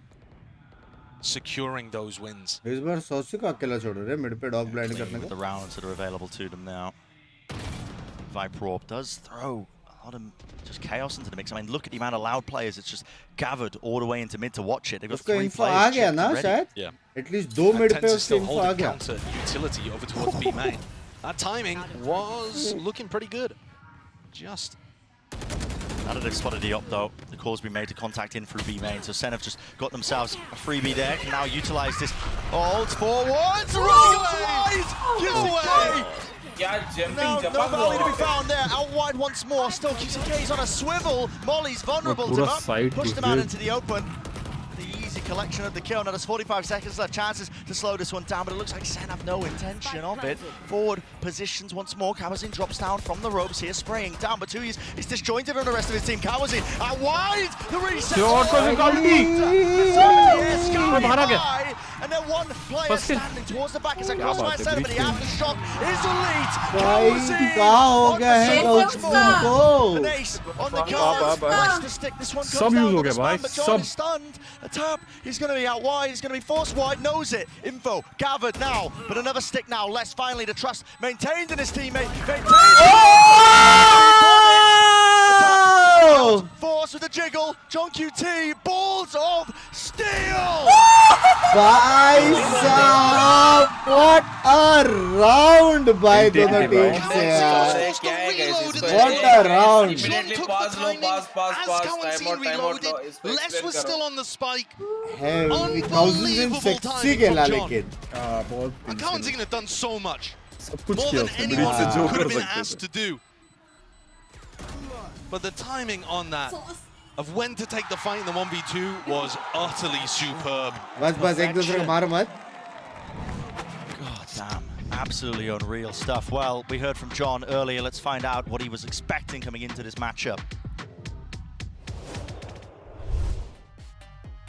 Speaker 13: securing those wins.
Speaker 1: इस बार saucy को अकेला छोड़ रहे हैं mid पे dog blind करने
Speaker 20: को. The rounds that are available to them now. Viper Orb does throw a lot of just chaos into the mix. I mean, look at the amount of Loud players. It's just gathered all the way into mid to watch it. They've got 3 players.
Speaker 1: आ गया ना शायद?
Speaker 13: Yeah.
Speaker 1: At least 2 mid पे उसको info आ गया.
Speaker 13: Counter utility over towards B main. That timing was looking pretty good. Just.
Speaker 20: Now that they've spotted the op though, the call's been made to contact in through B main. So Sen have just got themselves a freebie there. Can now utilize this. Ult forwards. Right! Giveaway! No Molly to be found there. Out wide once more. Still QCK's on a swivel. Molly's vulnerable to him up. Pushed him out into the open. The easy collection of the kill. Now there's 45 seconds left. Chances to slow this one down, but it looks like Sen have no intention of it. Forward positions once more. Kawazine drops down from the ropes here, spraying down. But Tui's is disjointed on the rest of his team. Kawazine out wide. The reset. And then one player standing towards the back as a crossfire center, but the aftershock is elite. Kawazine on the ace on the cards. Likes to stick. This one comes down with the spam, but John is stunned. A tap. He's going to be out wide. He's going to be forced wide. Knows it. Info gathered now, but another stick now. Less finally the trust maintained in his teammate. Force with a jiggle. John QT. Balls of steel.
Speaker 1: What a round by दोनों teams से यार. What a round.
Speaker 13: Les was still on the spike.
Speaker 1: Hey, 1060 खेला लेकिन.
Speaker 13: Kawazine have done so much.
Speaker 12: More than anyone could have been asked to do. But the timing on that, of when to take the fight in the 1v2 was utterly superb.
Speaker 20: God damn, absolutely unreal stuff. Well, we heard from John earlier. Let's find out what he was expecting coming into this matchup.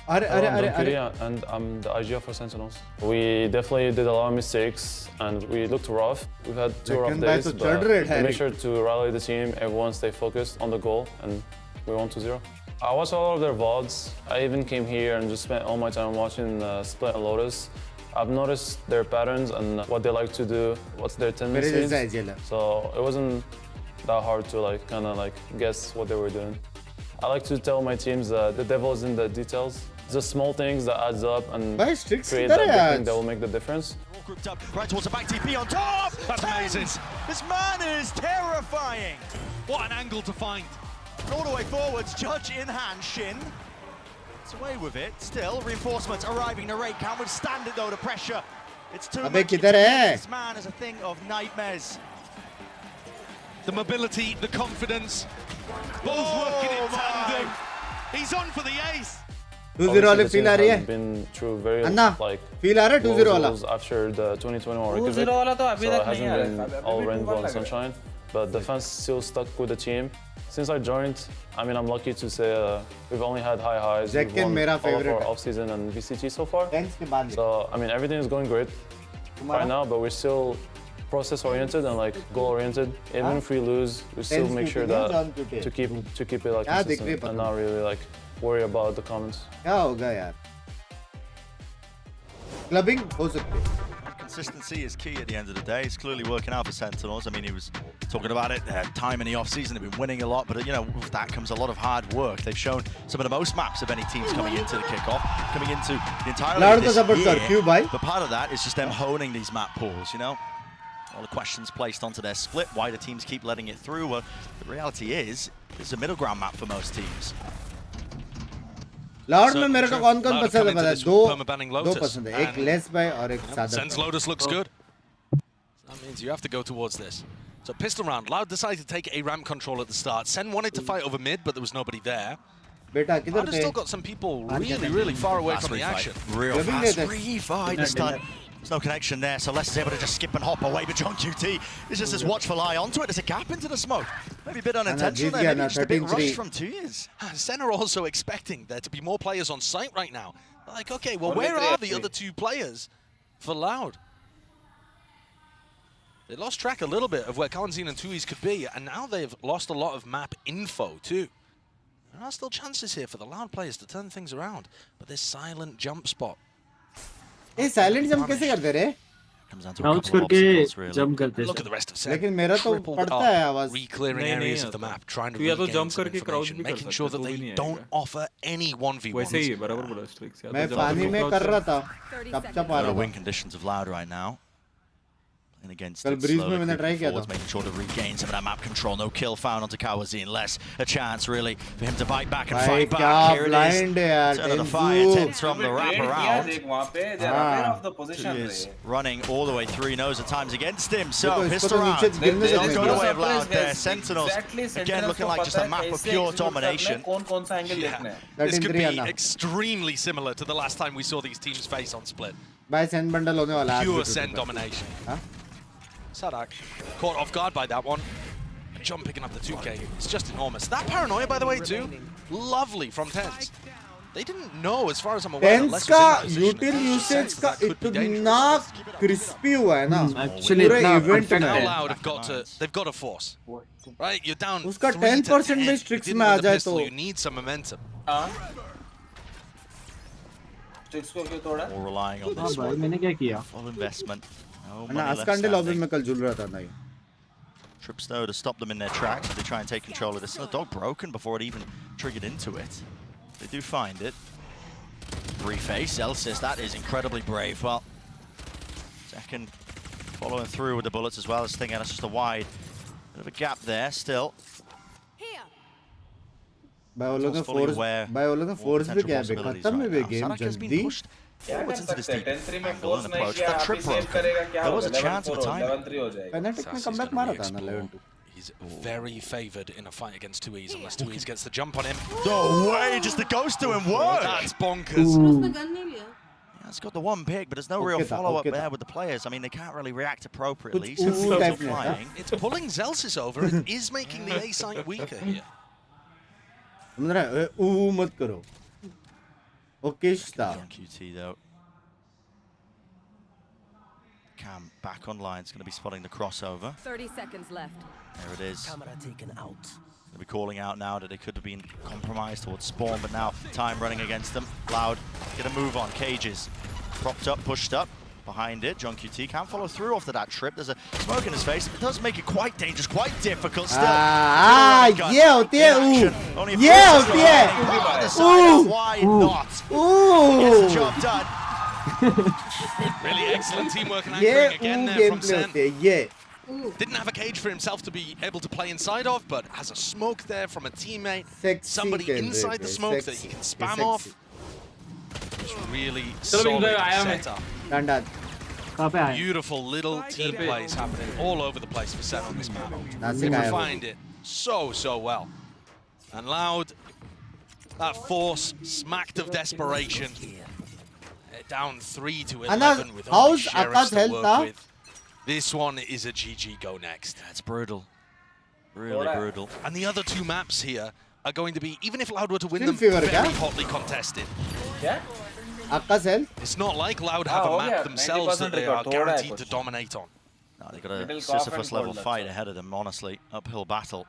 Speaker 21: And I'm the IGF for Sentinels. We definitely did a lot of mistakes and we looked rough. We've had 2 rough days, but we made sure to rally the team, everyone stay focused on the goal, and we won 2-0. I watched a lot of their VODs. I even came here and just spent all my time watching Split and Lotus. I've noticed their patterns and what they like to do, what's their tendencies. So it wasn't that hard to kind of guess what they were doing. I like to tell my teams that the devil is in the details. It's the small things that adds up and create that big thing that will make the difference.
Speaker 20: All grouped up, right towards the back TP on top!
Speaker 12: That's amazing.
Speaker 20: This man is terrifying!
Speaker 12: What an angle to find.
Speaker 20: All the way forwards, Judge in hand, Shin. It's away with it, still. Reinforcements arriving, Narrate can't withstand it though, the pressure. It's too much. This man is a thing of nightmares.
Speaker 12: The mobility, the confidence, both working in tandem. He's on for the ace.
Speaker 21: 2-0 वाले feel आ रही है? Been through very feel आ रहा है 2-0 वाला? After the 2021 World Cup,
Speaker 14: 2-0 वाला तो अभी तक
Speaker 21: it
Speaker 14: नहीं
Speaker 21: hasn't been all rainbow and sunshine, but the fans still stuck with the team. Since I joined, I mean, I'm lucky to say we've only had high highs. We've won all of our off-season and VCT so far. So I mean, everything is going great right now, but we're still process-oriented and goal-oriented. Even if we lose, we still make sure that to keep it consistent and not really worry about the comments.
Speaker 1: क्या होगा यार? Clubbing हो सकते हैं.
Speaker 20: Consistency is key at the end of the day. It's clearly working out for Sentinels. I mean, he was talking about it. Time in the off-season, they've been winning a lot, but with that comes a lot of hard work. They've shown some of the most maps of any teams coming into the kickoff, coming into the entire league this year. But part of that is just them honing these map pools. All the questions placed onto their split, why the teams keep letting it through. Well, the reality is, it's a middle ground map for most teams.
Speaker 1: Loud में मेरे को कौन-कौन पसंद है पता है? दो पसंद है. एक लेस बाय और एक सादा.
Speaker 12: Sen's Lotus looks good. That means you have to go towards this. So pistol round. Loud decided to take a ramp control at the start. Sen wanted to fight over mid, but there was nobody there.
Speaker 1: बेटा किधर थे?
Speaker 12: Still got some people really far away from the action.
Speaker 20: Real fast refight this time. There's no connection there, so Les is able to just skip and hop away, but John QT is just as watchful eye onto it. There's a gap into the smoke. Maybe a bit unintentional there, maybe just a bit rushed from twos.
Speaker 12: Sen are also expecting there to be more players on site right now. Okay, well, where are the other 2 players for Loud? They lost track a little bit of where Kalanzine and Tuis could be, and now they've lost a lot of map info too. There are still chances here for the Loud players to turn things around, but this silent jump spot.
Speaker 1: ये silent jump कैसे करते रे?
Speaker 15: Crouch करके jump करते हैं.
Speaker 12: Look at the rest of Sen.
Speaker 1: लेकिन मेरा तो पड़ता है आवाज.
Speaker 12: Reclearing areas of the map, trying to regain some information, making sure that they don't offer any 1v1s.
Speaker 4: वैसे ही बराबर बोला स्ट्रिक्स यार.
Speaker 1: मैं पानी में कर रहा था. चप-चप आ रहा था.
Speaker 20: Win conditions of Loud right now. And against
Speaker 1: कल ब्रीज में मैंने ट्राई किया था.
Speaker 20: Making sure to regain some of that map control. No kill found onto Kawazine. Less a chance really for him to bite back and fight back. Here it is. Turn of the fire. Tens from the wraparound. He is running all the way through. He knows the time's against him. So pistol round. They'll go away of Loud there. Sentinels again looking like just a map of pure domination.
Speaker 12: This could be extremely similar to the last time we saw these teams face on Split.
Speaker 1: By Sen bundle होने वाला है.
Speaker 12: Pure Sen domination. Sadak caught off guard by that one. John picking up the 2K. It's just enormous. That paranoia, by the way, too, lovely from Tens. They didn't know, as far as I'm aware, that Les was in that position.
Speaker 1: Util usage का इतना crispy हुआ है ना.
Speaker 15: Actually,
Speaker 12: now Loud they've got to force. Right, you're down.
Speaker 1: उसका 10% में tricks में आ जाए तो.
Speaker 12: You need some momentum.
Speaker 20: All relying on this one.
Speaker 15: मैंने क्या किया?
Speaker 20: Full investment.
Speaker 1: ना आस्कांडे लॉबी में कल झूल रहा था ना ये.
Speaker 20: Trip Snow to stop them in their tracks as they try and take control of this. The dog broken before it even triggered into it. They do find it. Reface, Elsis, that is incredibly brave. Well, second following through with the bullets as well as Sting, and it's just a wide bit of a gap there still.
Speaker 1: भाई वो लोग ने force भी क्या है? खत्म है ये game जल्दी.
Speaker 20: forwards into this deep angle and approach. That trip broke. There was a chance of a time.
Speaker 3: He's very favoured in a fight against 2Es unless 2Es gets the jump on him.
Speaker 20: No way, just the ghost doing work.
Speaker 3: That's bonkers.
Speaker 20: It's got the one pick, but there's no real follow-up there with the players. I mean, they can't really react appropriately. So still flying.
Speaker 3: It's pulling Zelsis over. It is making the A site weaker here.
Speaker 1: mat karo. Okay, stop.
Speaker 20: QT though. Cam back online. It's going to be spotting the crossover.
Speaker 22: 30 seconds left.
Speaker 20: There it is.
Speaker 22: Camera taken out.
Speaker 20: Going to be calling out now that they could have been compromised towards spawn, but now time running against them. Loud, get a move on. Cages, propped up, pushed up. Behind it, John QT can't follow through after that trip. There's a smoke in his face. It does make it quite dangerous, quite difficult still. Only why not? Gets the job done.
Speaker 3: Really excellent teamwork and anchoring again there from Sen. Didn't have a cage for himself to be able to play inside of, but has a smoke there from a teammate. Somebody inside the smoke that he can spam off. Just really solid setup. Beautiful little team plays happening all over the place for Sen on this map. He refined it so well. And Loud, that force smacked of desperation. Down 3 to 11 with only Sheriffs to work with. This one is a GG go next.
Speaker 20: That's brutal. Really brutal.
Speaker 3: And the other two maps here are going to be, even if Loud were to win them, very hotly contested.
Speaker 1: Yeah?
Speaker 3: It's not like Loud have a map themselves that they are guaranteed to dominate on.
Speaker 20: No, they've got a Sisyphus level fight ahead of them, honestly. Uphill battle.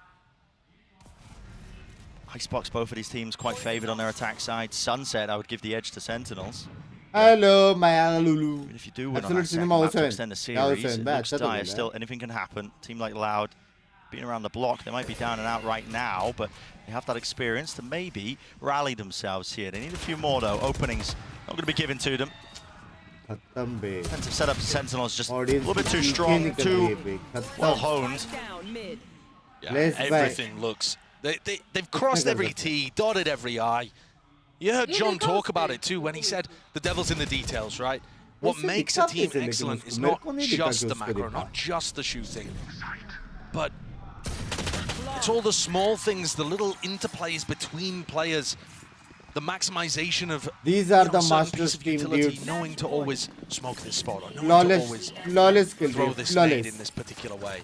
Speaker 20: Icebox, both of these teams quite favoured on their attack side. Sunset, I would give the edge to Sentinels.
Speaker 1: Hello, my Lulu.
Speaker 20: If you do win on that second map to extend the series, it looks dire still. Anything can happen. Team like Loud, being around the block, they might be down and out right now, but they have that experience to maybe rally themselves here. They need a few more, though. Openings not going to be given to them. Defensive setup for Sentinels just a little bit too strong, too well honed.
Speaker 3: Yeah, everything looks... They've crossed every T, dotted every I. You heard John talk about it too when he said the devil's in the details, right? What makes a team excellent is not just the macro, not just the shooting, but it's all the small things, the little interplays between players, the maximization of
Speaker 1: these are the Masters team dudes.
Speaker 3: Knowing to always smoke this spot, or knowing to always throw this nade in this particular way.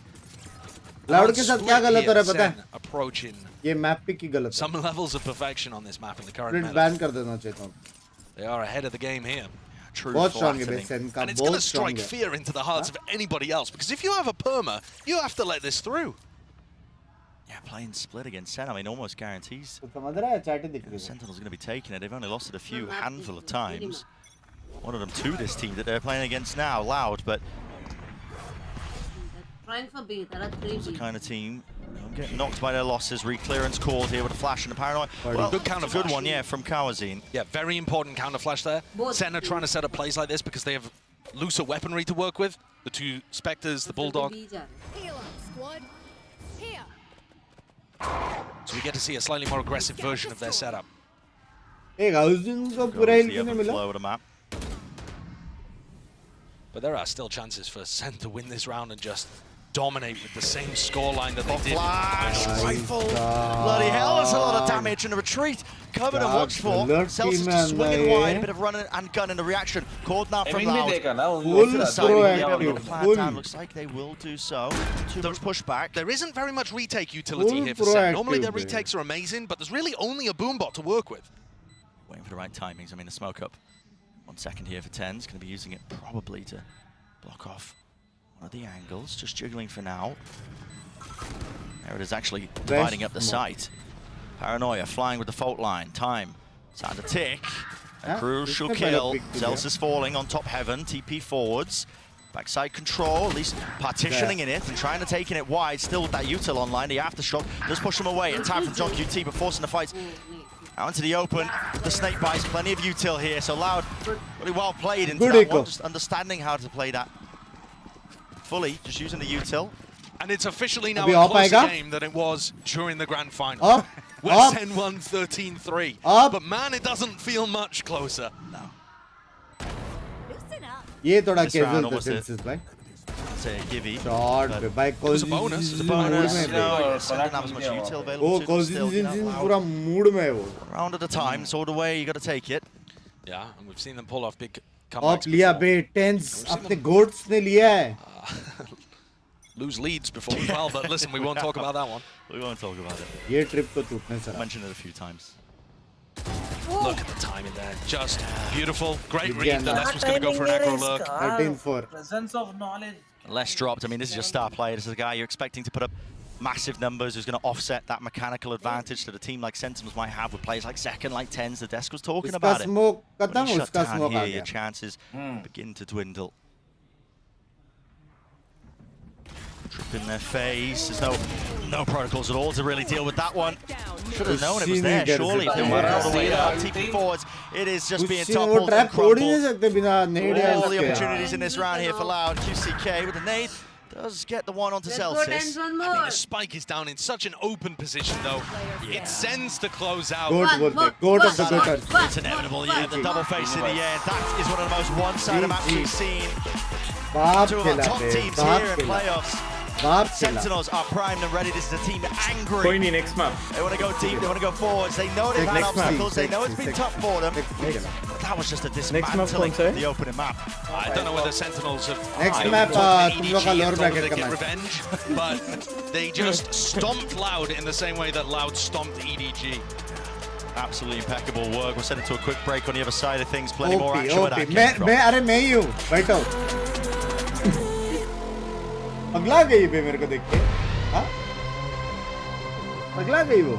Speaker 1: Loud के साथ क्या गलत हो रहा है पता है?
Speaker 3: Approaching
Speaker 1: ये मैप पे की गलत है.
Speaker 3: Some levels of perfection on this map in the current
Speaker 1: meta. Ban कर देना चाहता हूँ.
Speaker 3: They are ahead of the game here.
Speaker 20: True
Speaker 1: बहुत strong है SEN का.
Speaker 3: And it's going to strike fear into the hearts of anybody else, because if you have a perma, you have to let this through.
Speaker 20: Yeah, playing split against Sen, I mean, almost guarantees. Sentinel's going to be taking it. They've only lost it a few handful of times. One of them to this team that they're playing against now, Loud, but
Speaker 2: Trying for B, there are 3
Speaker 20: it's the kind of team getting knocked by their losses. Reclearance called here with a flash and a paranoid. Well,
Speaker 3: good counter flash.
Speaker 20: Good one, yeah, from Kawazine.
Speaker 3: Yeah, very important counter flash there. Sen are trying to set up plays like this because they have looser weaponry to work with. The 2 Spectres, the Bulldog. So we get to see a slightly more aggressive version of their setup.
Speaker 1: Hey,
Speaker 3: but there are still chances for Sen to win this round and just dominate with the same scoreline that they did.
Speaker 20: Flash, rifle, bloody hell, that's a lot of damage and a retreat. Covered and watched for. Celsius just swinging wide, a bit of run and gun in the reaction. Called now from Loud. Looks like they will do so. Too much pushback.
Speaker 3: There isn't very much retake utility here for Sen. Normally their retakes are amazing, but there's really only a boombot to work with.
Speaker 20: Waiting for the right timings. I mean, the smoke up. 1 second here for TenZ. Going to be using it probably to block off one of the angles. Just jiggling for now. There it is, actually dividing up the site. Paranoia flying with the fault line. Time. Starting to tick. A crucial kill. Celsius falling on top heaven. TP forwards. Backside control, at least partitioning in it and trying to take it wide. Still with that util online. The aftershock does push him away. And time from John QT, but forcing the fight out into the open. The snake bites, plenty of util here. So Loud, really well played into that one. Just understanding how to play that fully, just using the util.
Speaker 3: And it's officially now a closer game than it was during the grand final. With Sen won 13-3. But man, it doesn't feel much closer.
Speaker 20: No.
Speaker 1: ये थोड़ा
Speaker 20: This round
Speaker 1: casual था
Speaker 20: almost
Speaker 1: senses भाई.
Speaker 20: Say Givey.
Speaker 1: Shot पे भाई
Speaker 20: It was a bonus. It was a bonus. No, Sen didn't have as much util available
Speaker 1: वो
Speaker 20: to him still. You know,
Speaker 1: cuisine पूरा mood में है वो.
Speaker 20: round at a time, it's all the way. You got to take it.
Speaker 3: Yeah, and we've seen them pull off big
Speaker 1: of
Speaker 3: comebacks
Speaker 1: लिया
Speaker 3: before.
Speaker 1: बे tense अपने goats ने लिया है.
Speaker 3: Lose leads before as well, but listen, we won't talk about that one.
Speaker 20: We won't talk about it.
Speaker 1: ये trip तो टूटने से रहा.
Speaker 20: Mentioned it a few times.
Speaker 3: Look at the timing there, just beautiful. Great read. The Les was going to go for an aggro look.
Speaker 1: 13-4.
Speaker 14: Presence of knowledge.
Speaker 20: Less dropped. I mean, this is your star player. This is a guy you're expecting to put up massive numbers, who's going to offset that mechanical advantage that a team like Sentinels might have with players like Second, like Tens. The desk was talking about it.
Speaker 1: smoke
Speaker 20: When
Speaker 1: खत्म,
Speaker 20: you shut
Speaker 1: उसका
Speaker 20: down
Speaker 1: smoke
Speaker 20: here,
Speaker 1: uh
Speaker 20: your
Speaker 1: गया.
Speaker 20: chances begin to dwindle. Trip in their face. There's no protocols at all to really deal with that one. Should have known it was there, surely. If they were all the way up, TP forwards. It is just being toppled and crumbled. All the opportunities in this round here for Loud. QCK with the nade does get the one onto Celsius.
Speaker 3: I mean, the spike is down in such an open position, though. It sends to close out.
Speaker 1: Goat of the goaters.
Speaker 20: It's inevitable, yeah. The double face in the end. That is one of the most one-sided matches we've seen. Two of our top teams here in playoffs. Sentinels are primed and ready. This is a team angry.
Speaker 4: कोई नहीं, next map.
Speaker 20: They want to go deep, they want to go forwards. They know they've had obstacles, they know it's been tough for them. But that was just a dismantling of the opening map.
Speaker 3: I don't know whether Sentinels have
Speaker 1: Next map, तुम लोग का lower bracket का match.
Speaker 3: revenge, but they just stomped Loud in the same way that Loud stomped EDG.
Speaker 20: Absolutely impeccable work. We'll send it to a quick break on the other side of things. Plenty more action with that.
Speaker 1: मैं ही हूँ. बैठो. पगला गई बे मेरे को देख के. हाँ? पगला गई वो.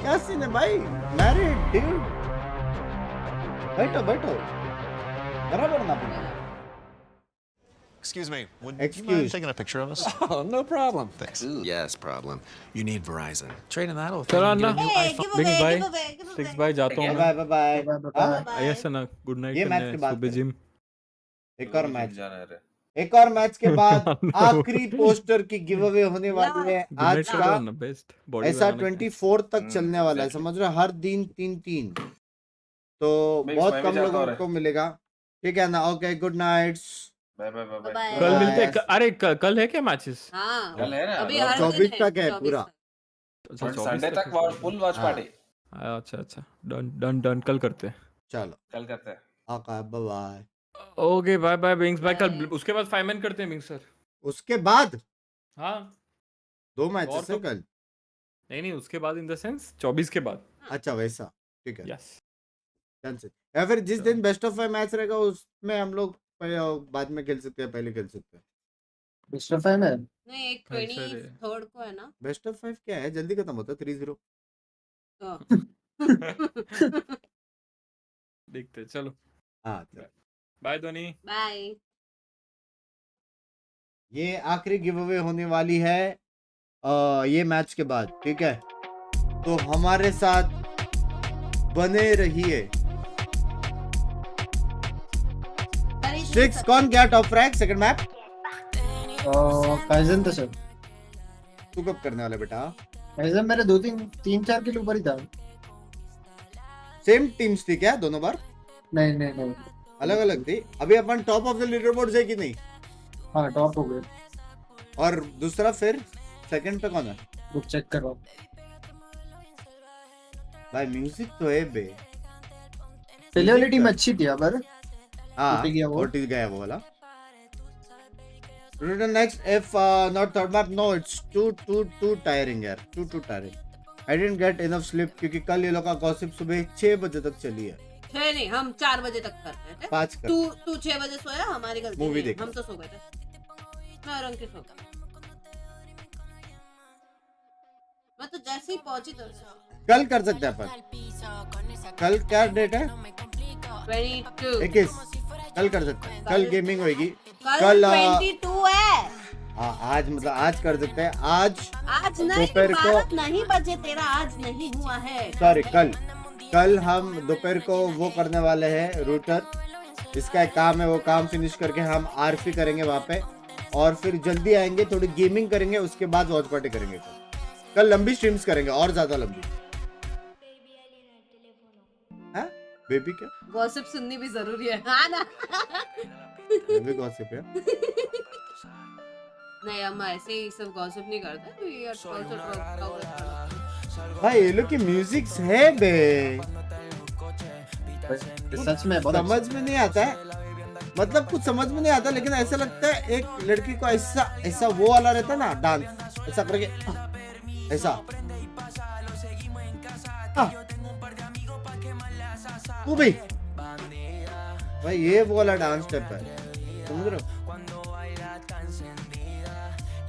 Speaker 1: क्या सीन है भाई? Married dude. बैठो. बराबर ना पड़े.
Speaker 11: Excuse me, would you mind taking a picture of us?
Speaker 22: Oh, no problem.
Speaker 11: Thanks.
Speaker 22: Yes, problem. You need Verizon. Trading that or
Speaker 4: चलो अन्ना.
Speaker 2: Hey, give away,
Speaker 4: Binks
Speaker 2: give away, give away.
Speaker 4: भाई जाता हूँ मैं.
Speaker 1: Bye.
Speaker 4: Yes अन्ना, good night.
Speaker 1: ये match के बाद
Speaker 4: सुबह gym.
Speaker 1: एक और मैच के बाद आखिरी पोस्टर की गिव अवे होने वाली है आज का. ऐसा 24 तक चलने वाला है, समझ रहे हो? हर दिन 3-3 तो बहुत कम लोगों को मिलेगा. ठीक है ना? Okay, good nights.
Speaker 4: कल मिलते हैं. अरे कल है क्या मैचेस?
Speaker 2: हाँ,
Speaker 14: कल है ना.
Speaker 2: अभी हर दिन
Speaker 1: 24
Speaker 2: है,
Speaker 1: तक है
Speaker 2: 24
Speaker 1: पूरा.
Speaker 2: तक.
Speaker 14: संडे तक फुल वॉच पार्टी.
Speaker 4: अच्छा डन कल करते हैं.
Speaker 1: चलो
Speaker 14: कल करते हैं.
Speaker 1: Okay, bye.
Speaker 4: Okay bye Binks भाई. कल उसके बाद 5 मैन करते हैं बिंक्स सर.
Speaker 1: उसके बाद
Speaker 4: हाँ
Speaker 1: 2 मैचेस है कल.
Speaker 4: नहीं उसके बाद इन द सेंस 24 के बाद.
Speaker 1: अच्छा वैसा. ठीक है.
Speaker 4: यस.
Speaker 1: या फिर जिस दिन बेस्ट ऑफ 5 मैच रहेगा उसमें हम लोग बाद में खेल सकते हैं, पहले खेल सकते हैं.
Speaker 22: बेस्ट ऑफ 5 है.
Speaker 2: नहीं, एक 23rd को है ना.
Speaker 1: बेस्ट ऑफ 5 क्या है? जल्दी खत्म होता है 3-0.
Speaker 4: देखते चलो.
Speaker 1: हाँ
Speaker 4: बाय धोनी.
Speaker 2: बाय.
Speaker 1: ये आखिरी गिव अवे होने वाली है ये मैच के बाद. ठीक है, तो हमारे साथ बने रहिए. 6 कौन गया top rank second map?
Speaker 22: Kaizen तो सर.
Speaker 1: तू कब करने वाला बेटा?
Speaker 22: काइजन मेरे 3-4 किलो ऊपर ही था.
Speaker 1: सेम टीम्स थी क्या दोनों बार?
Speaker 22: नहीं
Speaker 1: अलग अलग थी. अभी अपन top of the leaderboard है कि नहीं?
Speaker 22: हाँ टॉप हो गए.
Speaker 1: और दूसरा फिर सेकंड पे कौन है?
Speaker 22: रुक चेक कर रहा हूँ
Speaker 1: भाई. म्यूजिक तो है बे.
Speaker 22: पहले वाली टीम अच्छी थी पर
Speaker 1: हाँ ओटी गया वो वाला. Next if not third map. No it's too tiring यार. too tiring. I didn't get enough sleep क्योंकि कल ये लोग का गॉसिप सुबह 6 बजे तक चली है.
Speaker 2: 6 नहीं, हम 4 बजे तक कर रहे थे.
Speaker 1: 5 कर.
Speaker 2: तू 6 बजे सोया, हमारी गलती
Speaker 1: मूवी
Speaker 2: नहीं.
Speaker 1: देख.
Speaker 2: हम तो सो गए थे. मैं और अंकित सो गए. मैं तो जैसे ही पहुंची तो
Speaker 1: कल कर सकते हैं अपन. कल क्या डेट है? 21. कल कर सकते हैं. कल गेमिंग होगी.
Speaker 2: कल 22 है.
Speaker 1: आज मतलब आज कर सकते हैं. आज
Speaker 2: नहीं,
Speaker 1: दोपहर को
Speaker 2: नहीं बजे तेरा आज नहीं हुआ है.
Speaker 1: सॉरी कल हम दोपहर को वो करने वाले हैं रूटर. इसका एक काम है, वो काम फिनिश करके हम आरपी करेंगे वहाँ पे और फिर जल्दी आएंगे, थोड़ी गेमिंग करेंगे, उसके बाद वॉच पार्टी करेंगे. कल लंबी स्ट्रीम्स करेंगे और ज्यादा लंबी. बेबी क्या?
Speaker 2: गॉसिप सुननी भी जरूरी है, हाँ ना?
Speaker 1: बेबी गॉसिप है?
Speaker 2: नहीं, हम ऐसे ही सब गॉसिप नहीं करते, तो ये
Speaker 1: भाई ये लोग की म्यूजिक है बे,
Speaker 22: सच में
Speaker 1: समझ में नहीं आता है, मतलब कुछ समझ में नहीं आता, लेकिन ऐसा लगता है एक लड़की को ऐसा ऐसा वो वाला रहता ना डांस, ऐसा करके ऐसा वो भाई ये वो वाला डांस स्टेप है, समझ रहे हो?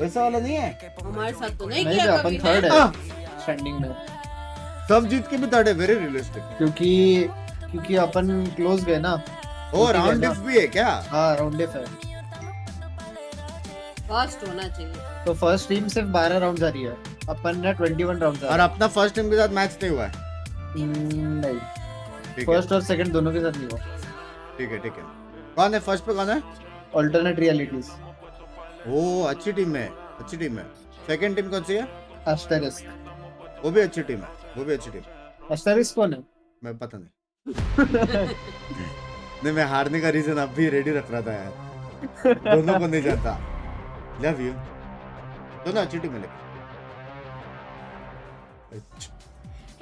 Speaker 1: वैसा वाला नहीं है।
Speaker 2: हमारे साथ तो नहीं
Speaker 22: नहीं
Speaker 2: किया
Speaker 22: अपन
Speaker 2: कभी
Speaker 22: थर्ड
Speaker 2: ना।
Speaker 22: है स्टैंडिंग में,
Speaker 1: सब जीत के भी थर्ड है, वेरी रियलिस्टिक।
Speaker 22: क्योंकि अपन क्लोज गए ना।
Speaker 1: ओ राउंड डिफ भी है क्या?
Speaker 22: हाँ राउंड डिफ है,
Speaker 2: फर्स्ट होना चाहिए।
Speaker 22: तो फर्स्ट टीम सिर्फ 12 राउंड्स आ रही है, अपन ने 21 राउंड्स
Speaker 1: और अपना फर्स्ट टीम के साथ मैच नहीं हुआ है?
Speaker 22: नहीं,
Speaker 1: ठीक
Speaker 22: फर्स्ट और सेकंड दोनों के साथ नहीं हुआ।
Speaker 1: है। कौन है फर्स्ट पे, कौन है?
Speaker 22: Alternate realities.
Speaker 1: ओ अच्छी टीम है, अच्छी टीम है। सेकंड टीम कौन सी है?
Speaker 22: एस्टेरिस्क,
Speaker 1: वो भी अच्छी टीम है, वो भी अच्छी टीम।
Speaker 22: एस्टेरिस्क कौन है?
Speaker 1: मैं पता नहीं। नहीं मैं हारने का रीजन अब भी रेडी रख रहा था यार, दोनों को नहीं जानता। लव यू, दोनों अच्छी टीम है लेकिन।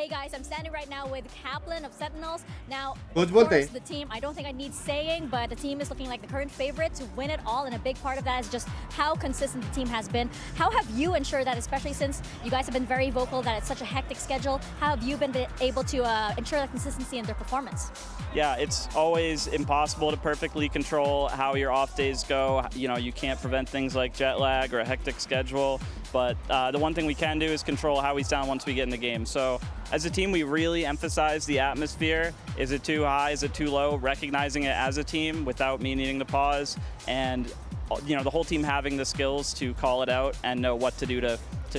Speaker 8: Hey guys, I'm standing right now with Kaplan of Sentinels. Now,
Speaker 1: Coach
Speaker 8: of
Speaker 1: bolte
Speaker 8: course,
Speaker 1: hain.
Speaker 8: the team, I don't think I need saying, but the team is looking like the current favorite to win it all, and a big part of that is just how consistent the team has been. How have you ensured that, especially since you guys have been very vocal that it's such a hectic schedule, how have you been able to ensure that consistency in their performance?
Speaker 17: Yeah, it's always impossible to perfectly control how your off days go. You know, you can't prevent things like jet lag or a hectic schedule, but the one thing we can do is control how we sound once we get in the game. So as a team, we really emphasize the atmosphere. Is it too high? Is it too low? Recognizing it as a team without me needing to pause, and the whole team having the skills to call it out and know what to do to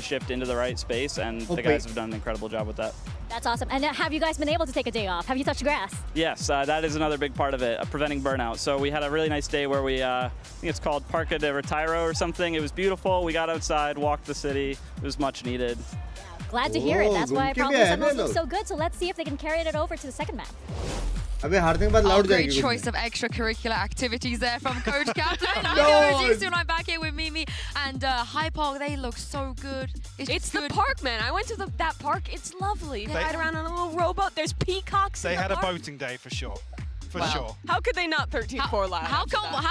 Speaker 17: shift into the right space. And the guys have done an incredible job with that.
Speaker 8: That's awesome. And have you guys been able to take a day off? Have you touched grass?
Speaker 17: Yes, that is another big part of it, preventing burnout. So we had a really nice day where we, I think it's called Parque de Retiro or something. It was beautiful. We got outside, walked the city. It was much needed.
Speaker 8: Glad to hear it. That's why probably Sentinels look so good. So let's see if they can carry it over to the second map.
Speaker 1: अबे हारने के बाद loud
Speaker 5: Great
Speaker 1: जाएगी।
Speaker 5: choice of extracurricular activities there from Coach Kaplan. I'm
Speaker 1: No.
Speaker 5: G I'm back here with Mimi and High Park. They look so good.
Speaker 6: It's the park, man. I went to that park. It's lovely. They ride around on a little rowboat. There's peacocks.
Speaker 12: They
Speaker 6: in the
Speaker 12: had a
Speaker 6: park.
Speaker 12: boating day for sure. For sure.
Speaker 6: How could they not 13-4 last?
Speaker 5: How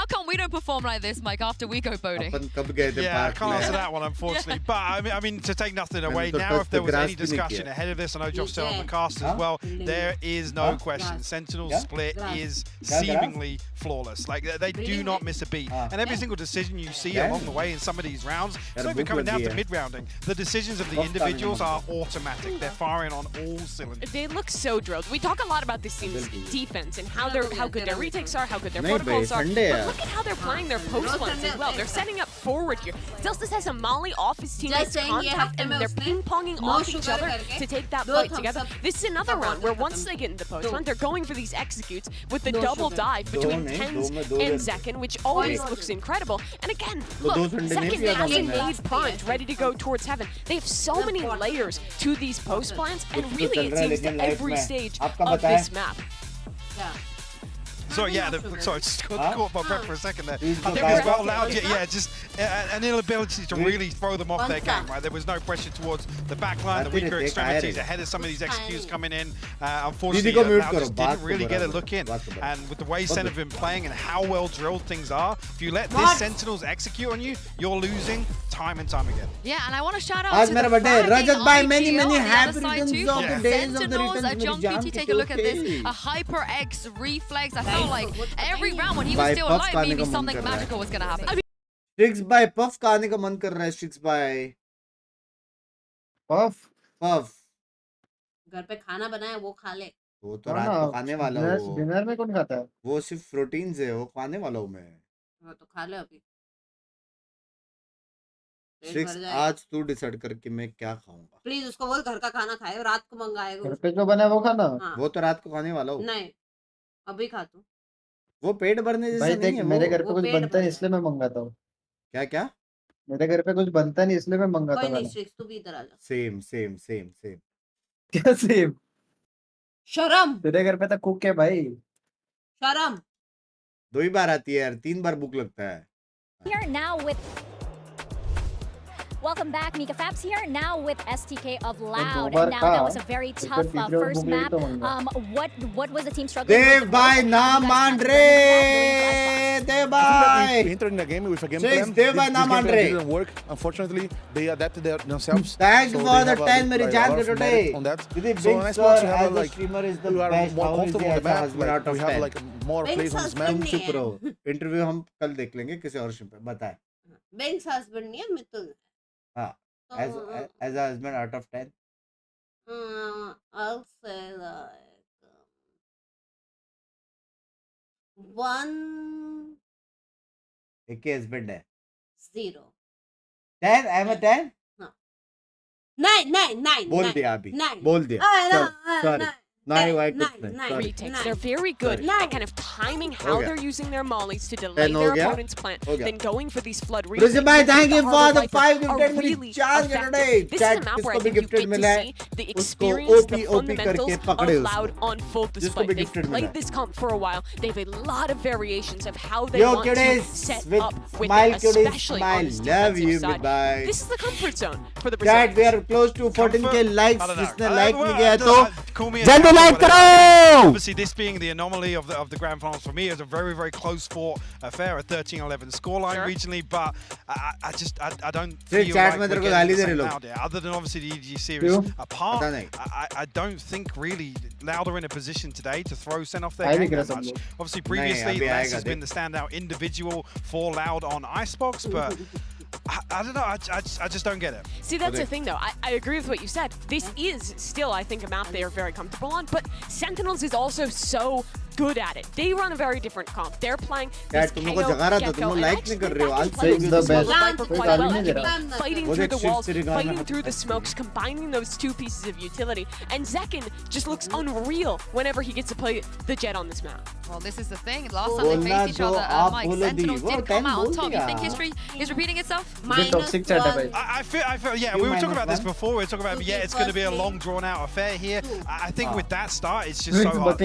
Speaker 5: come we don't perform like this, Mike, after we go boating?
Speaker 1: अपन कब गए थे
Speaker 12: Yeah, I
Speaker 1: park
Speaker 12: can't answer
Speaker 1: में?
Speaker 12: that one, unfortunately. But I mean, to take nothing away
Speaker 1: तो
Speaker 12: now,
Speaker 1: touch
Speaker 12: if
Speaker 1: the
Speaker 12: there was
Speaker 1: grass
Speaker 12: any
Speaker 1: भी नहीं
Speaker 12: discussion
Speaker 1: किया।
Speaker 12: ahead of this, I know Josh said on the cast as well, there is no question. Sentinel's split is seemingly flawless. Like, they do not miss a beat. And every single decision you see along the way in some of these rounds, it's not even coming down to mid-rounding. The decisions of the individuals are automatic. They're firing on all cylinders.
Speaker 6: They look so drilled. We talk a lot about this team's defense and how good their retakes are, how good their
Speaker 1: नहीं
Speaker 6: protocols are.
Speaker 1: Sunday
Speaker 6: But look at how they're playing their post plans as well. They're setting up forward here. Zelstis has a molly off his teammates' contact, and they're ping-ponging off each other to take that fight together. This is another round where once they get into post run, they're going for these executes with the double dive between Tens and Zekken, which always looks incredible. And again, look, Zekken has a nade primed, ready to go towards heaven. They have so many layers to these post plans, and really it seems to every stage of this map.
Speaker 12: So yeah, sorry, just caught my breath for a second there. I think as well allowed, just an inability to really throw them off their game. Right, there was no pressure towards the backline, the weaker extremities ahead of some of these executes coming in. Unfortunately, now just didn't really get a look in. And with the way Sen have been playing and how well drilled things are, if you let this Sentinels execute on you, you're losing time and time again.
Speaker 5: Yeah, and I want to shout out
Speaker 1: आज
Speaker 5: to
Speaker 1: मेरा
Speaker 5: the
Speaker 1: birthday है।
Speaker 5: flagging
Speaker 1: Rajat bhai, many
Speaker 5: IGL on the
Speaker 1: happy
Speaker 5: other side
Speaker 1: returns
Speaker 5: too.
Speaker 1: of the days of the
Speaker 5: Sentinels,
Speaker 1: returns
Speaker 5: a
Speaker 1: of the
Speaker 5: John
Speaker 1: jam
Speaker 5: PT,
Speaker 1: के
Speaker 5: take a look at this.
Speaker 1: okay।
Speaker 5: A Hyper X reflex. I felt like every round when he was
Speaker 1: By
Speaker 5: still
Speaker 1: Puff
Speaker 5: alive,
Speaker 1: खाने
Speaker 5: maybe
Speaker 1: का मन
Speaker 5: something
Speaker 1: कर रहा है।
Speaker 5: magical was going to happen.
Speaker 1: Sticks by Puff खाने का मन कर रहा है। Sticks by Puff
Speaker 2: घर पे खाना बनाया वो खा ले।
Speaker 1: वो तो रात को खाने वाला हूँ।
Speaker 22: डिनर में कौन खाता है?
Speaker 1: वो सिर्फ प्रोटीन से वो खाने वाला हूँ मैं।
Speaker 2: हाँ तो खा ले अभी।
Speaker 1: Sticks आज तू डिसाइड कर कि मैं क्या खाऊंगा।
Speaker 2: प्लीज उसको बोल घर का खाना खाए, रात को मंगाएगा।
Speaker 22: घर पे जो बना है वो खाना?
Speaker 2: हाँ।
Speaker 1: वो तो रात को खाने वाला हूँ।
Speaker 2: नहीं अभी खा तू।
Speaker 1: वो पेट भरने जैसा नहीं है।
Speaker 22: मेरे घर पे कुछ बनता है इसलिए मैं मंगाता हूँ।
Speaker 1: क्या?
Speaker 22: मेरे घर पे कुछ बनता नहीं इसलिए मैं मंगाता हूँ।
Speaker 2: कोई नहीं, तू भी इधर आ जा।
Speaker 1: सेम।
Speaker 22: क्या सेम?
Speaker 2: शर्म
Speaker 22: तेरे घर पे तो कुक है भाई
Speaker 2: शर्म
Speaker 1: 2 ही बार आती है यार 3 बार भूख लगता है
Speaker 8: Here now with Welcome back, Mika Fabs here now with STK of Loud. And now that was a very tough first map. What was the team struggling
Speaker 1: Dev
Speaker 8: with?
Speaker 1: bhai na maan re Dev bhai
Speaker 11: We entered in the game with a game
Speaker 1: Six,
Speaker 11: plan.
Speaker 1: Dev bhai na maan re
Speaker 11: didn't work. Unfortunately, they adapted themselves.
Speaker 1: Thanks
Speaker 11: so
Speaker 1: for
Speaker 11: they
Speaker 1: the
Speaker 11: have
Speaker 1: 10
Speaker 11: like,
Speaker 1: recharge
Speaker 11: a lot of
Speaker 1: today.
Speaker 11: merit on that.
Speaker 1: Binks
Speaker 11: So on
Speaker 1: sir,
Speaker 11: Xbox, you
Speaker 1: as
Speaker 11: have
Speaker 1: a
Speaker 11: like
Speaker 1: streamer is the
Speaker 11: you are
Speaker 1: best.
Speaker 11: more
Speaker 1: How is
Speaker 11: comfortable
Speaker 1: he
Speaker 11: on
Speaker 1: as
Speaker 11: the
Speaker 1: a
Speaker 11: map.
Speaker 1: husband out
Speaker 11: Like,
Speaker 1: of
Speaker 11: we have
Speaker 1: 10?
Speaker 11: like more plays on this map.
Speaker 1: तुम चुप रहो interview हम कल देख लेंगे किसी और show पे बताए
Speaker 2: Binks husband नहीं है मिथुल
Speaker 1: हाँ as a husband out of 10
Speaker 2: I'll say like 1
Speaker 1: एक ही husband है
Speaker 2: 0
Speaker 1: 10 I'm a 10
Speaker 2: 9
Speaker 1: बोल दिया अभी बोल दिया sorry
Speaker 6: Retakes. They're very good at kind of timing how they're using their mollies to delay their opponent's plant, then going for these flood retakes.
Speaker 1: Thank you for the 5 gifted
Speaker 6: really
Speaker 1: charge today.
Speaker 6: This is a map where I think you get to see the experience, the fundamentals of Loud on full display. They've played this comp for a while. They have a lot of variations of how they want to set up with it, especially on this defensive side. This is the comfort zone for the
Speaker 1: Brazilians. We are close to 14k likes. जिसने like नहीं किया तो
Speaker 7: जल्दी like करो. Obviously, this being the anomaly of the grand finals for me, is a very, very close fought affair, a 13-11 scoreline regionally, but I don't feel like we're getting the same out there. Other than obviously the EG series apart, I don't think really Loud are in a position today to throw Sen off their game that much. Obviously, previously, Les has been the standout individual for Loud on Icebox, but I don't know, I just don't get it.
Speaker 6: See, that's the thing though, I agree with what you said. This is still, I think, a map they are very comfortable on, but Sentinels is also so good at it. They run a very different comp. They're playing this KO, Gecko, and actually they've played this Viper quite well. And they've been fighting through the walls, fighting through the smokes, combining those two pieces of utility. And Zekin just looks unreal whenever he gets to play the Jet on this map.
Speaker 5: Well, this is the thing. Last time they faced each other, Mike, Sentinels did come out on top. You think history is repeating itself?
Speaker 7: I feel, yeah, we were talking about this before. We were talking about, yeah, it's going to be a long, drawn-out affair here. I think with that start, it's just so hard.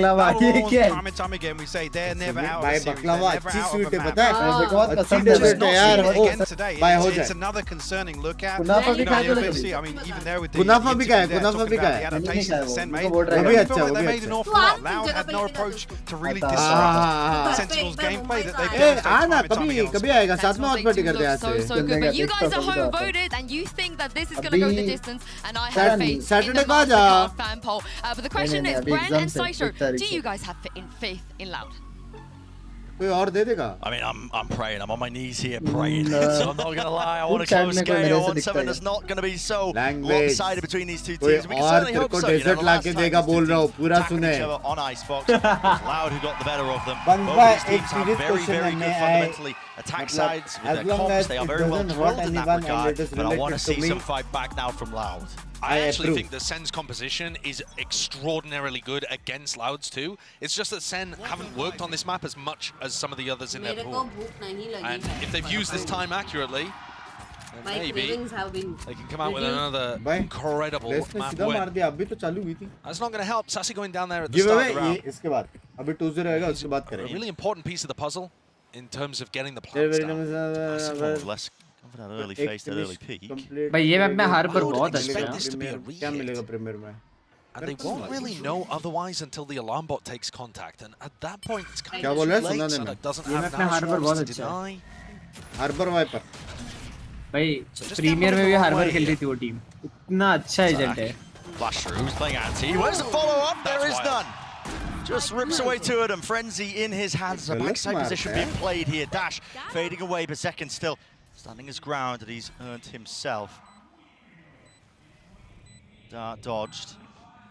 Speaker 7: Time and time again, we say they're never out of the series. They're never out of a map. Again today, it's another concerning look at. You know, you'll see, I mean, even there with the talking about the adaptations that Sen made, I feel like they made an awful lot. Loud had no approach to really disrupt Sentinel's gameplay that they've demonstrated time and time again.
Speaker 5: So good, but you guys at home voted, and you think that this is going to go the distance, and I have faith in the Mastercard fan poll. But the question is, Brent and Saisho, do you guys have faith in Loud?
Speaker 1: I
Speaker 20: mean, I'm praying. I'm on my knees here praying. So I'm not going to lie. I want a close game. I want something that's not going to be so lopsided between these two teams. We can certainly hope so. You know, the last time these two teams tackled each other on Icebox, it was Loud who got the better of them. Both these teams have very, very good fundamentally attack sides with their comps. They are very well drilled in that regard. But I want to see some fight back now from Loud.
Speaker 3: I actually think that Sen's composition is extraordinarily good against Louds too. It's just that Sen haven't worked on this map as much as some of the others in their pool. And if they've used this time accurately, then maybe they can come out with another incredible map win. That's not going to help. Sassy going down there at the start of the round. A really important piece of the puzzle in terms of getting the plans down.
Speaker 20: Less that early face, that early peak.
Speaker 15: भाई ये map में हर पर बहुत अच्छा
Speaker 1: है क्या मिलेगा premiere में
Speaker 3: And they won't really know otherwise until the alarm bot takes contact, and at that point it's kind
Speaker 1: क्या
Speaker 3: of
Speaker 1: बोल रहा है
Speaker 3: too late.
Speaker 1: सुना नहीं
Speaker 3: Doesn't
Speaker 15: ये
Speaker 3: have
Speaker 15: मैप में हर पर
Speaker 3: now
Speaker 15: बहुत
Speaker 3: to
Speaker 15: अच्छा है
Speaker 3: deny.
Speaker 1: हार्बर वाइपर
Speaker 15: भाई प्रीमियर में भी हार्बर खेल रही थी वो टीम इतना अच्छा एजेंट है
Speaker 20: Flash through, who's playing anti? Where's the follow-up? There is none. Just rips away to it, and Frenzy in his hands. A backside position being played here. Dash fading away, but Second still standing his ground that he's earned himself. Dart dodged.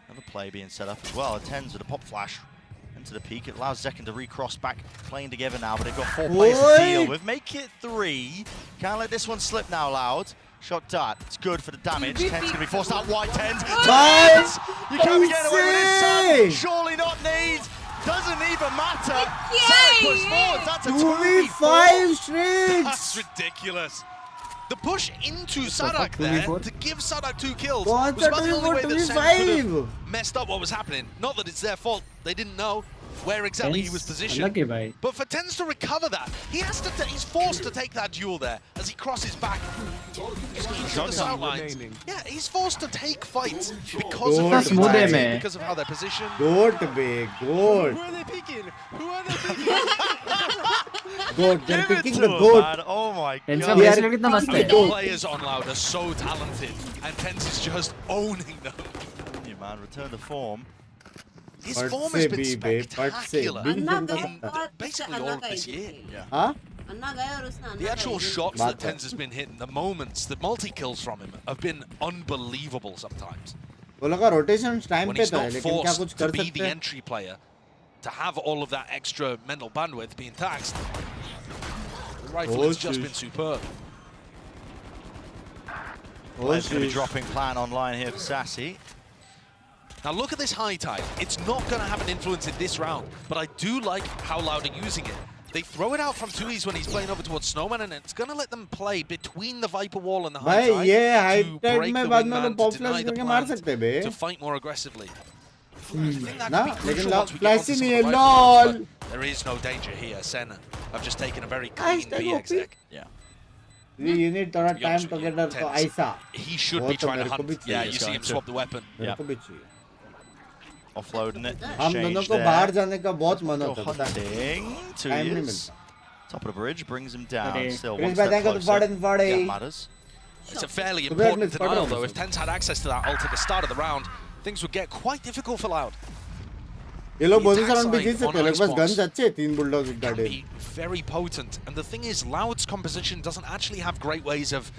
Speaker 20: Another play being set up as well. Attends with a pop flash into the peak. It allows Zekin to recross back, playing together now, but they've got 4 players to deal with. Make it 3. Can't let this one slip now, Loud. Shot Dart. It's good for the damage. Ten's going to be forced out wide. Tens. Tens! You can't get away with this, son. Surely not needs. Doesn't even matter. Sarak push forward. That's a 2v5
Speaker 1: streaks.
Speaker 3: That's ridiculous. The push into Sarak there to give Sadak 2 kills.
Speaker 1: Go on,
Speaker 3: It was about the only way that Sen could
Speaker 1: 25.
Speaker 3: have messed up what was happening. Not that it's their fault. They didn't know where exactly he was positioned.
Speaker 15: अलग है भाई.
Speaker 3: But for Tens to recover that, he's forced to take that duel there as he crosses back into the sidelines. Yeah, he's forced to take fights because of his mentality, because of how they're positioned.
Speaker 1: Goat, big goat.
Speaker 7: Who are they picking? Who are they picking?
Speaker 1: Goat, they're picking the goat.
Speaker 20: Oh my
Speaker 15: God.
Speaker 3: The players on Loud are so talented, and Tens is just owning them.
Speaker 20: Yeah, man, return to form.
Speaker 3: His form has been spectacular. Basically all of this year.
Speaker 1: Huh?
Speaker 3: The actual shots that Tens has been hitting, the moments, the multi-kills from him have been unbelievable sometimes.
Speaker 1: वो लगा rotation time
Speaker 3: When
Speaker 1: पे
Speaker 3: he's
Speaker 1: था,
Speaker 3: not
Speaker 1: लेकिन क्या कुछ
Speaker 3: forced to
Speaker 1: कर
Speaker 3: be
Speaker 1: सकते
Speaker 3: the
Speaker 1: हैं?
Speaker 3: entry player, to have all of that extra mental bandwidth being taxed, the rifle has just been superb.
Speaker 20: Players going to be dropping plan online here for Sassy.
Speaker 3: Now look at this high tide. It's not going to have an influence in this round, but I do like how Loud are using it. They throw it out from 2Es when he's playing over towards Snowman, and it's going to let them play between the Viper Wall and the high tide to break the wingman, to deny the plant, to fight more aggressively. I think that could be crucial once we get onto some of the rifles, but there is no danger here. Sen have just taken a very clean PX deck.
Speaker 20: Yeah.
Speaker 1: You need थोड़ा time together तो ऐसा.
Speaker 3: He should be trying to hunt. Yeah, you see him swap the weapon.
Speaker 20: Yeah. Offloading it.
Speaker 1: हम दोनों को बाहर जाने का बहुत मन होता था.
Speaker 20: Time नहीं मिलता. Top of the bridge brings him down. Still one
Speaker 1: Chris,
Speaker 20: step
Speaker 1: thank you for
Speaker 20: closer.
Speaker 1: 40.
Speaker 20: Yeah, matters.
Speaker 3: It's a fairly important denial though. If Tens had access to that ult at the start of the round, things would get quite difficult for Loud.
Speaker 1: ये लोग bonus round भी जीत सकते हैं. लेकिन बस guns अच्छे 3 bulldogs एक गाड़ी.
Speaker 3: Very potent, and the thing is, Loud's composition doesn't actually have great ways of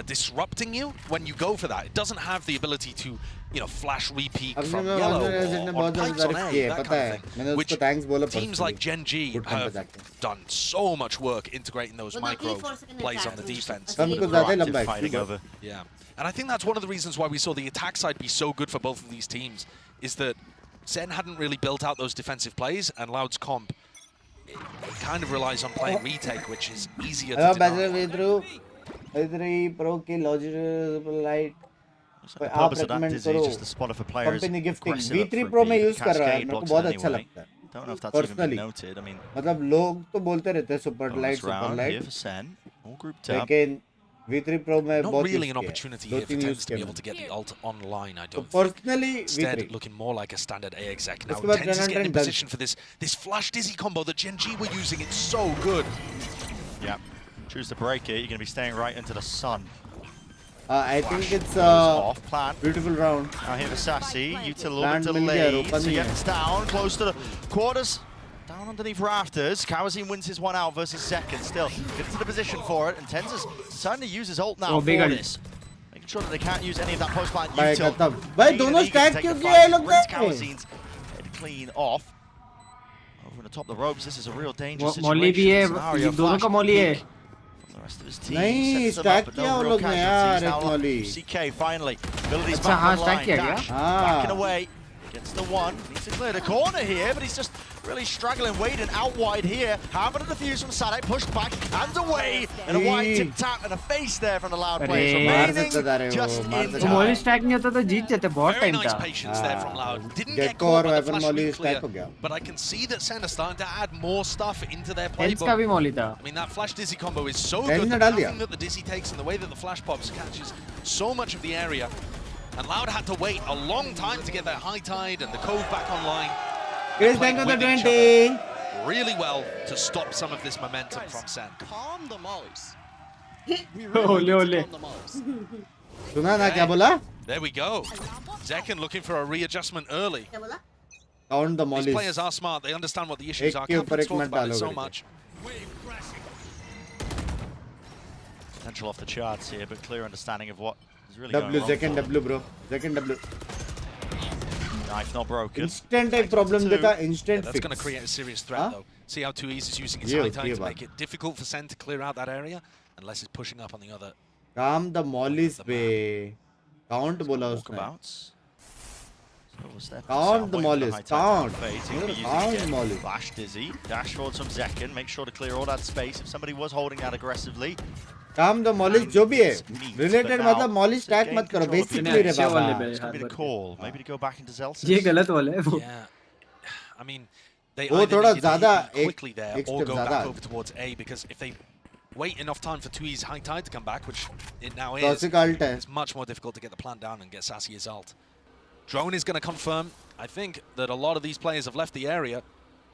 Speaker 3: disrupting you when you go for that. It doesn't have the ability to, you know, flash repeak from yellow or on pipes on A, that kind of thing. Which teams like Gen G have done so much work integrating those micro plays on the defense. Yeah, and I think that's one of the reasons why we saw the attack side be so good for both of these teams, is that Sen hadn't really built out those defensive plays, and Loud's comp it kind of relies on playing retake, which is easier to deny.
Speaker 1: Pro की logical light.
Speaker 20: The purpose of that is just the spotter for players.
Speaker 1: Company gifting V3 Pro में use कर रहा है. मेरे को बहुत अच्छा लगता है.
Speaker 20: Don't know if that's even been noted. I mean,
Speaker 1: मतलब लोग तो बोलते रहते हैं super light.
Speaker 20: Sen, all grouped up.
Speaker 1: लेकिन V3 Pro में
Speaker 3: not
Speaker 1: बहुत
Speaker 3: really an opportunity here for Tens to be able to get the ult online, I don't think.
Speaker 1: Personally,
Speaker 3: instead
Speaker 1: V3.
Speaker 3: looking more like a standard A exec. Now Tens is getting in position for this flash dizzy combo that Gen G were using. It's so good.
Speaker 20: Yeah. Choose to break it, you're going to be staying right into the sun.
Speaker 1: I think it's
Speaker 20: off plan.
Speaker 1: Beautiful round.
Speaker 20: Now here for Sassy, Util a little bit delayed, so Yep's down, close to the quarters. Down underneath rafters, Kawazin wins his one out versus second. Still, gets into the position for it, and Tens is starting to use his ult now for this. Making sure that they can't use any of that post-plant Util.
Speaker 1: भाई दोनों stack क्यों किया ये लोग ने?
Speaker 20: Kawazin's head clean off. Over the top of the ropes, this is a real dangerous situation.
Speaker 15: मौली भी है, दोनों का मौली है.
Speaker 1: नहीं stack किया वो लोग ने यार एक मौली.
Speaker 20: CK finally, abilities
Speaker 15: अच्छा
Speaker 20: back
Speaker 15: हाँ
Speaker 20: online.
Speaker 15: stack किया क्या?
Speaker 20: Backing away, gets the one, needs to clear the corner here, but he's just really struggling, waiting out wide here. Having a defuse from Sadak, pushed back and away, and a wide tip tap and a face there from the Loud players. Remaining just in
Speaker 15: तो मौली stack नहीं होता तो जीत जाते. बहुत
Speaker 3: Very
Speaker 15: time
Speaker 3: nice
Speaker 15: था.
Speaker 3: patience there from Loud. Didn't get caught by the flash nuclear, but I can see that Sen are starting to add more stuff into their
Speaker 15: Tens
Speaker 3: playbook.
Speaker 15: का भी मौली था.
Speaker 3: I mean, that flash dizzy combo is so good. The pathing that the dizzy takes and the way that the flash pops catches so much of the area. And Loud had to wait a long time to get their high tide and the cove back online.
Speaker 1: Chris, thank you for the 20.
Speaker 3: Really well to stop some of this momentum from Sen.
Speaker 7: Calm the mollies.
Speaker 15: Ole ole.
Speaker 1: सुना ना क्या बोला?
Speaker 3: There we go. Zekken looking for a readjustment early.
Speaker 1: Count the mollies.
Speaker 3: These players are smart. They understand what the issues are. Captain's talked about it so much.
Speaker 20: Potential off the charts here, but clear understanding of what is really
Speaker 1: W,
Speaker 20: going on.
Speaker 1: second W, bro. Second W.
Speaker 20: Knife not broken.
Speaker 1: Instant एक problem देखा, instant
Speaker 3: That's
Speaker 1: fix.
Speaker 3: going to create a serious threat though. See how 2Es is using his high tide to make it difficult for Sen to clear out that area, unless he's pushing up on the other.
Speaker 1: Calm the mollies पे. Count बोला उसने. Count the mollies. Count. Count the mollies.
Speaker 20: Flash dizzy. Dash forward from Zekken. Make sure to clear all that space. If somebody was holding out aggressively,
Speaker 1: काम the Molisch जो भी है related मतलब Molisch tag मत करो basically रे बाबा
Speaker 15: ये गलत वाला है वो
Speaker 3: I mean they
Speaker 1: वो थोड़ा ज़्यादा
Speaker 3: quickly there or go back over towards A because if they wait enough time for Tui's high tide to come back, which it now is, it's much more difficult to get the plant down and get Sassy his ult. Drone is going to confirm. I think that a lot of these players have left the area.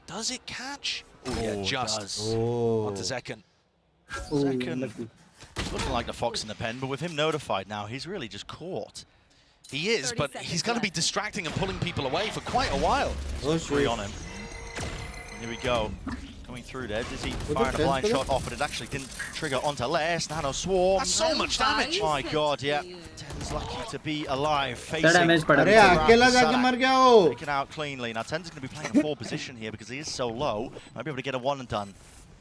Speaker 3: Does it catch? Oh yeah, just onto Zekken.
Speaker 20: Zekken looking like the fox in the pen, but with him notified now, he's really just caught.
Speaker 3: He is, but he's going to be distracting and pulling people away for quite a while.
Speaker 20: Three on him. Here we go. Coming through there. Dizzy fired a blind shot off, but it actually didn't trigger onto Les. Nano swarm.
Speaker 3: That's so much damage.
Speaker 20: My God, yeah. Ten's lucky to be alive. Facing taken out cleanly. Now Ten's going to be playing a 4 position here because he is so low. Might be able to get a 1 and done.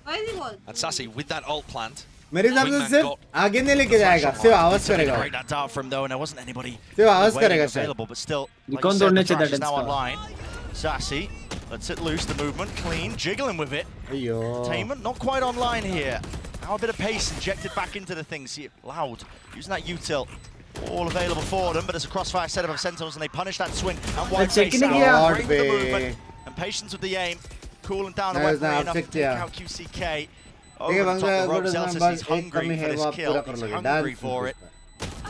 Speaker 3: And Sassy with that ult plant.
Speaker 1: मेरे हिसाब से सिर्फ आगे नहीं लेके जाएगा सिर्फ आवाज करेगा
Speaker 20: Great that dart from though, and there wasn't anybody
Speaker 1: सिर्फ आवाज करेगा
Speaker 20: available, but still.
Speaker 15: कौन दौड़ने चाहिए
Speaker 20: Is now online. Sassy lets it loose. The movement clean, jiggling with it. Entertainment not quite online here. Now a bit of pace injected back into the thing. See it loud using that util. All available for them, but it's a crossfire setup of Sentinels, and they punish that swing. And wide face break the movement and patience with the aim, cooling down the weaponry enough to take out QCK. Over the top of the ropes, Elsis, he's hungry for this kill. He's hungry for it.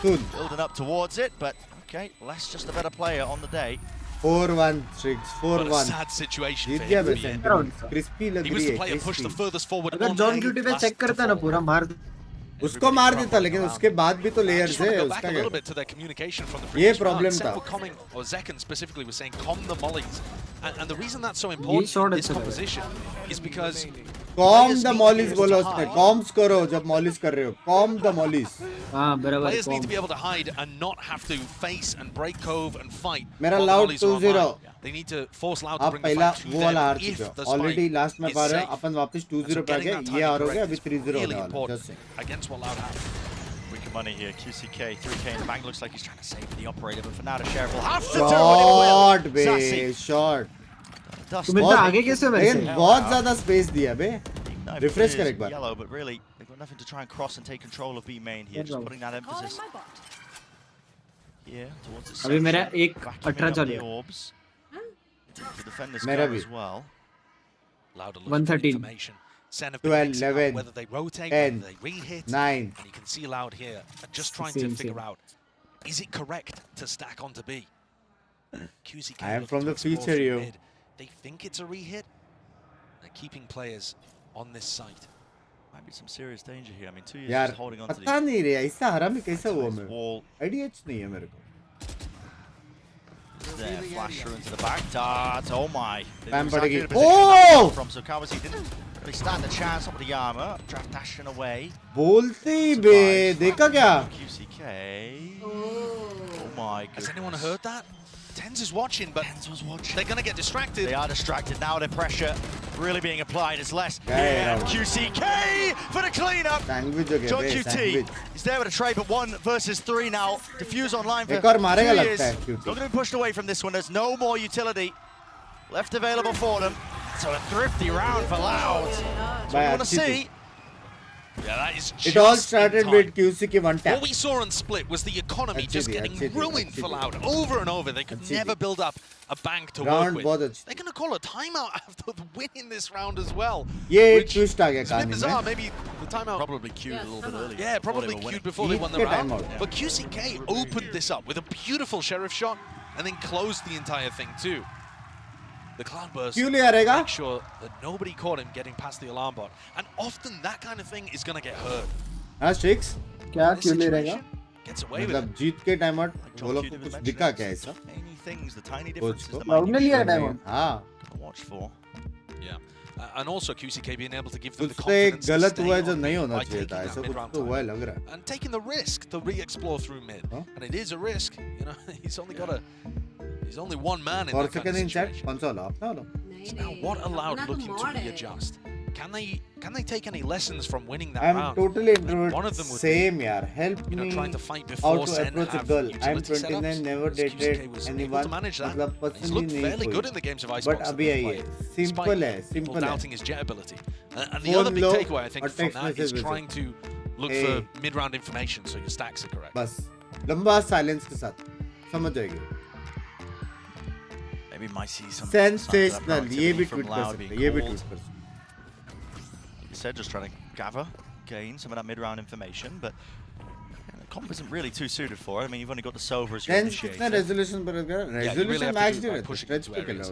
Speaker 20: Building up towards it, but okay, Les just a better player on the day.
Speaker 1: 4-1 Strix, 4-1.
Speaker 3: What a sad situation for him.
Speaker 1: Crispy लग
Speaker 3: He was
Speaker 1: रही
Speaker 3: the
Speaker 1: है
Speaker 3: player pushed the furthest forward.
Speaker 15: अगर John duty पे check करता ना पूरा मार
Speaker 1: उसको मार देता लेकिन उसके बाद भी तो लेयर्स है उसका क्या ये प्रॉब्लम था
Speaker 3: or Zekken specifically was saying calm the mollies and the reason that's so important in this composition is because
Speaker 1: calm the mollies बोला उसने calms करो जब mollies कर रहे हो calm the mollies
Speaker 15: हाँ बराबर
Speaker 3: players need to be able to hide and not have to face and break cove and fight
Speaker 1: मेरा loud 2-0
Speaker 3: they need to force loud to bring the
Speaker 1: पहला
Speaker 3: fight to
Speaker 1: वो वाला हार
Speaker 3: them
Speaker 1: चुके
Speaker 3: if
Speaker 1: हो
Speaker 3: the
Speaker 1: already
Speaker 3: spike
Speaker 1: last में
Speaker 3: is
Speaker 1: पा रहे हो
Speaker 3: safe.
Speaker 1: अपन वापस 2-0 पे आ गए ये हार हो गया अभी 3-0 होने वाला है
Speaker 3: against what loud has.
Speaker 20: Wicked money here. QCK 3k in the bank. Looks like he's trying to save the operator, but for now the sheriff will have to do it.
Speaker 1: Short
Speaker 15: तुम्हें आगे कैसे
Speaker 1: लेकिन बहुत ज्यादा space दिया बे refresh कर एक बार
Speaker 20: yellow, but really they've got nothing to try and cross and take control of B main here. Just putting that emphasis here towards the
Speaker 15: अभी मेरा एक 18 चल रहा
Speaker 20: है. To defend this
Speaker 1: मेरा
Speaker 20: guy
Speaker 1: भी
Speaker 20: as well.
Speaker 15: 113
Speaker 3: 12,
Speaker 1: 11,
Speaker 3: whether they rotate,
Speaker 1: 10,
Speaker 3: whether they re-hit,
Speaker 1: 9.
Speaker 3: and you can see Loud here, just trying to figure out, is it correct to stack onto B? QCK
Speaker 1: I am from the future, you.
Speaker 3: mid. They think it's a re-hit. They're keeping players on this site.
Speaker 20: Might be some serious danger here. I mean, 2 years
Speaker 1: यार
Speaker 20: just holding on to
Speaker 1: पता नहीं रे ऐसा हरामी कैसा हुआ मैं
Speaker 20: wall.
Speaker 1: IDH नहीं है मेरे को
Speaker 20: There, flash through into the back. Dart, oh my.
Speaker 1: Bam पड़ेगी
Speaker 20: Oh! From so Kawasi didn't really stand a chance up with the armor. Draft dashing away.
Speaker 1: बोलते ही बे देखा क्या
Speaker 20: QCK. Oh my goodness.
Speaker 3: Has anyone heard that? Tens is watching, but they're going to get distracted.
Speaker 20: They are distracted now. The pressure really being applied is less.
Speaker 1: Yeah,
Speaker 20: QCK for the cleanup. John QT is there with a trade, but 1 versus 3 now. Diffuse online for 2 years. Not going to be pushed away from this one. There's no more utility left available for them. So a thrifty round for Loud. That's what you want to see.
Speaker 3: Yeah, that is
Speaker 1: It all started with QCK one tap.
Speaker 3: What we saw on Split was the economy just getting ruined for Loud over and over. They could never build up a bank to work with. They're going to call a timeout after winning this round as well.
Speaker 1: ये एक twist आ गया
Speaker 3: It's a bit
Speaker 1: कहानी
Speaker 3: bizarre.
Speaker 1: में
Speaker 3: Maybe the timeout
Speaker 20: probably queued a little bit earlier.
Speaker 3: Yeah, probably queued before they won the
Speaker 1: Eat
Speaker 3: round.
Speaker 1: the timeout.
Speaker 3: But QCK opened this up with a beautiful sheriff shot and then closed the entire thing too. The Cloudburst make sure that nobody caught him getting past the alarm bot. And often that kind of thing is going to get hurt.
Speaker 1: हाँ Strix क्या क्यों नहीं रहेगा
Speaker 3: Gets away with it.
Speaker 1: मतलब जीत के time out वो लोग को कुछ दिखा क्या ऐसा
Speaker 20: Tiny things, the tiny differences that
Speaker 1: Loud
Speaker 20: might
Speaker 1: ने
Speaker 20: be
Speaker 1: लिया टाइम आउट हाँ
Speaker 20: watch for.
Speaker 3: Yeah. And also QCK being able to give them the
Speaker 1: कुछ तो एक
Speaker 3: confidence to
Speaker 1: गलत
Speaker 3: stay
Speaker 1: हुआ है जो
Speaker 3: on
Speaker 1: नहीं
Speaker 3: mid
Speaker 1: होना
Speaker 3: by
Speaker 1: चाहिए
Speaker 3: taking
Speaker 1: था
Speaker 3: that
Speaker 1: ऐसा
Speaker 3: mid-round
Speaker 1: कुछ तो हुआ है
Speaker 3: time.
Speaker 1: लग रहा है
Speaker 3: And taking the risk to re-explore through mid. And it is a risk. You know, he's only one man in that kind of situation.
Speaker 1: कौन सा वाला अपना वाला
Speaker 3: So now what allowed looking to readjust? Can they take any lessons from winning that
Speaker 1: I'm
Speaker 3: round?
Speaker 1: totally
Speaker 3: One of
Speaker 1: introvert
Speaker 3: them would
Speaker 1: same
Speaker 3: be,
Speaker 1: यार help
Speaker 3: you know,
Speaker 1: me
Speaker 3: trying to fight
Speaker 1: how
Speaker 3: before
Speaker 1: to
Speaker 3: SEN
Speaker 1: approach a
Speaker 3: have
Speaker 1: girl I'm
Speaker 3: utility
Speaker 1: 29
Speaker 3: setups.
Speaker 1: never
Speaker 3: QCK
Speaker 1: dated
Speaker 3: was able
Speaker 1: anyone
Speaker 3: to manage that.
Speaker 1: मतलब
Speaker 3: He's
Speaker 1: पसंद ही
Speaker 3: looked
Speaker 1: नहीं
Speaker 3: fairly
Speaker 1: कोई
Speaker 3: good in the games of Icebox.
Speaker 1: but अभी है ये simple है
Speaker 3: People
Speaker 1: simple है
Speaker 3: doubting his jet ability. And the other big takeaway I think from that is trying to look for mid-round information so your stacks are correct.
Speaker 1: बस लंबा silence के साथ समझ जाएगी.
Speaker 20: Maybe might see some
Speaker 1: sensational. ये भी tweet कर सकते हैं. ये भी ट्वीट कर सकते हैं.
Speaker 20: You said just trying to gather, gain some of that mid-round information, but the comp isn't really too suited for it. I mean, you've only got the Sova as your initiator.
Speaker 1: कितना resolution पर है? Resolution match नहीं रहता.
Speaker 3: Pushing into areas.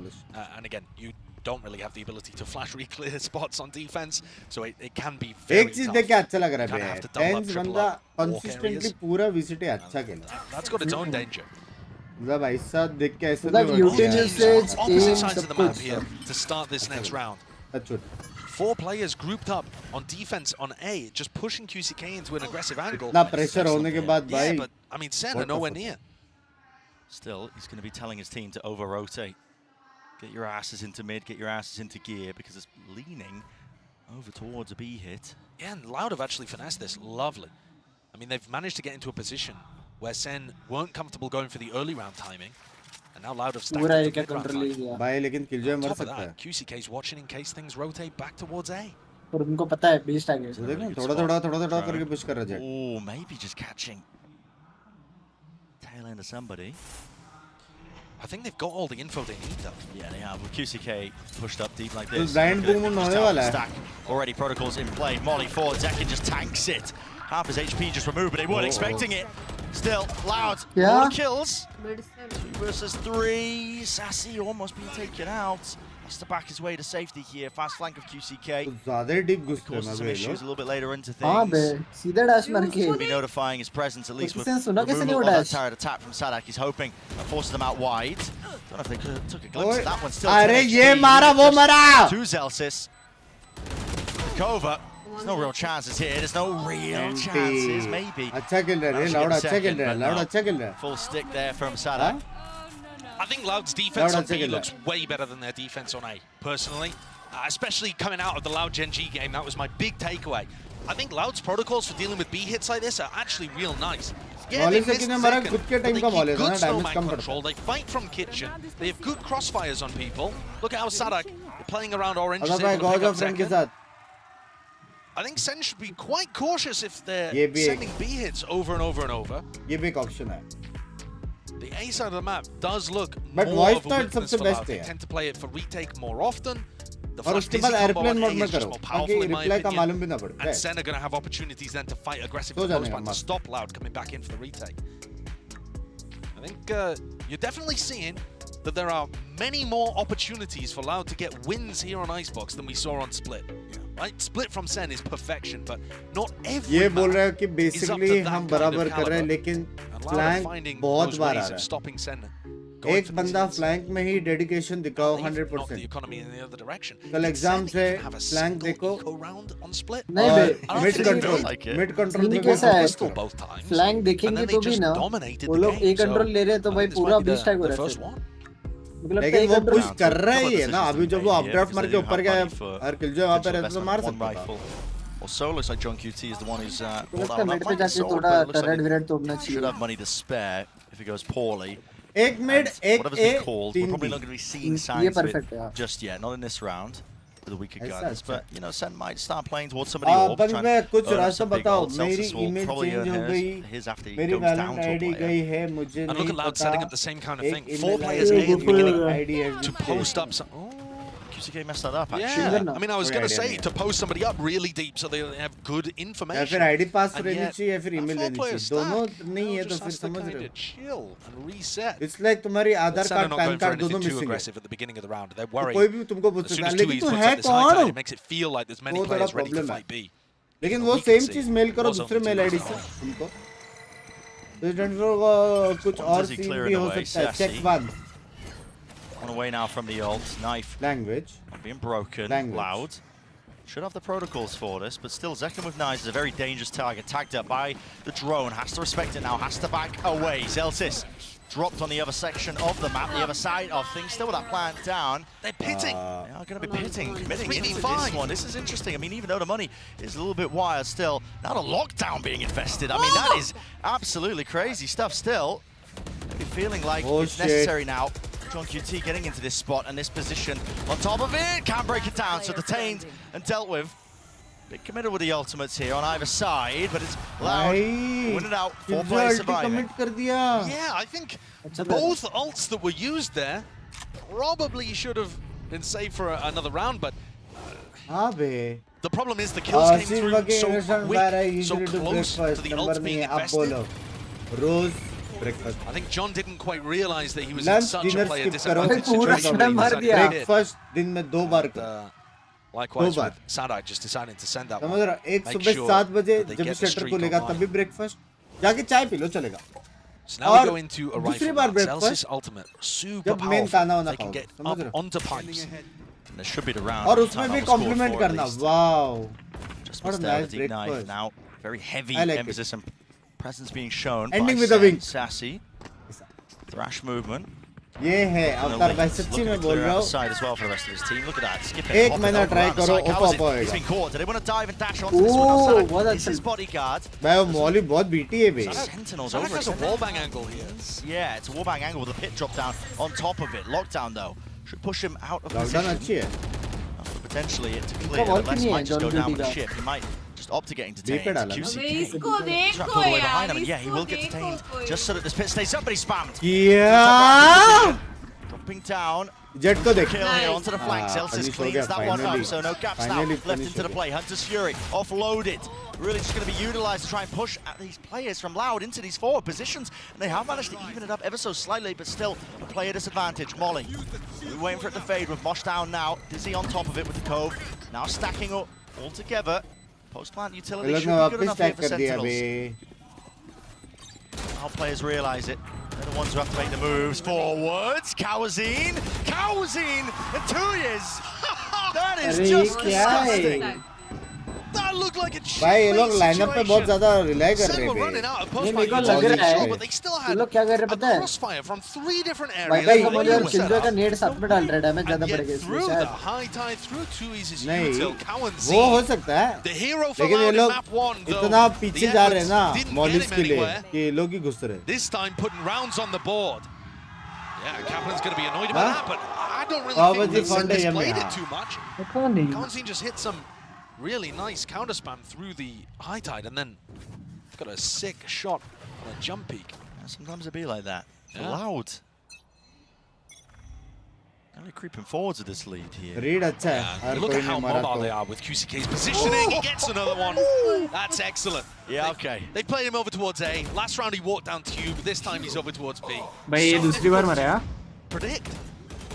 Speaker 3: And again, you don't really have the ability to flash re-clear spots on defense, so it can be very
Speaker 1: एक चीज देख के अच्छा लग रहा है. Tens बंदा consistently पूरा VCT अच्छा खेला.
Speaker 3: That's got its own danger.
Speaker 1: मतलब ऐसा देख के ऐसा
Speaker 3: opposite sides of the map here to start this next round. 4 players grouped up on defense on A, just pushing QCK into an aggressive angle.
Speaker 1: इतना pressure होने के बाद भाई.
Speaker 3: Yeah, but I mean, SEN are nowhere near.
Speaker 20: Still, he's going to be telling his team to over-rotate. Get your asses into mid, get your asses into gear, because it's leaning over towards a B hit.
Speaker 3: Yeah, and Loud have actually finessed this. Lovely. I mean, they've managed to get into a position where SEN weren't comfortable going for the early round timing. And now Loud have stacked up the mid-round timing.
Speaker 1: भाई लेकिन Killjoy मर
Speaker 3: On top of
Speaker 1: सकता है.
Speaker 3: that, QCK's watching in case things rotate back towards A.
Speaker 22: और उनको पता है beast आ गया.
Speaker 1: थोड़ा करके push कर रहा है.
Speaker 20: Oh, maybe just catching tail end of somebody.
Speaker 3: I think they've got all the info they need though.
Speaker 20: Yeah, they have. With QCK pushed up deep like this.
Speaker 1: Blind boom होने वाला है.
Speaker 20: Stack already, protocols in play. Molly forward, Zekin just tanks it. Half his HP just removed, but they weren't expecting it. Still, Loud, more kills. 2 versus 3. Sassy almost being taken out. Has to back his way to safety here. Fast flank of QCK. Causes some issues a little bit later into things.
Speaker 22: सीधा dash मार के.
Speaker 20: He'll be notifying his presence at least with removal of that turret attack from Sadak. He's hoping that forces them out wide. Don't know if they could have took a glimpse of that one. Still,
Speaker 1: अरे ये मारा वो मरा.
Speaker 20: 2 Zelsis. Kova. There's no real chances here. There's no real chances. Maybe.
Speaker 1: अच्छा खेल रहा है. Loud अच्छा खेल रहा है. Loud अच्छा खेल रहा है.
Speaker 20: Full stick there from Sadak.
Speaker 3: I think Loud's defense on B looks way better than their defense on A, personally. Especially coming out of the Loud Gen G game, that was my big takeaway. I think Loud's protocols for dealing with B hits like this are actually real nice. Yeah, they missed second, but they keep good snowman control. They fight from kitchen. They have good crossfires on people. Look at how Sadak playing around orange is able to pick up second. I think SEN should be quite cautious if they're sending B hits over and over and over.
Speaker 1: ये भी एक option है.
Speaker 3: The A side of the map does look
Speaker 1: but
Speaker 3: more of a weakness for Loud. They tend to play it for retake more often. The flash dizzy combo on A is just more powerful in my opinion. And SEN are going to have opportunities then to fight aggressively to stop Loud coming back in for the retake. I think you're definitely seeing that there are many more opportunities for Loud to get wins here on Icebox than we saw on Split. Right? Split from SEN is perfection, but not every
Speaker 1: ये बोल रहा है कि basically हम बराबर कर रहे हैं लेकिन flank बहुत बार आ रहा है. एक बंदा flank में ही dedication दिखाओ 100%. कल exam से flank देखो और mid control में
Speaker 22: कैसा है? Flank देखेंगे तो भी ना वो लोग A control ले रहे हैं तो भाई पूरा beast tag हो रहा है.
Speaker 1: लेकिन वो पुश कर रहा ही है ना. अभी जब वो अपड्राफ्ट मार के ऊपर गया और Killjoy वहां पे रहता तो मार सकता था.
Speaker 20: Well, so looks like John QT is the one who's
Speaker 22: pulled out on that sword.
Speaker 20: Should have money to spare if it goes poorly.
Speaker 1: एक mid, एक A,
Speaker 20: we're probably not going to be seeing signs of it just yet, not in this round. The weaker guns, but you know, SEN might start playing towards somebody else.
Speaker 1: पर मैं कुछ रास्ता बताओ. मेरी email change हो गई. मेरी Valorant ID गई है. मुझे
Speaker 3: and look at Loud setting up the same kind of thing. 4 players A at the beginning to post up some.
Speaker 20: QCK messed that up, actually.
Speaker 3: Yeah, I mean, I was going to say to post somebody up really deep so they have good information.
Speaker 1: या फिर ID pass रहनी चाहिए या फिर email रहनी चाहिए. दोनों नहीं है तो फिर समझ रहे हो.
Speaker 3: Chill and reset.
Speaker 1: It's like तुम्हारी आधार कार्ड, पैन कार्ड दोनों missing है.
Speaker 3: At the beginning of the round, they're worried.
Speaker 1: कोई भी तुमको पूछ सकता है लेकिन तू है कौन?
Speaker 3: It makes it feel like there's many players ready to fight B.
Speaker 1: लेकिन वो same चीज mail करो दूसरे mail ID से तुमको. President को कुछ और सीन भी हो सकता है. Check one.
Speaker 20: On away now from the ult. Knife.
Speaker 1: Language.
Speaker 20: Being broken. Loud. Should have the protocols for this, but still Zekin with Knives is a very dangerous target. Tagged up by the drone. Has to respect it now. Has to back away. Zelsis dropped on the other section of the map, the other side of things. Still with that plant down.
Speaker 3: They're pitting.
Speaker 20: They are going to be pitting. Committing into this one. This is interesting. I mean, even though the money is a little bit wild still, now the lockdown being invested. I mean, that is absolutely crazy stuff still. Maybe feeling like it's necessary now. John QT getting into this spot and this position on top of it. Can't break it down, so detained and dealt with. Big committed with the ultimates here on either side, but it's Loud. Win it out. 4 players surviving.
Speaker 3: Yeah, I think both ults that were used there probably should have been saved for another round, but the problem is the kills came through so quick, so close to the ult being invested.
Speaker 1: Rose breakfast.
Speaker 3: I think John didn't quite realize that he was in such a player disadvantage
Speaker 1: situation. Breakfast दिन में 2 बार कर.
Speaker 3: Likewise with Sadak just deciding to send that one.
Speaker 1: समझ रहा एक सुबह 7 बजे जब shutter को लेगा तभी ब्रेकफास्ट जाके चाय पी लो चलेगा.
Speaker 3: So now we go into a rifle. Celsius ultimate, super powerful. They can get up onto pipes.
Speaker 20: And there should be the round.
Speaker 1: और उसमें भी compliment करना. Wow.
Speaker 20: What a nice breakfast. Now very heavy emphasis and presence being shown.
Speaker 1: Ending with a wing.
Speaker 20: Sassy. Thrash movement.
Speaker 1: ये है अवतार भाई सच्ची में बोल रहा हूँ.
Speaker 20: Side as well for the rest of his team. Look at that. Skipping.
Speaker 1: एक महीना try करो ओपा होएगा.
Speaker 20: He's been caught. Do they want to dive and dash onto this one? This is bodyguard.
Speaker 1: भाई वो मौली बहुत बीटी है बे.
Speaker 20: Sentinels
Speaker 3: Sadak
Speaker 20: over.
Speaker 3: has a wallbang angle here.
Speaker 20: Yeah, it's a wallbang angle with a pit drop down on top of it. Lockdown though should push him out of position.
Speaker 1: Lockdown अच्छी है.
Speaker 20: Potentially it to clear. Unless he might just go down with the ship. He might just opt to get detained.
Speaker 2: इसको देखो यार.
Speaker 20: Yeah, he will get detained just so that this pit stays up, but he spammed.
Speaker 1: Yeah.
Speaker 20: Dropping down.
Speaker 1: Jet को देख.
Speaker 20: Kill here onto the flank. Celsius cleans that one up, so no gaps now left into the play. Hunter's Fury offloaded. Really just going to be utilized to try and push at these players from Loud into these forward positions. And they have managed to even it up ever so slightly, but still a player disadvantage. Molly, we're waiting for it to fade with Mosh down now. Dizzy on top of it with the Cove. Now stacking up all together. Post-plant utility should be good enough here for Sentinels. How players realize it. They're the ones who have to make the moves forwards. Kawazine in 2 years. That is just disgusting. That looked like a cheap
Speaker 1: भाई ये लोग lineup पे बहुत ज़्यादा rely कर रहे थे.
Speaker 15: ये मेरे को लग रहा है ये लोग क्या कर रहे पता है. भाई मुझे और चिंजो का नेट साथ में डाल रहे हैं डैमेज ज़्यादा पड़ेगा इसमें शायद.
Speaker 1: नहीं वो हो सकता है. लेकिन ये लोग इतना पीछे जा रहे हैं ना मॉलिस के लिए कि ये लोग ही घुस रहे.
Speaker 3: This time putting rounds on the board. Yeah, Kaplan's going to be annoyed about that, but I don't really think he's played it too much. Kawazine just hit some really nice counter spam through the high tide and then got a sick shot on a jump peak.
Speaker 20: Yeah, sometimes it be like that. Yeah. Loud. Only creeping forwards with this lead here.
Speaker 1: Read अच्छा है.
Speaker 3: Look at how mobile they are with QCK's positioning. He gets another one. That's excellent.
Speaker 20: Yeah, okay.
Speaker 3: They played him over towards A. Last round he walked down Tube. This time he's over towards B.
Speaker 15: भाई ये दूसरी बार मरा है.
Speaker 3: Predict.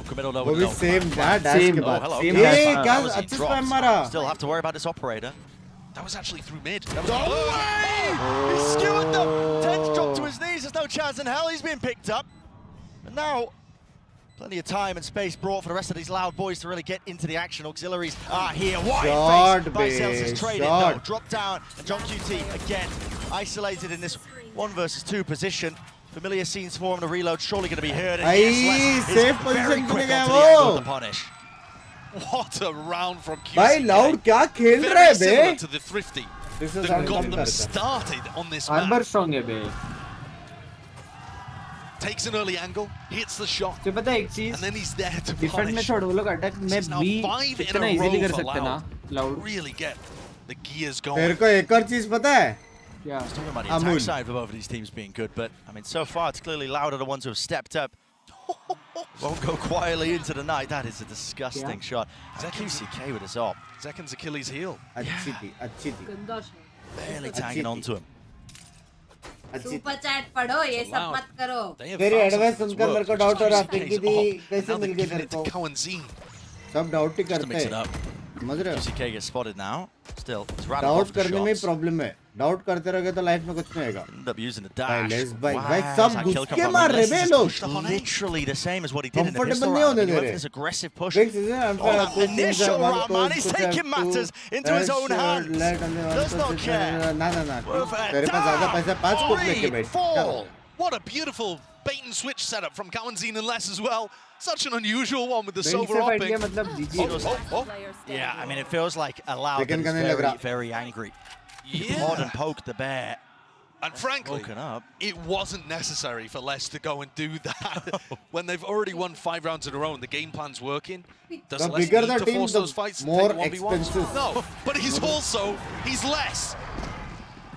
Speaker 1: वो भी same dash के बाद.
Speaker 20: Hey, क्या अच्छे spam मारा. Still have to worry about this operator.
Speaker 3: That was actually through mid.
Speaker 20: No way! He skewered them. Ten's dropped to his knees. There's no chance in hell he's being picked up. And now, plenty of time and space brought for the rest of these Loud boys to really get into the action. Auxiliaries are here. Wide face by Celsius traded. No, drop down. And John QT again isolated in this 1 versus 2 position. Familiar scenes for him to reload, surely going to be heard. And yes,
Speaker 1: safe position के लिए वो.
Speaker 20: Punish.
Speaker 3: What a round from QCK.
Speaker 1: भाई Loud क्या खेल रहे हैं बे?
Speaker 3: Very similar to the Thrifty that got them started on this map.
Speaker 15: Armor strong है बे.
Speaker 3: Takes an early angle, hits the shot.
Speaker 15: तो पता है एक चीज.
Speaker 3: And then he's there to
Speaker 15: punish. Defend में छोड़ वो लोग attack में भी इतना easily कर सकते ना. Loud.
Speaker 3: Really get the gears going.
Speaker 1: मेरे को एक और चीज पता है.
Speaker 15: Yeah.
Speaker 20: Talking about the attack side for both of these teams being good, but I mean, so far it's clearly Loud are the ones who have stepped up. Won't go quietly into the night. That is a disgusting shot. QCK with his op.
Speaker 3: Zekin's Achilles heel.
Speaker 1: अच्छी थी.
Speaker 20: Barely tagging onto him.
Speaker 2: Super chat पढ़ो ये सब मत करो.
Speaker 1: तेरी advice सुनकर मेरे को डाउट हो रहा है कि दी कैसे मिल गई तेरे को. सब डाउट ही करते हैं. समझ रहे हो?
Speaker 20: QCK gets spotted now. Still, it's right
Speaker 1: doubt करने में प्रॉब्लम है. डाउट करते रहोगे तो लाइफ में कुछ नहीं होगा.
Speaker 20: End up using the dash.
Speaker 1: भाई सब घुस के मार रहे हैं लोग.
Speaker 20: Literally the same as what he did in the pistol
Speaker 1: नहीं होने
Speaker 20: round.
Speaker 1: दे रहे.
Speaker 20: This aggressive push.
Speaker 1: Initial
Speaker 20: round, man. He's taking matters into his own hands. Does not care.
Speaker 1: ना. तेरे पास ज़्यादा पैसा 5 कोट लेके बैठ.
Speaker 3: What a beautiful bait and switch setup from Kawazine and Les as well. Such an unusual one with the silver opping.
Speaker 20: Yeah, I mean, it feels like a Loud that is very, very angry.
Speaker 3: Yeah.
Speaker 20: Mod and poke the bear.
Speaker 3: And frankly, it wasn't necessary for Les to go and do that. When they've already won 5 rounds in a row and the game plan's working, does
Speaker 1: The
Speaker 3: Les
Speaker 1: bigger
Speaker 3: need
Speaker 1: the
Speaker 3: to
Speaker 1: team,
Speaker 3: force
Speaker 1: the
Speaker 3: those fights and
Speaker 1: more
Speaker 3: take the 1v1s?
Speaker 1: expensive.
Speaker 3: No, but he's less.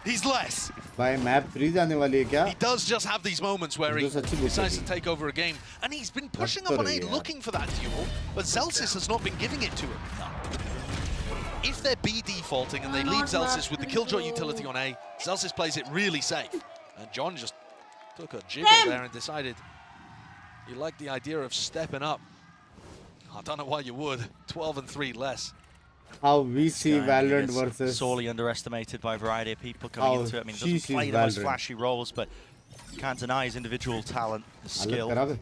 Speaker 3: He's less.
Speaker 1: भाई map 3 जाने वाली है क्या?
Speaker 3: He does just have these moments where he decides to take over a game, and he's been pushing up on A looking for that duel, but Zelsis has not been giving it to him. If they're B defaulting and they leave Zelsis with the Killjoy utility on A, Zelsis plays it really safe. And John just took a jiggle there and decided he liked the idea of stepping up. I don't know why you would. 12 and 3 less.
Speaker 1: How we see Valorant versus...
Speaker 20: Sorely underestimated by a variety of people coming into it. I mean, he doesn't play the most flashy roles, but can't deny his individual talent, his skill.
Speaker 3: And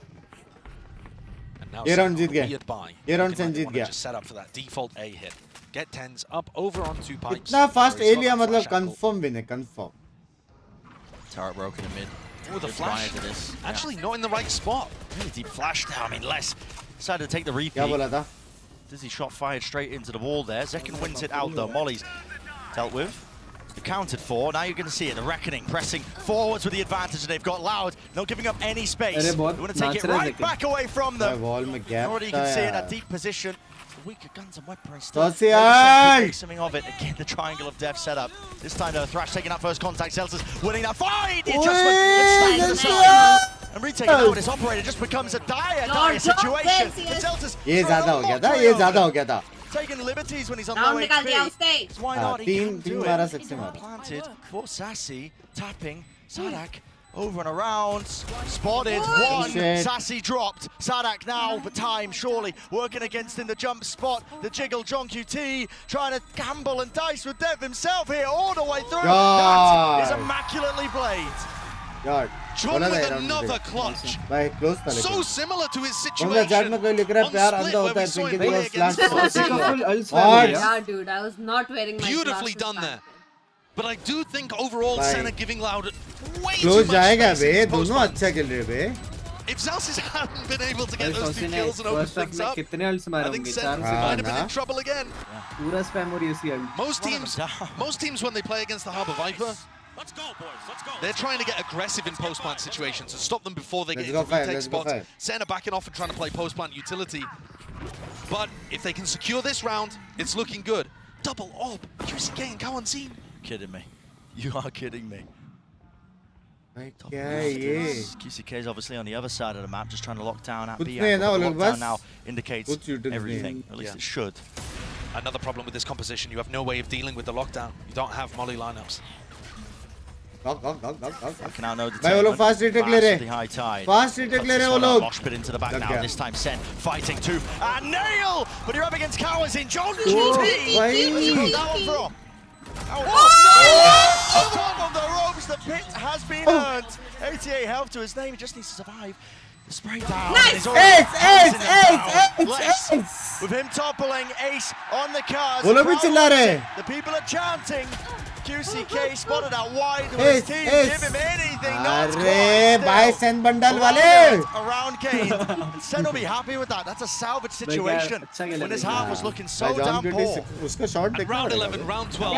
Speaker 3: now
Speaker 1: ये round जीत गए. ये round
Speaker 3: Sen
Speaker 1: जीत गया.
Speaker 3: Just set up for that default A hit. Get 10s up over on 2 pipes.
Speaker 1: इतना fast A लिया मतलब confirm win है, confirm.
Speaker 20: Turret broken in mid.
Speaker 3: Oh, the flash. Actually not in the right spot.
Speaker 20: Really deep flash now. I mean, Les decided to take the repeat.
Speaker 1: क्या बोला था?
Speaker 20: Dizzy shot fired straight into the wall there. Zekin wins it out though. Molly's dealt with. Accounted for. Now you're going to see it. The Reckoning pressing forwards with the advantage that they've got. Loud, not giving up any space. They want to take it right back away from them. Already you can see it in a deep position. Weaker guns and weaponry still. Something of it. Again, the triangle of death setup. This time, Thrash taking that first contact. Zelsis winning that fight. The adjustment. It's to the side. And retaking now with his operator just becomes a dire situation. Zelsis.
Speaker 1: ये ज़्यादा हो गया था. ये ज़्यादा हो गया था.
Speaker 20: Taking liberties when he's on low HP. Why not? He can do it. Planted for Sassy. Tapping. Sadak. Over and around, spotted, one, Sassy dropped, Sadak now, but time surely working against in the jump spot, the jiggle, John QT, trying to gamble and dice with Dev himself here all the way through, that is immaculately played.
Speaker 3: John with another clutch, so similar to his situation
Speaker 1: on Split where we saw him play against
Speaker 2: Yeah dude, I was not wearing my
Speaker 3: beautifully done there. But I do think overall Sen are giving Loud way
Speaker 1: Close
Speaker 3: too much
Speaker 1: जाएगा
Speaker 3: space
Speaker 1: bay,
Speaker 3: in post
Speaker 1: दोनों
Speaker 3: plan.
Speaker 1: अच्छा खेल रहे बे.
Speaker 3: If Zelsis hadn't been able to get those 2 kills and open things up, I think Sen might have been in trouble again. Most teams when they play against the Harbor Viper, they're trying to get aggressive in post plant situations and stop them before they get into retake spots. Sen are backing off and trying to play post plant utility. But if they can secure this round, it's looking good. Double orb, QCK and Cowan Scene.
Speaker 20: Kidding me. You are kidding me.
Speaker 1: Yeah.
Speaker 20: QCK is obviously on the other side of the map, just trying to lock down at B. Lockdown now indicates everything, or at least it should.
Speaker 3: Another problem with this composition, you have no way of dealing with the lockdown. You don't have molly lineups.
Speaker 1: भाई वो लोग fast retake ले रहे. Fast retake ले रहे वो लोग.
Speaker 20: Mosh pit into the back now. This time Sen fighting too. And Nail, but you're up against Cowards in John QT. That one from. On top of the ropes, the pit has been earned. 88 health to his name, he just needs to survive. The spray down.
Speaker 1: Nice! Ace!
Speaker 20: With him toppling, Ace on the cards.
Speaker 1: The
Speaker 20: people are chanting. QCK spotted out wide with his team. Give him anything.
Speaker 1: अरे भाई Sen bundle वाले.
Speaker 20: Around Kane. Sen will be happy with that. That's a salvage situation. When his half was looking so damn poor.
Speaker 1: उसका shot देखना.
Speaker 3: Round 11, round 12.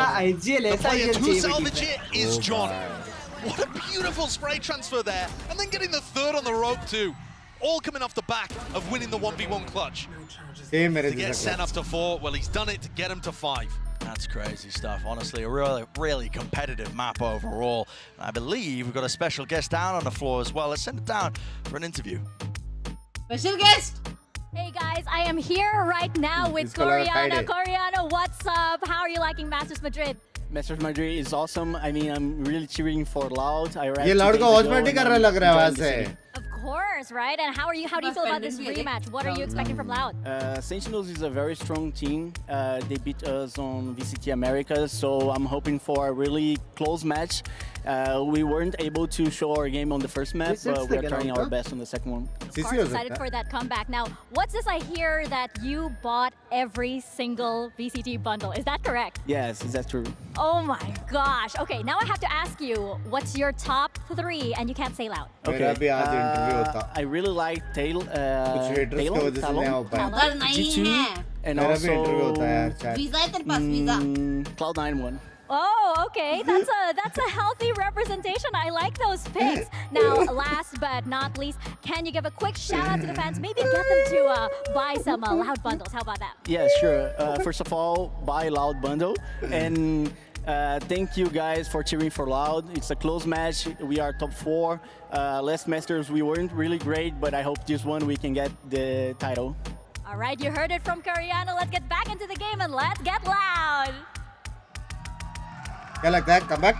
Speaker 3: The player to salvage it is John. What a beautiful spray transfer there. And then getting the third on the rope too. All coming off the back of winning the 1v1 clutch. To get Sen up to 4, well he's done it to get him to 5.
Speaker 20: That's crazy stuff. Honestly, a really competitive map overall. And I believe we've got a special guest down on the floor as well. Let's send it down for an interview.
Speaker 2: Special guest!
Speaker 8: Hey guys, I am here right now with Coriana. Coriana, what's up? How are you liking Masters Madrid?
Speaker 9: Masters Madrid is awesome. I mean, I'm really cheering for Loud.
Speaker 1: ये Loud को watch party कर रहा लग रहा है वहाँ से.
Speaker 8: Of course, right? And how do you feel about this rematch? What are you expecting from Loud?
Speaker 9: Sentinels is a very strong team. They beat us on VCT Americas, so I'm hoping for a really close match. We weren't able to show our game on the first map, but we're trying our best on the second one.
Speaker 8: Of course, excited for that comeback. Now, what's this I hear that you bought every single VCT bundle? Is that correct?
Speaker 9: Yes, is that true?
Speaker 8: Oh my gosh. Okay, now I have to ask you, what's your top 3? And you can't say loud.
Speaker 9: Okay. I really like Talon, G2, and also Cloud9 one.
Speaker 8: Oh, okay. That's a healthy representation. I like those picks. Now, last but not least, can you give a quick shout out to the fans? Maybe get them to buy some Loud bundles. How about that?
Speaker 9: Yeah, sure. First of all, buy Loud bundle. And thank you guys for cheering for Loud. It's a close match. We are top 4. Last Masters, we weren't really great, but I hope this one we can get the title.
Speaker 8: All right, you heard it from Cariano. Let's get back into the game and let's get loud.
Speaker 1: क्या लगता है comeback?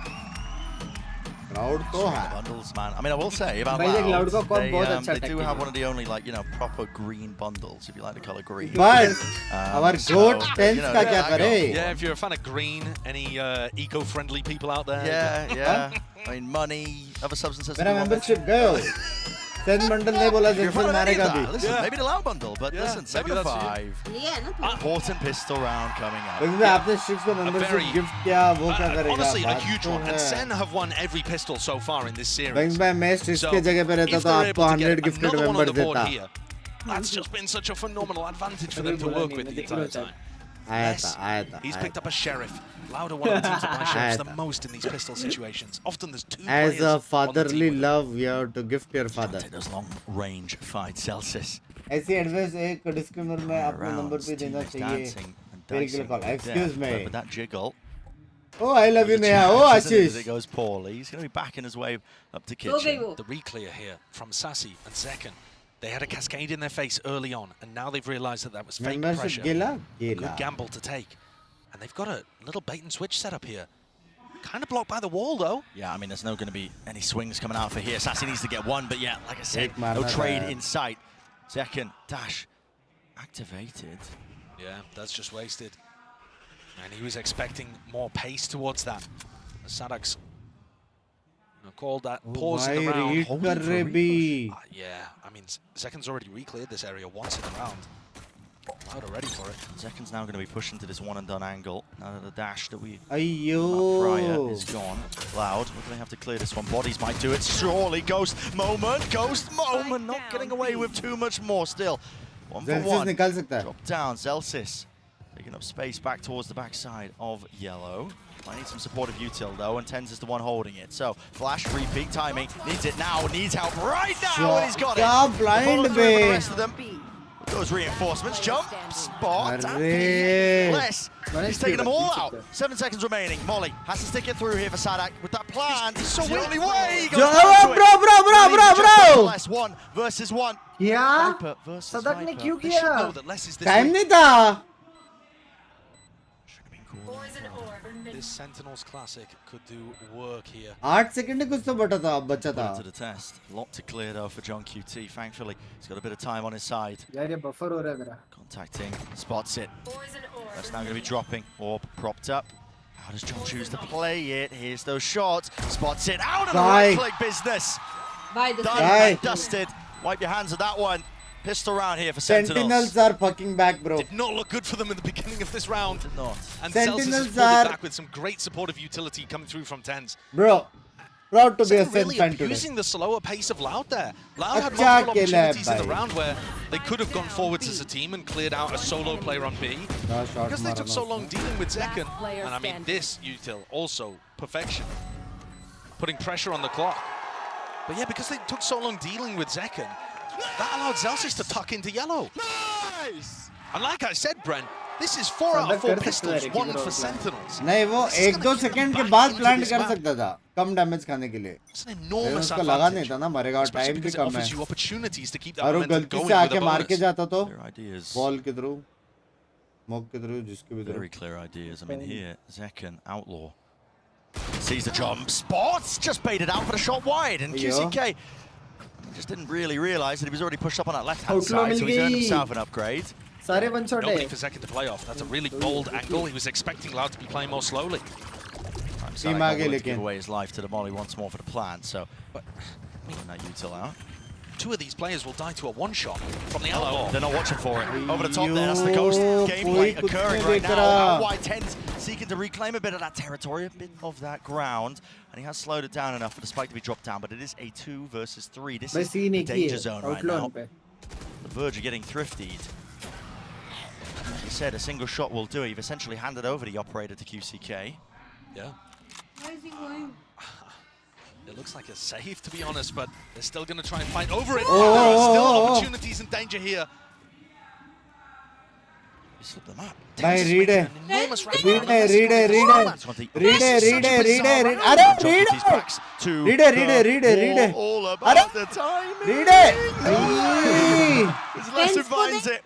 Speaker 1: Cloud तो है.
Speaker 20: Bundles, man. I mean, I will say about
Speaker 15: Loud,
Speaker 20: they do have one of the only, like, you know, proper green bundles, if you like the color green.
Speaker 1: But our goat tens का क्या करे?
Speaker 3: Yeah, if you're a fan of green, any eco-friendly people out there?
Speaker 20: Yeah. I mean, money, other substances.
Speaker 1: मेरा membership गयो. 10 bundle ने बोला Zenfil मारेगा भी.
Speaker 20: Listen, maybe the Loud bundle, but listen, 7-5. Important pistol round coming up.
Speaker 1: लेकिन आपने 6 को membership gift किया, वो क्या करेगा?
Speaker 3: Honestly, a huge one. And SEN have won every pistol so far in this series.
Speaker 1: Binks भाई मैं 6 के जगह पे रहता तो आपको 100 gifted member देता.
Speaker 3: That's just been such a phenomenal advantage for them to work with the entire time. He's picked up a sheriff. Loud are one of the teams that buy sheriffs the most in these pistol situations. Often there's 2 players.
Speaker 1: As a fatherly love, you have to gift your father.
Speaker 20: Those long range fights, Celsius.
Speaker 1: ऐसी advice एक disclaimer में अपना number पे देना चाहिए. मेरे के लिए call. Excuse me.
Speaker 20: With that jiggle.
Speaker 1: Oh, I love you, Neha. Oh, Ashish.
Speaker 20: It goes poorly. He's going to be backing his way up to kitchen.
Speaker 3: The reclear here from Sassy and Zekken. They had a cascade in their face early on, and now they've realized that was fake pressure. A good gamble to take. And they've got a little bait and switch set up here. Kind of blocked by the wall, though.
Speaker 20: Yeah, I mean, there's no going to be any swings coming out for here. Sassy needs to get one, but yeah, like I said, no trade in sight. Second dash activated.
Speaker 3: Yeah, that's just wasted. And he was expecting more pace towards that. Sadak's called that pause in the round. Yeah, I mean, Zekken's already re-cleared this area once in the round. Loud are ready for it.
Speaker 20: Zekken's now going to be pushed to this one and done angle. Now that the dash that we
Speaker 1: Ayyo.
Speaker 20: prior is gone. Loud, we're going to have to clear this one. Bodies might do it. Surely, Ghost moment, not getting away with too much more still. 1 for 1. Drop down, Zelsis. Taking up space back towards the backside of Yellow. I need some support of util though, and Tens is the one holding it. So, flash, repeat, timing, needs it now, needs help right now, and he's got it.
Speaker 1: Blind
Speaker 20: the rest of them. Those reinforcements, jump, spot, less. He's taking them all out. 7 seconds remaining. Molly has to stick it through here for Sadak with that plan. It's the only way. He goes
Speaker 1: bro.
Speaker 20: Less 1 versus 1.
Speaker 15: Yeah.
Speaker 20: Sadak
Speaker 15: ने क्यों किया?
Speaker 1: Time नहीं था.
Speaker 3: This Sentinels Classic could do work here.
Speaker 1: 8 second कुछ तो बचा था.
Speaker 20: To the test. Lot to clear though for John QT. Thankfully, he's got a bit of time on his side.
Speaker 15: यार ये buffer हो रहा है मेरा.
Speaker 20: Contacting, spots it. That's now going to be dropping. Orb propped up. How does John choose to play it? Here's those shots. Spots it out of the right-click business. Done, dusted. Wipe your hands of that one. Pistol round here for
Speaker 1: Sentinels are fucking back, bro.
Speaker 3: Did not look good for them in the beginning of this round.
Speaker 20: Did not.
Speaker 3: And Celsius has pulled it back with some great supportive utility coming through from Tens.
Speaker 1: Bro, proud to be a Sen
Speaker 3: really
Speaker 1: fan today.
Speaker 3: Abusing the slower pace of Loud there. Loud had multiple opportunities in the round where they could have gone forwards as a team and cleared out a solo player on B. Because they took so long dealing with Zekken. And I mean, this util also perfection. Putting pressure on the clock. But yeah, because they took so long dealing with Zekken, that allowed Zelsis to tuck into Yellow. Nice! And like I said, Bren, this is 4 out of 4 pistols, 1 for Sentinels.
Speaker 1: नहीं वो 1-2 second के बाद plant कर सकता था कम damage खाने के लिए. उसको लगा नहीं था ना मरेगा और टाइम भी कम है. और वो गलती से आके मार के जाता तो बॉल के थ्रू, स्मोक के थ्रू जिसके भी through.
Speaker 20: Very clear ideas. I mean here, Zekken, Outlaw. Sees the jump, spots, just baited out for the shot wide, and QCK just didn't really realize that he was already pushed up on that left-hand side, so he's earned himself an upgrade.
Speaker 3: Nobody for Zekken to play off. That's a really bold angle. He was expecting Loud to be playing more slowly.
Speaker 20: To give away his life to the Molly once more for the plan, so that util out.
Speaker 3: 2 of these players will die to a one-shot from the Outlaw.
Speaker 20: They're not watching for it. Over the top there, that's the Ghost gameplay occurring right now. White Tens seeking to reclaim a bit of that territory, a bit of that ground. And he has slowed it down enough for the spike to be dropped down, but it is a 2 versus 3. This is the danger zone right now. The Verge are getting thriftied. Like you said, a single shot will do it. You've essentially handed over the operator to QCK.
Speaker 3: Yeah.
Speaker 2: Where is he going?
Speaker 3: It looks like a save, to be honest, but they're still going to try and fight over it. There are still opportunities and danger here. You slip them up.
Speaker 1: Bhai, read it.
Speaker 3: Read
Speaker 1: it.
Speaker 20: All about the timing.
Speaker 1: Read it.
Speaker 20: As Lesser finds it.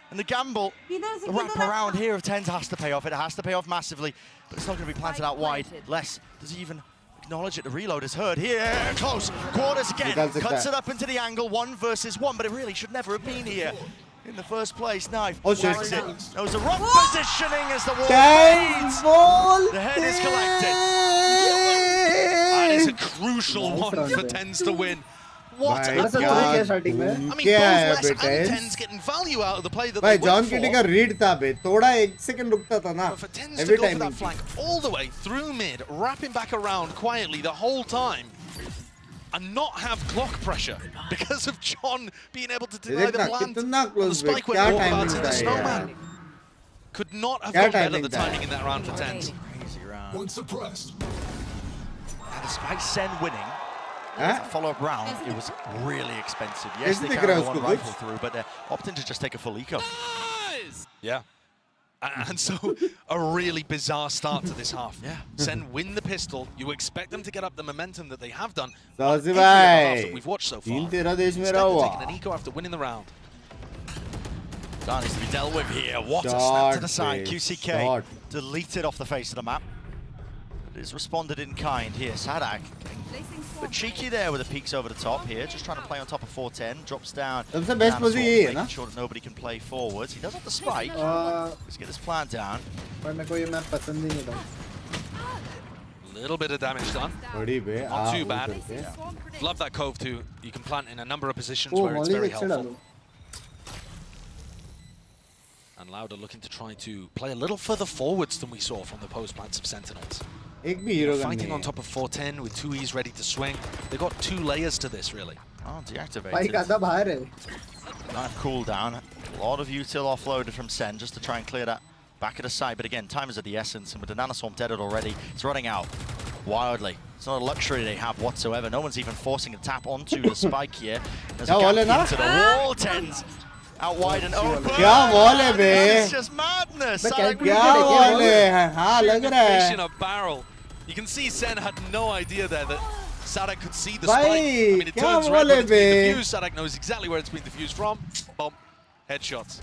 Speaker 20: And the gamble, the wrap around here of Tens has to pay off. It has to pay off massively, but it's not going to be planted out wide. Les, does he even acknowledge it? The reload is heard here. Close. Quarters again. Cuts it up into the angle. 1 versus 1, but it really should never have been here in the first place. Knife.
Speaker 1: Oh, shit.
Speaker 20: That was a wrong positioning as the wall. The head is collected.
Speaker 3: That is a crucial one for Tens to win. What a
Speaker 1: God.
Speaker 3: I mean, both Les and Tens getting value out of the play that they
Speaker 1: John
Speaker 3: went for.
Speaker 1: Kitty का read था बे थोड़ा 1 second रुकता था ना.
Speaker 3: But for Tens to go for that flank all the way through mid, wrapping back around quietly the whole time, and not have clock pressure because of John being able to deny the plant. The spike went walkabouts in the snowman. Could not have gone better the timing in that round for Tens.
Speaker 20: Crazy round. And despite Sen winning, follow-up round, it was really expensive. Yes, they carried one rifle through, but opting to just take a full eco.
Speaker 3: Yeah. And so, a really bizarre start to this half. Yeah. Sen win the pistol. You expect them to get up the momentum that they have done on every other half that we've watched so far. Instead, they're taking an eco after winning the round.
Speaker 20: That needs to be dealt with here. What a snap to the side. QCK deleted off the face of the map. It is responded in kind here. Sadak, but cheeky there with the peaks over the top here. Just trying to play on top of 410. Drops down.
Speaker 1: That's the best position,
Speaker 20: making sure that nobody can play forwards. He does have the spike. Let's get this plan down.
Speaker 3: Little bit of damage done. Not too bad. Love that cove too. You can plant in a number of positions where it's very helpful. And Lauda looking to try to play a little further forwards than we saw from the post plants of Sentinels. Fighting on top of 410 with 2Es ready to swing. They've got 2 layers to this, really.
Speaker 20: Oh, deactivated. Knife cooldown. A lot of util offloaded from Sen just to try and clear that back of the side. But again, time is of the essence, and with the Nanoswarm deaded already, it's running out wildly. It's not a luxury they have whatsoever. No one's even forcing a tap onto the spike here. There's a gap into the wall. Tens out wide and open. It's just madness.
Speaker 3: Fish in a barrel. You can see Sen had no idea there that Sadak could see the spike. I mean, it turns red when it's being diffused. Sadak knows exactly where it's being diffused from. Bomb. Headshots.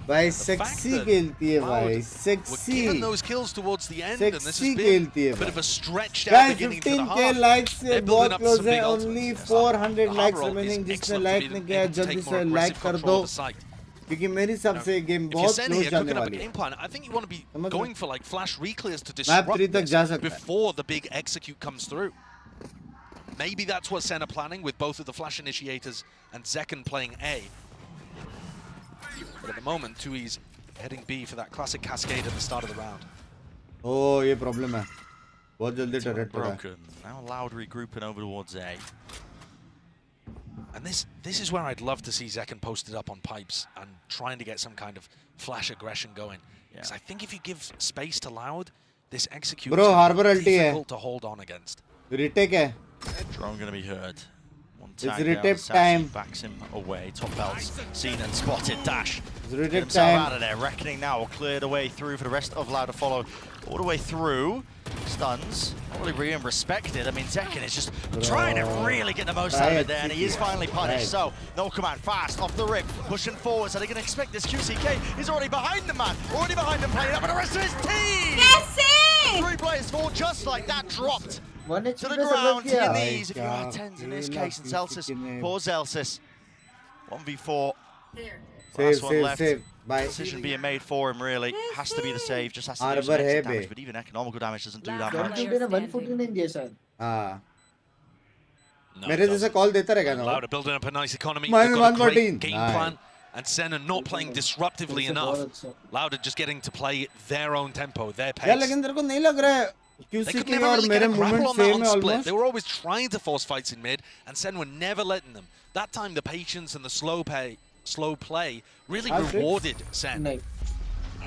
Speaker 1: भाई sexy खेलती है भाई sexy.
Speaker 3: We're getting those kills towards the end, and this has been a bit of a stretched out beginning to the half.
Speaker 1: 15k likes से बहुत close है. Only 400 likes remaining. जिसने like नहीं किया जल्दी से like कर दो. क्योंकि मेरी हिसाब से गेम बहुत क्लोज जाने वाली है.
Speaker 3: I think you want to be going for like flash reclears to disrupt this before the big execute comes through. Maybe that's what Sen are planning with both of the flash initiators and Zekken playing A. But at the moment, 2Es heading B for that classic cascade at the start of the round.
Speaker 1: Oh, ये problem है. बहुत जल्दी turret
Speaker 20: broken. Now Loud regrouping over towards A.
Speaker 3: And this is where I'd love to see Zekken posted up on pipes and trying to get some kind of flash aggression going. Because I think if you give space to Loud, this execute is difficult to hold on against.
Speaker 1: Retake है.
Speaker 20: Drone going to be heard.
Speaker 1: It's retake time.
Speaker 20: Backs him away. Top belts seen and spotted. Dash.
Speaker 1: It's retake
Speaker 20: time. Out of there. Reckoning now will clear the way through for the rest of Loud to follow. All the way through. Stuns. Not really being respected. I mean, Zekken is just trying to really get the most out of it there, and he is finally punished. So, no command. Fast. Off the rip. Pushing forward. So they're going to expect this. QCK is already behind the man. Already behind him playing up, and the rest of his team.
Speaker 2: Yes,
Speaker 20: 3 players fall just like that. Dropped. To the ground, to your knees, if you are Tens in this case, and Zelsis, poor Zelsis. 1v4. Last one left. Decision being made for him, really. Has to be the save, just has to do some extra damage, but even economical damage doesn't do that much.
Speaker 1: मेरे जैसा call देता रहेगा ना.
Speaker 3: Lauda building up a nice economy. They've got a great game plan. And Sen are not playing disruptively enough. Lauda just getting to play their own tempo, their pace.
Speaker 1: यार लेकिन तेरे को नहीं लग रहा है QCK और मेरे movement same है almost.
Speaker 3: They were always trying to force fights in mid, and Sen were never letting them. That time, the patience and the slow play really rewarded Sen.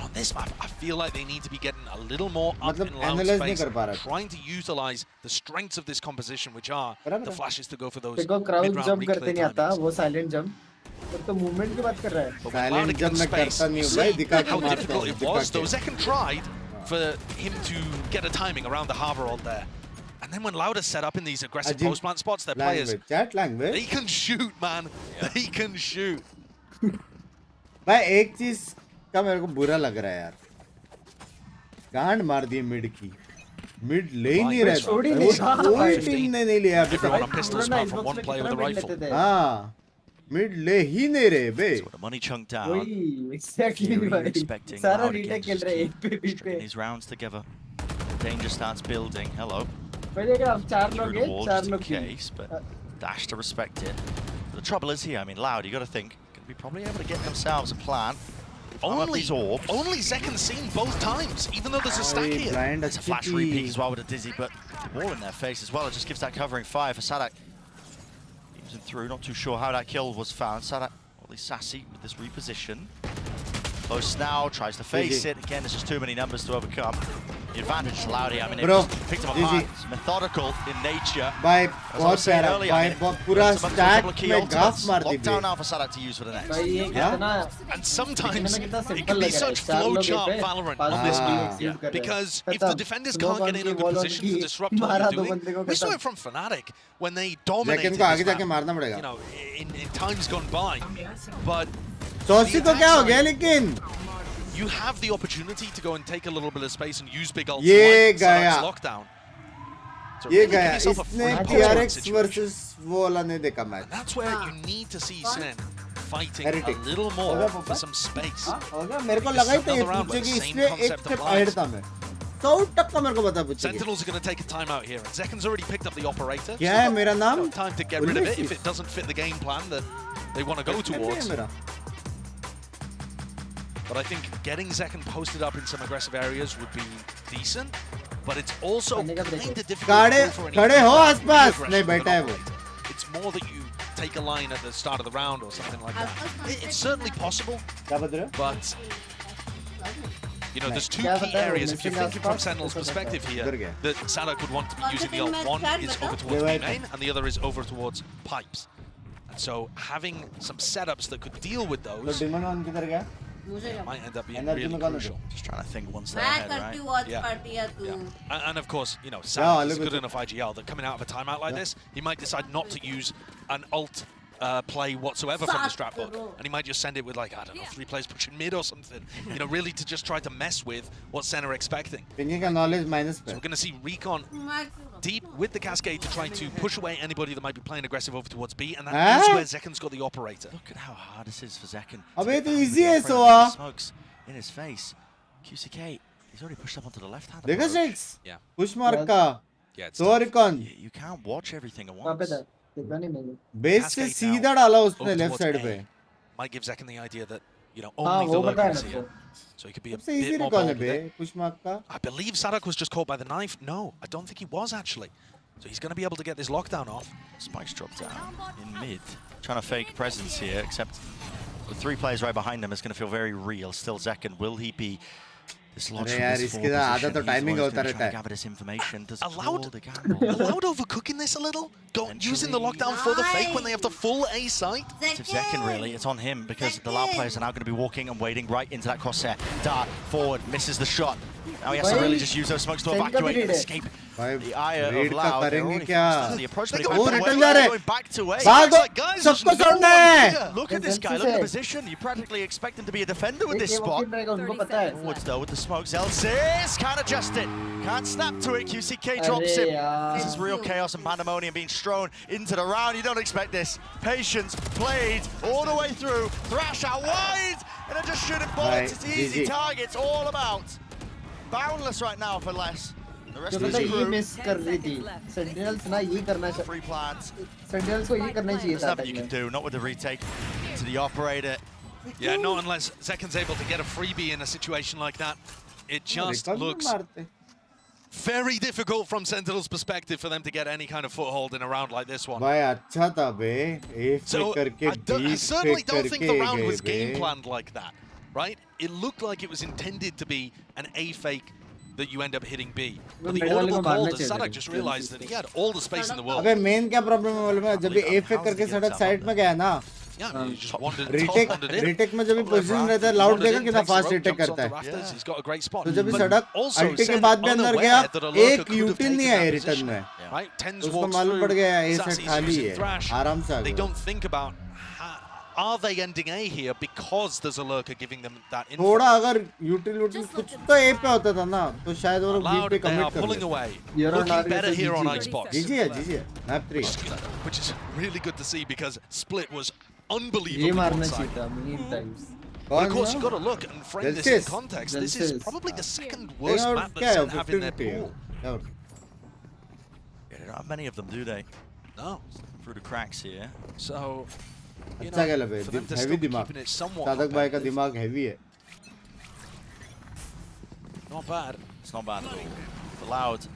Speaker 3: On this map, I feel like they need to be getting a little more up in loud space, trying to utilize the strengths of this composition, which are the flashes to go for those
Speaker 15: crowd jump
Speaker 3: mid-round
Speaker 15: करते नहीं आता, वो silent jump. तो movement की बात कर रहा है. Silent jump मैं करता नहीं हूँ भाई, दिखा के
Speaker 3: how difficult it was. Though Zekken tried for him to get a timing around the harbor ult there. And then when Lauda set up in these aggressive post-plant spots, their players,
Speaker 1: chat language.
Speaker 3: They can shoot, man. They can shoot.
Speaker 1: भाई एक चीज का मेरे को बुरा लग रहा है यार. गांड मार दी मिड की. मिड ले ही नहीं रहे. कोई टीम ने नहीं लिया अभी तक. हाँ. Mid ले ही नहीं रहे बे.
Speaker 20: The money chunked down.
Speaker 15: Exactly भाई. सारा retake खेल रहे एक पे बीच पे.
Speaker 20: These rounds together. Danger starts building. Hello.
Speaker 15: पहले क्या अब 4 लोग हैं, 4 लोग
Speaker 20: case, but Dash to respect it. The trouble is here. I mean, Loud, you got to think, going to be probably able to get themselves a plan.
Speaker 3: Only Zekken's seen both times, even though there's a stack here.
Speaker 20: It's a flash repeat as well with a dizzy, but the ball in their face as well. It just gives that covering fire for Sadak. Through, not too sure how that kill was found. Sadak, or at least Sassy with this reposition. Close now, tries to face it. Again, there's just too many numbers to overcome. The advantage is Laudy. I mean, it just picked him apart. It's methodical in nature.
Speaker 1: By बहुत प्यारा, by पूरा stack में घास मार दी.
Speaker 20: Lockdown now for Sadak to use for the next.
Speaker 3: And sometimes it can be such flowchart Valorant on this map. Because if the defenders can't get in a good position to disrupt what you're doing, we saw it from Fnatic when they dominated this map, you know, in times gone by. But
Speaker 1: चौसी को क्या हो गया लेकिन?
Speaker 3: You have the opportunity to go and take a little bit of space and use big ults
Speaker 1: ये
Speaker 3: like
Speaker 1: गया.
Speaker 3: lockdown.
Speaker 1: ये गया. इसने PRX versus वो वाला नहीं देखा match.
Speaker 3: That's where you need to see SEN fighting a little more for some space.
Speaker 1: हो गया. मेरे को लगा ही था ये पूछेगी इसलिए एक step ahead था मैं. 100% मेरे को बता पूछेगी.
Speaker 3: Sentinels are going to take a timeout here, and Zekken's already picked up the operator.
Speaker 1: क्या है मेरा नाम?
Speaker 3: Time to get rid of it if it doesn't fit the game plan that they want to go towards. But I think getting Zekken posted up in some aggressive areas would be decent, but it's also kind of difficult for an
Speaker 1: खड़े हो आसपास. नहीं बैठा है वो.
Speaker 3: It's more that you take a line at the start of the round or something like that. It's certainly possible, but you know, there's two key areas if you're thinking from Sentinel's perspective here that Sadak would want to be using the ult. One is over towards B main, and the other is over towards pipes. And so having some setups that could deal with those might end up being really crucial.
Speaker 20: Just trying to think one step ahead, right?
Speaker 3: Yeah. And of course, you know, Sadak is good enough IGL that coming out of a timeout like this, he might decide not to use an ult play whatsoever from the strat book, and he might just send it with, like, I don't know, 3 players pushing mid or something, you know, really to just try to mess with what Sen are expecting. So we're going to see Recon deep with the Cascade to try to push away anybody that might be playing aggressive over towards B, and that is where Zekken's got the operator.
Speaker 20: Look at how hard this is for Zekken.
Speaker 1: अबे तो easy है सोआ.
Speaker 20: Smokes in his face. QCK, he's already pushed up onto the left hand.
Speaker 1: देखा Six?
Speaker 3: Yeah.
Speaker 1: Push mark का. So Recon.
Speaker 20: You can't watch everything at once.
Speaker 1: Base से सीधा डाला उसने left side पे.
Speaker 3: Might give Zekken the idea that, you know, only the locals here. So he could be a bit more bold with it.
Speaker 1: Push mark का.
Speaker 3: I believe Sadak was just caught by the knife. No, I don't think he was actually. So he's going to be able to get this lockdown off.
Speaker 20: Spikes dropped down in mid. Trying to fake presence here, except with 3 players right behind him, it's going to feel very real. Still Zekken, will he be dislodged from this forward position?
Speaker 1: तो timing
Speaker 20: He's
Speaker 1: होता
Speaker 20: going to try
Speaker 1: रहता
Speaker 20: and gather this information. Does
Speaker 3: Allowed
Speaker 20: the gamble?
Speaker 3: Allowed overcooking this a little? Using the lockdown for the fake when they have the full A site?
Speaker 20: It's Zekken really, it's on him because the Loud players are now going to be walking and wading right into that crosshair. Dart forward, misses the shot. Now he has to really just use those smokes to evacuate and escape the eye of Loud. They're already forced to the approach, but going back to A. Look at this guy, look at the position. You practically expect him to be a defender with this spot. Forwards though with the smokes. Elsis can't adjust it, can't snap to it. QCK drops him. This is real chaos and pandemonium being strewn into the round. You don't expect this. Patience played all the way through. Thrash out wide, and they're just shooting bullets. It's easy targets all about. Boundless right now for less. The rest of the crew
Speaker 15: miss कर रही थी. Sentinels ना ये करना चाहिए.
Speaker 20: Free plants.
Speaker 15: Sentinels को ये करना चाहिए
Speaker 20: था. There's nothing you can do, not with the retake to the operator.
Speaker 3: Yeah, not unless Zekken's able to get a freebie in a situation like that. It just looks very difficult from Sentinel's perspective for them to get any kind of foothold in a round like this one. So I certainly don't think the round was game planned like that, right? It looked like it was intended to be an A fake that you end up hitting B. But the audible call to Sadak just realized that he had all the space in the world.
Speaker 1: अबे main क्या problem है मालूम है? जब ये A fake करके सड़क side में गया ना, retake में जब भी position रहता है, loud देखा कितना fast retake करता है. तो जब भी सड़क ulti के बाद भी अंदर गया, एक util नहीं आया return में. उसको मालूम पड़ गया A set खाली है, आराम से आ
Speaker 3: They
Speaker 1: गया.
Speaker 3: don't think about are they ending A here because there's a lurker giving them that info.
Speaker 1: थोड़ा अगर util कुछ तो A पे होता था ना, तो शायद वो लोग B पे commit कर
Speaker 3: pulling away. Looking better here on Xbox.
Speaker 1: GG, map 3.
Speaker 3: Which is really good to see because Split was unbelievable on side. But of course, you've got to look and frame this in context. This is probably the second worst map that SEN have in their pool.
Speaker 20: Yeah, they don't have many of them, do they?
Speaker 3: No.
Speaker 20: Through the cracks here.
Speaker 3: So,
Speaker 1: अच्छा खेला बे, heavy दिमाग. सादक भाई का दिमाग heavy है.
Speaker 3: Not bad.
Speaker 20: It's not bad at all. For Loud,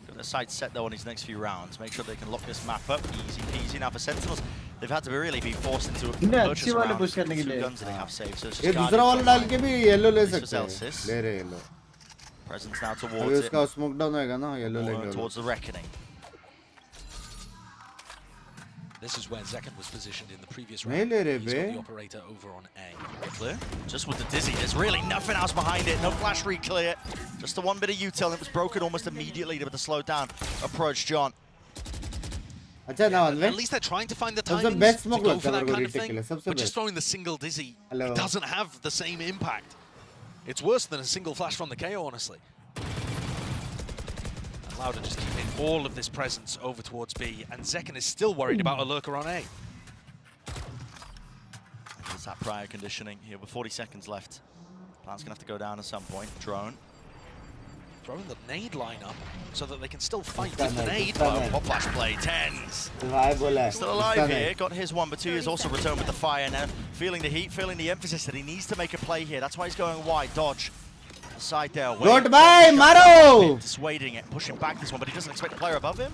Speaker 20: got their sights set though on his next few rounds. Make sure they can lock this map up. Easy peasy. Now for Sentinels, they've had to really be forced into a purchase around two guns that they have saved. So it's
Speaker 1: ये
Speaker 20: just
Speaker 1: दूसरा वाला डाल के भी yellow ले सकते हैं. ले रहे yellow.
Speaker 20: Presence now towards
Speaker 1: अभी
Speaker 20: it.
Speaker 1: उसका smoke down होएगा ना, yellow लेंगे.
Speaker 20: Towards the reckoning.
Speaker 3: This is where Zekan was positioned in the previous round. He's got the operator over on A.
Speaker 20: Clear. Just with the dizzy, there's really nothing else behind it. No flash re-clear. Just the one bit of util. It was broken almost immediately with the slow down approach, John.
Speaker 3: At least they're trying to find the timings to go for that kind of thing. But just throwing the single dizzy, it doesn't have the same impact. It's worse than a single flash from the KO, honestly. Louder just keeping all of this presence over towards B, and Zekan is still worried about a lurker on A.
Speaker 20: There's that prior conditioning here with 40 seconds left. Plan's gonna have to go down at some point. Drone.
Speaker 3: Throwing the nade lineup so that they can still fight with the nade. Pop flash play, tens.
Speaker 20: Still alive here, got his one, but 2 years also returned with the fire now. Feeling the heat, feeling the emphasis that he needs to make a play here. That's why he's going wide, dodge. Side there.
Speaker 1: Goodbye, Maro!
Speaker 20: Dissuading it, pushing back this one, but he doesn't expect a player above him.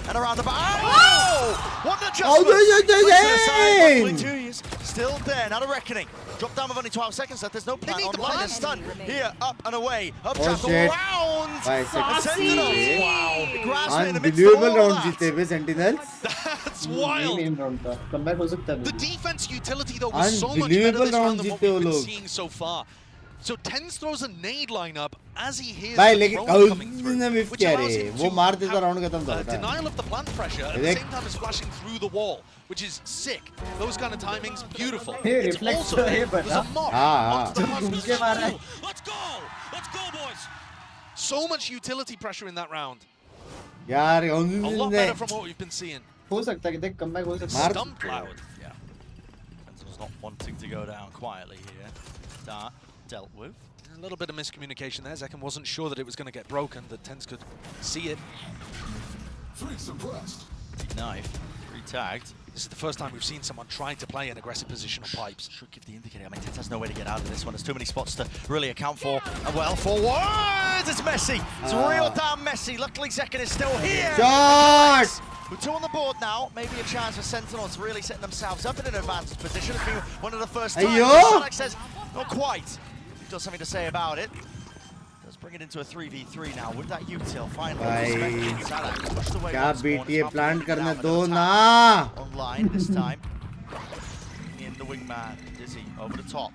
Speaker 20: And around the back. Oh! What an adjustment! 2 years still there, not a reckoning. Drop down with only 12 seconds left. There's no plan online. They're stunned. Here, up and away. Up jump around. Sentinels. Wow.
Speaker 1: Unbelievable round जीते हुए Sentinels.
Speaker 3: That's wild. The defense utility though was so much better this round than what we've been seeing so far. So Tens throws a nade lineup as he hears the drone coming through, which allows him to have denial of the plant pressure at the same time as flashing through the wall, which is sick. Those kind of timings, beautiful. It's also there's a mock onto the hospital. Let's go! Let's go, boys! So much utility pressure in that round. A lot better from what we've been seeing.
Speaker 15: Stumped
Speaker 20: Loud. Yeah. Sentinel's not wanting to go down quietly here. Start. Dealt with.
Speaker 3: A little bit of miscommunication there. Zekan wasn't sure that it was going to get broken, that Tens could see it.
Speaker 20: Knife. Re-tagged.
Speaker 3: This is the first time we've seen someone trying to play an aggressive position on pipes.
Speaker 20: Should give the indicator. I mean, Tens has no way to get out of this one. There's too many spots to really account for. And well, forward! It's messy. It's real damn messy. Luckily, Zekan is still here.
Speaker 1: Shot!
Speaker 20: With 2 on the board now, maybe a chance for Sentinels really setting themselves up in an advanced position. It's been one of the first times. Sadak says, not quite. Does something to say about it. Does bring it into a 3v3 now with that util finally.
Speaker 1: क्या BTA plant करने दो ना.
Speaker 20: Online this time. In the wingman, Dizzy over the top.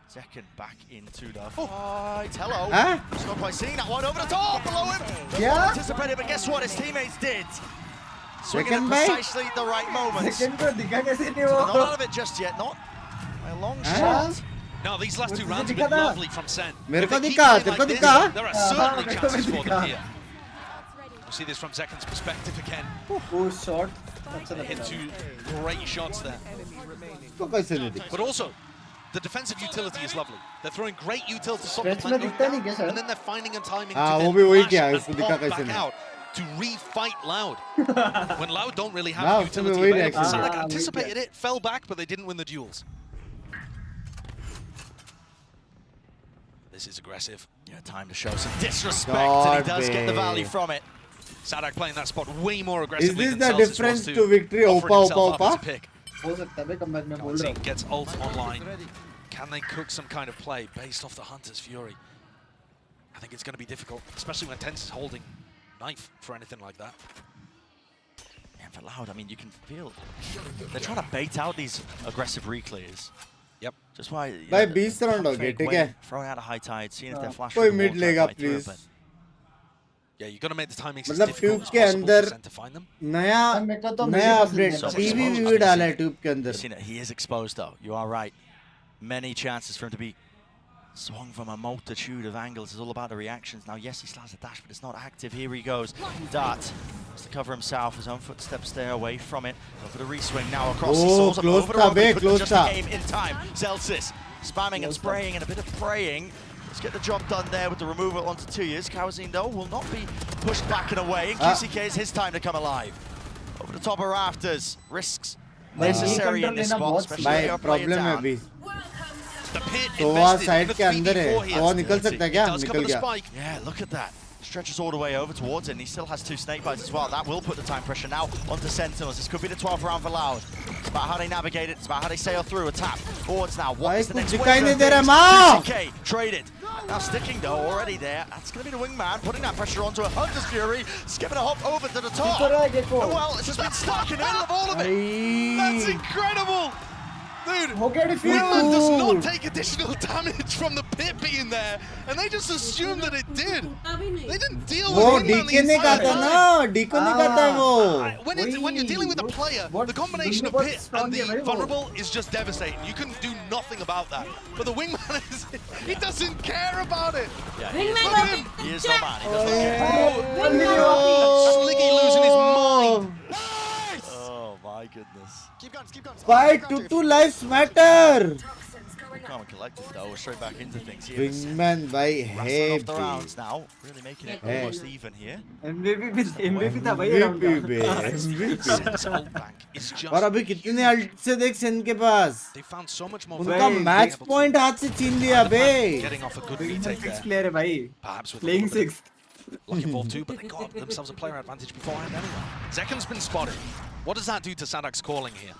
Speaker 20: Zekan back into the fight. Hello. It's not quite seeing that one over the top below him.
Speaker 1: Yeah.
Speaker 20: Anticipated, but guess what? His teammates did. Swinging at precisely the right moments. Not out of it just yet. Not a long shot.
Speaker 3: No, these last 2 rounds have been lovely from SEN.
Speaker 1: There are certainly chances for them here.
Speaker 3: You see this from Zekan's perspective again.
Speaker 15: Shot.
Speaker 3: Hit 2 great shots there. But also, the defensive utility is lovely. They're throwing great util to stop the plant, and then they're finding a timing to then flash and pop back out to re-fight Loud. When Loud don't really have utility available. Sadak anticipated it, fell back, but they didn't win the duels. This is aggressive.
Speaker 20: Yeah, time to show some disrespect, and he does get the value from it.
Speaker 3: Sadak playing that spot way more aggressively.
Speaker 1: Is this the difference to victory? Opa.
Speaker 3: Team gets ult online. Can they cook some kind of play based off the Hunter's Fury? I think it's going to be difficult, especially when Tense is holding knife for anything like that.
Speaker 20: Yeah, for Loud, I mean, you can feel they're trying to bait out these aggressive reclears.
Speaker 3: Yep.
Speaker 20: Just why.
Speaker 1: Bhai 20 round ho gaye, theek hai?
Speaker 20: Throwing out a high tide, seeing if they're flashing.
Speaker 1: Koi mid lega please.
Speaker 3: Yeah, you got to make the timings as
Speaker 1: मतलब
Speaker 3: difficult
Speaker 1: tube
Speaker 3: as
Speaker 1: के
Speaker 3: possible
Speaker 1: अंदर
Speaker 3: for Sen to find them.
Speaker 1: नया update TV भी डाला है tube के अंदर.
Speaker 20: He is exposed though. You are right. Many chances for him to be swung from a multitude of angles. It's all about the reactions. Now, yes, he still has a dash, but it's not active. Here he goes. Dart has to cover himself. His own footsteps stay away from it. Go for the re-swing now across. He
Speaker 1: Oh,
Speaker 20: soars up
Speaker 1: close
Speaker 20: over the
Speaker 1: tha
Speaker 20: rope, but he
Speaker 1: be,
Speaker 20: couldn't
Speaker 1: close
Speaker 20: adjust the
Speaker 1: tha.
Speaker 20: game in time. Zelsis spamming and spraying and a bit of praying. Let's get the job done there with the removal onto 2 years. Kawazin, though, will not be pushed back and away. And QCK is his time to come alive. Over the top of rafters. Risks necessary in this spot, especially when you're playing down.
Speaker 1: तो वहाँ side के अंदर है, वो निकल सकता है क्या? निकल गया.
Speaker 20: Yeah, look at that. Stretches all the way over towards it, and he still has 2 snake bites as well. That will put the time pressure now onto Sentinels. This could be the 12th round for Loud. It's about how they navigate it. It's about how they sail through. A tap forwards now. What is the next wave of things? QCK traded. Now sticking though, already there. That's going to be the wingman, putting that pressure onto a Hunter's Fury. Skipping a hop over to the top. Oh, well, it's just been stuck in the middle of all of it.
Speaker 12: That's incredible! Dude, Wingman does not take additional damage from the pit being there, and they just assume that it did. They didn't deal with Wingman the entire time. When you're dealing with a player, the combination of pit and the vulnerable is just devastating. You can do nothing about that. But the Wingman, he doesn't care about it.
Speaker 20: Yeah,
Speaker 12: Look at him.
Speaker 20: he is the man. He doesn't care.
Speaker 12: Sliggy losing his mind.
Speaker 20: Oh my goodness. Keep going.
Speaker 1: Why 2 lives matter?
Speaker 20: Calm and collected though. We're straight back into things here.
Speaker 1: Wingman bhai
Speaker 20: Wrestling off the rounds now, really making it almost even here.
Speaker 15: MVP था भाई round का.
Speaker 1: और अभी कितने alt से देख सेन के पास.
Speaker 3: They found so much more.
Speaker 1: उनका मैच पॉइंट हाथ से छीन लिया बे.
Speaker 3: Getting off a good retake there.
Speaker 15: player है भाई.
Speaker 3: Perhaps with
Speaker 15: Playing 6th.
Speaker 3: Lucky ball too, but they got themselves a player advantage beforehand anyway. Zekan's been spotted. What does that do to Sadak's calling here?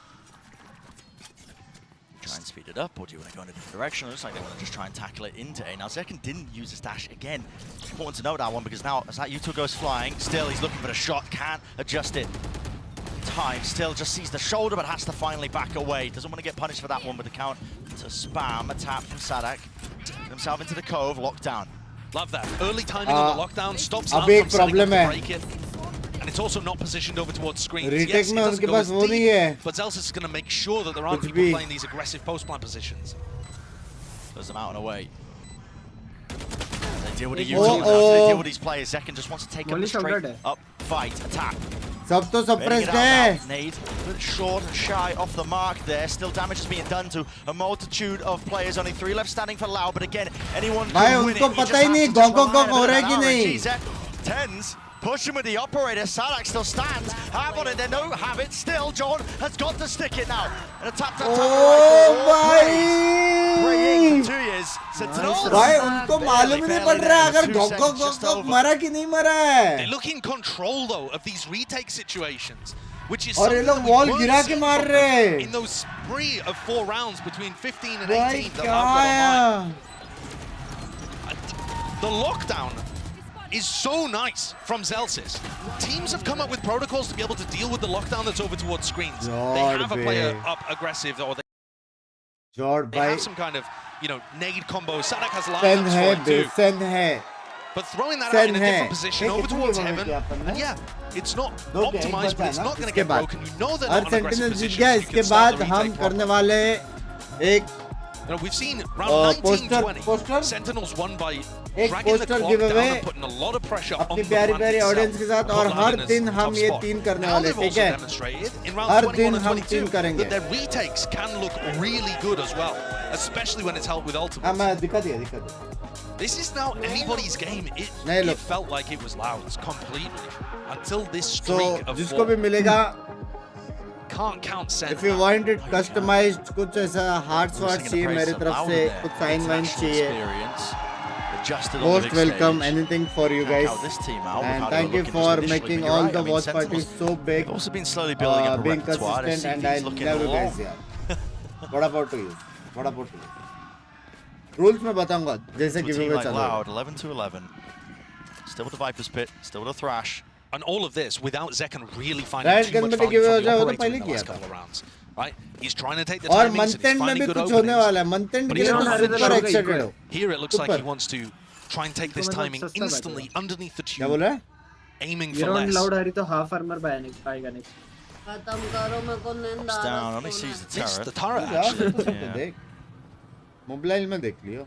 Speaker 20: Try and speed it up, or do you want to go in a different direction? It looks like they want to just try and tackle it into A. Now, Zekan didn't use his dash again. Important to note that one, because now as that U2 goes flying, still he's looking for the shot, can't adjust it. Time still just sees the shoulder, but has to finally back away. Doesn't want to get punished for that one with the count to spam. A tap from Sadak. Get himself into the cove, locked down.
Speaker 3: Love that. Early timing on the lockdown stops Loud
Speaker 1: अभी
Speaker 3: from setting up
Speaker 1: problem
Speaker 3: to break it. And it's also not positioned over towards screens.
Speaker 1: Retake
Speaker 3: Yes, it
Speaker 1: में
Speaker 3: doesn't
Speaker 1: उनके
Speaker 3: go
Speaker 1: पास
Speaker 3: as
Speaker 1: वो नहीं है.
Speaker 3: deep, but Zelsis is going to make sure that there aren't
Speaker 1: कुछ
Speaker 3: people
Speaker 1: भी.
Speaker 3: playing these aggressive post-plant positions.
Speaker 20: Throws them out and away. They deal with the U2, they deal with these players. Zekan just wants to take them straight up, fight, attack.
Speaker 1: सब तो suppressed है.
Speaker 20: Nade, a bit short and shy off the mark there. Still damage is being done to a multitude of players. Only 3 left standing for Loud, but again, anyone can win it.
Speaker 1: उनको पता ही नहीं Gogh हो रहा है कि नहीं.
Speaker 20: Tens pushing with the operator. Sadak still stands. Have on it. They don't have it. Still, John has got to stick it now. And a tap.
Speaker 1: Oh my!
Speaker 20: Praying 2 years. Sentinels.
Speaker 1: भाई उनको मालूम ही नहीं पड़ रहा है अगर Gogh मरा कि नहीं मरा है.
Speaker 3: They look in control though of these retake situations, which is
Speaker 1: और ये लोग wall गिरा के मार रहे हैं.
Speaker 3: in those spree of 4 rounds between 15 and 18
Speaker 1: भाई
Speaker 3: that
Speaker 1: क्या
Speaker 3: Loud got
Speaker 1: है?
Speaker 3: online. The lockdown is so nice from Zelsis. Teams have come up with protocols to be able to deal with the lockdown that's over towards screens. They have a player up aggressive, or they have some kind of, nade combo. Sadak has lineups for it too.
Speaker 1: Sen है.
Speaker 3: But throwing that out in a different position over towards heaven, and yeah, it's not optimized, but it's not going to get broken. You know they're not on aggressive positions.
Speaker 1: इसके बाद हम करने वाले एक
Speaker 3: we've seen round 19-20. Sentinels won by dragging the clock down and putting a lot of pressure on the
Speaker 1: प्यारी प्यारी audience के साथ और हर दिन हम ये 3 करने वाले ठीक है हर दिन हम 3 करेंगे
Speaker 3: their retakes can look really good as well, especially when it's held with ultimates.
Speaker 1: हाँ मैं दिखा दिया
Speaker 3: This is now anybody's game. It felt like it was Loud's completely until this streak of
Speaker 1: जिसको भी मिलेगा
Speaker 3: can't count Sen.
Speaker 1: If you want it customized, कुछ ऐसा hard sword चाहिए मेरी तरफ से, कुछ sign wine चाहिए. Most welcome, anything for you guys. And thank you for making all the watch parties so big.
Speaker 20: Also been slowly building up a
Speaker 1: being
Speaker 20: repertoire.
Speaker 1: consistent, and I love you guys. Yeah. What about you? Rules मैं बताऊंगा जैसे give away चल रहा है.
Speaker 20: Loud 11 to 11. Still with the Viper's Pit, still with the Thrash.
Speaker 3: And all of this without Zekan really finding too much value from the operator in the last couple of rounds. Right? He's trying to take the
Speaker 1: और
Speaker 3: timings and he's finding good
Speaker 1: कुछ होने वाला है.
Speaker 3: openings.
Speaker 1: मंथन
Speaker 3: But
Speaker 1: के
Speaker 3: he's
Speaker 1: लिए
Speaker 3: not
Speaker 1: super excited हो.
Speaker 3: Here it looks like he wants to try and take this timing instantly underneath the
Speaker 1: क्या बोला है?
Speaker 3: aiming for less.
Speaker 15: लाउड आ रही तो हाफ आर्मर पाएगा नहीं.
Speaker 2: खत्म करो मेरे को नींद आ
Speaker 20: Down,
Speaker 2: रहा
Speaker 20: only sees the
Speaker 3: Missed
Speaker 20: turret.
Speaker 3: the turret
Speaker 1: यार
Speaker 3: actually.
Speaker 1: तो सब तो देख. मोबाइल में देख लियो.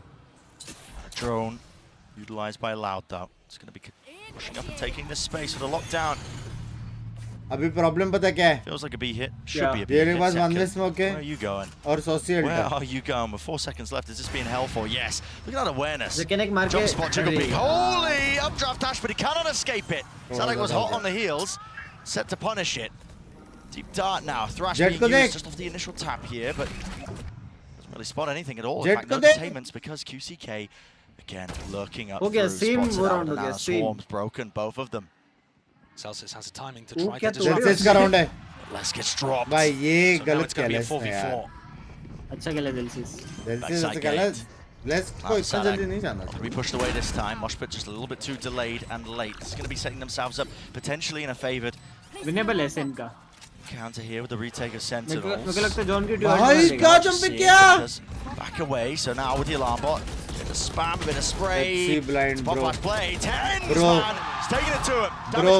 Speaker 20: A drone utilized by Loud though. It's going to be pushing up and taking this space with a lockdown.
Speaker 1: अभी प्रॉब्लम पता क्या है?
Speaker 20: Feels like a B hit. Should be a B hit.
Speaker 1: मेरे पास one way smoke है.
Speaker 20: Where are you going?
Speaker 1: और social
Speaker 20: Where are you going? With 4 seconds left, is this being hell for? Yes. Look at that awareness.
Speaker 15: मार
Speaker 20: Jump
Speaker 15: के
Speaker 20: spot, Jiggle B. Holy updraft dash, but he cannot escape it. Sadak was hot on the heels, set to punish it. Deep dart now. Thrash being used just off the initial tap here, but doesn't really spot anything at all. In fact, no detainments because QCK again lurking up through. Spotted out, and now swarm's broken, both of them.
Speaker 3: Celsius has a timing to try to disrupt.
Speaker 20: Let's get dropped.
Speaker 1: भाई ये
Speaker 3: So now
Speaker 1: गलत
Speaker 3: it's going to be a
Speaker 1: कैलेस है यार.
Speaker 3: 4v4.
Speaker 15: अच्छा खेला दिलसीस.
Speaker 1: दिलसीस ऐसे कैलेस. Let's को इतना जल्दी नहीं जाना.
Speaker 20: We pushed away this time. Moshpit just a little bit too delayed and late. It's going to be setting themselves up potentially in a favored
Speaker 15: winnable है SEN का.
Speaker 20: counter here with the retake of Sentinels.
Speaker 15: मेरे को लगता है John की
Speaker 1: भाई क्या jumping किया?
Speaker 20: Back away. So now with the alarm bot, bit of spam, bit of spray.
Speaker 1: Let's see blind,
Speaker 20: Spot
Speaker 1: bro.
Speaker 20: flash play. Tens,
Speaker 1: Bro.
Speaker 20: man. He's taking it to him.
Speaker 1: Bro.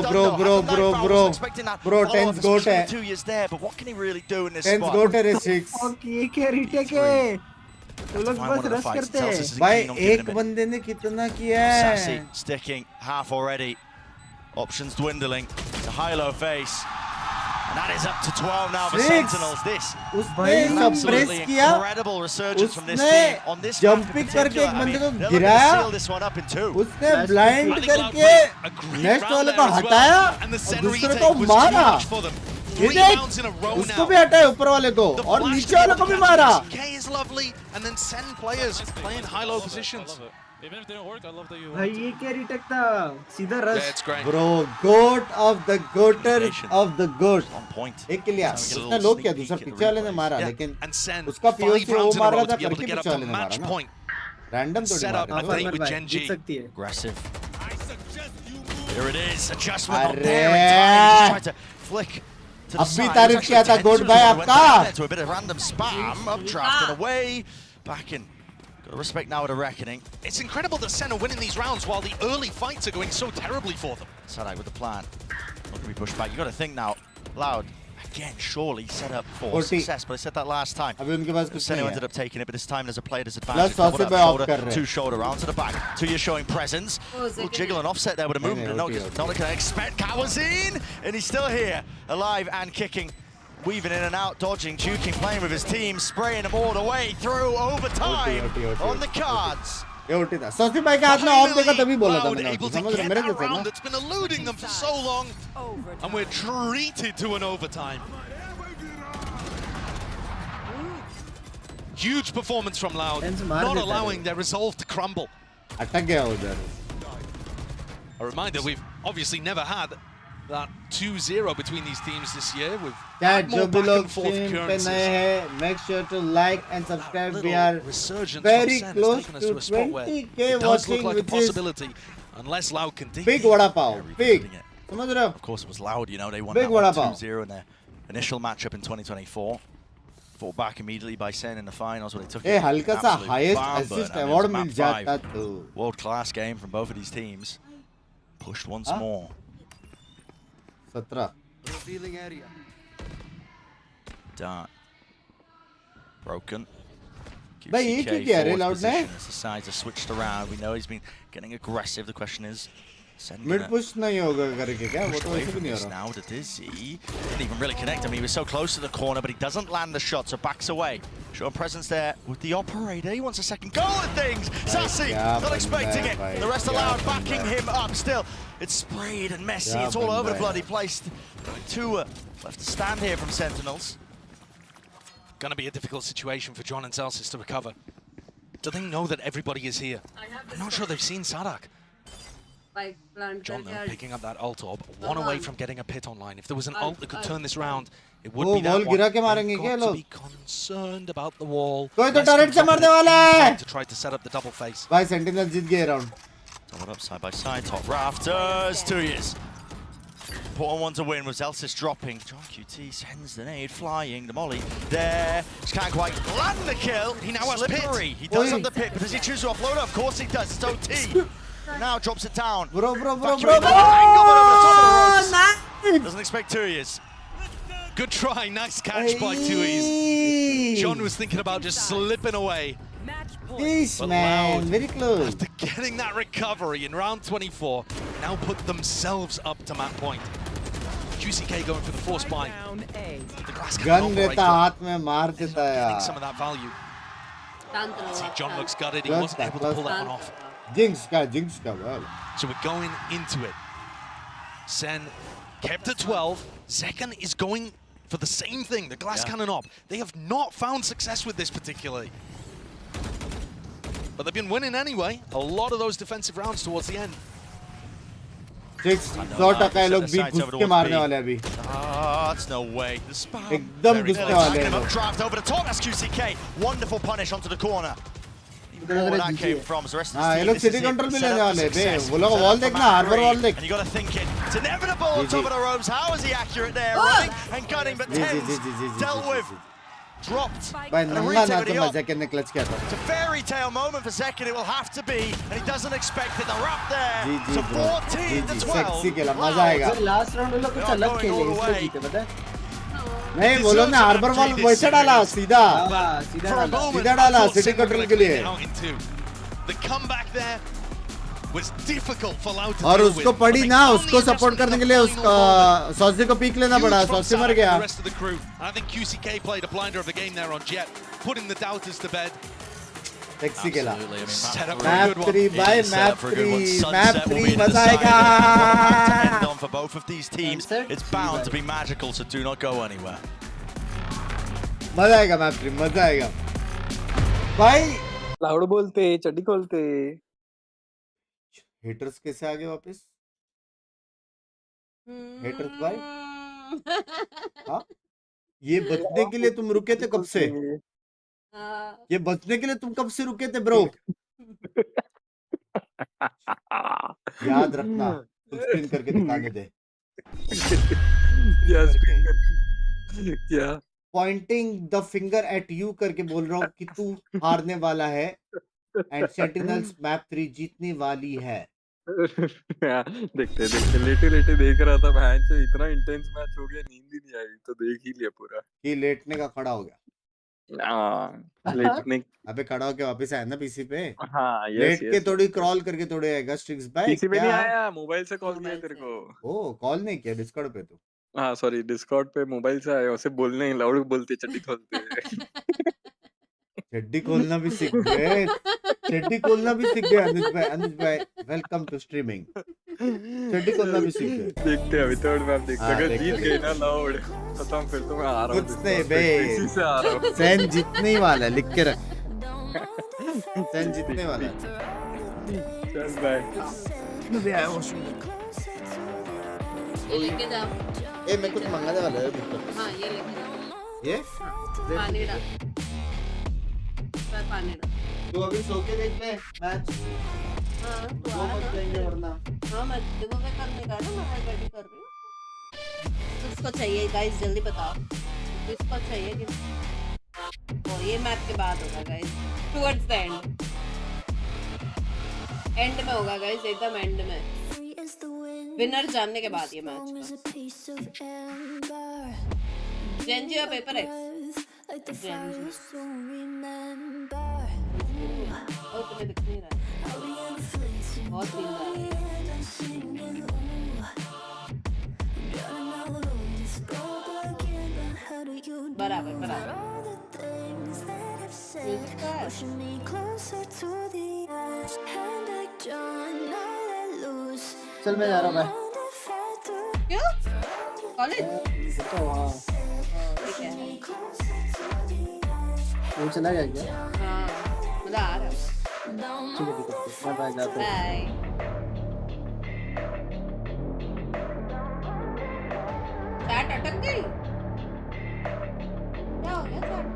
Speaker 1: Bro, Tens goat है.
Speaker 20: 2 years there, but what can he really do in this
Speaker 1: Tens
Speaker 20: spot?
Speaker 1: goat है रे 6.
Speaker 15: ये क्या retake है? तो लोग बस rush करते हैं.
Speaker 1: भाई एक बंदे ने कितना किया है?
Speaker 20: Sassy sticking half already. Options dwindling. It's a high-low face. And that is up to 12 now for Sentinels. This
Speaker 1: उसने
Speaker 20: absolutely
Speaker 1: किया.
Speaker 20: incredible resurgence from this
Speaker 1: उसने
Speaker 20: team on this
Speaker 1: jumping करके एक बंदे को
Speaker 20: they're looking to
Speaker 1: गिराया.
Speaker 20: seal this one up in 2.
Speaker 1: उसने blind करके नेक्स्ट वाले को हटाया और दूसरे को मारा. ये देख उसको भी हटाया ऊपर वाले को और नीचे वाले को भी मारा.
Speaker 3: K is lovely and then send players playing high-low positions.
Speaker 13: Even if they don't work, I love that you.
Speaker 15: भाई ये क्या रीटेक था? सीधा rush.
Speaker 3: Yeah, it's great.
Speaker 1: Bro, goat of the goater of the goat.
Speaker 20: On point.
Speaker 1: एक किलिया. उसने लोग किया दूसरा पीछे वाले ने मारा लेकिन उसका
Speaker 3: Five
Speaker 1: POC वो
Speaker 3: rounds in a
Speaker 1: मार
Speaker 3: row
Speaker 1: रहा
Speaker 3: to
Speaker 1: था
Speaker 3: be able
Speaker 1: करके
Speaker 3: to get up
Speaker 1: पीछे
Speaker 3: to
Speaker 1: वाले ने मारा
Speaker 3: match
Speaker 1: ना.
Speaker 3: point.
Speaker 1: रैंडम तो
Speaker 3: Set up, I think, with Gen G.
Speaker 20: Aggressive. Here it is. Adjustment on
Speaker 1: अरे.
Speaker 20: pairing time. Just tried to flick to the
Speaker 1: अब भी
Speaker 20: side.
Speaker 1: तारीफ किया था गोट भाई आपका.
Speaker 20: To a bit of random spam. Updraft and away. Back in. Got to respect now with a reckoning.
Speaker 3: It's incredible that Sen are winning these rounds while the early fights are going so terribly for them.
Speaker 20: Sadak with the plan. Not going to be pushed back. You got to think now. Loud. Again, surely set up for success, but I said that last time.
Speaker 1: अभी उनके पास कुछ नहीं है.
Speaker 20: ended up taking it, but this time there's a player disadvantage.
Speaker 1: Plus, sauce पे off कर रहे हैं.
Speaker 20: Two shoulder round to the back. Two, you're showing presence. Little jiggle and offset there with a movement. Not going to expect Kawazin, and he's still here, alive and kicking. Weaving in and out, dodging, juking, playing with his team, spraying them all the way through overtime on the cards.
Speaker 1: ये उल्टी था. सौसी भाई के हाथ में of देखा तभी बोला था मैंने.
Speaker 3: Able to
Speaker 1: समझ रहे
Speaker 3: get
Speaker 1: मेरे
Speaker 3: that
Speaker 1: जैसे ना.
Speaker 3: round that's been eluding them for so long, and we're treated to an overtime. Huge performance from Loud, not allowing their resolve to crumble.
Speaker 1: अटक गया उधर.
Speaker 3: A reminder, we've obviously never had that 2-0 between these teams this year. We've had more back and forth occurrences.
Speaker 1: Make sure to like and subscribe. We are
Speaker 3: Resurgence
Speaker 1: very
Speaker 3: from Sen
Speaker 1: close
Speaker 3: has taken us
Speaker 1: to
Speaker 3: to a spot where
Speaker 1: 20k
Speaker 3: it does look
Speaker 1: watching,
Speaker 3: like a
Speaker 1: which is
Speaker 3: possibility, unless Loud can take
Speaker 1: big vada pav. Big. समझ रहे हो?
Speaker 20: Of course, it was Loud. You know, they won
Speaker 1: Big
Speaker 20: that
Speaker 1: vada
Speaker 20: 2-0 in their initial matchup in 2024. Fought back immediately by Sen in the finals where they took it.
Speaker 1: हल्का सा highest assist award मिल जाता तो.
Speaker 20: World-class game from both of these teams. Pushed once more.
Speaker 1: 17.
Speaker 18: Revealing area.
Speaker 20: Dart. Broken.
Speaker 1: भाई ये क्या किया रे Loud ने?
Speaker 20: The sides are switched around. We know he's been getting aggressive. The question is,
Speaker 1: mid push नहीं होगा करके क्या? वो तो वैसे भी नहीं हो रहा.
Speaker 20: Now to Dizzy. Didn't even really connect him. He was so close to the corner, but he doesn't land the shot, so backs away. Showing presence there with the operator. He wants a second go at things. Sassy, not expecting it. The rest allowed, backing him up still. It's sprayed and messy. It's all over the bloody place. Two left to stand here from Sentinels.
Speaker 3: Going to be a difficult situation for John and Celsius to recover. Do they know that everybody is here? I'm not sure they've seen Sadak.
Speaker 2: Spike planter
Speaker 3: John though
Speaker 2: क्या?
Speaker 3: picking up that ult orb, one away from getting a pit online. If there was an ult that could turn this round, it would be that
Speaker 1: wall
Speaker 3: one.
Speaker 1: गिरा के मारेंगे क्या
Speaker 3: Got to
Speaker 1: लोग?
Speaker 3: be concerned about the wall.
Speaker 1: कोई तो turret से मारने वाला है.
Speaker 3: To try to set up the double face.
Speaker 1: भाई Sentinel जीत गए round.
Speaker 20: Doubled up side by side, top rafters, 2 years. Important one to win was Elsis dropping. John QT sends the nade flying. The molly there. Just can't quite land the kill. He now has Slippery. He does have the pit, but does he choose to offload it? Of course he does. It's OT. Now drops it down.
Speaker 1: Bro.
Speaker 20: Doesn't expect 2 years.
Speaker 3: Good try, nice catch by Tui's. John was thinking about just slipping away.
Speaker 1: Yes, man, very close.
Speaker 3: After getting that recovery in round 24, now put themselves up to map point. QCK going for the force buy. The glass
Speaker 1: Gun रहता हाथ में मार देता है
Speaker 3: getting some of that value. See, John looks gutted, he wasn't able to pull that one off.
Speaker 1: Jinx का well.
Speaker 3: So we're going into it. SEN kept at 12. Zekan is going for the same thing, the glass cannon op. They have not found success with this particularly. But they've been winning anyway. A lot of those defensive rounds towards the end.
Speaker 1: 100% ये लोग beat घुस के मारने वाले अभी.
Speaker 20: That's no way.
Speaker 1: एकदम घुसने वाले हैं.
Speaker 20: Draft over the top. That's QCK. Wonderful punish onto the corner. Where that came from. The rest of the
Speaker 1: ये
Speaker 20: team.
Speaker 1: लोग सिटी कंट्रोल भी लेने वाले हैं. बे वो लोग वॉल देखना, हार्बर वॉल देख.
Speaker 20: And you got to think it. It's inevitable on top of the ropes. How is he accurate there? Running and gunning, but Tens dealt with. Dropped.
Speaker 1: भाई नंगा ना तो मैं Zekan ने क्लच किया था.
Speaker 20: It's a fairy tale moment for Zekan. It will have to be, and he doesn't expect it. The wrap there. So 14 to 12.
Speaker 1: Sexy खेला, मजा आएगा.
Speaker 22: Last round वो लोग कुछ अलग खेले, इसलिए जीते पता है?
Speaker 1: नहीं वो लोग ने हार्बर वॉल वैसे डाला सीधा. सीधा डाला सिटी कंट्रोल के लिए.
Speaker 3: The comeback there was difficult for Loud to
Speaker 1: और
Speaker 3: deal
Speaker 1: उसको
Speaker 3: with.
Speaker 1: पड़ी ना, उसको सपोर्ट करने के लिए उसका सॉसी को पीक लेना पड़ा. सॉसी मर गया.
Speaker 3: The rest of the crew. I think QCK played a blinder of the game there on Jet, putting the doubters to bed.
Speaker 1: Sexy खेला.
Speaker 3: Set up a
Speaker 1: Map
Speaker 3: good one.
Speaker 1: 3 by map 3 मजा आएगा.
Speaker 20: On for both of these teams, it's bound to be magical, so do not go anywhere.
Speaker 1: मजा आएगा map 3, मजा आएगा. भाई
Speaker 18: loud बोलते, चड्डी खोलते.
Speaker 1: हेटर्स कैसे आ गए वापस? हेटर्स भाई? हाँ? ये बचने के लिए तुम रुके थे कब से? ये बचने के लिए तुम कब से रुके थे ब्रो? याद रखना, तुम स्क्रीन करके दिखाने दे.
Speaker 18: क्या?
Speaker 1: Pointing the finger at you करके बोल रहा हूँ कि तू हारने वाला है एंड सेंटिनल्स मैप 3 जीतने वाली है.
Speaker 18: देखते लेटे देख रहा था भाई, इतना इंटेंस मैच हो गया, नींद ही नहीं आई, तो देख ही लिया पूरा.
Speaker 1: कि लेटने का खड़ा हो गया.
Speaker 18: लेटने
Speaker 1: अबे खड़ा होके वापस आया ना पीसी पे.
Speaker 18: हाँ
Speaker 1: लेट के थोड़ी क्रॉल करके थोड़े आएगा स्ट्रिक्स भाई.
Speaker 18: पीसी पे नहीं आया, मोबाइल से कॉल किया तेरे को.
Speaker 1: ओ कॉल नहीं किया डिस्कॉर्ड पे तो.
Speaker 18: हाँ सॉरी, डिस्कॉर्ड पे मोबाइल से आया, उसे बोलने लाउड बोलते चड्डी खोलते.
Speaker 1: चड्डी खोलना भी सीख गए. चड्डी खोलना भी सीख गए अनुज भाई वेलकम टू स्ट्रीमिंग. चड्डी खोलना भी सीख गए.
Speaker 18: देखते अभी थर्ड मैच देखते. अगर जीत गए ना लाउड खत्म, फिर तो मैं आ रहा हूँ.
Speaker 1: कुछ नहीं बे, सैन जीतने ही वाला है, लिख के रख. सैन जीतने वाला है.
Speaker 18: चल बाय.
Speaker 2: ये लेके जाओ.
Speaker 1: ए मैं कुछ मंगाने वाला है मित्र.
Speaker 2: हाँ ये लेके जाओ.
Speaker 1: ये
Speaker 2: पानी डाल. पानी डाल.
Speaker 1: तू अभी सो के देख ले मैच.
Speaker 2: हाँ तू
Speaker 1: वो मत जाएंगे वरना.
Speaker 2: हाँ मैं देखो मैं करने का ना, मैं रेडी कर रही हूँ. किसको चाहिए गाइस जल्दी बताओ, किसको चाहिए कि और ये मैच के बाद होगा गाइस, टुवर्ड्स द एंड में होगा गाइस, एकदम एंड में. विनर जानने के बाद ये मैच. जेंजी का पेपर है. और तुम्हें दिख नहीं रहा है, बहुत नींद आ रही है. बराबर
Speaker 22: चल मैं जा रहा हूँ मैं.
Speaker 2: क्यों? कॉलेज?
Speaker 22: तो हाँ.
Speaker 2: ठीक है.
Speaker 22: वो चला गया क्या?
Speaker 2: हाँ मजा आ रहा है.
Speaker 22: ठीक है मैं बाय जाता हूँ.
Speaker 2: बाय. चैट अटक गई क्या हो गया चैट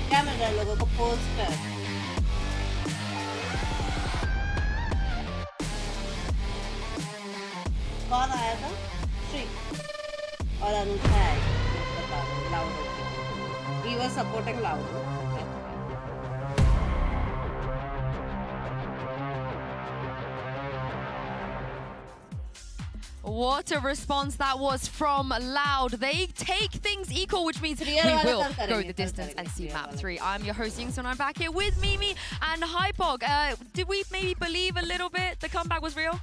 Speaker 2: क्या मिल रहा है लोगों को पोस्टर कौन आया था श्री और अनुषा है loud he was supporting loud
Speaker 5: What a response that was from Loud. They take things equal, which means we will go the distance and see map 3. I'm your host, Yingson. I'm back here with Mimi and Hypog. Did we maybe believe a little bit the comeback was real?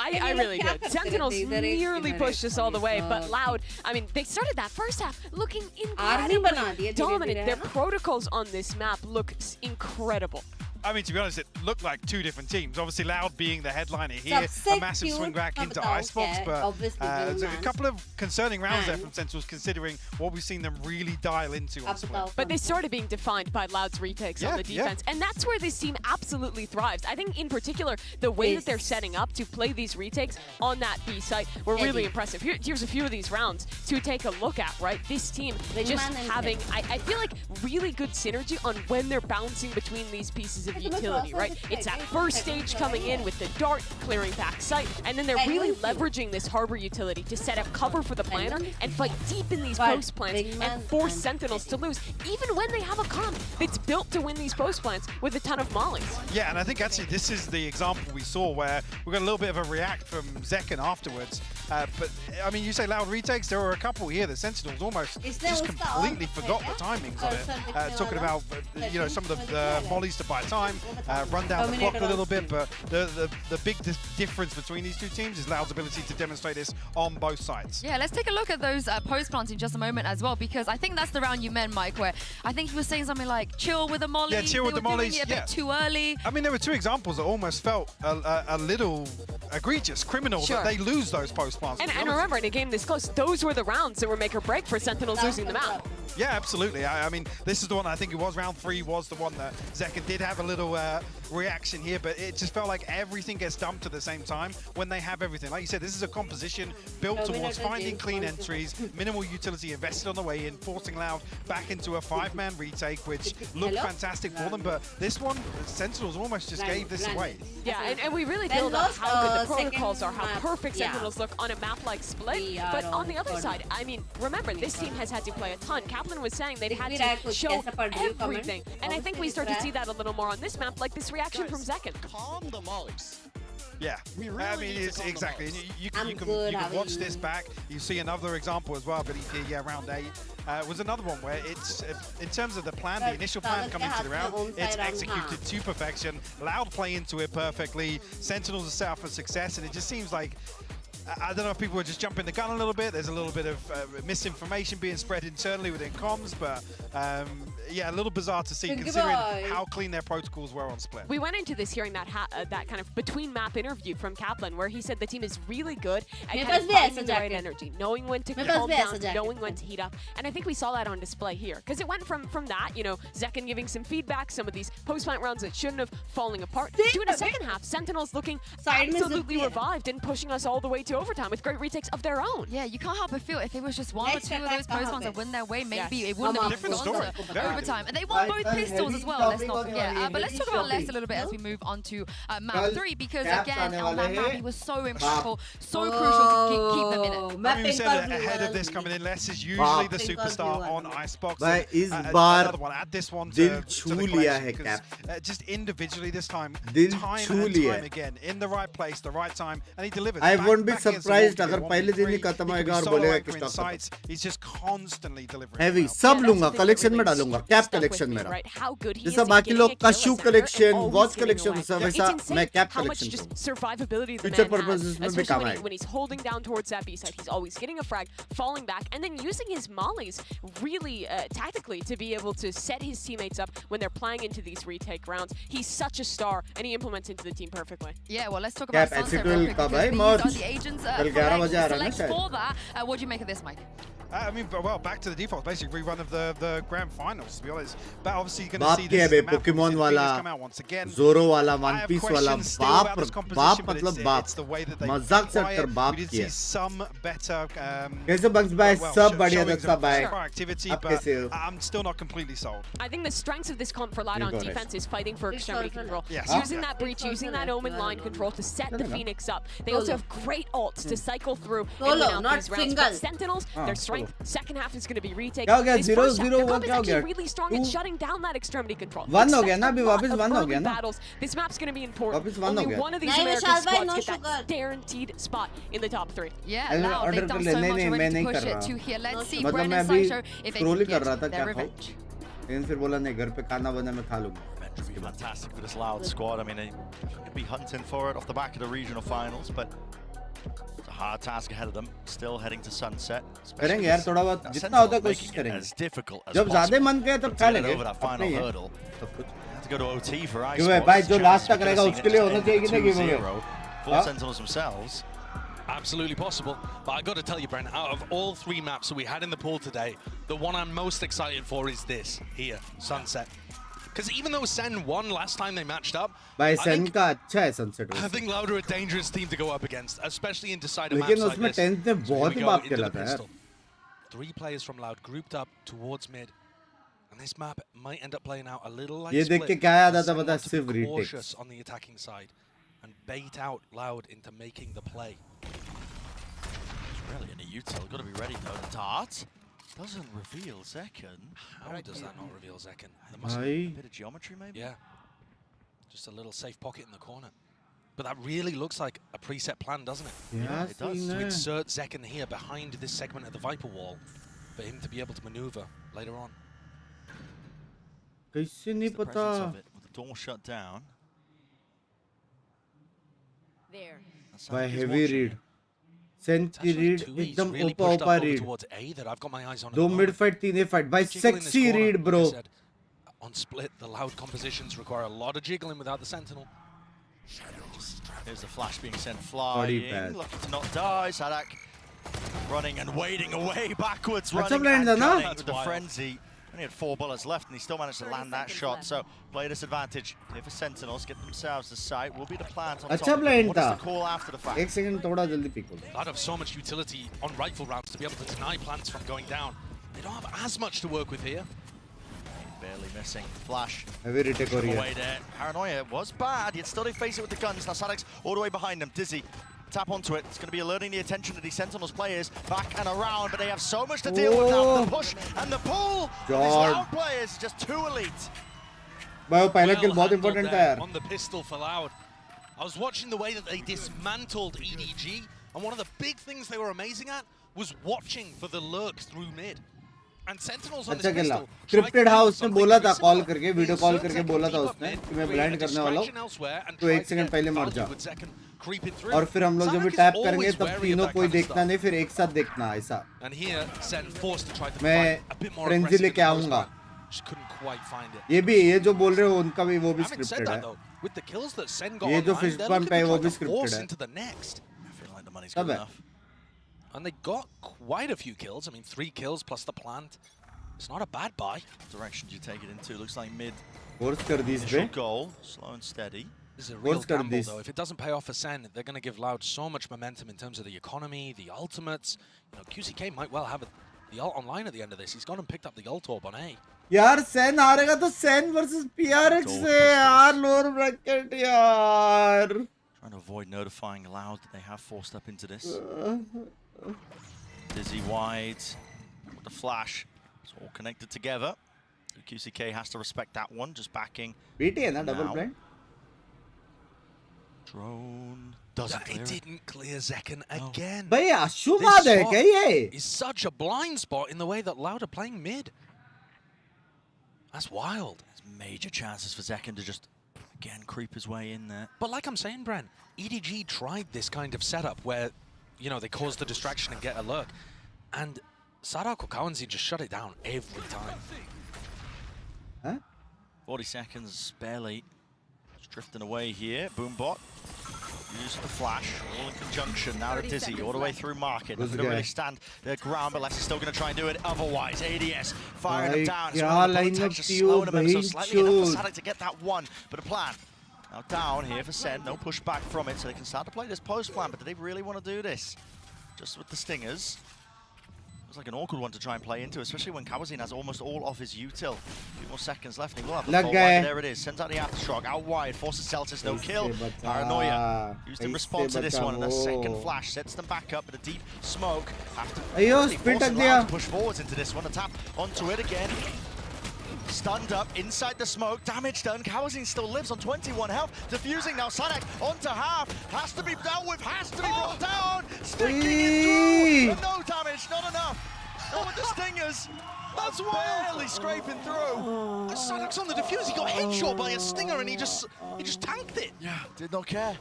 Speaker 6: I really did. Sentinels nearly pushed us all the way, but Loud, I mean, they started that first half looking incredibly dominant. Their protocols on this map look incredible.
Speaker 7: I mean, to be honest, it looked like two different teams. Obviously, Loud being the headliner here, a massive swing back into Icebox, but there's a couple of concerning rounds there from Sentinels, considering what we've seen them really dial into on Split.
Speaker 6: But they started being defined by Loud's retakes on the defense, and that's where this team absolutely thrives. I think, in particular, the way that they're setting up to play these retakes on that B site were really impressive. Here's a few of these rounds to take a look at, right? This team just having, I feel like, really good synergy on when they're bouncing between these pieces of utility, right? It's that first stage coming in with the dart, clearing back sight, and then they're really leveraging this harbor utility to set up cover for the planner and fight deep in these post plants and force Sentinels to lose, even when they have a comp that's built to win these post plants with a ton of mollies.
Speaker 7: Yeah, and I think actually this is the example we saw where we got a little bit of a react from Zekken afterwards. But I mean, you say Loud retakes, there were a couple here. The Sentinels almost just completely forgot the timings on it. Talking about some of the mollies to buy time, run down the clock a little bit, but the big difference between these two teams is Loud's ability to demonstrate this on both sides.
Speaker 5: Yeah, let's take a look at those post plants in just a moment as well, because I think that's the round you meant, Mike, where I think he was saying something like chill with the molly.
Speaker 7: Yeah, chill with the mollies.
Speaker 5: Doing it a bit too early.
Speaker 7: I mean, there were two examples that almost felt a little egregious, criminal, that they lose those post plants.
Speaker 6: And remember, in a game this close, those were the rounds that were make or break for Sentinels losing the map.
Speaker 7: Yeah, absolutely. I mean, this is the one, I think it was round 3 was the one that Zekken did have a little reaction here, but it just felt like everything gets dumped at the same time when they have everything. Like you said, this is a composition built towards finding clean entries, minimal utility invested on the way in, forcing Loud back into a 5-man retake, which looked fantastic for them, but this one, Sentinels almost just gave this away.
Speaker 6: Yeah, and we really build up how good the protocols are, how perfect Sentinels look on a map like Split, but on the other side, I mean, remember, this team has had to play a ton. Kaplan was saying they'd had to show everything, and I think we start to see that a little more on this map, like this reaction from Zekken.
Speaker 20: Calm the mollies.
Speaker 7: Yeah, I mean, it's exactly. You can watch this back. You see another example as well, but round 8 was another one where it's, in terms of the plan, the initial plan coming into the round, it's executed to perfection. Loud play into it perfectly. Sentinels are set up for success, and it just seems like, I don't know if people were just jumping the gun a little bit. There's a little bit of misinformation being spread internally within comms, but yeah, a little bizarre to see considering how clean their protocols were on Split.
Speaker 6: We went into this hearing that that kind of between map interview from Kaplan, where he said the team is really good at kind of finding the right energy, knowing when to calm down, knowing when to heat up, and I think we saw that on display here, because it went from that, Zekken giving some feedback, some of these post-plant rounds that shouldn't have falling apart, to in the second half, Sentinels looking absolutely revived and pushing us all the way to overtime with great retakes of their own.
Speaker 5: Yeah, you can't help but feel if it was just one or two of those post plants that win their way, maybe it wouldn't have gone to overtime. And they won both pistols as well, let's not forget. But let's talk about Les a little bit as we move on to map 3, because again, on that map, he was so impactful, so crucial to keep them in it.
Speaker 7: I mean, we said ahead of this coming in, Les is usually the superstar on Icebox.
Speaker 1: Another
Speaker 7: one, add this one
Speaker 1: to the
Speaker 7: collection, just individually this time, time and time again, in the right place, the right time, and he delivers.
Speaker 1: I won't be surprised अगर पहले दिन ही खत्म होएगा और बोलेगा कि
Speaker 7: stock he's just constantly delivering.
Speaker 1: Heavy सब लूंगा, कलेक्शन में डालूंगा, कैप कलेक्शन मेरा. जैसा बाकी लोग का शू कलेक्शन, वॉच कलेक्शन सब वैसा मैं cap collection
Speaker 6: survivability the
Speaker 1: future
Speaker 6: man
Speaker 1: purposes
Speaker 6: has,
Speaker 1: में भी काम
Speaker 6: when he's holding down towards that B side, he's always getting a frag, falling back, and then using his mollies really tactically to be able to set his teammates up when they're playing into these retake rounds. He's such a star, and he implements into the team perfectly.
Speaker 5: Yeah, well, let's talk about Sunset real quick, because these are the agents agents select for that. What do you make of this, Mike?
Speaker 7: I mean, well, back to the default, basically rerun of the grand finals, to be honest. But obviously, you're going to see this
Speaker 1: Pokemon wala,
Speaker 7: come out once again.
Speaker 1: Zoro wala, One Piece wala, baap matlab baap. मजाक से अक्टर बाप किया.
Speaker 7: Some better.
Speaker 1: कैसे bunks भाई सब बढ़िया दत्ता भाई. आप कैसे हो?
Speaker 7: I'm still not completely sold.
Speaker 6: I think the strength of this comp for Loud on defense is fighting for extremity control.
Speaker 7: Yes.
Speaker 6: Using that breach, using that Omen line control to set the Phoenix up. They also have great ults to cycle through and win out these rounds. But Sentinels, their strength. Second half is going to be retake. This first half, their comp is actually really strong at shutting down that extremity control.
Speaker 1: One हो गया ना अभी वापस one हो गया ना.
Speaker 6: This map's going to be important.
Speaker 1: वापस one हो
Speaker 6: Only
Speaker 1: गया.
Speaker 6: one of these American squads get that guaranteed spot in the top 3.
Speaker 5: Yeah, Loud, they've done so much already to push it to here. Let's see Bren and Saito if they can get their revenge.
Speaker 1: लेकिन फिर बोला नहीं घर पे खाना बना मैं खा लूँगा.
Speaker 20: Revenge would be fantastic for this Loud squad. I mean, they could be hunting for it off the back of the regional finals, but it's a hard task ahead of them. Still heading to Sunset.
Speaker 1: करेंगे यार थोड़ा बहुत जितना होता है कोशिश करेंगे. जब ज़्यादा मन करे तब खा लेंगे.
Speaker 20: Over that final hurdle. Have to go to OT for Esports.
Speaker 1: क्यों भाई जो लास्ट तक रहेगा उसके लिए होना चाहिए कि नहीं गिवेंगे.
Speaker 20: Four Sentinels themselves.
Speaker 3: Absolutely possible, but I got to tell you, Brent, out of all 3 maps that we had in the pool today, the one I'm most excited for is this here, Sunset. Because even though SEN won last time they matched up,
Speaker 1: भाई SEN का अच्छा है Sunset.
Speaker 3: I think Loud are a dangerous team to go up against, especially in decider maps
Speaker 1: लेकिन
Speaker 3: like
Speaker 1: उसमें
Speaker 3: this.
Speaker 1: 10th में बहुत ही बात खेला था यार.
Speaker 3: 3 players from Loud grouped up towards mid, and this map might end up playing out a little like
Speaker 1: ये देख के क्या याद आता पता है सिर्फ retake.
Speaker 3: Cautious on the attacking side and bait out Loud into making the play.
Speaker 20: Really in a util, got to be ready though. The dart doesn't reveal Zekken.
Speaker 3: How does that not reveal Zekken? There must be
Speaker 20: a bit of geometry maybe?
Speaker 3: Yeah. Just a little safe pocket in the corner. But that really looks like a preset plan, doesn't it?
Speaker 1: Yeah,
Speaker 3: it does. To insert Zekken here behind this segment of the Viper wall for him to be able to maneuver later on.
Speaker 1: कैसे नहीं पता?
Speaker 20: With the door shut down.
Speaker 6: There.
Speaker 1: By heavy read. SEN की read एकदम ओपा read. दो mid fight 3 A fight. By sexy read bro.
Speaker 3: On split, the Loud compositions require a lot of jiggling without the Sentinel.
Speaker 20: Here's the flash being sent flying. Lucky to not die. Sadak running and wading away backwards. Running and with the frenzy. Only had 4 bullets left and he still managed to land that shot. So play disadvantage here for Sentinels. Get themselves the site. Will be the plant on top. What is the call after the fact?
Speaker 1: 1 second थोड़ा जल्दी pick हो.
Speaker 3: Loud have so much utility on rifle rounds to be able to deny plants from going down. They don't have as much to work with here.
Speaker 20: Barely missing. Flash.
Speaker 1: Heavy retake हो रही है.
Speaker 20: Paranoia was bad. Yet still they face it with the guns. Now Sadak's all the way behind them. Dizzy. Tap onto it. It's going to be alerting the attention of these Sentinels players back and around, but they have so much to deal with now. The push and the pull. These Loud players just too elite.
Speaker 1: भाई पहला kill बहुत important था यार.
Speaker 3: On the pistol for Loud. I was watching the way that they dismantled EDG, and one of the big things they were amazing at was watching for the lurks through mid. And Sentinels on this pistol.
Speaker 1: Scripted house ने बोला था call करके video call करके बोला था उसने कि मैं ब्लाइंड करने वाला हूँ तो 1 सेकंड पहले मर जा और फिर हम लोग जब भी टैप करेंगे तब तीनों कोई देखना नहीं फिर एक साथ देखना ऐसा मैं फ्रेंजी लेके आऊंगा ये जो बोल रहे हो उनका भी वो भी स्क्रिप्टेड है ये जो फिश पंप है वो भी स्क्रिप्टेड है सब है.
Speaker 3: And they got quite a few kills. I mean, 3 kills plus the plant. It's not a bad buy.
Speaker 20: Directions you take it into looks like mid.
Speaker 1: Force कर दी इसमें.
Speaker 20: Goal, slow and steady.
Speaker 3: This is a real gamble though. If it doesn't pay off for SEN, they're going to give Loud so much momentum in terms of the economy, the ultimates. You know, QCK might well have the ult online at the end of this. He's gone and picked up the ult orb on A.
Speaker 1: यार SEN हारेगा तो SEN versus PRX से यार lower bracket यार.
Speaker 20: Trying to avoid notifying Loud that they have forced up into this. Dizzy wide with the flash. It's all connected together. QCK has to respect that one. Just backing.
Speaker 1: BT है ना double blind.
Speaker 20: Drone doesn't clear
Speaker 3: it. Didn't clear Zekken again.
Speaker 1: भाई आशुमाद है क्या ये?
Speaker 3: Is such a blind spot in the way that Loud are playing mid. That's wild.
Speaker 20: There's major chances for Zekken to just again creep his way in there.
Speaker 3: But like I'm saying, Bran, EDG tried this kind of setup where, you know, they cause the distraction and get a lurk. And Sadak or Kawanzi just shut it down every time.
Speaker 20: Huh? 40 seconds, barely. Just drifting away here. Boombot. Use the flash, all in conjunction. Now to Dizzy, all the way through market. Doesn't really stand their ground, but Lex is still going to try and do it. Otherwise, ADS firing them down. Just slowing them so slightly enough for Sadek to get that one. But a plan. Now down here for SEN, no pushback from it, so they can start to play this post plan. But do they really want to do this? Just with the stingers. It's like an awkward one to try and play into, especially when Kawazin has almost all of his util. A few more seconds left, and he will have the full wide. There it is. Sends out the aftershock, out wide, forces Celtics, no kill. Paranoia used in response to this one, and a second flash sets them back up with a deep smoke. After forcing Loud to push forwards into this one, a tap onto it again. Stunned up inside the smoke, damage done. Kawazin still lives on 21 health. Diffusing now, Sanek onto half. Has to be dealt with, has to be brought down. Sticking it through. No damage, not enough. Not with the stingers. That's barely scraping through.
Speaker 3: Sanek's on the defuse. He got headshot by a stinger and he just tanked it.
Speaker 20: Yeah, did not care.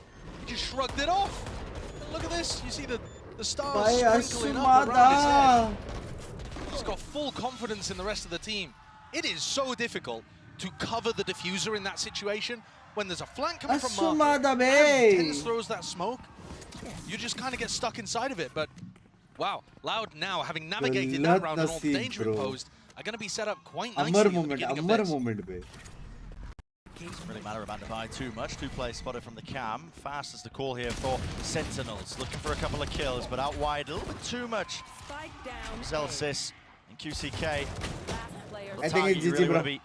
Speaker 3: He just shrugged it off. Look at this. You see the stars sprinkling up around his head. He's got full confidence in the rest of the team. It is so difficult to cover the diffuser in that situation when there's a flank coming from Market and Tennis throws that smoke. You just kind of get stuck inside of it, but wow, Loud now, having navigated that round and all the danger imposed, are going to be set up quite nicely at the beginning of this.
Speaker 20: Doesn't really matter about Divide too much. 2 players spotted from the cam. Fast is the call here for Sentinels. Looking for a couple of kills, but out wide a little bit too much. Zelsis and QCK.
Speaker 1: I think it's GG, bro.
Speaker 20: Be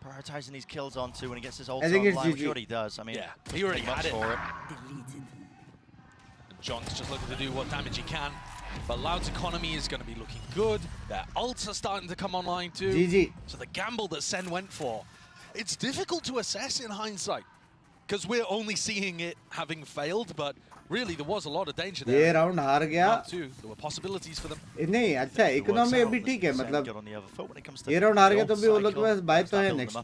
Speaker 20: prioritizing these kills onto when he gets his ult online, which he does. I mean,
Speaker 3: yeah, he already had it.
Speaker 20: For it.
Speaker 3: John's just looking to do what damage he can, but Loud's economy is going to be looking good. Their ults are starting to come online too.
Speaker 1: GG.
Speaker 3: So the gamble that SEN went for, it's difficult to assess in hindsight, because we're only seeing it having failed, but really there was a lot of danger there.
Speaker 1: ये round हार गया.
Speaker 3: There were possibilities for them.
Speaker 1: नहीं अच्छा economy अभी ठीक है मतलब ये राउंड हार गया तो भी वो लोग के पास बाय तो है नेक्स्ट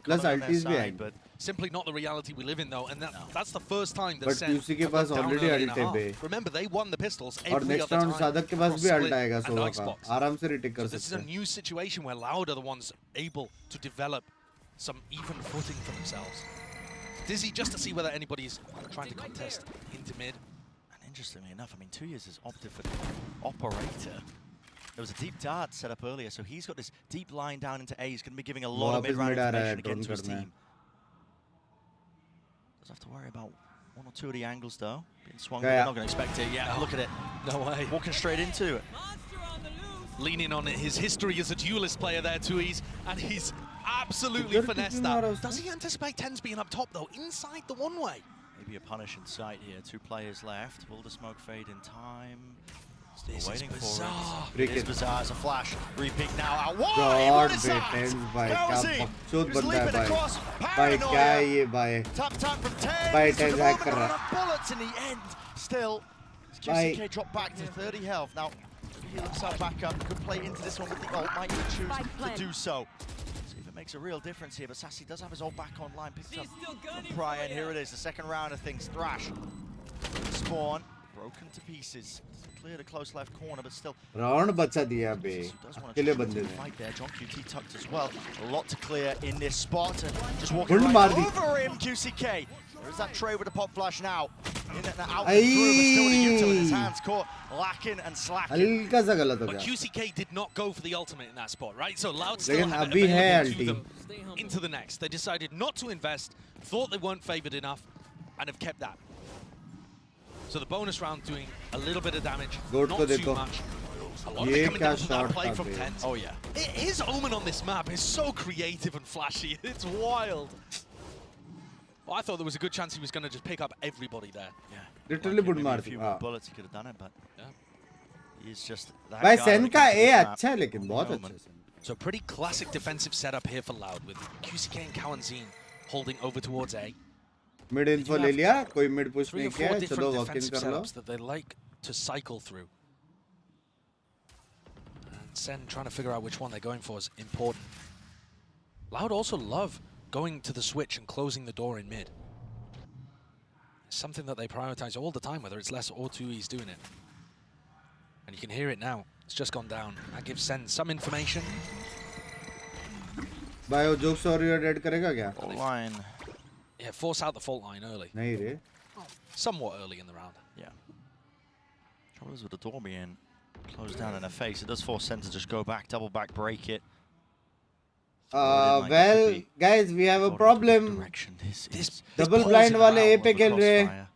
Speaker 1: प्लस अल्टीज भी आएंगे.
Speaker 3: Simply not the reality we live in though, and that's the first time that
Speaker 1: But QC के पास already ult है बे.
Speaker 3: Remember they won the pistols
Speaker 1: और
Speaker 3: every
Speaker 1: next
Speaker 3: other
Speaker 1: round
Speaker 3: time.
Speaker 1: Sadiq के पास भी ult आएगा 16 का. आराम से retake कर सकते हैं.
Speaker 3: This is a new situation where Loud are the ones able to develop some even footing for themselves. Dizzy just to see whether anybody's trying to contest into mid.
Speaker 20: And interestingly enough, I mean, 2 years has opted for the operator. There was a deep dart set up earlier, so he's got this deep line down into A. He's going to be giving a lot of mid-round information again to his team. Does have to worry about 1 or 2 of the angles though. Being swung, they're not going to expect it. Yeah, look at it.
Speaker 3: No way.
Speaker 20: Walking straight into it.
Speaker 3: Leaning on his history as a duelist player there, Tui's, and he's absolutely finessed that. Does he anticipate Tens being up top though, inside the one-way?
Speaker 20: Maybe a punish in sight here. 2 players left. Will the smoke fade in time?
Speaker 3: This
Speaker 20: waiting
Speaker 3: is bizarre.
Speaker 20: For it. It is bizarre. It's a flash. Repeat now. Out wide.
Speaker 1: God, Tens भाई क्या बकचोद बंदा है भाई क्या ये भाई
Speaker 20: tap from Tens.
Speaker 1: भाई Tens hack कर रहा है.
Speaker 20: Bullets in the end. Still, QCK dropped back to 30 health. Now, heal himself back up. Could play into this one with the ult. Might even choose to do so. See if it makes a real difference here. But Sassy does have his ult back online. Picked up from Brian. Here it is. The second round of things. Thrash. Spawn. Broken to pieces. Clear the close left corner, but still.
Speaker 1: Round बचा दिया बे. अकेले बंदे ने.
Speaker 20: Fight there. John QT tucked as well. A lot to clear in this spot. And just walking right over him, QCK. There's that tray with the pop flash now. In and out through, but still the util in his hands. Caught lacking and slacking.
Speaker 1: हल्का सा गलत हो
Speaker 3: But
Speaker 1: गया.
Speaker 3: QCK did not go for the ultimate in that spot, right? So Loud still
Speaker 1: लेकिन
Speaker 3: had it
Speaker 1: अभी है
Speaker 3: available to
Speaker 1: ulti.
Speaker 3: them into the next. They decided not to invest, thought they weren't favored enough, and have kept that. So the bonus round doing a little bit of damage, not too much. A lot of it coming down from that play from Tens.
Speaker 20: Oh yeah.
Speaker 3: His omen on this map is so creative and flashy. It's wild. Well, I thought there was a good chance he was going to just pick up everybody there.
Speaker 20: Yeah.
Speaker 1: Literally बुड़
Speaker 20: A
Speaker 1: मार
Speaker 20: few
Speaker 1: the.
Speaker 20: more bullets he could have done it, but he's just that
Speaker 1: भाई
Speaker 20: guy
Speaker 1: SEN
Speaker 20: when it
Speaker 1: का
Speaker 20: comes to
Speaker 1: A
Speaker 20: this map.
Speaker 1: अच्छा है लेकिन बहुत अच्छा है.
Speaker 3: So pretty classic defensive setup here for Loud with QCK and Kawanzin holding over towards A.
Speaker 1: Mid info ले लिया, कोई mid push
Speaker 3: 3
Speaker 1: नहीं
Speaker 3: or 4
Speaker 1: किया, चलो
Speaker 3: different
Speaker 1: walk in
Speaker 3: defensive
Speaker 1: कर लो.
Speaker 3: setups that they like to cycle through. And SEN trying to figure out which one they're going for is important. Loud also love going to the switch and closing the door in mid. It's something that they prioritize all the time, whether it's less or 2E's doing it. And you can hear it now. It's just gone down. That gives SEN some information.
Speaker 1: भाई वो jokes और ये dead करेगा क्या?
Speaker 20: Line.
Speaker 3: Yeah, force out the fault line early.
Speaker 1: नहीं रे.
Speaker 3: somewhat early in the round.
Speaker 20: Yeah. Trouble is with the door being closed down in her face, it does force Sen to just go back, double back, break it.
Speaker 1: Well, guys, we have a problem. This double blind wale A pe khel rahe.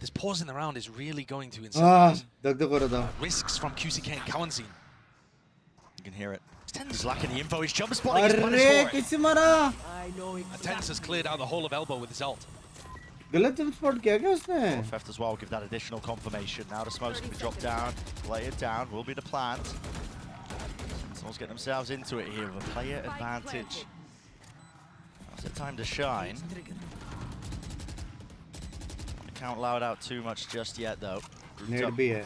Speaker 3: This pause in the round is really going to incentivize risks from QCK and Kawanzin.
Speaker 20: You can hear it. Ten's lacking the info. His jump spotting is punished for it.
Speaker 3: Tenz has cleared out the whole of elbow with his ult.
Speaker 1: गलत jump spot किया क्या उसने?
Speaker 20: Theft as well, give that additional confirmation. Now the smoke's going to be dropped down, lay it down, will be the plant. Sentinels get themselves into it here with a player advantage. Now's the time to shine. Can't loud out too much just yet though.
Speaker 1: Nade bhi hai.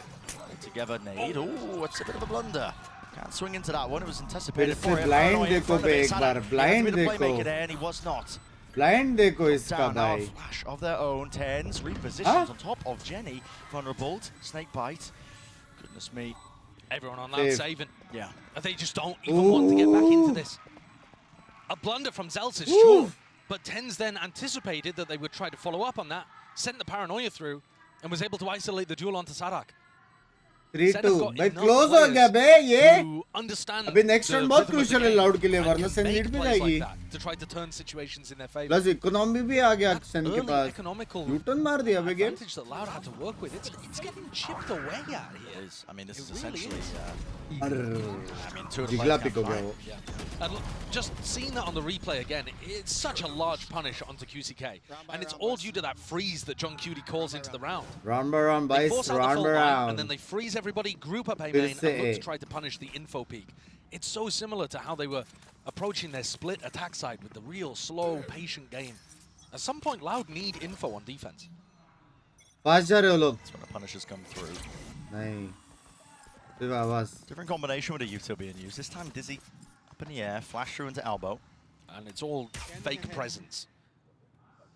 Speaker 20: Together nade. Ooh, it's a bit of a blunder. Can't swing into that one. It was anticipated for him.
Speaker 1: Blind dekho be ek baar. Blind dekho.
Speaker 20: And he was not.
Speaker 1: Blind dekho iska bhai.
Speaker 20: Flash of their own. Tens repositions on top of Jenny. Vulnerable. Snake bite. Goodness me.
Speaker 3: Everyone on that saving. Yeah. They just don't even want to get back into this. A blunder from Zelz is sure. But Tens then anticipated that they would try to follow up on that. Sent the paranoia through and was able to isolate the duel onto Sarak.
Speaker 1: 3-2. भाई close हो गया बे ये. अभी next round बहुत crucial है loud के लिए वरना SEN lead भी जाएगी.
Speaker 3: To try to turn situations in their favor.
Speaker 1: Plus economy भी आ गया SEN के पास. Newton मार दिया बे game.
Speaker 3: Advantage that Loud had to work with. It's getting chipped away out here.
Speaker 20: I mean, this is essentially.
Speaker 1: जिगला pick हो गया वो.
Speaker 3: And just seeing that on the replay again, it's such a large punish onto QCK. And it's all due to that freeze that John Cutie calls into the round.
Speaker 1: Round by round, boys. Round by round.
Speaker 3: And then they freeze everybody, group up A main, and look to try to punish the info peak. It's so similar to how they were approaching their split attack side with the real slow, patient game. At some point, Loud need info on defense.
Speaker 1: Pass जा रहे हो लोग.
Speaker 20: That's when the punishes come through.
Speaker 1: नहीं.
Speaker 20: Different combination with a util being used. This time Dizzy up in the air, flash through into elbow.
Speaker 3: And it's all fake presence.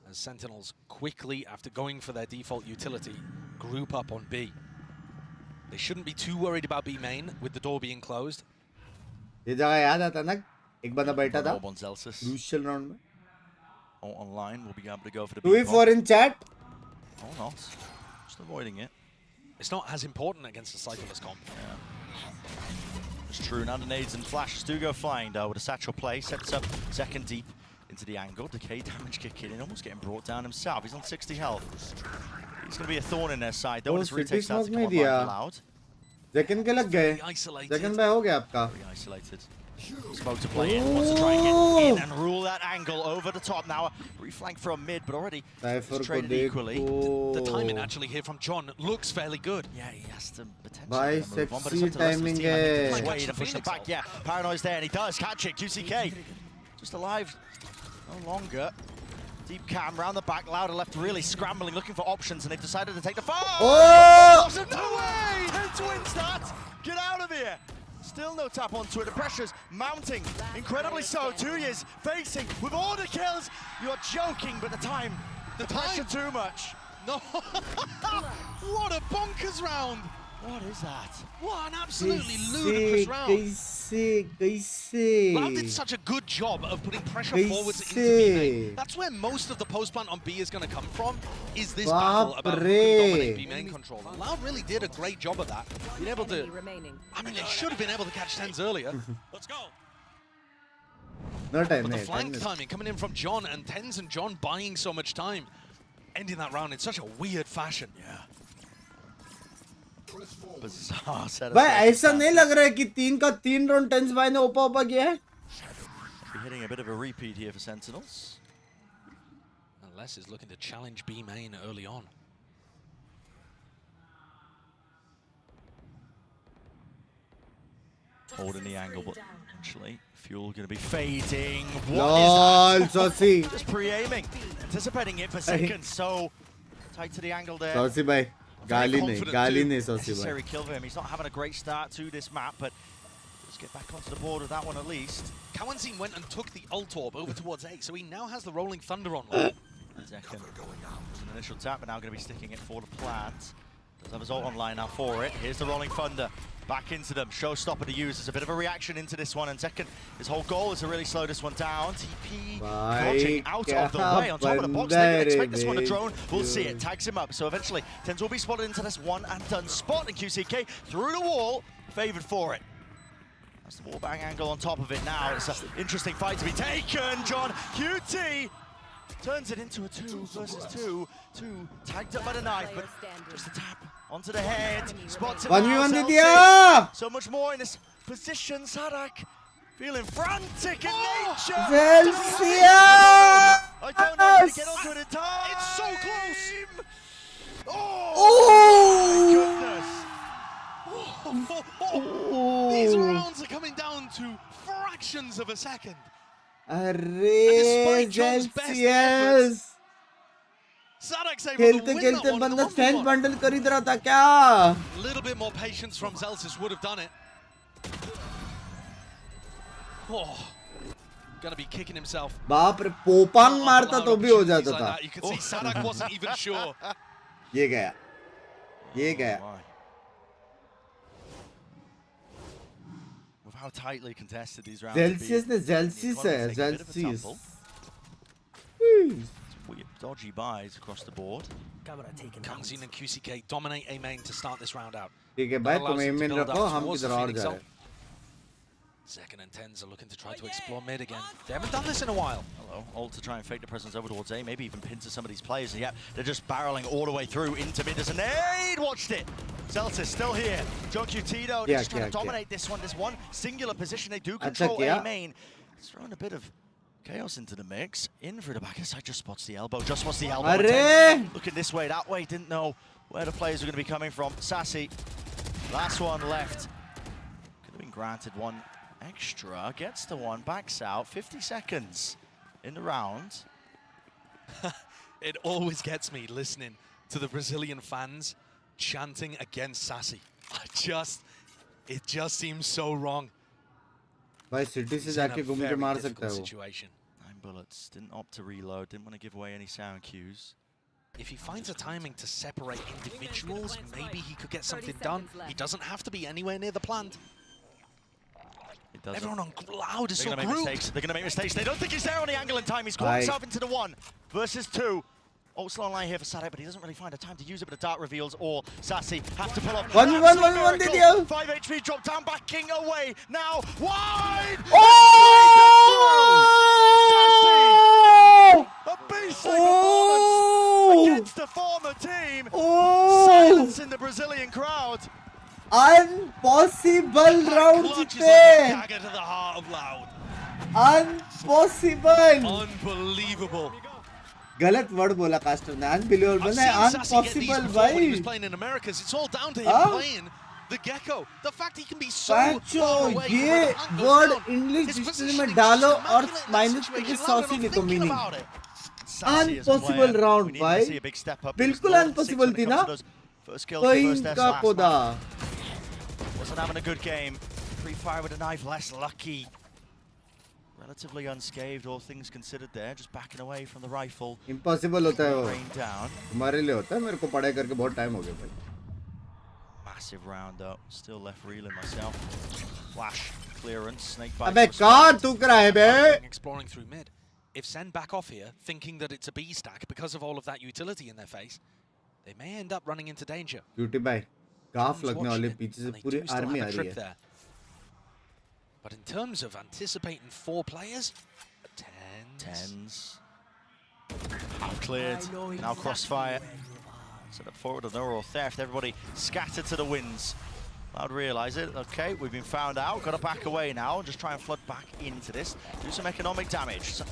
Speaker 3: As Sentinels quickly, after going for their default utility, group up on B. They shouldn't be too worried about B main with the door being closed.
Speaker 1: ये जगह याद आता ना एक बंदा बैठा था crucial round में.
Speaker 20: Online will be able to go for the
Speaker 1: 2v4 in chat.
Speaker 20: Oh, not. Just avoiding it.
Speaker 3: It's not as important against a cyclist comp.
Speaker 20: Yeah. It's true. Now the nades and flashes do go flying though with a satchel play. Sets up second deep into the angle. Decay damage kick in, almost getting brought down himself. He's on 60 health. He's going to be a thorn in their side. Don't want his retakes out to come on Loud.
Speaker 1: Second के लग गए. Second by हो गया आपका.
Speaker 20: Very isolated. Smoke to play in. Wants to try and get in and rule that angle over the top. Now reflank from mid, but already traded equally.
Speaker 3: The timing actually here from John looks fairly good.
Speaker 20: Yeah, he has to potentially
Speaker 1: move on, but it's up
Speaker 20: to the rest of his team.
Speaker 1: है.
Speaker 20: Sway to push it back. Yeah, Paranoid's there, and he does catch it. QCK just alive no longer. Deep cam round the back. Louder left really scrambling, looking for options, and they've decided to take the fall.
Speaker 1: Oh!
Speaker 20: No way! Ten wins that. Get out of here. Still no tap onto it. The pressure's mounting. Incredibly so. 2 years facing with all the kills. You're joking, but the pressure too much.
Speaker 3: No. What a bonkers round.
Speaker 20: What is that?
Speaker 3: What an absolutely ludicrous round.
Speaker 1: कैसे?
Speaker 3: Loud did such a good job of putting pressure forwards into B main. That's where most of the post plant on B is going to come from, is this battle about who can dominate B main control. And Loud really did a great job of that. Being able to, I mean, they should have been able to catch Tens earlier. Let's go.
Speaker 1: No time,
Speaker 3: but the flank timing coming in from John, and Tens and John buying so much time, ending that round in such a weird fashion.
Speaker 20: Yeah. Bizarre set.
Speaker 1: भाई ऐसा नहीं लग रहा है कि 3 का 3 round tense भाई ने ओपा किया है.
Speaker 20: Hitting a bit of a repeat here for Sentinels.
Speaker 3: Unless is looking to challenge B main early on.
Speaker 20: Holding the angle, but actually fuel going to be fading.
Speaker 1: What is that?
Speaker 20: Just pre-aiming, anticipating it for seconds. So tight to the angle there.
Speaker 1: Saucy bhai. गाली नहीं Saucy bhai.
Speaker 20: Necessary kill for him. He's not having a great start to this map, but let's get back onto the board with that one at least.
Speaker 3: Kawanzin went and took the ult orb over towards A, so he now has the rolling thunder online.
Speaker 20: Second, an initial tap, but now going to be sticking it for the plant. Does have his ult online now for it. Here's the rolling thunder. Back into them. Showstopper to use as a bit of a reaction into this one. And second, his whole goal is to really slow this one down. TP dodging out of the way on top of the box. They didn't expect this one to drone. We'll see it. Tags him up. So eventually, Tens will be spotted into this one and done spot. And QCK through the wall, favored for it. That's the wall bang angle on top of it now. It's an interesting fight to be taken. John QT turns it into a 2 versus 2. 2 tagged up by the knife, but just a tap onto the head. Spots him out. So much more in this position. Sadak feeling frantic in nature.
Speaker 22: Celsius!
Speaker 20: I don't know if they get onto it in time.
Speaker 12: It's so close.
Speaker 20: My goodness.
Speaker 12: These rounds are coming down to fractions of a second.
Speaker 22: अरे Celsius! खेलते खेलते बंदा Saint bundle खरीद रहा था क्या?
Speaker 3: A little bit more patience from Celsius would have done it. Oh, gonna be kicking himself.
Speaker 22: बाप रे पोपांग मारता तो भी हो जाता था.
Speaker 3: You can see Sadak wasn't even sure.
Speaker 22: ये गया.
Speaker 20: With how tightly contested these rounds
Speaker 22: Celsius ने Celsius है.
Speaker 20: Weird, dodgy buys across the board.
Speaker 3: Kangzin and QCK dominate A main to start this round out.
Speaker 22: ठीक है भाई तुम A main रखो हम किधर और जा रहे हैं.
Speaker 3: Second and Tens are looking to try to explore mid again. They haven't done this in a while.
Speaker 20: Hello, ult to try and fake the presence over towards A, maybe even pin to some of these players. And yeah, they're just barreling all the way through into mid. There's a nade, watched it. Celsius still here. John QT though, just trying to dominate this one. This one singular position, they do control A main. It's throwing a bit of chaos into the mix. In through the back of the side, just spots the elbow. Looking this way, that way, didn't know where the players were going to be coming from. Sassy, last one left. Could have been granted one extra, gets the one, backs out, 50 seconds in the round.
Speaker 3: It always gets me listening to the Brazilian fans chanting against Sassy. It just seems so wrong.
Speaker 22: भाई city से जाके घूम के मार सकता है वो.
Speaker 20: 9 bullets, didn't opt to reload, didn't want to give away any sound cues.
Speaker 3: If he finds a timing to separate individuals, maybe he could get something done. He doesn't have to be anywhere near the plant. Everyone on loud is so grouped.
Speaker 20: They're going to make mistakes. They don't think he's there on the angle in time. He's caught himself into the 1 versus 2. Also online here for Sadak, but he doesn't really find a time to use it, but the dart reveals all. Sassy has to pull off.
Speaker 22: 1v1 did you?
Speaker 20: 5 HP drop down, backing away. Now, wide!
Speaker 22: Oh!
Speaker 20: Sassy! A beastly performance against the former team. Silence in the Brazilian crowd.
Speaker 22: Impossible round जीते. Impossible.
Speaker 3: Unbelievable.
Speaker 22: गलत word बोला caster ने. Unbelievable नहीं, unpossible भाई.
Speaker 3: He was playing in Americas. It's all down to him playing the Gecko. The fact he can be so far away.
Speaker 22: ये word English dictionary में डालो और माइनस करके 100 से लिखो मीनिंग. Unpossible round भाई. बिल्कुल unpossible थी ना. कोई का खुदा.
Speaker 20: Wasn't having a good game. Pre-fire with a knife, less lucky. Relatively unscathed, all things considered there. Just backing away from the rifle.
Speaker 22: Impossible होता है वो.
Speaker 20: Rain down.
Speaker 22: हमारे लिए होता है. मेरे को पढ़ाई करके बहुत टाइम हो गया भाई.
Speaker 20: Massive round though. Still left reeling myself. Flash clearance. Snake bite.
Speaker 22: अबे कौन तू करा है बे?
Speaker 3: Exploring through mid. If Sen back off here, thinking that it's a B stack because of all of that utility in their face, they may end up running into danger.
Speaker 22: Cutie bhai. गाफ लगने वाले पीछे से पूरी army आ रही है.
Speaker 3: But in terms of anticipating 4 players,
Speaker 20: Tens. Cleared. Now crossfire. Set up forward of neural theft. Everybody scattered to the winds. I'd realise it. Okay, we've been found out. Got to back away now. Just try and flood back into this. Do some economic damage. So,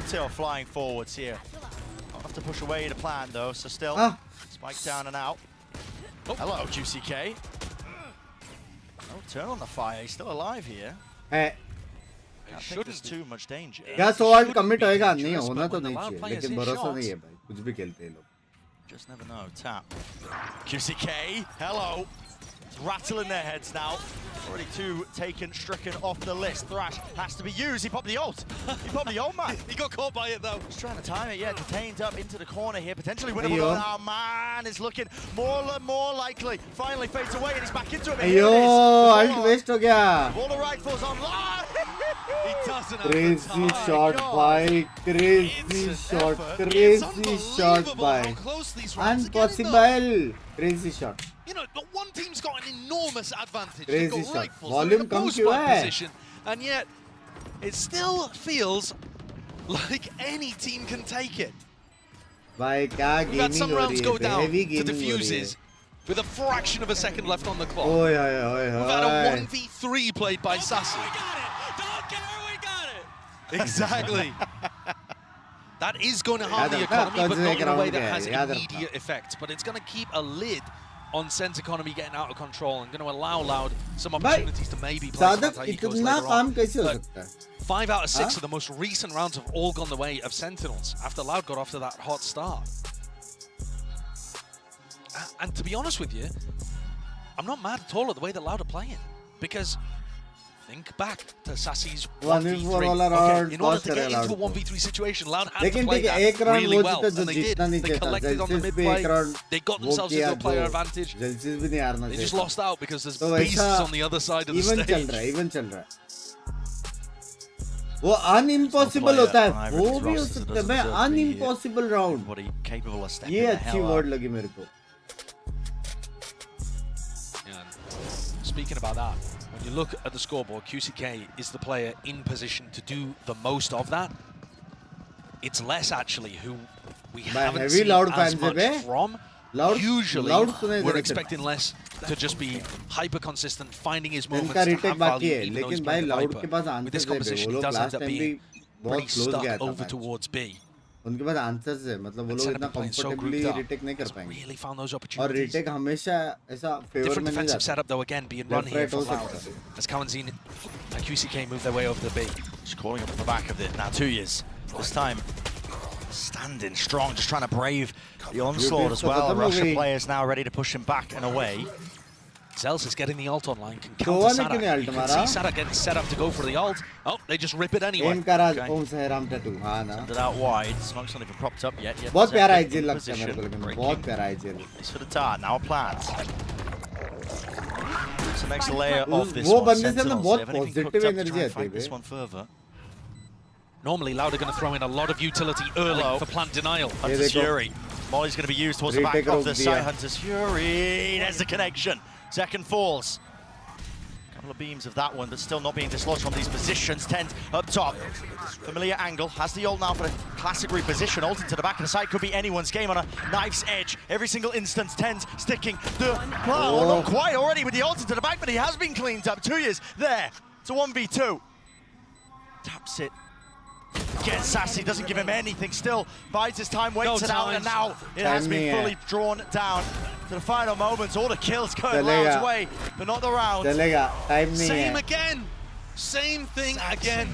Speaker 20: util flying forwards here. Not have to push away the plan though. So still, spike down and out. Oh. Hello, QCK. No turn on the fire. He's still alive here.
Speaker 22: Hey.
Speaker 20: I think there's too much danger.
Speaker 22: क्या सवाल commit होएगा नहीं होना तो नहीं चाहिए लेकिन भरोसा नहीं है भाई कुछ भी खेलते हैं लोग.
Speaker 20: Just never know. Tap. QCK. Hello. It's rattling their heads now. Already 2 taken, stricken off the list. Thrash has to be used. He popped the ult. He popped the ult, man.
Speaker 3: He got caught by it, though.
Speaker 20: He's trying to time it, yeah. Detained up into the corner here. Potentially winnable. Oh, man, it's looking more likely. Finally fades away, and he's back into it.
Speaker 22: Ayo, ult waste ho gaya.
Speaker 20: All the rifles online.
Speaker 3: He doesn't have
Speaker 22: Crazy shot by. Crazy shot. Crazy shot by. Impossible. Crazy shot.
Speaker 3: You know, but one team's got an enormous advantage.
Speaker 22: Crazy
Speaker 3: They've got
Speaker 22: shot.
Speaker 3: rifles,
Speaker 22: Volume
Speaker 3: they're in a
Speaker 22: comes
Speaker 3: post-fight
Speaker 22: here.
Speaker 3: position, and yet it still feels like any team can take it.
Speaker 22: Bhai, kya
Speaker 3: We've had
Speaker 22: gaming
Speaker 3: some
Speaker 22: ho
Speaker 3: rounds
Speaker 22: rahi
Speaker 3: go
Speaker 22: hai.
Speaker 3: down
Speaker 22: Heavy
Speaker 3: to
Speaker 22: gaming ho rahi
Speaker 3: defuses with a fraction of a second left on the clock.
Speaker 22: hai. Oi,
Speaker 3: We've had a 1v3 played by Sassy. Exactly. That is going to harm the economy, but not in a way that has immediate effect. But it's going to keep a lid on Sen's economy getting out of control and going to allow Loud some opportunities to maybe play
Speaker 22: Sadak, itna kaam kaise ho sakta hai?
Speaker 3: 5 out of 6 of the most recent rounds have all gone the way of Sentinels after Loud got off to that hot start. And to be honest with you, I'm not mad at all at the way that Loud are playing, because think back to Sassy's 1v3. Okay, in order to get into a 1v3 situation, Loud had to play that really well, and they did. They collected on the mid-play, they got themselves into a player advantage. They just lost out because there's beasts on the other side of the stage.
Speaker 22: Even chal raha hai. वो unimpossible होता है, वो भी हो सकता है. मैं unimpossible round. ये अच्छी word लगी मेरे को.
Speaker 3: Speaking about that, when you look at the scoreboard, QCK is the player in position to do the most of that. It's less actually who we haven't seen as much from. Usually, we're expecting less to just be hyper consistent, finding his moments to have value, even though he's playing the Viper. With this composition, he does end up being pretty stuck over towards B.
Speaker 22: उनके पास answers है, मतलब वो लोग इतना comfortably retake नहीं कर पाएंगे. और रिटेक हमेशा ऐसा फेवर में नहीं जाता.
Speaker 3: Setup though again being run here for Loud as Kawanzin and QCK move their way over the B.
Speaker 20: Just calling up from the back of it now. 2 years this time, standing strong, just trying to brave the onslaught as well. Russian players now ready to push him back and away.
Speaker 3: Zels is getting the ult online, can counter Sadak. You can see Sadak getting set up to go for the ult. Oh, they just rip it anyway.
Speaker 20: Send it out wide. Smoke's not even propped up yet.
Speaker 22: बहुत प्यारा axile लगता है मेरे को, लेकिन बहुत प्यारा axile.
Speaker 20: It's for the dart, now a plant. It's the next layer of this
Speaker 22: वो
Speaker 20: one.
Speaker 22: बंदे से अंदर बहुत पॉजिटिव एनर्जी आती है.
Speaker 20: This one further.
Speaker 3: Normally, Loud are going to throw in a lot of utility early for plant denial.
Speaker 20: Hunter's Fury. Molly's going to be used towards the back of the site. Hunter's Fury. There's the connection. Second falls. Couple of beams of that one, but still not being dislodged from these positions. Tent up top. Familiar angle. Has the ult now for a classic reposition. Ult into the back of the site. Could be anyone's game on a knife's edge. Every single instance. Tent sticking the... Well, not quite already with the ult into the back, but he has been cleaned up. 2 years there. It's a 1v2. Taps it. Gets Sassy, doesn't give him anything, still bides his time, waits it out, and now it has been fully drawn down to the final moments. All the kills going Loud's way, but not the round.
Speaker 3: Same again, same thing again.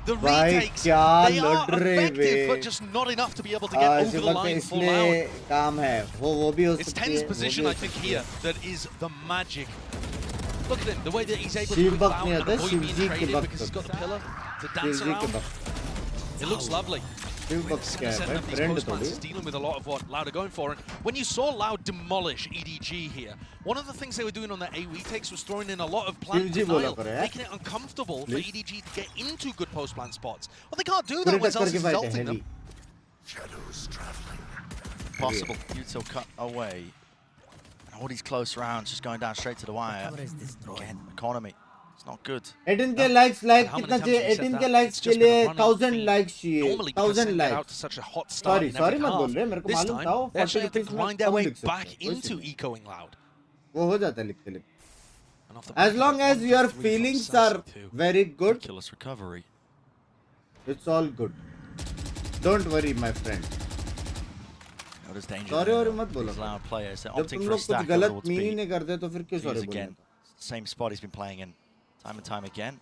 Speaker 3: The retakes, they are effective, but just not enough to be able to get over the line for Loud. It's Ten's position, I think, here that is the magic. Look at him, the way that he's able to whip out and avoid being traded because he's got the pillar to dance around. It looks lovely. He's dealing with a lot of what Loud are going for. And when you saw Loud demolish EDG here, one of the things they were doing on their AoE takes was throwing in a lot of plant denial, making it uncomfortable for EDG to get into good post-plant spots. Well, they can't do that when Zels is belting them.
Speaker 20: Shadows traveling. Possible. Util cut away. And all these close rounds just going down straight to the wire. Again, economy. It's not good.
Speaker 22: 18k likes कितना चाहिए? 18k likes के लिए 1000 likes चाहिए. 1000 likes. Sorry मत बोल रहे, मेरे को मालूम था वो 40 rupees में
Speaker 3: their way back into echoing Loud.
Speaker 22: वो हो जाता है लिखते. As long as your feelings are very good, it's all good. Don't worry, my friend. Sorry और मत बोलो. जब तुम लोग कुछ गलत मीन ही नहीं करते तो फिर क्यों sorry बोलते?
Speaker 20: Same spot he's been playing in time and time again.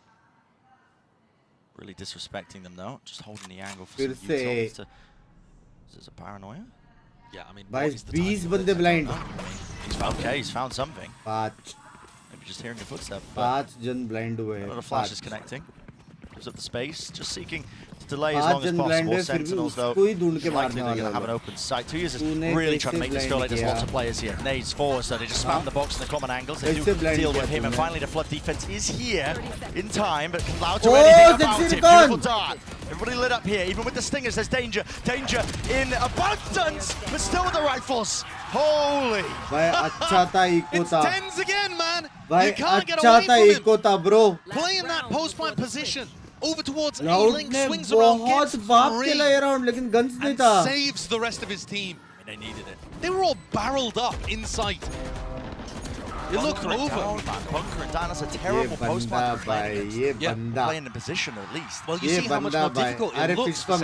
Speaker 20: Really disrespecting them though. Just holding the angle for some utils. Is this a paranoia?
Speaker 3: Yeah, I mean,
Speaker 22: Guys, 20 बंदे blind.
Speaker 20: Okay, he's found something.
Speaker 1: 5.
Speaker 20: Maybe just hearing a footstep.
Speaker 1: 5 जन blind हुए हैं.
Speaker 20: Another flash is connecting. Gives up the space, just seeking to delay as long as possible. Sentinels, though, likely they're going to have an open sight. 2 users really trying to make this feel like there's lots of players here. Nades forward, so they just spam the box in the common angles. They do deal with him, and finally the flood defense is here in time, but can allow to anything about it. Beautiful dart. Everybody lit up here, even with the stingers, there's danger. Danger in abundance, but still with the rifles. Holy.
Speaker 12: It's tens again, man. You can't get away from him.
Speaker 1: Bro.
Speaker 12: Playing that post-plant position. Over towards
Speaker 1: A-Link, swings around, gets free,
Speaker 12: and saves the rest of his team.
Speaker 20: I mean, they needed it.
Speaker 12: They were all barreled up in sight. You look over.
Speaker 20: Bunkering down, that's a terrible post-plant. Playing the position at least.
Speaker 12: Well, you see how much more difficult it looks when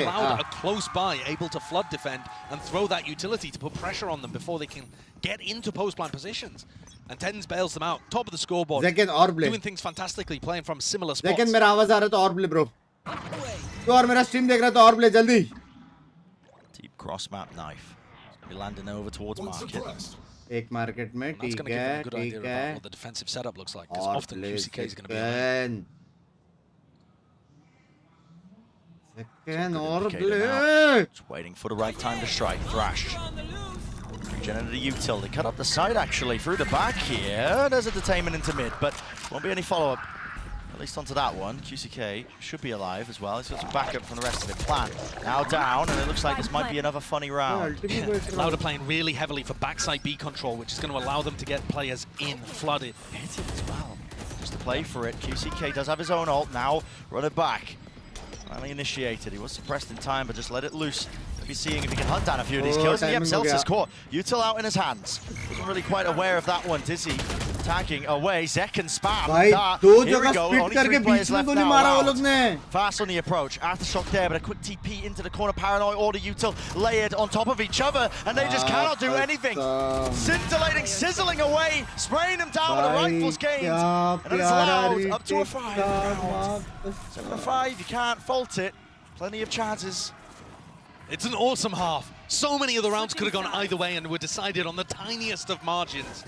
Speaker 12: Loud are close by, able to flood defend and throw that utility to put pressure on them before they can get into post-plant positions. And Tens bails them out, top of the scoreboard. Doing things fantastically, playing from similar spots.
Speaker 1: Second, मेरा आवाज आ रहा है तो और play bro. तो और मेरा stream देख रहा है तो और play जल्दी.
Speaker 20: Deep cross map knife. Be landing over towards market.
Speaker 1: एक market में ठीक है, ठीक है.
Speaker 12: What the defensive setup looks like, because often QCK is going to be
Speaker 1: second और play.
Speaker 20: Just waiting for the right time to strike. Thrash. Regenerated the util. They cut up the side actually through the back here. There's a detainment into mid, but won't be any follow-up. At least onto that one. QCK should be alive as well. He's got some backup from the rest of it. Plan now down, and it looks like this might be another funny round.
Speaker 12: Loud are playing really heavily for backside B control, which is going to allow them to get players in, flooded.
Speaker 20: Hit it as well. Just to play for it. QCK does have his own ult now. Run it back. Finally initiated. He was suppressed in time, but just let it loose. Be seeing if he can hunt down a few of these kills. Yep, Seltzer's caught. Util out in his hands. Wasn't really quite aware of that one, is he? Tagging away. Zek and spam. Here we go. Only 3 players left now. Fast on the approach. Aftershock there, but a quick TP into the corner. Paranoid order Util layered on top of each other, and they just cannot do anything. Scintillating, sizzling away, spraying them down with the rifles gained. And it's Loud up to a 5. 7-5, you can't fault it. Plenty of chances.
Speaker 12: It's an awesome half. So many of the rounds could have gone either way and were decided on the tiniest of margins.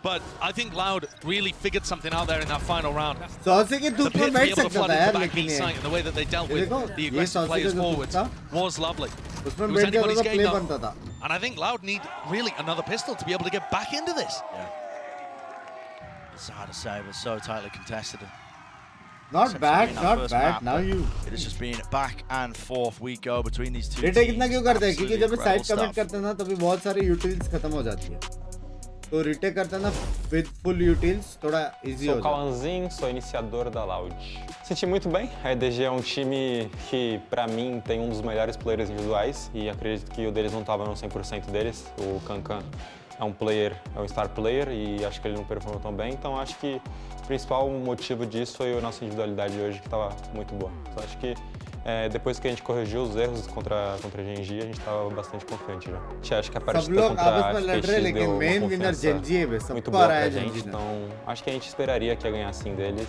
Speaker 12: But I think Loud really figured something out there in that final round. The pit to be able to flood into back B site and the way that they dealt with the aggressive players forwards was lovely. It was anybody's game now. And I think Loud need really another pistol to be able to get back into this.
Speaker 20: Yeah. It's hard to say, but so tightly contested.
Speaker 1: Not bad, not bad. Now you.
Speaker 20: It has just been back and forth we go between these two teams.
Speaker 1: Retake इतना क्यों करते हैं? क्योंकि जब मैं side commit करते हैं ना तभी बहुत सारे utils खत्म हो जाती है. तो retake करते हैं ना with full utils थोड़ा easy हो जाता है.
Speaker 10: Sou Kalanzinho, sou iniciador da Loud. Senti muito bem. A EDG é um time que, pra mim, tem um dos melhores players individuais e acredito que o deles não estava no 100% deles. O Kankan é um player, é um star player e acho que ele não performou tão bem. Então acho que o principal motivo disso foi a nossa individualidade hoje, que estava muito boa. Então acho que depois que a gente corrigiu os erros contra a Genji, a gente estava bastante confiante já. A gente acha que a partida contra a FPX deu uma confiança muito boa pra gente, então acho que a gente esperaria que ia ganhar assim deles,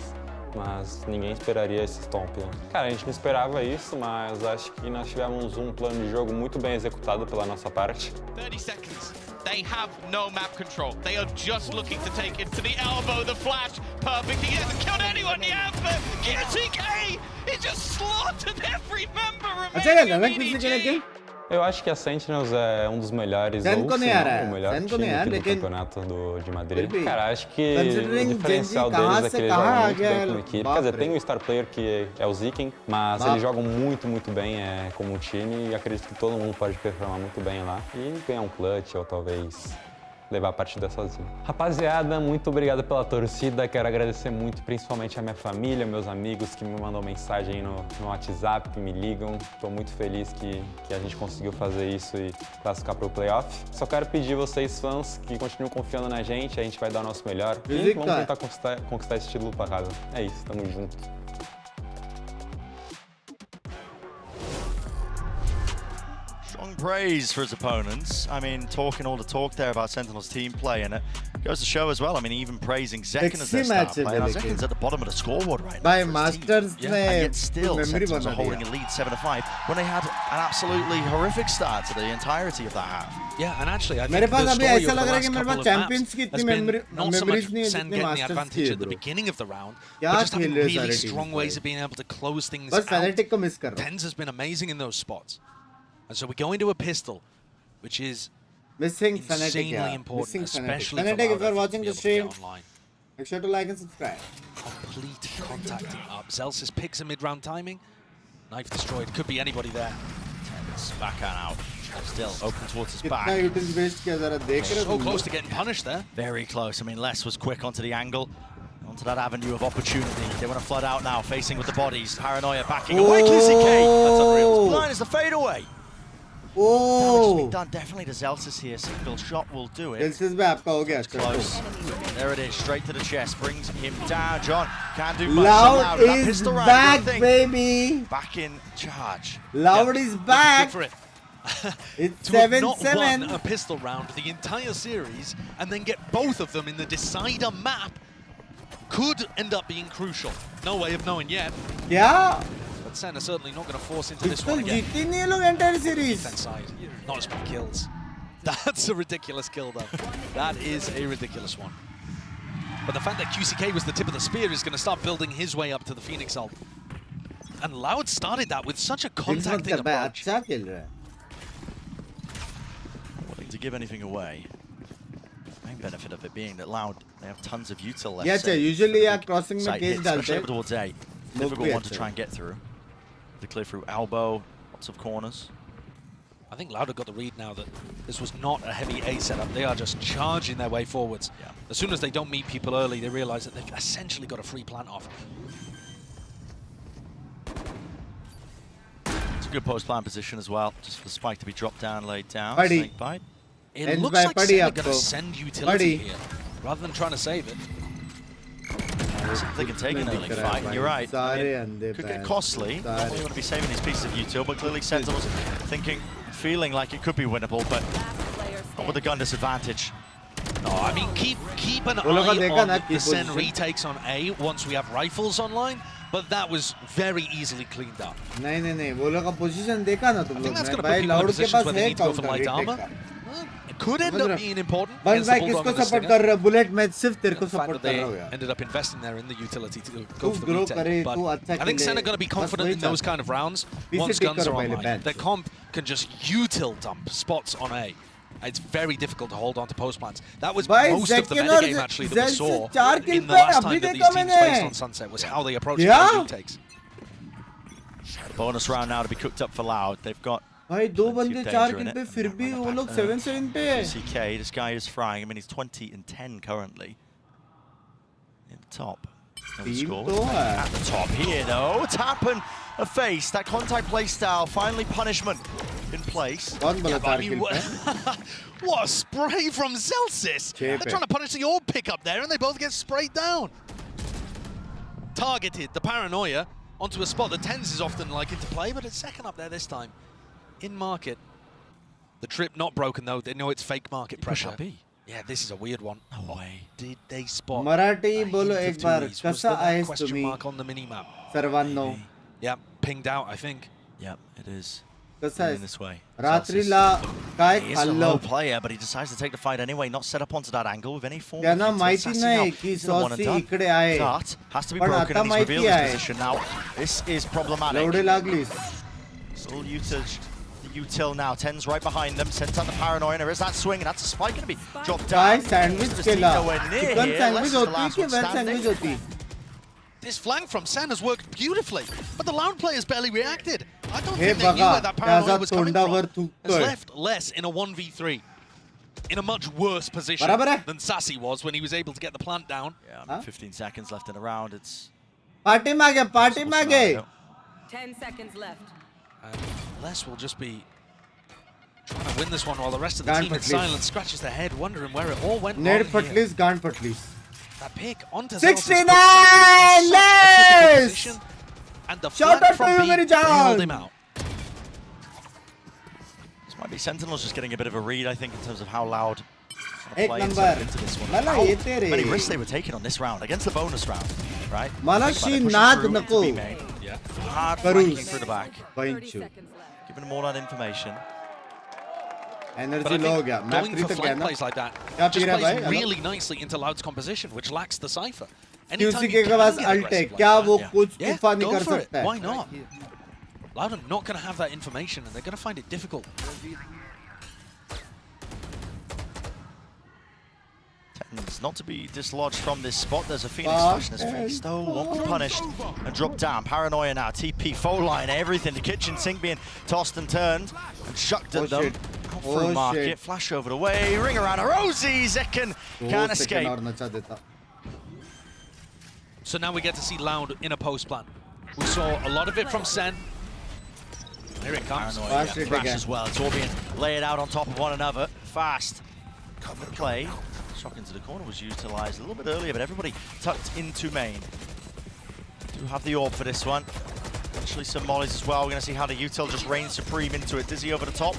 Speaker 10: mas ninguém esperaria esse stomp, né? Cara, a gente não esperava isso, mas acho que nós tivemos um plano de jogo muito bem executado pela nossa parte.
Speaker 7: 30 seconds. They have no map control. They are just looking to take it to the elbow, the flash. Perfect. He hasn't killed anyone yet, but QCK, he just slaughtered every member.
Speaker 10: Eu acho que a Sentinels é um dos melhores, ou se não, o melhor time aqui do campeonato de Madrid. Cara, acho que o diferencial deles é que eles jogam muito bem como equipe. Quer dizer, tem um star player que é o Ziken, mas eles jogam muito, muito bem como um time e acredito que todo mundo pode performar muito bem lá e ganhar um clutch ou talvez levar a partida sozinho. Rapaziada, muito obrigado pela torcida, quero agradecer muito principalmente a minha família, meus amigos que me mandam mensagem no WhatsApp, me ligam. Estou muito feliz que a gente conseguiu fazer isso e classificar para o playoff. Só quero pedir vocês fãs que continuem confiando na gente, a gente vai dar o nosso melhor e vamos tentar conquistar esse título para casa. É isso, tamo junto.
Speaker 20: Praise for his opponents. I mean, talking all the talk there about Sentinel's team play, and Goes to show as well. I mean, even praising Zekken as their star player. Now, Zekken's at the bottom of the scoreboard right now.
Speaker 22: By Masters,
Speaker 20: and yet still, Sentinels are holding a lead 7-5 when they had an absolutely horrific start to the entirety of that half.
Speaker 3: Yeah, and actually, I
Speaker 22: मेरे
Speaker 3: think
Speaker 22: pass
Speaker 3: the
Speaker 22: अभी
Speaker 3: story
Speaker 22: ऐसा
Speaker 3: of the
Speaker 22: लग रहा है कि
Speaker 3: last
Speaker 22: मेरे
Speaker 3: couple
Speaker 22: pass
Speaker 3: of
Speaker 22: champions
Speaker 3: maps
Speaker 22: की
Speaker 3: has
Speaker 22: इतनी
Speaker 3: been not so much
Speaker 22: memories नहीं है
Speaker 3: Sen
Speaker 22: जितनी
Speaker 3: getting the
Speaker 22: मास्टर्स
Speaker 3: advantage
Speaker 22: की
Speaker 3: at the
Speaker 22: bro.
Speaker 3: beginning of the round,
Speaker 22: क्या
Speaker 3: but just
Speaker 22: खेल
Speaker 3: having
Speaker 22: रहे हो
Speaker 3: really
Speaker 22: सारे
Speaker 3: strong
Speaker 22: teams
Speaker 3: ways of being able to close things
Speaker 22: बस
Speaker 3: out.
Speaker 22: फैनेटिक को मिस कर रहा हूँ.
Speaker 3: Tens has been amazing in those spots. And so we go into a pistol, which is
Speaker 22: Missing Fnatic,
Speaker 3: insanely important,
Speaker 22: Missing Fnatic.
Speaker 3: especially
Speaker 22: Fnatic,
Speaker 3: for
Speaker 22: if you're
Speaker 3: Valorant
Speaker 22: watching
Speaker 3: to be
Speaker 22: the
Speaker 3: able to get
Speaker 22: stream,
Speaker 3: online.
Speaker 22: make sure to like and subscribe.
Speaker 3: Complete contacting up. Zelsis picks a mid-round timing. Knife destroyed. Could be anybody there.
Speaker 20: Tens back and out. Still open towards his back.
Speaker 22: कितना utils waste किया जरा देख रहे हो
Speaker 3: So
Speaker 22: तुम
Speaker 3: close
Speaker 22: लोग?
Speaker 3: to getting punished there.
Speaker 20: Very close. I mean, Les was quick onto the angle. Onto that avenue of opportunity. They want to flood out now, facing with the bodies. Paranoia backing away. QCK. That's unreal. Blind is the fadeaway. Damage has been done definitely to Zelsis here. Single shot will do it.
Speaker 22: Zelsis भी आपका हो गया.
Speaker 20: Close. There it is, straight to the chest. Brings him down. John can't do much.
Speaker 22: Loud
Speaker 20: That
Speaker 22: is
Speaker 20: pistol round,
Speaker 22: back,
Speaker 20: good thing.
Speaker 22: baby.
Speaker 20: Back in charge.
Speaker 22: Loud is back.
Speaker 3: Good for it.
Speaker 22: It's
Speaker 3: To have not
Speaker 22: 7-7.
Speaker 3: won a pistol round the entire series and then get both of them in the decider map could end up being crucial. No way of knowing yet.
Speaker 22: क्या?
Speaker 3: But Sen are certainly not going to force into this
Speaker 22: Pistol
Speaker 3: one again.
Speaker 22: जीती नहीं है लोग entire series.
Speaker 3: Defense side, not as many kills. That's a ridiculous kill though. That is a ridiculous one. But the fact that QCK was the tip of the spear is going to start building his way up to the Phoenix ult. And Loud started that with such a contacting approach.
Speaker 22: अच्छा खेल रहा है.
Speaker 20: Willing to give anything away. Main benefit of it being that Loud, they have tons of util left.
Speaker 22: Yeah,
Speaker 20: so
Speaker 22: usually yeah, crossing में
Speaker 20: site
Speaker 22: cage
Speaker 20: hits,
Speaker 22: डालते
Speaker 20: especially
Speaker 22: हैं.
Speaker 20: towards A. Difficult one to try and get through. To clear through elbow, lots of corners.
Speaker 3: I think Loud have got the read now that this was not a heavy A setup. They are just charging their way forwards.
Speaker 20: Yeah.
Speaker 3: As soon as they don't meet people early, they realize that they've essentially got a free plant off.
Speaker 20: It's a good post-plant position as well, just for the spike to be dropped down, laid down.
Speaker 22: Buddy.
Speaker 20: Snake bite.
Speaker 3: It looks like Sen are going to send utility here, rather than trying to save it.
Speaker 20: They can take an early fight, you're right. I mean, could get costly. Not really want to be saving these pieces of util, but clearly Sentinels thinking, feeling like it could be winnable, but not with the gun disadvantage.
Speaker 3: No, I mean, keep an eye on the Sen retakes on A once we have rifles online, but that was very easily cleaned up.
Speaker 22: नहीं वो लोग का position देखा ना तुम
Speaker 3: I think
Speaker 22: लोग
Speaker 3: that's
Speaker 22: ने.
Speaker 3: going to put
Speaker 22: भाई
Speaker 3: people in
Speaker 22: Loud के
Speaker 3: positions
Speaker 22: पास
Speaker 3: where they
Speaker 22: है
Speaker 3: need to go for
Speaker 22: counter
Speaker 3: light
Speaker 22: retake
Speaker 3: armor.
Speaker 22: का.
Speaker 3: It could end up being important.
Speaker 22: बन
Speaker 3: against
Speaker 22: भाई
Speaker 3: the
Speaker 22: किसको
Speaker 3: Bulldog and the
Speaker 22: support
Speaker 3: Stinger.
Speaker 22: कर रहे हो? Bullet मैं सिर्फ तेरे को
Speaker 3: The fact
Speaker 22: support
Speaker 3: that
Speaker 22: कर रहा हूँ
Speaker 3: they
Speaker 22: यार.
Speaker 3: ended up investing there in the utility to go
Speaker 22: तू
Speaker 3: for the
Speaker 22: grow
Speaker 3: retake.
Speaker 22: करे,
Speaker 3: But
Speaker 22: तू अच्छा
Speaker 3: I think Sen
Speaker 22: खेले.
Speaker 3: are going to be
Speaker 22: बस
Speaker 3: confident
Speaker 22: वही
Speaker 3: in those
Speaker 22: चाहता
Speaker 3: kind of rounds
Speaker 22: पीछे
Speaker 3: once
Speaker 22: pick
Speaker 3: guns
Speaker 22: करो
Speaker 3: are
Speaker 22: पहले,
Speaker 3: online.
Speaker 22: bench.
Speaker 3: The comp can just util dump spots on A. It's very difficult to hold on to post plants. That was
Speaker 22: भाई
Speaker 3: most of the
Speaker 22: Zekken और
Speaker 3: metagame actually that we
Speaker 22: Zel
Speaker 3: saw
Speaker 22: से 4 kill
Speaker 3: in the
Speaker 22: पे
Speaker 3: last
Speaker 22: अभी
Speaker 3: time that these
Speaker 22: देखा
Speaker 3: teams
Speaker 22: मैंने.
Speaker 3: faced on Sunset was how they approached
Speaker 22: Yeah.
Speaker 3: the retakes.
Speaker 20: Bonus round now to be cooked up for Loud. They've got
Speaker 22: भाई दो बंदे 4
Speaker 20: danger in
Speaker 22: kill
Speaker 20: it.
Speaker 22: पे फिर भी वो लोग 7-7 पे है.
Speaker 20: CK, this guy is frying. I mean, he's 20-10 currently. In the top. of the
Speaker 22: Team
Speaker 20: score.
Speaker 22: तो है.
Speaker 20: At the top here, though. Tap and a face. That contact play style. Finally, punishment in place.
Speaker 22: कौन बोला 4 kill पे?
Speaker 3: What a spray from Zelsis! They're trying to punish the orb pick up there, and they both get sprayed down. Targeted the paranoia onto a spot that Tens is often liking to play, but it's second up there this time. In market. The trip not broken though. They know it's fake market pressure. Yeah, this is a weird one. No way. Did they spot?
Speaker 22: Marathi बोलो एक बार. कसा आहेस
Speaker 3: question
Speaker 22: तुम्ही?
Speaker 3: mark on the minimap.
Speaker 22: सर्वांनो.
Speaker 3: Yeah, pinged out, I think.
Speaker 20: Yep, it is.
Speaker 22: कसा
Speaker 20: In this way.
Speaker 22: रात्रीला काय
Speaker 20: He is a
Speaker 22: खाल्लं?
Speaker 20: low player, but he decides to take the fight anyway, not set up onto that angle with any form
Speaker 22: त्यांना
Speaker 20: of util.
Speaker 22: माहिती
Speaker 20: Sassy
Speaker 22: नाही
Speaker 20: now.
Speaker 22: की
Speaker 20: He's in a one and
Speaker 22: saucy
Speaker 20: done.
Speaker 22: इकडे आहे.
Speaker 20: But has to be
Speaker 22: पण
Speaker 20: broken
Speaker 22: आता
Speaker 20: and he's
Speaker 22: माहिती
Speaker 20: revealed his
Speaker 22: आहे.
Speaker 20: position now. This is problematic.
Speaker 22: लवडे लागलीस.
Speaker 20: Still util now. Tens right behind them. Sends out the paranoia. And there is that swing, and that's a spike going to be dropped
Speaker 22: काय
Speaker 20: down.
Speaker 22: Sandwich
Speaker 20: Just
Speaker 22: केला.
Speaker 20: nowhere near
Speaker 22: chicken
Speaker 20: here.
Speaker 22: Sandwich
Speaker 20: Less is the
Speaker 22: होती
Speaker 20: last
Speaker 22: कि
Speaker 20: one
Speaker 22: veg
Speaker 20: standing.
Speaker 22: Sandwich होती?
Speaker 3: This flank from Sen has worked beautifully, but the Loud players barely reacted. I don't
Speaker 22: hey
Speaker 3: think they knew
Speaker 22: बघा
Speaker 3: where that paranoia
Speaker 22: त्याचा
Speaker 3: was coming
Speaker 22: तोंडावर
Speaker 3: from. Has
Speaker 22: थुकतोय.
Speaker 3: left less in a 1v3, in a much worse position
Speaker 22: बराबर है.
Speaker 3: than Sassy was when he was able to get the plant down.
Speaker 20: Yeah, 15 seconds left in the round. It's
Speaker 22: party मागे party मागे.
Speaker 16: 10 seconds left.
Speaker 3: And Les will just be trying to win this one while the rest of the
Speaker 22: Gaand
Speaker 3: team in
Speaker 22: patlis.
Speaker 3: silence scratches their head, wondering where it all went
Speaker 22: net
Speaker 3: wrong here.
Speaker 22: पटलीस गांड पटलीस.
Speaker 3: That pick onto
Speaker 22: 69
Speaker 3: less! And the
Speaker 22: Shout
Speaker 3: flank
Speaker 22: out to
Speaker 3: from
Speaker 22: you,
Speaker 3: B
Speaker 22: Mary
Speaker 3: bailed
Speaker 22: John.
Speaker 3: him out.
Speaker 20: This might be Sentinels just getting a bit of a read, I think, in terms of how Loud of play and set into this one. How many risks they were taking on this round against the bonus round, right?
Speaker 22: Malashi naad nako.
Speaker 20: Yeah. Hard flanking through the back. Giving them all that information.
Speaker 22: Energy low ho gaya. Map
Speaker 3: Going
Speaker 22: 3
Speaker 3: for
Speaker 22: tak
Speaker 3: flank
Speaker 22: gaya na.
Speaker 3: plays like that
Speaker 22: Kya
Speaker 3: just
Speaker 22: pee raha
Speaker 3: plays
Speaker 22: bhai?
Speaker 3: really nicely into Loud's composition, which lacks the cipher.
Speaker 22: QC के पास ult है. क्या वो कुछ तूफानी कर सकता है?
Speaker 3: Why not? Loud are not going to have that information, and they're going to find it difficult.
Speaker 20: Tens not to be dislodged from this spot. There's a Phoenix flash in his face, though. Won't be punished and dropped down. Paranoia now. TP, phone line, everything. The kitchen sink being tossed and turned and chucked at them. Out through market. Flash over the way. Ring around a Rosie. Zekken can't escape.
Speaker 3: So now we get to see Loud in a post plan. We saw a lot of it from SEN. Here it comes.
Speaker 20: Paranoia, Thrash as well. Torbjorn lay it out on top of one another. Fast. Cover play. Shock into the corner was utilised a little bit earlier, but everybody tucked into main. Do have the orb for this one. Actually some mollies as well. We're going to see how the util just reigns supreme into it. Dizzy over the top.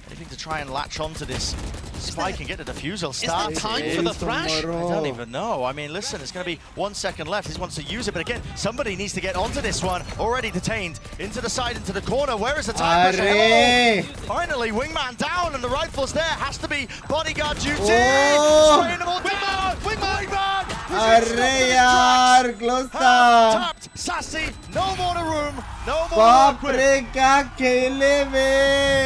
Speaker 20: Anything to try and latch onto this spike and get the defusal started.
Speaker 3: Is there time for the Thrash?
Speaker 20: I don't even know. I mean, listen, it's going to be 1 second left. He wants to use it, but again, somebody needs to get onto this one. Already detained. Into the side, into the corner. Where is the time pressure? Hello! Finally, wingman down, and the rifle's there. Has to be bodyguard duty. Spraying them all down. Wingman!
Speaker 22: Arre yaar, close था.
Speaker 20: Tapped. Sassy. No more to room. No more.
Speaker 22: बाप रे क्या खेले वे.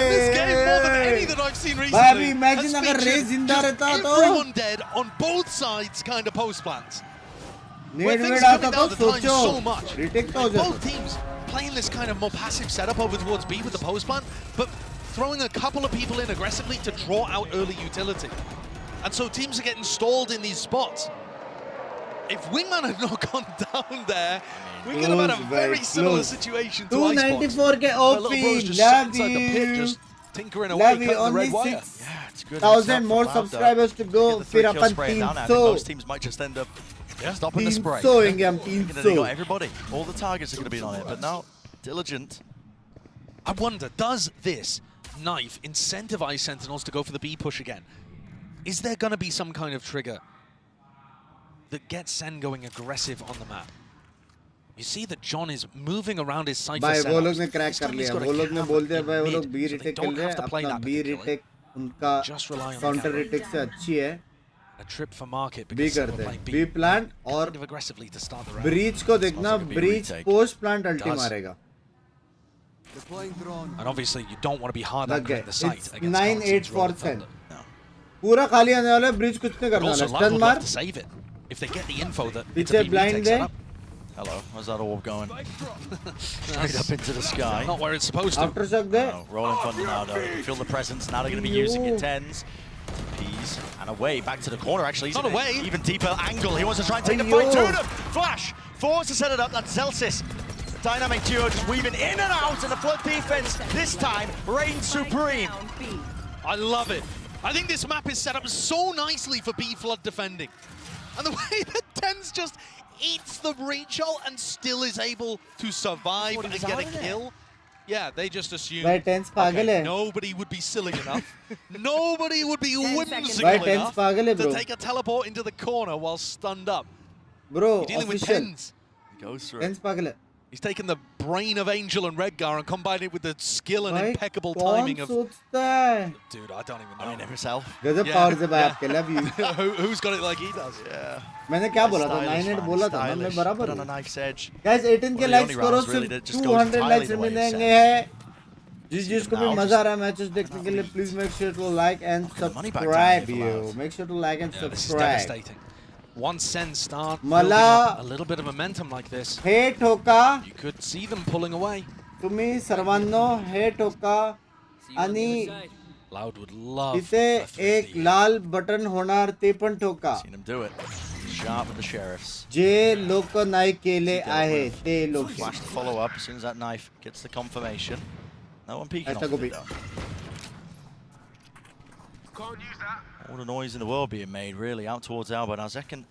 Speaker 3: This game more than any that I've seen recently.
Speaker 22: भाई अभी imagine अगर रे जिंदा रहता तो.
Speaker 3: Everyone dead on both sides kind of post plans.
Speaker 22: Where things coming down the time so much.
Speaker 3: Both teams playing this kind of more passive setup over towards B with the post plan, but throwing a couple of people in aggressively to draw out early utility. And so teams are getting stalled in these spots. If Wingman had not gone down there, we could have had a very similar situation to Icebox.
Speaker 22: 294 के OP,
Speaker 3: just tinkering away, cutting the red wire.
Speaker 20: Yeah, it's good.
Speaker 22: 1,000 more subscribers to go. फिर अपन 300.
Speaker 20: Most teams might just end up stopping the spray.
Speaker 22: 300 होंगे हम 300.
Speaker 20: They got everybody. All the targets are going to be on it, but now Diligent.
Speaker 3: I wonder, does this knife incentivize Sentinels to go for the B push again? Is there going to be some kind of trigger that gets Sen going aggressive on the map? You see that John is moving around his cypher
Speaker 22: भाई
Speaker 3: setups.
Speaker 22: वो लोग ने crack कर लिया. वो लोग ने बोल दिया भाई वो लोग B retake खेल रहे हैं. अपना B retake उनका counter retake से अच्छी है.
Speaker 3: A trip for market
Speaker 22: B करते हैं. B plant और
Speaker 3: aggressively to start the round.
Speaker 22: breach को देखना. Breach post plant ulti मारेगा.
Speaker 3: And obviously you don't want to be hard anchoring the site
Speaker 22: It's
Speaker 3: against
Speaker 22: 9-8 for Sen. पूरा खाली आने वाला है. Breach कुछ नहीं करने वाला. Stun मार.
Speaker 3: To save it if they get the info that
Speaker 22: पीछे blind है.
Speaker 20: Hello, how's that orb going? Straight up into the sky.
Speaker 3: Not where it's supposed to.
Speaker 22: Aftershock there.
Speaker 20: No, rolling thunder now though. Feel the presence. Now they're going to be using it. Tens. Peas. And away. Back to the corner actually.
Speaker 3: Not away.
Speaker 20: Even deeper angle. He wants to try and take the fight to them. Flash. Force to set it up. That's Zelsis. The dynamic duo just weaving in and out. And the flood defense this time reigns supreme.
Speaker 3: I love it. I think this map is set up so nicely for B flood defending. And the way that Tens just eats the breach ult and still is able to survive and get a kill. Yeah, they just assume nobody would be silly enough. Nobody would be whimsical enough to take a teleport into the corner while stunned up.
Speaker 22: Bro,
Speaker 3: you're dealing with Tens.
Speaker 20: He goes through.
Speaker 22: Tens पागल है.
Speaker 3: He's taken the brain of Angel and Redgar and combined it with the skill and impeccable timing of... Dude, I don't even know.
Speaker 20: I mean, himself.
Speaker 22: गजब power से भाई आपके love you.
Speaker 3: Who's got it like he does?
Speaker 20: Yeah.
Speaker 22: मैंने क्या बोला था? 9-8 बोला था ना मैं बराबर
Speaker 20: on a knife's edge.
Speaker 22: Guys 18 के likes करो सिर्फ 200 likes मिलेंगे हैं. जिसको भी मजा आ रहा है मैचेस देखने के लिए please make sure to like and subscribe you. Make sure to like and subscribe.
Speaker 3: This is devastating. Once Sen start building up a little bit of momentum like this,
Speaker 22: हे ठोका.
Speaker 3: You could see them pulling away.
Speaker 22: तुम्ही सर्वांनो हे ठोका आणि
Speaker 3: Loud would love
Speaker 22: तिथे एक लाल button होणार ते पण ठोका.
Speaker 20: Seen him do it. Sharp with the sheriffs.
Speaker 22: जे लोक नाही केले आहे ते लोक.
Speaker 20: Flash to follow up as soon as that knife gets the confirmation. No one peeking off of it though. All the noise in the world being made, really, out towards Alba. Now Zekken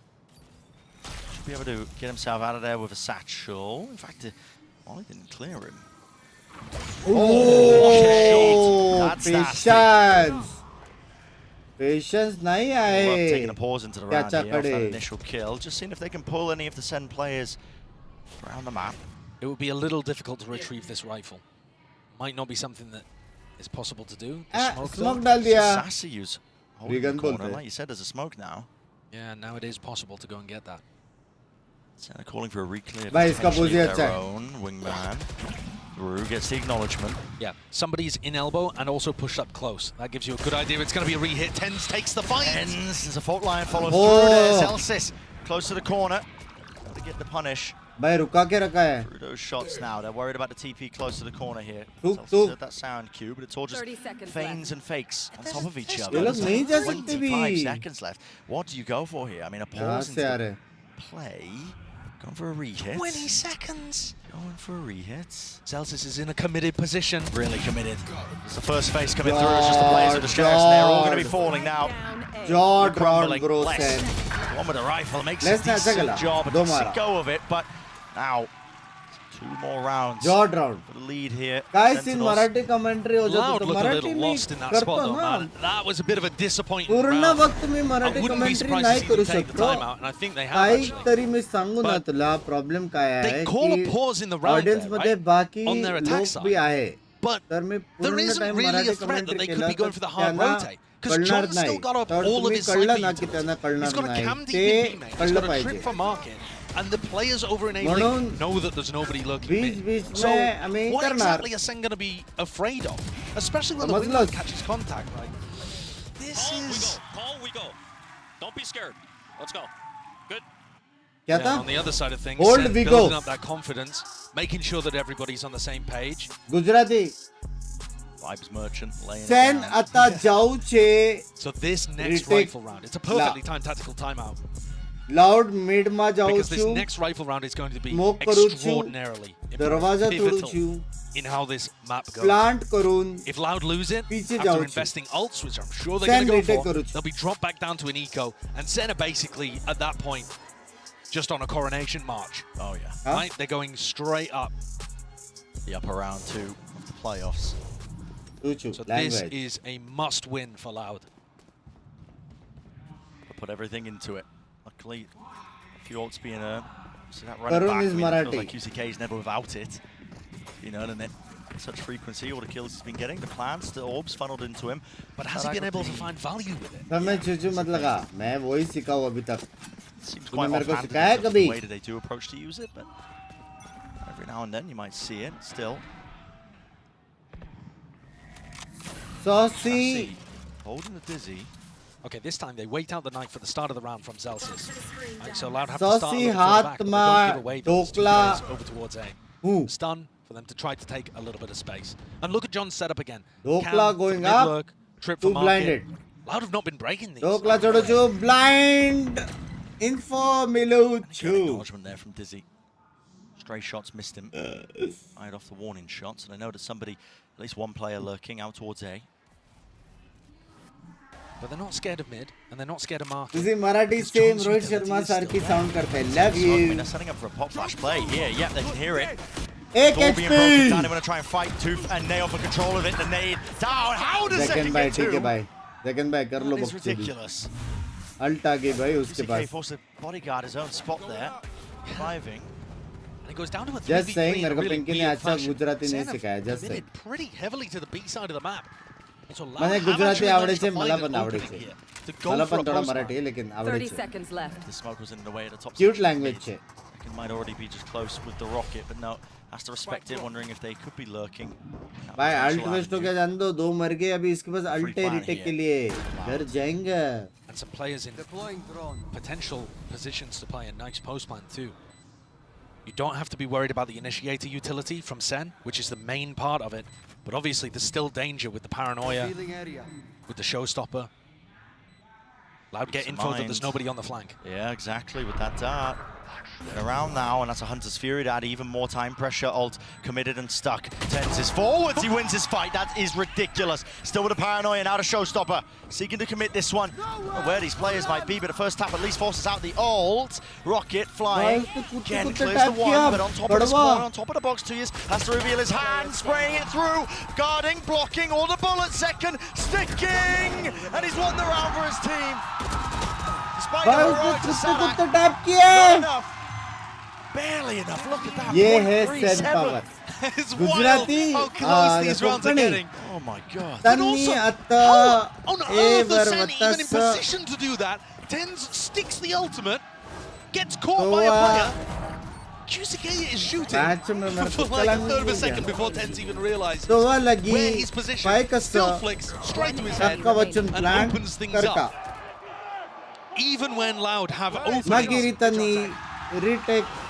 Speaker 20: should be able to get himself out of there with a satchel. In fact, Molly didn't clear him.
Speaker 22: Oh,
Speaker 20: that's
Speaker 22: patience. Patience nahi aaye.
Speaker 20: Taking a pause into the round here off that initial kill. Just seeing if they can pull any of the SEN players around the map.
Speaker 3: It would be a little difficult to retrieve this rifle. Might not be something that is possible to do.
Speaker 22: Smoke dal diya.
Speaker 20: Sassy use holding the corner. Like you said, there's a smoke now.
Speaker 3: Yeah, now it is possible to go and get that.
Speaker 20: SEN are calling for a reclear.
Speaker 22: Bhai, iska
Speaker 20: Potentially their own wingman. Rue gets the acknowledgement.
Speaker 3: Yeah, somebody's in elbow and also pushed up close. That gives you a good idea. It's going to be a re-hit. Tens takes the fight.
Speaker 20: Tens, there's a fault line follow through there. Celsius close to the corner. Got to get the punish.
Speaker 22: Bhai, ruka ke rakha hai.
Speaker 20: Through those shots now. They're worried about the TP close to the corner here.
Speaker 22: Celsius
Speaker 20: heard that sound cue, but it's all just feigns and fakes on top of each
Speaker 22: Ye
Speaker 20: other.
Speaker 22: log nahi ja sakte
Speaker 20: 25 seconds left. What do you go for here? I mean, a pause into the play. Going for a re-hit.
Speaker 3: 20 seconds.
Speaker 20: Going for a re-hit.
Speaker 3: Celsius is in a committed position.
Speaker 20: Really committed. It's the first face coming through. It's just the players of the Sheriffs. They're all going to be falling now.
Speaker 22: Jord round, bro, Sen.
Speaker 20: One with the rifle makes a decent job. A go of it, but now 2 more rounds.
Speaker 22: Jord round.
Speaker 20: For the lead here.
Speaker 22: Guys, in Marathi commentary ho
Speaker 3: Loud
Speaker 22: jato
Speaker 3: looked a little lost in that spot though, man. That was a bit of a disappointing round.
Speaker 22: Purna waqt mein Marathi commentary nahi karu shakto.
Speaker 3: And I think they have
Speaker 22: Kai tari mein sangu na tula problem kaya hai.
Speaker 3: They call a pause in the round
Speaker 22: audience
Speaker 3: there,
Speaker 22: madhe baki
Speaker 3: on their attack side.
Speaker 22: bhi aaye.
Speaker 3: But there isn't really a threat that they could be going for the hard rotate. Because John still got up all of his cycling tools. He's got a cam DPP, mate. He's got a trip for market. And the players over in A-Link know that there's nobody lurking mid. So what exactly are SEN going to be afraid of? Especially when the wingman catches contact. Like, this is...
Speaker 19: We go. Don't be scared. Let's go. Good.
Speaker 3: Yeah, on the other side of things,
Speaker 22: Hold we
Speaker 3: building
Speaker 22: go.
Speaker 3: up that confidence, making sure that everybody's on the same page.
Speaker 22: Gujarati.
Speaker 20: Vibes Merchant laying
Speaker 22: SEN ata jau che.
Speaker 3: So this next rifle round, it's a perfectly timed tactical timeout.
Speaker 22: Loud mid ma jau
Speaker 3: Because this
Speaker 22: chu.
Speaker 3: next rifle round is going to be
Speaker 22: Smoke karu
Speaker 3: extraordinarily
Speaker 22: Darwaza todu
Speaker 3: pivotal
Speaker 22: chu.
Speaker 3: in how this map goes.
Speaker 22: Plant karun.
Speaker 3: If Loud lose it,
Speaker 22: Piche
Speaker 3: after
Speaker 22: jau
Speaker 3: investing ults, which I'm sure they're
Speaker 22: SEN
Speaker 3: going to go for,
Speaker 22: retake
Speaker 3: they'll be dropped back down to an eco. And SEN are basically, at that point, just on a coronation march.
Speaker 20: Oh, yeah.
Speaker 3: Right? They're going straight up.
Speaker 20: The upper round 2 of the playoffs.
Speaker 3: So this is a must-win for Loud.
Speaker 20: Put everything into it. Luckily, a few ults being earned. See that
Speaker 22: Karun
Speaker 20: back.
Speaker 22: is Marathi.
Speaker 20: Like QCK is never without it. He's been earning it at such frequency. All the kills he's been getting. The plants, the orbs funneled into him.
Speaker 3: But has he been able to find value with it?
Speaker 22: मैं चुचु मत लगा मैं वही सीखा हूँ अभी तक
Speaker 20: Seems
Speaker 22: तूने
Speaker 20: quite
Speaker 22: मेरे को
Speaker 20: offhanded
Speaker 22: सिखाया
Speaker 20: in terms of the
Speaker 22: कभी
Speaker 20: way that they do approach to use it, but every now and then you might see it still.
Speaker 22: Saucy
Speaker 20: holding the dizzy.
Speaker 3: Okay, this time they wait out the knife at the start of the round from Celsius. Right, so Loud have
Speaker 22: Saucy
Speaker 3: to start looking
Speaker 22: हाथ
Speaker 3: back, but they
Speaker 22: मार,
Speaker 3: don't give away those 2
Speaker 22: dhokla.
Speaker 3: players over towards A. Stun for them to try to take a little bit of space. And look at John's setup again.
Speaker 22: Dhokla
Speaker 3: Cam,
Speaker 22: going
Speaker 3: mid-lurk,
Speaker 22: up,
Speaker 3: trip
Speaker 22: too
Speaker 3: for market.
Speaker 22: blinded.
Speaker 3: Loud have not been breaking these.
Speaker 22: Dhokla छोड़ो चु blind info मिलो चु
Speaker 20: Acknowledgement there from Dizzy. Stray shots missed him. Fired off the warning shots, and I know there's somebody, at least one player lurking out towards A.
Speaker 3: But they're not scared of mid, and they're not scared of market.
Speaker 22: किसी Marathi same Rohit Sharma sir की sound करते हैं love you
Speaker 20: They're setting up for a pop flash play here. Yep, they can hear it.
Speaker 22: एक
Speaker 20: Door being broken
Speaker 22: HP
Speaker 20: down. They want to try and fight Tooth and nail for control of it. The nade down. How does
Speaker 22: second
Speaker 20: Second
Speaker 22: by
Speaker 20: get
Speaker 22: ठीक है
Speaker 20: two?
Speaker 22: भाई second by कर लो
Speaker 20: That is
Speaker 22: बक्से भी
Speaker 20: ridiculous.
Speaker 22: Alt आ गई भाई उसके
Speaker 20: CK
Speaker 22: pass
Speaker 20: forced to bodyguard his own spot there. Driving.
Speaker 3: And it goes down to a 3v3
Speaker 22: just saying मेरे को
Speaker 3: really
Speaker 22: पिंकी ने
Speaker 3: weird
Speaker 22: अच्छा
Speaker 3: fashion.
Speaker 22: गुजराती नहीं
Speaker 3: SEN have
Speaker 22: सिखाया just saying
Speaker 3: committed pretty heavily to the B side of the map. So Loud
Speaker 22: મને
Speaker 3: have
Speaker 22: Gujarati
Speaker 3: actually
Speaker 22: आवड़े
Speaker 3: managed
Speaker 22: છે
Speaker 3: to find
Speaker 22: मला
Speaker 3: an
Speaker 22: पण आवड़े
Speaker 3: opening
Speaker 22: છે
Speaker 3: here to go
Speaker 22: मला
Speaker 3: for
Speaker 22: पण
Speaker 3: a
Speaker 22: थोड़ा
Speaker 3: post
Speaker 22: मराठी है लेकिन आवड़े
Speaker 16: 30
Speaker 22: છે
Speaker 16: seconds left.
Speaker 20: The smoke was in the way at the top.
Speaker 22: cute language છે
Speaker 20: It might already be just close with the rocket, but no, has to respect it, wondering if they could be lurking.
Speaker 22: भाई ult waste हो गया जान दो 2 मर गए अभी इसके पास अल्टे रिटेक के लिए घर जाएंगे
Speaker 3: And some players in potential positions to play a nice post plan too. You don't have to be worried about the initiator utility from SEN, which is the main part of it. But obviously there's still danger with the paranoia, with the showstopper. Loud get info that there's nobody on the flank.
Speaker 20: Yeah, exactly, with that dart. They're around now, and that's a Hunter's Fury to add even more time pressure. Ult committed and stuck. Tens is forwards. He wins his fight. That is ridiculous. Still with a paranoia and out of showstopper. Seeking to commit this one. Where these players might be, but the first tap at least forces out the ult. Rocket flying. Again clears the one, but on top of the spawn, on top of the box, 2 years. Has to reveal his hand, spraying it through. Guarding, blocking, all the bullets. Second, sticking. And he's won the round for his team. Despite the heroics of Sadak, not enough. Barely enough. Look at that.
Speaker 22: ये है SEN power. Gujarati
Speaker 3: how close these rounds are getting.
Speaker 20: Oh my god.
Speaker 3: And also, how on earth is SEN even in
Speaker 22: Vervatasa.
Speaker 3: position to do that? Tens sticks the ultimate, gets caught by a player. QCK is shooting for like a third of a second before Tens even realizes where he's positioned. Still flicks straight to his head and opens things up. Even when Loud have openings,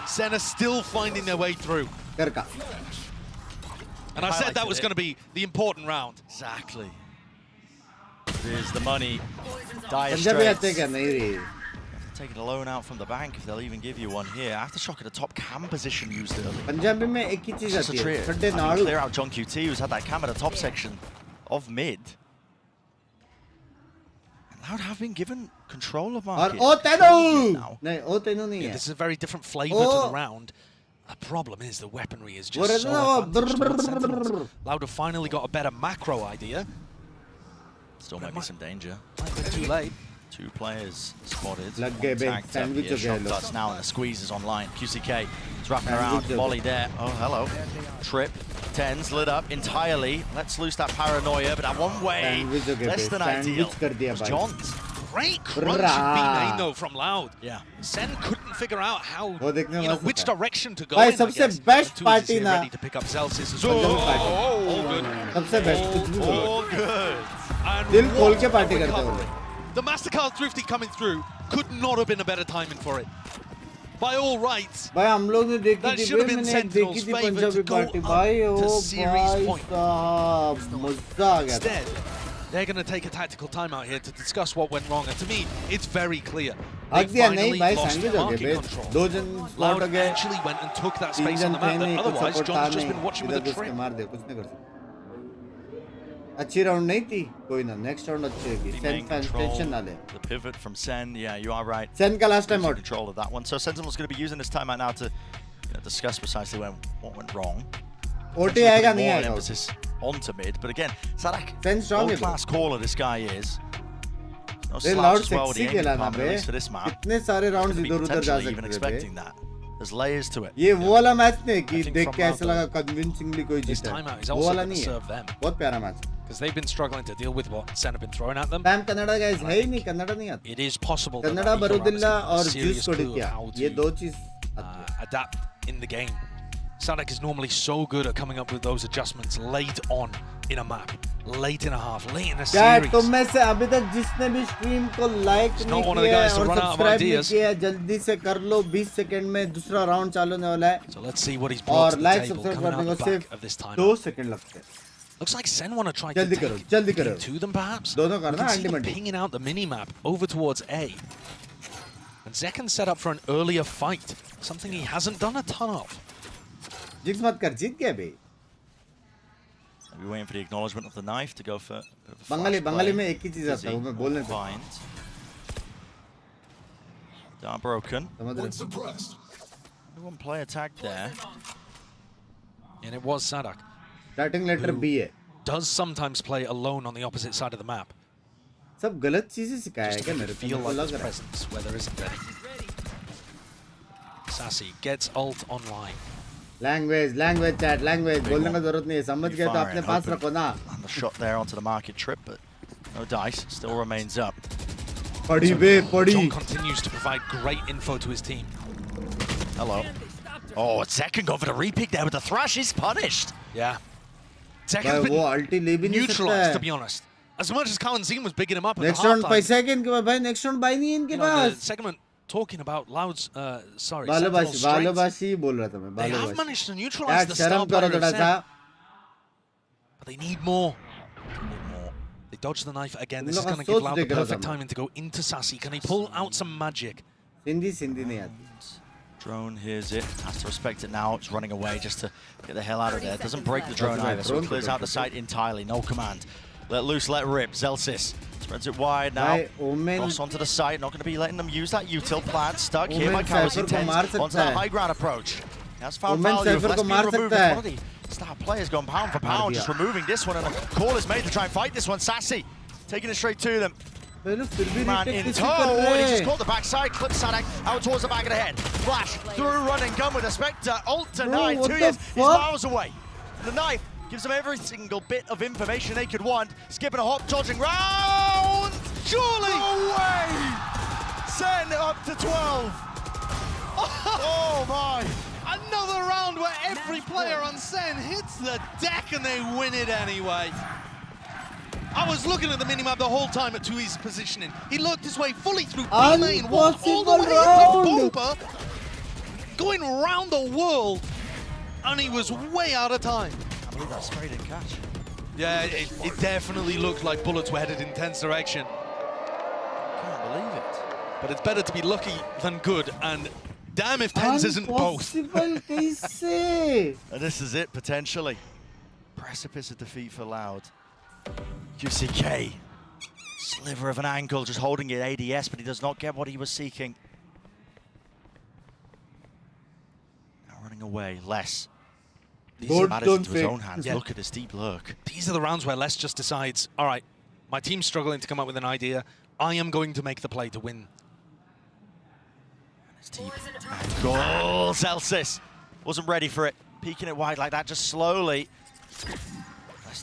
Speaker 3: SEN are still finding their way through. And I said that was going to be the important round.
Speaker 20: Exactly. There's the money. Dire Straits. Taking a loan out from the bank if they'll even give you one here. Aftershock at a top cam position used early.
Speaker 22: Punjabi में एक ही चीज आती है खड्डे नाड़ू
Speaker 20: Clear out John QT, who's had that cam at the top section of mid. And Loud have been given control of market.
Speaker 22: और ओ तेनू नहीं ओ तेनू नहीं है.
Speaker 3: This is a very different flavor to the round. The problem is the weaponry is just so advantage towards Sentinels. Loud have finally got a better macro idea.
Speaker 20: Still might be some danger.
Speaker 3: Might be too late.
Speaker 20: 2 players spotted.
Speaker 22: Tagged
Speaker 20: sandwich shots now, and the squeeze is online. QCK is wrapping around. Molly there. Oh, hello. Trip. Tens lit up entirely. Let's loose that paranoia, but that one way. Less than ideal. John's.
Speaker 3: Great crunching B-main though from Loud.
Speaker 20: Yeah.
Speaker 3: SEN couldn't figure out how, which direction to go
Speaker 22: भाई
Speaker 3: in.
Speaker 22: सबसे best party ना.
Speaker 3: Ready to pick up Celsius as well. All good.
Speaker 22: सबसे best.
Speaker 3: All good. And
Speaker 22: दिल खोल के party करते हैं.
Speaker 3: The Mastercard Thrifty coming through could not have been a better timing for it. By all rights,
Speaker 22: भाई हम लोग ने देखी
Speaker 3: that
Speaker 22: थी
Speaker 3: should have been
Speaker 22: मैंने
Speaker 3: Sentinel's
Speaker 22: देखी थी
Speaker 3: favour
Speaker 22: Punjabi
Speaker 3: to go
Speaker 22: party भाई
Speaker 3: up
Speaker 22: ओ
Speaker 3: to series
Speaker 22: भाई
Speaker 3: point.
Speaker 22: साहब मजा आ गया था.
Speaker 3: Instead, they're going to take a tactical timeout here to discuss what went wrong. And to me, it's very clear. They finally lost market control.
Speaker 22: दो जन
Speaker 3: Loud
Speaker 22: slot गए.
Speaker 3: actually went and took that space on the map. But otherwise, John's just been watching with a trip.
Speaker 22: मार दे कुछ नहीं कर सकते. अच्छी round नहीं थी कोई ना नेक्स्ट राउंड अच्छी होगी SEN फैंस टेंशन ना ले.
Speaker 20: The pivot from SEN, yeah, you are right.
Speaker 22: SEN का last time out.
Speaker 20: Control of that one. So Sentinel's going to be using this timeout now to discuss precisely what went wrong.
Speaker 22: OT आएगा नहीं आएगा.
Speaker 20: Emphasis onto mid, but again, Sadak,
Speaker 22: SEN strong है.
Speaker 20: class caller this guy is. No
Speaker 22: They
Speaker 20: slouch
Speaker 22: loud
Speaker 20: as well with the
Speaker 22: sexy
Speaker 20: aiming
Speaker 22: खेला ना
Speaker 20: department, at
Speaker 22: bay.
Speaker 20: least for this map.
Speaker 22: कितने सारे rounds
Speaker 20: Be
Speaker 22: इधर उधर जा
Speaker 20: potentially even
Speaker 22: सकते
Speaker 20: expecting
Speaker 22: थे.
Speaker 20: that. There's layers to it.
Speaker 22: ये वो वाला मैच नहीं कि
Speaker 3: think
Speaker 22: देख
Speaker 3: from
Speaker 22: के ऐसा
Speaker 3: Loud,
Speaker 22: लगा convincingly कोई
Speaker 3: This
Speaker 22: जीता.
Speaker 3: timeout is
Speaker 22: वो
Speaker 3: also
Speaker 22: वाला
Speaker 3: going to
Speaker 22: नहीं है.
Speaker 3: serve them.
Speaker 22: बहुत प्यारा match.
Speaker 3: Because they've been struggling to deal with what SEN have been throwing at them.
Speaker 22: पैम Canada guys है ही नहीं कनाडा नहीं आता.
Speaker 3: It is possible that
Speaker 22: Canada
Speaker 3: Eco Rams
Speaker 22: बरुदिल्ला
Speaker 3: have a
Speaker 22: और
Speaker 3: serious
Speaker 22: juice को
Speaker 3: clue of
Speaker 22: दिया.
Speaker 3: how
Speaker 22: ये
Speaker 3: to,
Speaker 22: दो चीज
Speaker 3: adapt in the game. Sadak is normally so good at coming up with those adjustments late on in a map, late in a half, late in a
Speaker 22: क्या
Speaker 3: series.
Speaker 22: तुम में से अभी तक जिसने भी स्ट्रीम को लाइक नहीं किया है और सब्सक्राइब नहीं किया है जल्दी से कर लो 20 सेकंड में दूसरा राउंड चालू होने वाला है.
Speaker 3: So let's see what he's brought to the
Speaker 22: like
Speaker 3: table
Speaker 22: subscribe
Speaker 3: coming
Speaker 22: करने
Speaker 3: out
Speaker 22: को
Speaker 3: the back
Speaker 22: सिर्फ
Speaker 3: of this time.
Speaker 22: 2 सेकंड लगते हैं.
Speaker 3: Looks like SEN want to try to
Speaker 22: जल्दी
Speaker 3: take
Speaker 22: करो जल्दी करो.
Speaker 3: it to them perhaps.
Speaker 22: दोनों
Speaker 3: You
Speaker 22: करना
Speaker 3: can see
Speaker 22: अंडी
Speaker 3: them
Speaker 22: Mandi.
Speaker 3: pinging out the mini-map over towards A. And Zekan set up for an earlier fight, something he hasn't done a ton of.
Speaker 22: जिक्स मत कर जीत गया बे.
Speaker 20: We're waiting for the acknowledgement of the knife to go for
Speaker 22: Bengali में एक ही चीज आता है वो मैं बोलने था.
Speaker 20: They are broken.
Speaker 22: समझ रहे.
Speaker 20: One player tagged there.
Speaker 3: And it was Sadak.
Speaker 22: Starting letter B है.
Speaker 3: Does sometimes play alone on the opposite side of the map.
Speaker 22: सब गलत चीजें सिखाया है क्या मेरे को?
Speaker 3: Feel like
Speaker 22: लग
Speaker 3: his
Speaker 22: रहा है.
Speaker 3: presence where there isn't any. Sassy gets ult online.
Speaker 22: Language chat, language. बोलने का जरूरत नहीं है. समझ गए तो अपने पास रखो ना.
Speaker 20: And the shot there onto the market trip, but no dice. Still remains up.
Speaker 22: पड़ी बे पड़ी.
Speaker 3: John continues to provide great info to his team.
Speaker 20: Hello. Oh, Zekan got for the repick there, but the thrash is punished.
Speaker 3: Yeah. Zekan's
Speaker 22: वो अल्टी ले भी नहीं सकता
Speaker 3: neutralized, to
Speaker 22: है.
Speaker 3: be honest. As much as Colin Zine was bigging him up at
Speaker 22: Next
Speaker 3: the
Speaker 22: round
Speaker 3: halftime,
Speaker 22: पैसा है कि इनके पास भाई next round buy नहीं है इनके
Speaker 3: you know, the
Speaker 22: pass.
Speaker 3: segment talking about Loud's, sorry,
Speaker 22: बालोबाशी
Speaker 3: Sentinel's strengths,
Speaker 22: बालोबाशी बोल रहा था मैं
Speaker 3: they have
Speaker 22: बालोबाशी.
Speaker 3: managed to neutralize the
Speaker 22: शर्म
Speaker 3: star
Speaker 22: करो
Speaker 3: player of
Speaker 22: थोड़ा
Speaker 3: SEN,
Speaker 22: सा.
Speaker 3: but they need more. They dodge the knife again. This is
Speaker 22: तुम
Speaker 3: going
Speaker 22: लोग
Speaker 3: to give
Speaker 22: सोच
Speaker 3: Loud the
Speaker 22: देख रहा था
Speaker 3: perfect
Speaker 22: मैं.
Speaker 3: timing to go into Sassy. Can he pull out some magic?
Speaker 22: Sindhi नहीं आती.
Speaker 20: Drone hears it, has to respect it now. It's running away just to get the hell out of there. Doesn't break the drone either, so it clears out the site entirely. No command. Let loose, let rip. Zelsis spreads it wide now. Cross onto the site. Not going to be letting them use that util plant. Stuck here by Cows. Onto that high ground approach. Has found value. Let's be removed. One of the star players going pound for pound, just removing this one, and a call is made to try and fight this one. Sassy taking it straight to them. Man in tow, and he just caught the backside, clips Sadak out towards the back of the head. Flash through, run and gun with a Spectre, ult denied, 2 years, he's miles away. The knife gives them every single bit of information they could want. Skipping a hop, dodging round, surely! No way! SEN up to 12. Oh my!
Speaker 12: Another round where every player on SEN hits the deck and they win it anyway. I was looking at the minimap the whole time at Tui's positioning. He looked his way fully through B lane, walked all the way into Bomba, going around the world, and he was way out of time.
Speaker 20: I believe that straight in catch.
Speaker 3: Yeah, it definitely looked like bullets were headed in Ten's direction.
Speaker 20: Can't believe it.
Speaker 3: But it's better to be lucky than good, and damn if Ten's isn't both.
Speaker 22: And
Speaker 20: this is it, potentially. Precipice of defeat for Loud. QCK, sliver of an angle, just holding it ADS, but he does not get what he was seeking. Now running away, Les. These matters into his own hands. Look at his deep lurk.
Speaker 3: These are the rounds where Les just decides, all right, my team's struggling to come up with an idea. I am going to make the play to win.
Speaker 20: His deep angle. Zelsis wasn't ready for it. Peeking it wide like that, just slowly.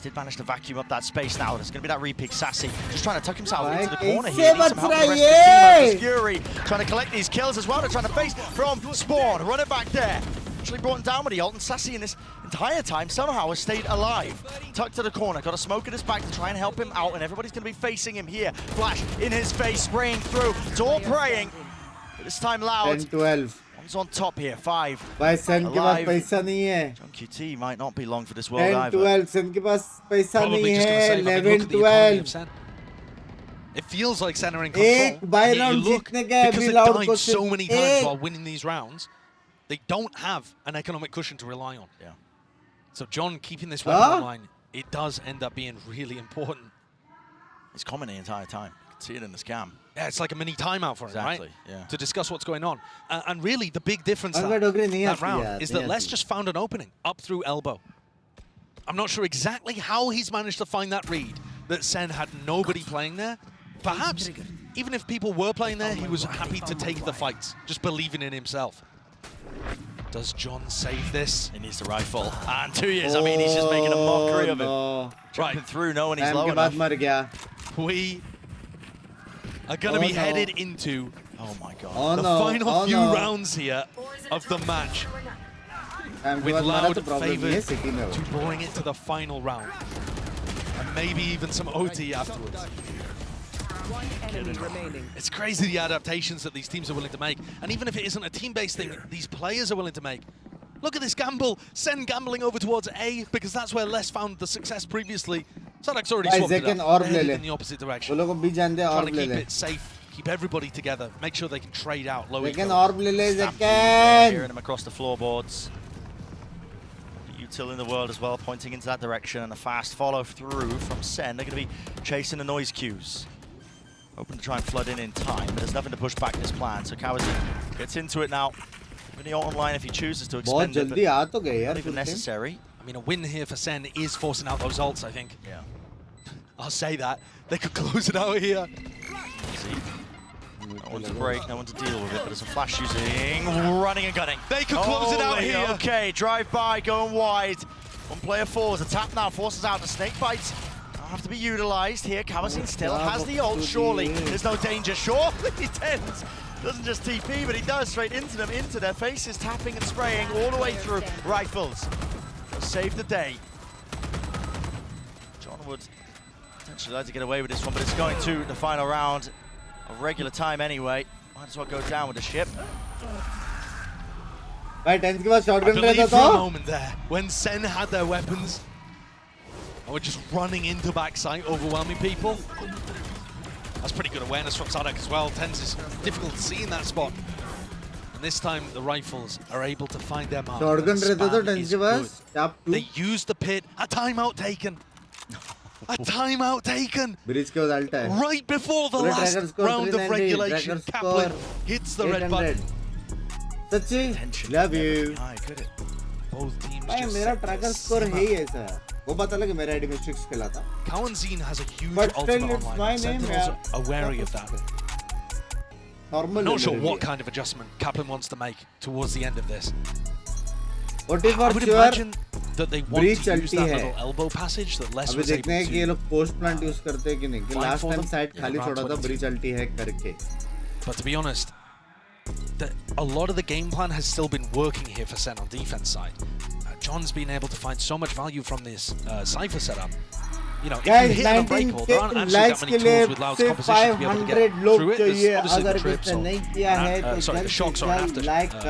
Speaker 20: Did manage to vacuum up that space now. There's going to be that re-pick. Sassy just trying to tuck himself into the corner here. Needs some help from the rest of the team. Fury trying to collect these kills as well. They're trying to face from Spawn. Run it back there. Actually brought him down with the ult, and Sassy in this entire time somehow has stayed alive. Tucked to the corner. Got a smoke at his back to try and help him out, and everybody's going to be facing him here. Flash in his face, spraying through. It's all praying. But this time Loud.
Speaker 22: 10-12.
Speaker 20: One's on top here. 5.
Speaker 22: भाई SEN के पास पैसा नहीं है.
Speaker 20: John QT might not be long for this world either.
Speaker 22: 10-12. SEN के पास पैसा नहीं है. 11-12.
Speaker 3: It feels like SEN are in control.
Speaker 22: एक बाय राउंड जीतने के
Speaker 3: because they've died so many times while winning these rounds, they don't have an economic cushion to rely on.
Speaker 20: Yeah.
Speaker 3: So John keeping this weapon online, it does end up being really important.
Speaker 20: He's commenting the entire time. You can see it in the scam.
Speaker 3: Yeah, it's like a mini timeout for him, right?
Speaker 20: Yeah.
Speaker 3: To discuss what's going on. And really, the big difference that round is that Les just found an opening up through elbow. I'm not sure exactly how he's managed to find that read, that SEN had nobody playing there. Perhaps, even if people were playing there, he was happy to take the fights, just believing in himself. Does John save this?
Speaker 20: He needs the rifle. And 2 years, I mean, he's just making a mockery of it. Jumping through, knowing he's low enough.
Speaker 3: We are going to be headed into
Speaker 20: the
Speaker 3: final few rounds here of the match. With Loud favored to bring it to the final round. And maybe even some OT afterwards. It's crazy the adaptations that these teams are willing to make. And even if it isn't a team-based thing, these players are willing to make. Look at this gamble. SEN gambling over towards A, because that's where Les found the success previously. Sadak's already swapped it up. They're headed in the opposite direction. Trying to keep it safe, keep everybody together, make sure they can trade out low.
Speaker 20: Hearing him across the floorboards. Util in the world as well, pointing into that direction, and a fast follow through from SEN. They're going to be chasing the noise cues. Hoping to try and flood in time, but there's nothing to push back this plan. So Kawazi gets into it now. With the ult online if he chooses to expend it, but not even necessary.
Speaker 3: I mean, a win here for SEN is forcing out those ults, I think.
Speaker 20: Yeah.
Speaker 3: I'll say that. They could close it out here.
Speaker 20: No one to break, no one to deal with it, but it's a flash using, running and gunning.
Speaker 3: They could close it out here.
Speaker 20: Okay, drive by, going wide. One player falls, a tap now forces out the snake bites. Have to be utilized here. Kawazin still has the ult, surely. There's no danger, surely. He tends. Doesn't just TP, but he does straight into them, into their faces, tapping and spraying all the way through. Rifles. Save the day. John would potentially like to get away with this one, but it's going to the final round of regular time anyway. Might as well go down with the ship.
Speaker 3: I believe for a moment there, when SEN had their weapons, and we're just running into backside, overwhelming people. That's pretty good awareness from Sadak as well. Tens is difficult to see in that spot. And this time the Rifles are able to find their mark.
Speaker 22: Shotgun रहता तो Tens के पास. Tap 2.
Speaker 3: They used the pit. A timeout taken. A timeout taken.
Speaker 22: Bridge के बाद ulta है.
Speaker 3: Right before the last round of regulation, Kaplan hits the red button.
Speaker 22: Sachi, love you.
Speaker 3: Both teams
Speaker 22: भाई
Speaker 3: just
Speaker 22: मेरा tracker score है ही ऐसा. वो पता लगे मेरा ID में 6 खेला था.
Speaker 3: Kawanzine has a huge
Speaker 22: But still,
Speaker 3: ultimate
Speaker 22: it's
Speaker 3: online.
Speaker 22: my name,
Speaker 3: Sentinels are wary of that.
Speaker 22: Normal.
Speaker 3: Not sure what kind of adjustment Kaplan wants to make towards the end of this.
Speaker 22: What if
Speaker 3: I would
Speaker 22: sure
Speaker 3: imagine that they want
Speaker 22: breach
Speaker 3: to use that
Speaker 22: है.
Speaker 3: little elbow passage that Les
Speaker 22: अभी
Speaker 3: was able
Speaker 22: देखते हैं कि ये
Speaker 3: to.
Speaker 22: लोग post plant use करते हैं कि नहीं. कि
Speaker 3: find
Speaker 22: last
Speaker 3: for
Speaker 22: time
Speaker 3: them.
Speaker 22: side खाली
Speaker 3: round
Speaker 22: छोड़ा था
Speaker 3: 22.
Speaker 22: breach ulti है करके.
Speaker 3: But to be honest, a lot of the game plan has still been working here for Sen on defense side. John's been able to find so much value from this Cypher setup. You know, if
Speaker 22: Guys,
Speaker 3: you hit a breakable, there aren't actually that many tools with Loud's composition to be able to get through it. There's obviously the trips or, sorry, the shocks or after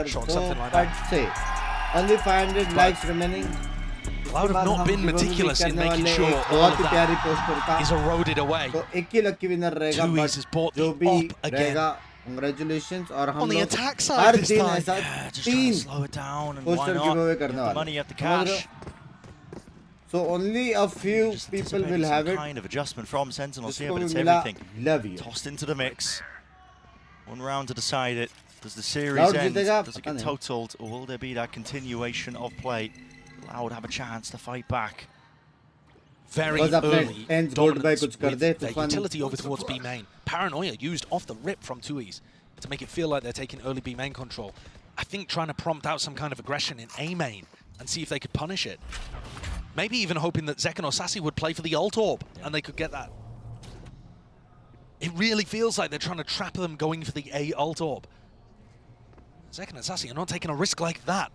Speaker 3: shock, something like that.
Speaker 22: Only 500 likes remaining.
Speaker 3: Loud have not been meticulous in making sure all of that is eroded away.
Speaker 22: तो एक ही lucky winner रहेगा.
Speaker 3: Tui's has bought
Speaker 22: जो
Speaker 3: the
Speaker 22: भी
Speaker 3: op again.
Speaker 22: रहेगा, congratulations. और हम
Speaker 3: On the
Speaker 22: लोग
Speaker 3: attack side
Speaker 22: her
Speaker 3: this
Speaker 22: दिन
Speaker 3: time.
Speaker 22: ऐसा
Speaker 20: Just trying to
Speaker 22: 3
Speaker 20: slow it down and
Speaker 22: poster
Speaker 20: why
Speaker 22: giveaway
Speaker 20: not?
Speaker 22: करने
Speaker 20: You have
Speaker 22: वाले.
Speaker 20: the money, you have the cash.
Speaker 22: So only a few
Speaker 20: Just
Speaker 22: people will
Speaker 20: anticipating
Speaker 22: have
Speaker 20: some
Speaker 22: it.
Speaker 20: kind of adjustment from Sentinels here,
Speaker 22: जिसको
Speaker 20: but
Speaker 22: भी
Speaker 20: it's
Speaker 22: मिला,
Speaker 20: everything
Speaker 22: love you.
Speaker 20: tossed into the mix. One round to decide it. Does the series
Speaker 22: Loud
Speaker 20: end?
Speaker 22: जीतेगा,
Speaker 20: Does it
Speaker 22: पता
Speaker 20: get
Speaker 22: नहीं.
Speaker 20: totaled, or will there be that continuation of play? Loud have a chance to fight back.
Speaker 3: Very
Speaker 22: Because अपने
Speaker 3: early
Speaker 22: ends gold by
Speaker 3: dominance
Speaker 22: कुछ कर
Speaker 3: with
Speaker 22: they,
Speaker 3: their
Speaker 22: तूफान.
Speaker 3: utility over towards B main. Paranoia used off the rip from Tui's to make it feel like they're taking early B main control. I think trying to prompt out some kind of aggression in A main and see if they could punish it. Maybe even hoping that Zekan or Sassy would play for the ult orb and they could get that. It really feels like they're trying to trap them going for the A ult orb. Zekan and Sassy are not taking a risk like that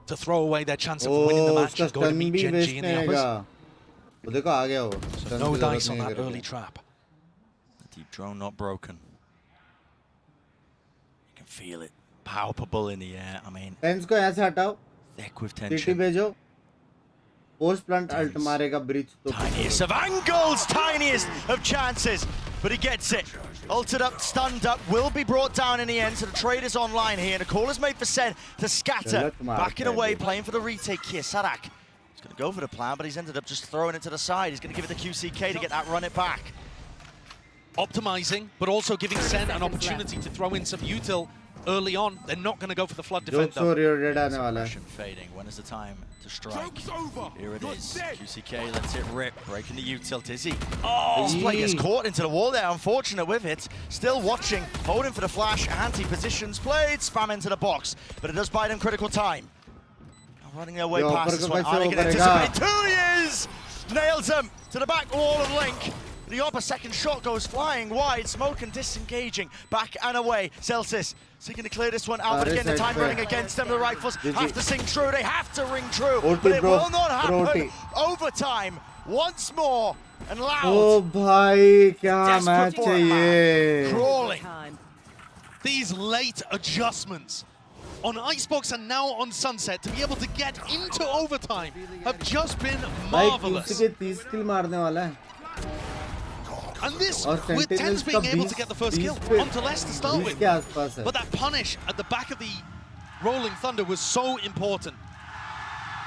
Speaker 3: to throw away their chance of winning the match and going to meet Gen G in the uppers.
Speaker 22: वो देखो आ गया वो.
Speaker 3: So no dice on that early trap.
Speaker 20: The deep drone not broken. You can feel it palpable in the air. I mean,
Speaker 22: Tens को यहाँ से हटाओ.
Speaker 20: thick with
Speaker 22: CT
Speaker 20: tension.
Speaker 22: भेजो. Post plant ult मारेगा breach तो.
Speaker 20: Tiniest of angles, tiniest of chances, but he gets it. Ulted up, stunned up, will be brought down in the end, so the trade is online here, and a call is made for Sen to scatter. Backing away, playing for the retake here, Sarak. He's going to go for the plan, but he's ended up just throwing it to the side. He's going to give it to QCK to get that run it back.
Speaker 3: Optimizing, but also giving Sen an opportunity to throw in some util early on. They're not going to go for the flood defend though.
Speaker 20: Fading. When is the time to strike? Here it is. QCK lets it rip, breaking the util. Dizzy. Oh, this play gets caught into the wall there. Unfortunate with it. Still watching, holding for the flash. Anti-positions played, spam into the box, but it does buy them critical time. Running their way past this one. Are they going to anticipate? 2 years! Nails them to the back wall of Link. The upper second shot goes flying wide. Smoke and disengaging. Back and away. Celsius seeking to clear this one out. But again, the time running against them. The Rifles have to sing true. They have to ring true. But it will not happen. Overtime once more. And Loud.
Speaker 22: Oh, भाई क्या match है ये?
Speaker 3: Crawling. These late adjustments on Icebox and now on Sunset to be able to get into overtime have just been marvelous.
Speaker 22: भाई 30 kill मारने वाला है.
Speaker 3: And this, with Tens being able to get the first kill onto Les to start with. But that punish at the back of the Rolling Thunder was so important.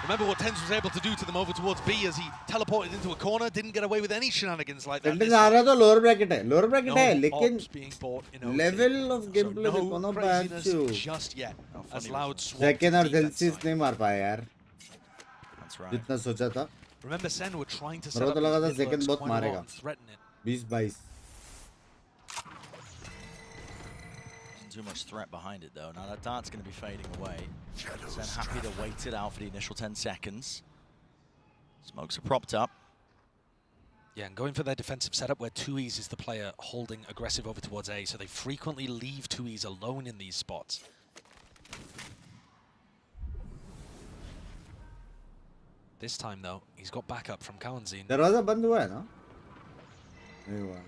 Speaker 3: Remember what Tens was able to do to them over towards B as he teleported into a corner, didn't get away with any shenanigans like that.
Speaker 22: आ रहा तो lower bracket है, लेकिन
Speaker 3: being bought in
Speaker 22: level of gameplay
Speaker 3: so
Speaker 22: देखो ना
Speaker 3: craziness just yet. As Loud swapped
Speaker 22: Second और
Speaker 3: the defense
Speaker 22: Celsius
Speaker 3: side.
Speaker 22: नहीं मार पाया यार.
Speaker 20: That's right.
Speaker 22: जितना सोचा था.
Speaker 3: Remember Sen were trying to set
Speaker 22: मेरे
Speaker 3: up
Speaker 22: को तो लगा था
Speaker 3: these
Speaker 22: second
Speaker 3: mid-lurks
Speaker 22: बहुत
Speaker 3: quite a lot
Speaker 22: मारेगा.
Speaker 3: and threaten it.
Speaker 22: 20-22.
Speaker 20: Too much threat behind it though. Now that dart's going to be fading away. Sen happy to wait it out for the initial 10 seconds. Smokes are propped up.
Speaker 3: Yeah, and going for their defensive setup where 2Es is the player holding aggressive over towards A, so they frequently leave 2Es alone in these spots. This time though, he's got backup from Kawanzine.
Speaker 22: दरवाजा बंद हुआ है ना? नहीं हुआ.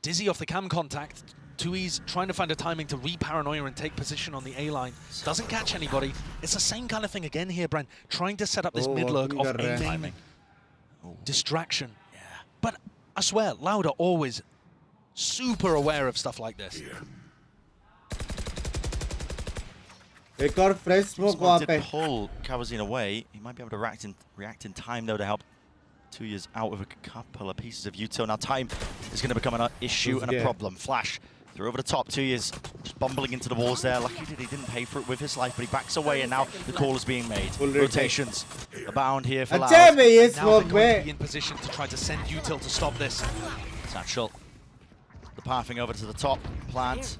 Speaker 3: Dizzy off the cam contact. 2Es trying to find a timing to re-paranoia and take position on the A line. Doesn't catch anybody. It's the same kind of thing again here, Bren. Trying to set up this mid-lurk off A main. Distraction. Yeah. But I swear, Loud are always super aware of stuff like this.
Speaker 1: एक और fresh smoke वहाँ पे.
Speaker 20: Pull Kawazin away. He might be able to react in time though to help 2 years out of a couple of pieces of util. Now time is going to become an issue and a problem. Flash through over the top. 2 years just bumbling into the walls there. Lucky that he didn't pay for it with his life, but he backs away and now the call is being made. Rotations abound here for Loud.
Speaker 3: Now they're going to be in position to try to send util to stop this.
Speaker 20: Satchel. The pathing over to the top. Plant.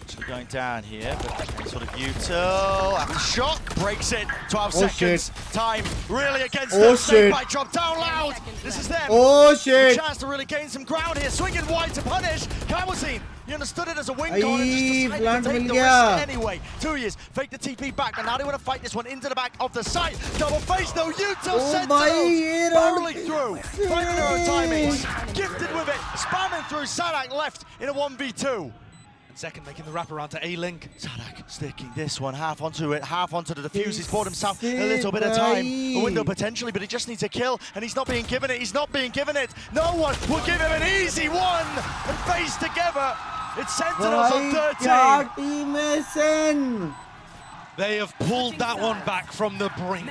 Speaker 20: Actually going down here, but sort of util. After shock, breaks it. 12 seconds.
Speaker 1: Shit.
Speaker 20: Time really against them. Snake bite drop down Loud. This is them.
Speaker 1: Oh shit.
Speaker 20: A chance to really gain some ground here. Swinging wide to punish. Kawazin. He understood it as a wing con and just decided to take the risk anyway. 2 years. Fake the TP back, but now they want to fight this one into the back of the site. Double face, no util. Sentinels barreling through. Finding their own timings. Gifted with it. Spamming through. Sadak left in a 1v2.
Speaker 3: Second making the wrap around to A-Link.
Speaker 20: Sadak sticking this one half onto it, half onto the defuse. He's bought himself a little bit of time. A window potentially, but he just needs a kill, and he's not being given it. He's not being given it. No one will give him an easy one. And face together, it's Sentinels on 13.
Speaker 3: They have pulled that one back from the brink.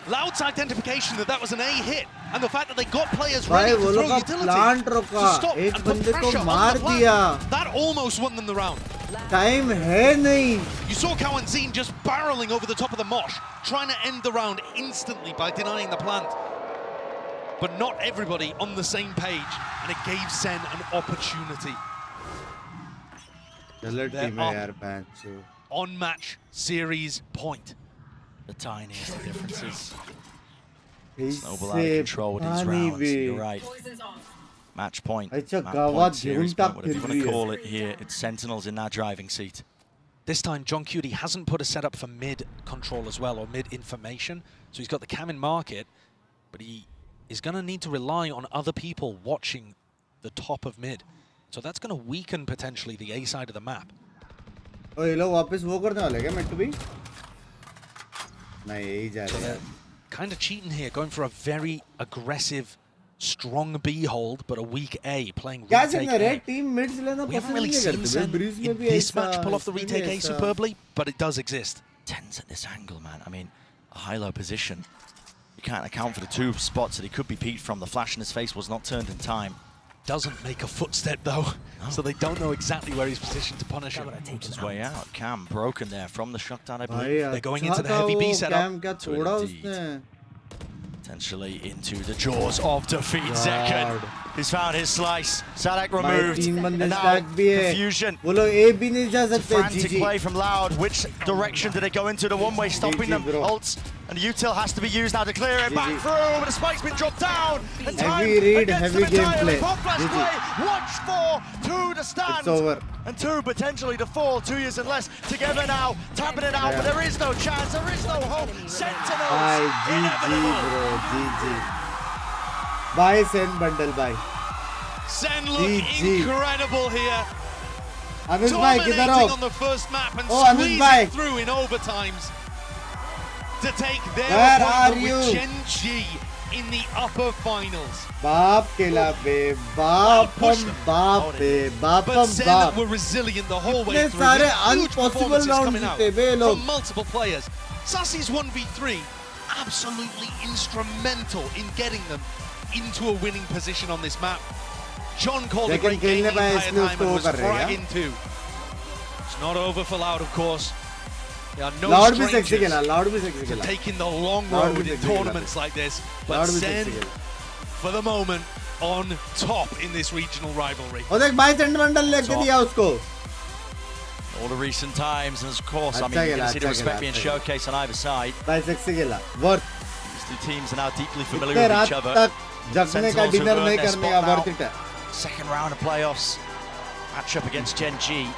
Speaker 3: Loud's identification that was an A hit, and the fact that they got players ready to throw utility to stop and put pressure on the plant, that almost won them the round.
Speaker 1: Time hai nahi.
Speaker 3: You saw Kawazin just barreling over the top of the mosh, trying to end the round instantly by denying the plant. But not everybody on the same page, and it gave Sen an opportunity. They're on match series point.
Speaker 20: The tiniest of differences. Snowball out of control with these rounds. You're right. Match point. Match point, series point, whatever you want to call it here. It's Sentinels in that driving seat.
Speaker 3: This time, John Cutie hasn't put a setup for mid control as well, or mid information. So he's got the cam in market, but he is going to need to rely on other people watching the top of mid. So that's going to weaken potentially the A side of the map.
Speaker 1: Oh, ये लोग वापस वो करने वाले क्या mid to be?
Speaker 3: Kind of cheating here, going for a very aggressive, strong B hold, but a weak A, playing retake A. We haven't really seen Sen in this match pull off the retake A superbly, but it does exist.
Speaker 20: Tens at this angle, man. I mean, a high-low position. You can't account for the 2 spots that he could be peeked from. The flash in his face was not turned in time.
Speaker 3: Doesn't make a footstep though, so they don't know exactly where he's positioned to punish him.
Speaker 20: Moves his way out. Cam broken there from the shutdown, I believe.
Speaker 3: They're going into the heavy B setup.
Speaker 20: Potentially into the jaws of defeat. Second. He's found his slice. Sadak removed. And now confusion. Frantic play from Loud. Which direction did it go into? The one-way stopping them. Ults. And the util has to be used now to clear it back through. But the spike's been dropped down. And time against them entirely. Pop flash play. Watch for 2 to stand.
Speaker 1: It's over.
Speaker 20: And 2 potentially to fall. 2 years and less together now. Tapping it out, but there is no chance. There is no hope. Sentinels.
Speaker 1: GG, bro. GG. Bye, Sen bundle. Bye.
Speaker 3: Sen look incredible here.
Speaker 1: Anush bhai, kidhar ho?
Speaker 3: On the first map and squeezing through in overtimes to take their appointment with Gen G in the upper finals.
Speaker 1: Baap kela be,
Speaker 3: But Sen were resilient the whole way through. Huge performances coming out from multiple players. Sassy's 1v3, absolutely instrumental in getting them into a winning position on this map. John called a great game the entire time and was fragging too. It's not over for Loud, of course. There are no strangers to taking the long road in tournaments like this. But Sen, for the moment, on top in this regional rivalry.
Speaker 20: All the recent times, and of course, I mean, you can see the respect being showcased on either side. These 2 teams are now deeply familiar with each other. Sentinels who've earned their spot now. Second round of playoffs. Match up against Gen G.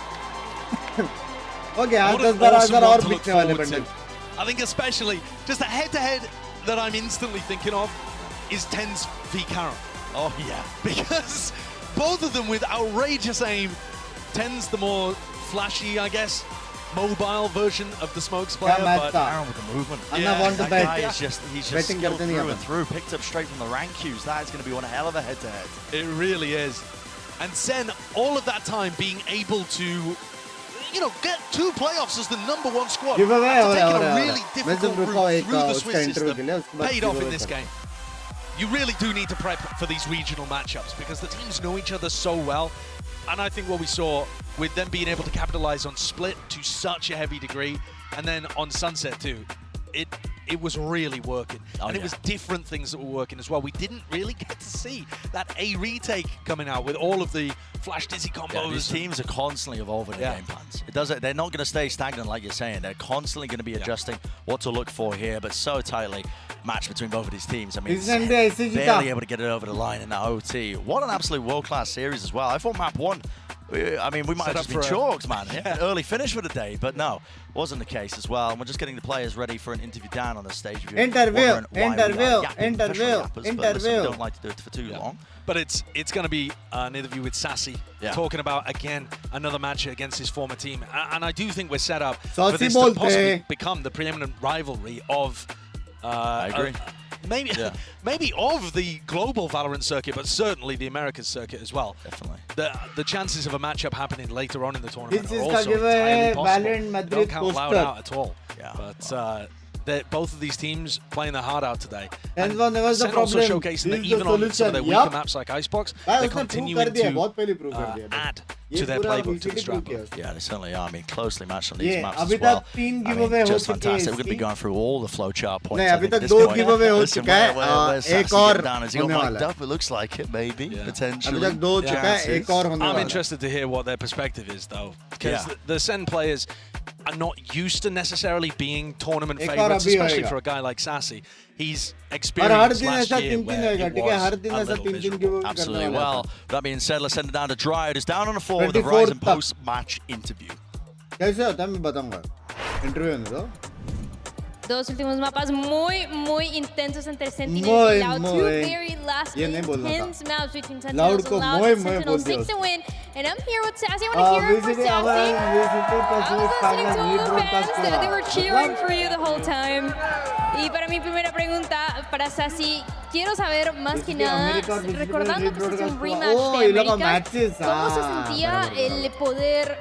Speaker 3: I think especially just a head-to-head that I'm instantly thinking of is Tens v Karen.
Speaker 20: Oh yeah.
Speaker 3: Because both of them with outrageous aim. Tens the more flashy, I guess, mobile version of the Smokes player, but
Speaker 20: Karen with the movement.
Speaker 1: Yeah,
Speaker 20: that guy is just skilled through and through. Picked up straight from the rank queues. That is going to be one hell of a head-to-head.
Speaker 3: It really is. And SEN, all of that time being able to, you know, get 2 playoffs as the #1 squad. Taking a really difficult route through the Swiss system, paid off in this game. You really do need to prep for these regional matchups because the teams know each other so well. And I think what we saw with them being able to capitalize on Split to such a heavy degree, and then on Sunset too, it was really working. And it was different things that were working as well. We didn't really get to see that A retake coming out with all of the flash dizzy combos.
Speaker 20: Yeah, these teams are constantly evolving their game plans. They're not going to stay stagnant like you're saying. They're constantly going to be adjusting what to look for here, but so tightly matched between both of these teams. I mean, barely able to get it over the line in that OT. What an absolute world-class series as well. I thought map 1, I mean, we might have just been chalks, man. Early finish for the day, but no, wasn't the case as well. And we're just getting the players ready for an interview down on the stage.
Speaker 22: Interview.
Speaker 20: We don't like to do it for too long.
Speaker 3: But it's going to be an interview with Sassy, talking about, again, another match against his former team. And I do think we're set up for this to possibly become the preeminent rivalry of...
Speaker 20: I agree.
Speaker 3: Maybe of the global Valorant circuit, but certainly the Americas circuit as well.
Speaker 20: Definitely.
Speaker 3: The chances of a matchup happening later on in the tournament
Speaker 22: This
Speaker 3: are
Speaker 22: is
Speaker 3: also entirely possible.
Speaker 22: Valorant Madrid
Speaker 3: Don't count loud
Speaker 22: poster.
Speaker 3: out at all.
Speaker 20: Yeah.
Speaker 3: But both of these teams playing their heart out today.
Speaker 22: And SEN
Speaker 3: also showcasing that even on some of their weaker maps like Icebox, they're continuing to add to their playbook, to the strap.
Speaker 20: Yeah, they certainly are. I mean, closely matched on these maps as well. I mean, just fantastic. We're going to be going through all the flowchart points.
Speaker 22: अभी तक 2 giveaway हो चुका है एक और
Speaker 20: Has he got mic'd up? It looks like it, maybe, potentially.
Speaker 22: अभी तक 2 चुका है एक और होने वाला
Speaker 3: I'm interested to hear what their perspective is, though, because the SEN players are not used to necessarily being tournament favorites, especially for a guy like Sassy. He's experienced last year where it was a little miserable.
Speaker 20: Absolutely. Well, that being said, let's send it down to Dryad, who's down on the floor with the Ryzen post-match interview.
Speaker 22: कैसे होता है मैं बताऊंगा interview में तो
Speaker 14: Dos últimos mapas muy intensos entre Sentinel y Loud. Two very lastly intense maps between Sentinels and Loud. Sentinels seek to win. And I'm here with Sassy. I want to hear it from Sassy. I was listening to all the fans. They were cheering for you the whole time. Y para mi primera pregunta, para Sassy, quiero saber más que nada, recordando que este es un rematch de Américas, ¿cómo se sentía el poder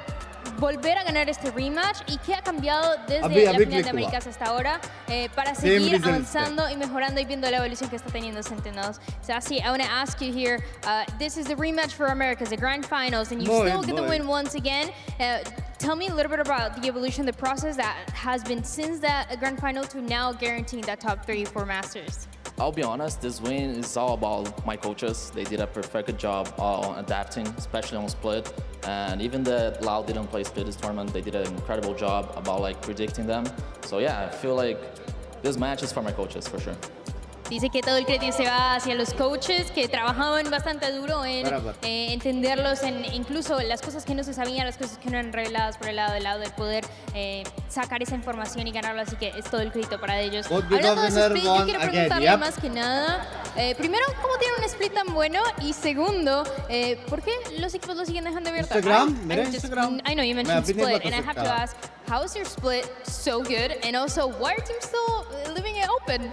Speaker 14: volver a ganar este rematch y qué ha cambiado desde la final de Américas hasta ahora para seguir avanzando y mejorando y viendo la evolución que está teniendo Sentinels? Sassy, I want to ask you here, this is the rematch for Americas, the grand finals, and you still get the win once again. Tell me a little bit about the evolution, the process that has been since that grand final to now guaranteeing that top 3 for Masters.
Speaker 21: I'll be honest, this win is all about my coaches. They did a perfect job on adapting, especially on Split. And even that Loud didn't play Split this tournament, they did an incredible job about like predicting them. So yeah, I feel like this match is for my coaches for sure.
Speaker 14: Dice que todo el crédito se va hacia los coaches que trabajaban bastante duro en entenderlos, en incluso las cosas que no se sabían, las cosas que no eran reveladas por el lado del poder sacar esa información y ganarlo, así que es todo el crédito para ellos. Hablando de ese split, yo quiero preguntarle más que nada, primero, ¿cómo tiene un split tan bueno? Y segundo, ¿por qué los equipos lo siguen dejando abierto?
Speaker 22: Instagram.
Speaker 14: I know you mentioned split, and I have to ask, how is your split so good? And also, why are teams still leaving it open?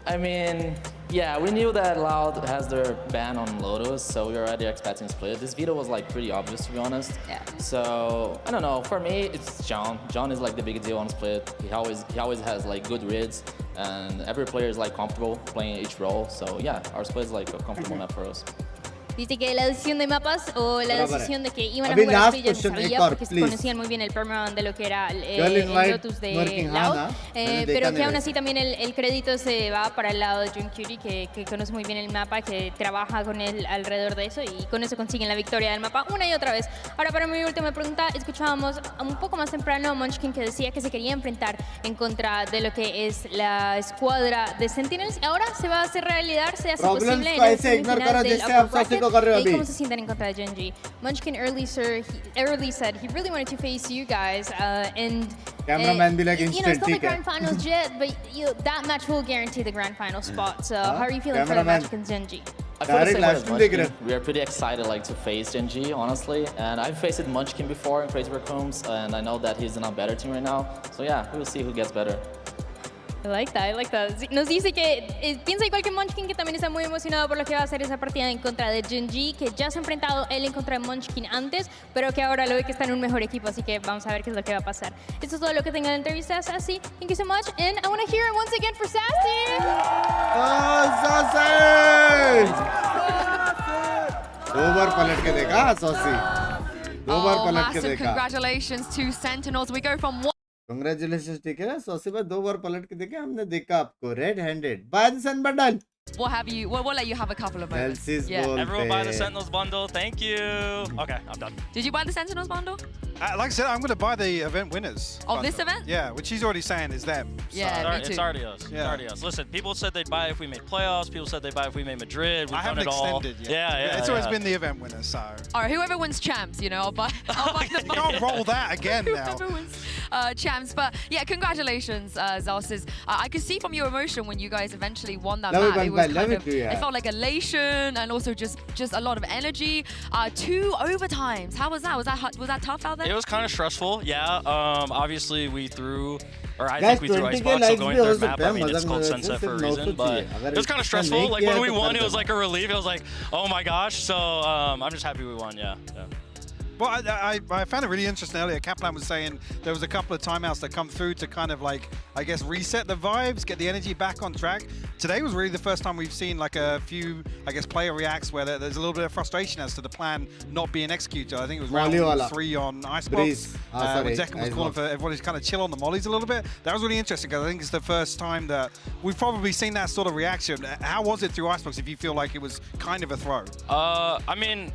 Speaker 21: I mean, yeah, we knew that Loud has their ban on Lotus, so we were already expecting Split. This veto was like pretty obvious, to be honest.
Speaker 14: Yeah.
Speaker 21: So I don't know. For me, it's John. John is like the big deal on Split. He always has like good reads, and every player is like comfortable playing each role. So yeah, our Split is like a comfortable map for us.
Speaker 14: Dice que la decisión de mapas o la decisión de que iban a jugar Split ya se sabía porque conocían muy bien el permaban de lo que era el Lotus de Loud, pero que aún así también el crédito se va para el lado de John Curie que conoce muy bien el mapa, que trabaja con él alrededor de eso y con eso consiguen la victoria del mapa una y otra vez. Ahora para mi última pregunta, escuchábamos un poco más temprano a Munchkin que decía que se quería enfrentar en contra de lo que es la escuadra de Sentinels y ahora se va a hacer realidad, se hace posible en el semifinal del upper bracket. ¿Cómo se sienten en contra de Genji? Munchkin early said he really wanted to face you guys, and
Speaker 22: cameraman be like
Speaker 14: you know, it's not the grand finals yet, but that match will guarantee the grand final spot. So how are you feeling for the match against Genji?
Speaker 21: I feel the same way as Munchkin. We are pretty excited like to face Genji, honestly, and I've faced Munchkin before in Crazy Raccoons, and I know that he's in a better team right now. So yeah, we will see who gets better.
Speaker 14: I like that, I like that. Nos dice que piensa igual que Munchkin, que también está muy emocionado por lo que va a hacer esa partida en contra de Gen.G, que ya se ha enfrentado él en contra de Munchkin antes, pero que ahora lo ve que está en un mejor equipo, así que vamos a ver qué es lo que va a pasar. Esto es todo lo que tenga de entrevista a Sassy. Thank you so much, and I want to hear it once again for Sassy!
Speaker 22: Oh, Sassy! दो बार पलट के देखा Sassy. दो बार पलट के
Speaker 5: Massive
Speaker 22: देखा.
Speaker 5: congratulations to Sentinels. We go from one.
Speaker 22: Congratulations, ठीक है ना? Sassy भाई दो बार पलट के देखे हमने देखा आपको red handed. Buy the Sun bundle.
Speaker 5: We'll let you have a couple of moments.
Speaker 20: Everyone buy the Sentinels bundle. Thank you. Okay, I'm done.
Speaker 5: Did you buy the Sentinels bundle?
Speaker 7: Like I said, I'm going to buy the event winners.
Speaker 5: Of this event?
Speaker 7: Yeah, which he's already saying is them.
Speaker 5: Yeah, me too.
Speaker 20: It's already us. It's already us. Listen, people said they'd buy if we made playoffs. People said they'd buy if we made Madrid. We've
Speaker 7: I haven't
Speaker 20: done it all.
Speaker 7: extended yet.
Speaker 20: Yeah.
Speaker 7: It's always been the event winners, so.
Speaker 5: All right, whoever wins champs, you know, I'll buy the
Speaker 7: You can't roll that again now.
Speaker 5: Whoever wins champs. But yeah, congratulations, Zalsis. I could see from your emotion when you guys eventually won that match. It felt like elation and also just a lot of energy. 2 overtimes. How was that? Was that tough out there?
Speaker 20: It was kind of stressful. Yeah. Obviously we threw, or I think we threw Icebox, so going third map. I mean, it's called Sunset for a reason, but it was kind of stressful. Like when we won, it was like a relief. It was like, oh my gosh. So I'm just happy we won. Yeah.
Speaker 7: Well, I found it really interesting earlier. Kaplan was saying there was a couple of timeouts that come through to kind of like, I guess, reset the vibes, get the energy back on track. Today was really the first time we've seen like a few, I guess, player reacts where there's a little bit of frustration as to the plan not being executed. I think it was round 3 on Icebox. When Zekken was calling for everybody to kind of chill on the mollies a little bit. That was really interesting because I think it's the first time that we've probably seen that sort of reaction. How was it through Icebox if you feel like it was kind of a throw?
Speaker 20: I mean,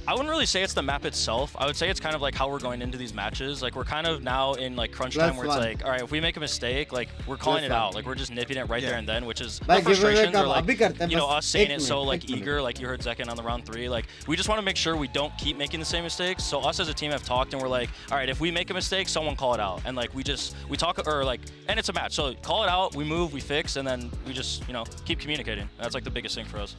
Speaker 20: I wouldn't really say it's the map itself. I would say it's kind of like how we're going into these matches. Like we're kind of now in like crunch time where it's like, all right, if we make a mistake, like we're calling it out. Like we're just nipping it right there and then, which is the frustrations or like, you know, us saying it so like eager, like you heard Zekken on the round 3. Like we just want to make sure we don't keep making the same mistakes. So us as a team have talked and we're like, all right, if we make a mistake, someone call it out. And like we talk, or like, and it's a match. So call it out, we move, we fix, and then we just, you know, keep communicating. That's like the biggest thing for us.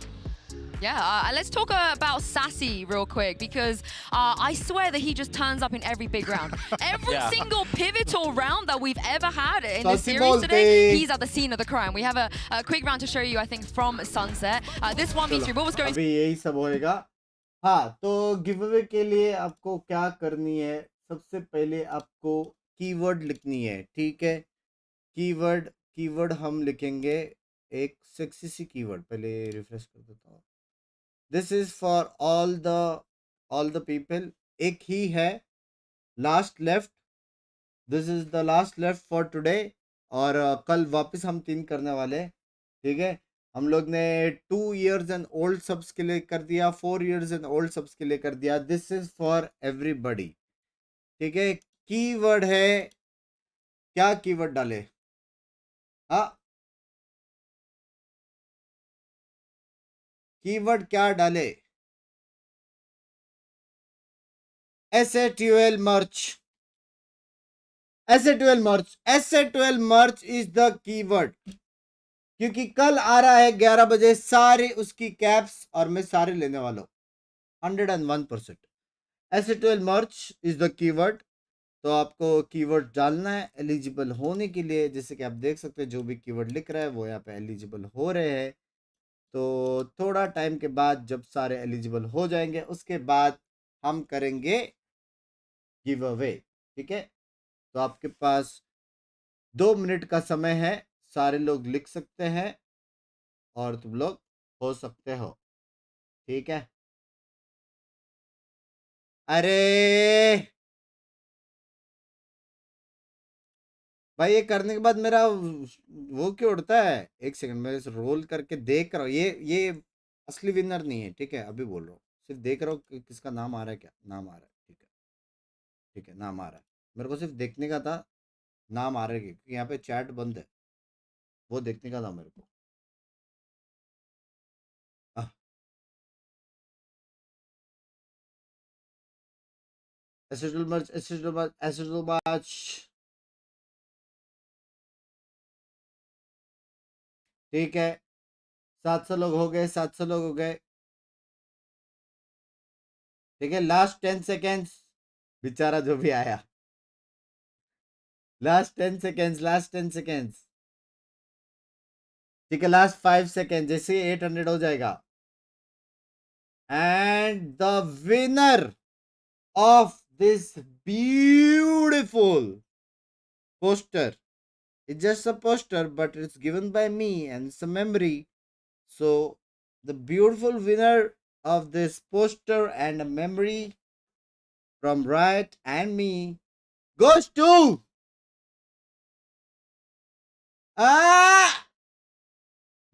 Speaker 5: Yeah, let's talk about Sassy real quick because I swear that he just turns up in every big round. Every single pivotal round that we've ever had in this series today, he's at the scene of the crime. We have a quick round to show you, I think, from Sunset. This 1v3, what was going on?
Speaker 22: अभी यही सब होएगा. हाँ, तो giveaway के लिए आपको क्या करनी है? सबसे पहले आपको कीवर्ड लिखनी है, ठीक है? कीवर्ड हम लिखेंगे एक सेक्सी सी कीवर्ड. पहले रिफ्रेश कर देता हूँ. This is for all the people. एक ही है last left. This is the last left for today. और कल वापस हम 3 करने वाले, ठीक है? हम लोग ने 2 years and old subs के लिए कर दिया, 4 years and old subs के लिए कर दिया. This is for everybody, ठीक है? कीवर्ड है, क्या कीवर्ड डाले? हाँ, कीवर्ड क्या डाले? SA12 merch. SA12 merch is the keyword. क्योंकि कल आ रहा है 11 बजे सारे उसकी कैप्स और मैं सारे लेने वाला हूँ 101%. SA12 merch is the keyword. तो आपको कीवर्ड डालना है एलिजिबल होने के लिए. जैसे कि आप देख सकते हैं जो भी कीवर्ड लिख रहा है वो यहाँ पे एलिजिबल हो रहे हैं. तो थोड़ा टाइम के बाद जब सारे एलिजिबल हो जाएंगे उसके बाद हम करेंगे गिव अवे, ठीक है? तो आपके पास 2 मिनट का समय है. सारे लोग लिख सकते हैं और तुम लोग हो सकते हो, ठीक है? अरे भाई ये करने के बाद मेरा वो क्यों उड़ता है? एक सेकंड, मैं रोल करके देख रहा हूँ. ये असली विनर नहीं है, ठीक है? अभी बोल रहा हूँ, सिर्फ देख रहा हूँ कि किसका नाम आ रहा है. क्या नाम आ रहा है? ठीक है, नाम आ रहा है. मेरे को सिर्फ देखने का था नाम आ रहा है क्योंकि यहाँ पे चैट बंद है, वो देखने का था मेरे को. एसिडल मैच ठीक है. 700 लोग हो गए, 700 लोग हो गए, ठीक है? लास्ट 10 सेकेंड्स, बेचारा जो भी आया. Last 10 seconds.
Speaker 1: ठीक है, लास्ट 5 सेकेंड, जैसे 800 हो जाएगा। And the winner of this beautiful poster, it's just a poster but it's given by me and it's a memory. So the beautiful winner of this poster and a memory from Riot and me goes to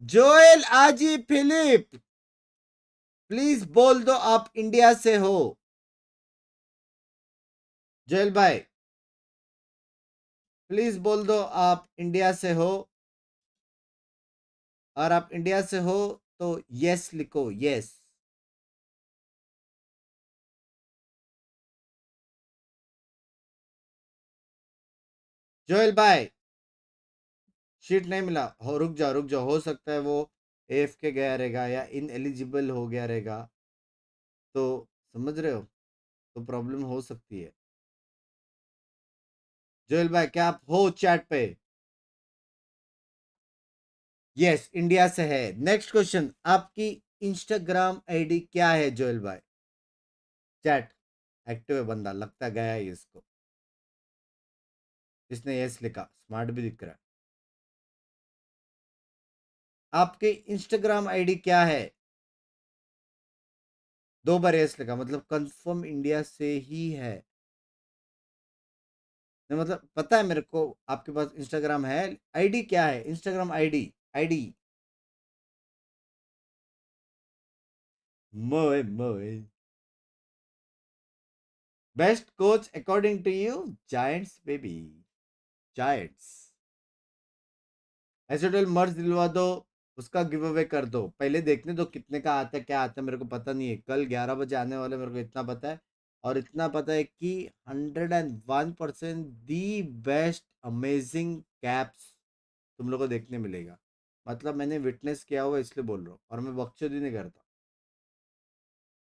Speaker 1: Joel आजी Philip. Please बोल दो आप India से हो। Joel भाई please बोल दो आप इंडिया से हो, और आप इंडिया से हो तो यस लिखो, यस। जोएल भाई शीट नहीं मिला हो, रुक जाओ, हो सकता है वो एफ के गया रहेगा या इन एलिजिबल हो गया रहेगा, तो समझ रहे हो, तो प्रॉब्लम हो सकती है। जोएल भाई क्या आप हो चैट पे? यस, इंडिया से है। नेक्स्ट क्वेश्चन, आपकी इंस्टाग्राम आईडी क्या है जोएल भाई? चैट एक्टिव है बंदा, लगता गया है इसको, इसने यस लिखा, स्मार्ट भी दिख रहा है। आपके इंस्टाग्राम आईडी क्या है? 2 बार यस लिखा, मतलब कंफर्म इंडिया से ही है। नहीं मतलब पता है मेरे को आपके पास इंस्टाग्राम है। आईडी क्या है? इंस्टाग्राम आईडी मोए मोए। Best coach according to you? Giants baby, giants. एसोटल मर्ज दिलवा दो, उसका गिव अवे कर दो। पहले देखने दो कितने का आता है, क्या आता है, मेरे को पता नहीं है। कल 11 बजे आने वाले, मेरे को इतना पता है। और इतना पता है कि 101% दी बेस्ट अमेजिंग कैप्स तुम लोग को देखने मिलेगा। मतलब मैंने विटनेस किया हुआ इसलिए बोल रहा हूँ, और मैं बकचोदी नहीं करता,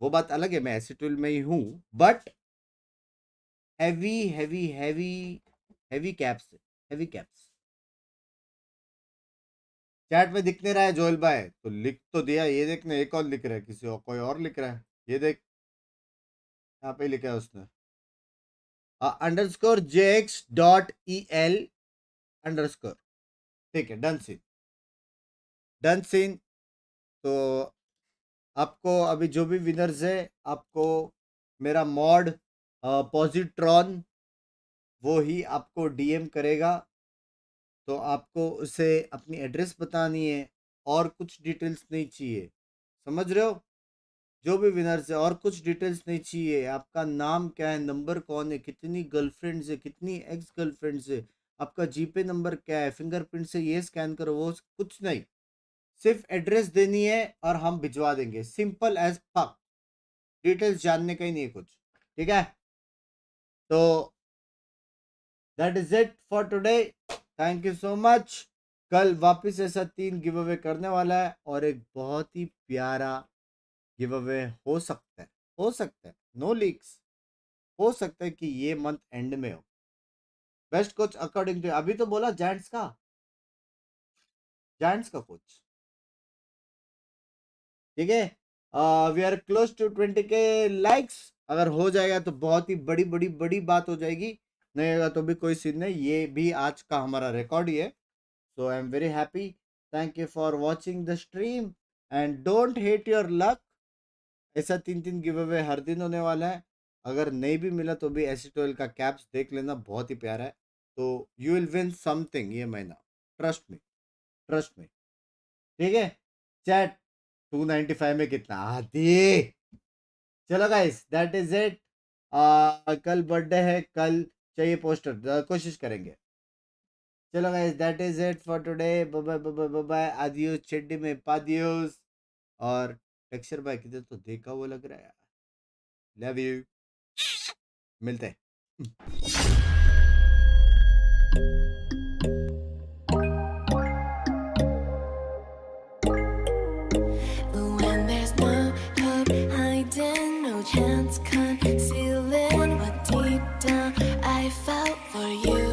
Speaker 1: वो बात अलग है, मैं एसिटुल में ही हूँ, but heavy heavy heavy heavy caps, heavy caps. Chat में दिख नहीं रहा है जोएल भाई, तो लिख तो दिया। ये देखने एक और लिख रहा है, किसी और कोई और लिख रहा है, ये देख यहाँ पे लिखा है उसने _jx.el_। ठीक है, डन सीन। तो आपको अभी जो भी विनर्स है, आपको मेरा मॉड पॉजिट्रॉन वो ही आपको डीएम करेगा, तो आपको उसे अपनी एड्रेस बतानी है और कुछ डिटेल्स नहीं चाहिए, समझ रहे हो? जो भी विनर्स है और कुछ डिटेल्स नहीं चाहिए। आपका नाम क्या है, नंबर कौन है, कितनी गर्लफ्रेंड्स है, कितनी एक्स गर्लफ्रेंड्स है, आपका जीपे नंबर क्या है, फिंगरप्रिंट से ये स्कैन करो, वो कुछ नहीं, सिर्फ एड्रेस देनी है और हम भिजवा देंगे। सिंपल एज फक, डिटेल्स जानने का ही नहीं है कुछ, ठीक है? तो that is it for today, thank you so much. कल वापस ऐसा 3 गिव अवे करने वाला है, और एक बहुत ही प्यारा गिव अवे हो सकता है, नो लीक्स, हो सकता है कि ये मंथ एंड में हो। बेस्ट कोच अकॉर्डिंग टू, अभी तो बोला जायंट्स का कोच, ठीक है? We are close to 20K likes. अगर हो जाएगा तो बहुत ही बड़ी बात हो जाएगी, नहीं होगा तो भी कोई सीन नहीं, ये भी आज का हमारा रिकॉर्ड ही है। So I am very happy, thank you for watching the stream and don't hate your luck. ऐसा 3 गिव अवे हर दिन होने वाला है। अगर नहीं भी मिला तो भी एसिटोल का कैप्स देख लेना, बहुत ही प्यारा है, तो यू विल विन समथिंग ये महीना, ट्रस्ट मी, ठीक है? चैट 295 में कितना आती? चलो गाइस, दैट इज इट। कल बर्थडे है, कल चाहिए पोस्टर, कोशिश करेंगे। चलो guys, that is it for today, bye bye bye, आदियोस, चेड्डी में पादियोस। और टेक्सचर भाई किधर, तो देखा वो लग रहा है, लव यू, मिलते हैं।
Speaker 4: Chance concealing what deep down I felt for you.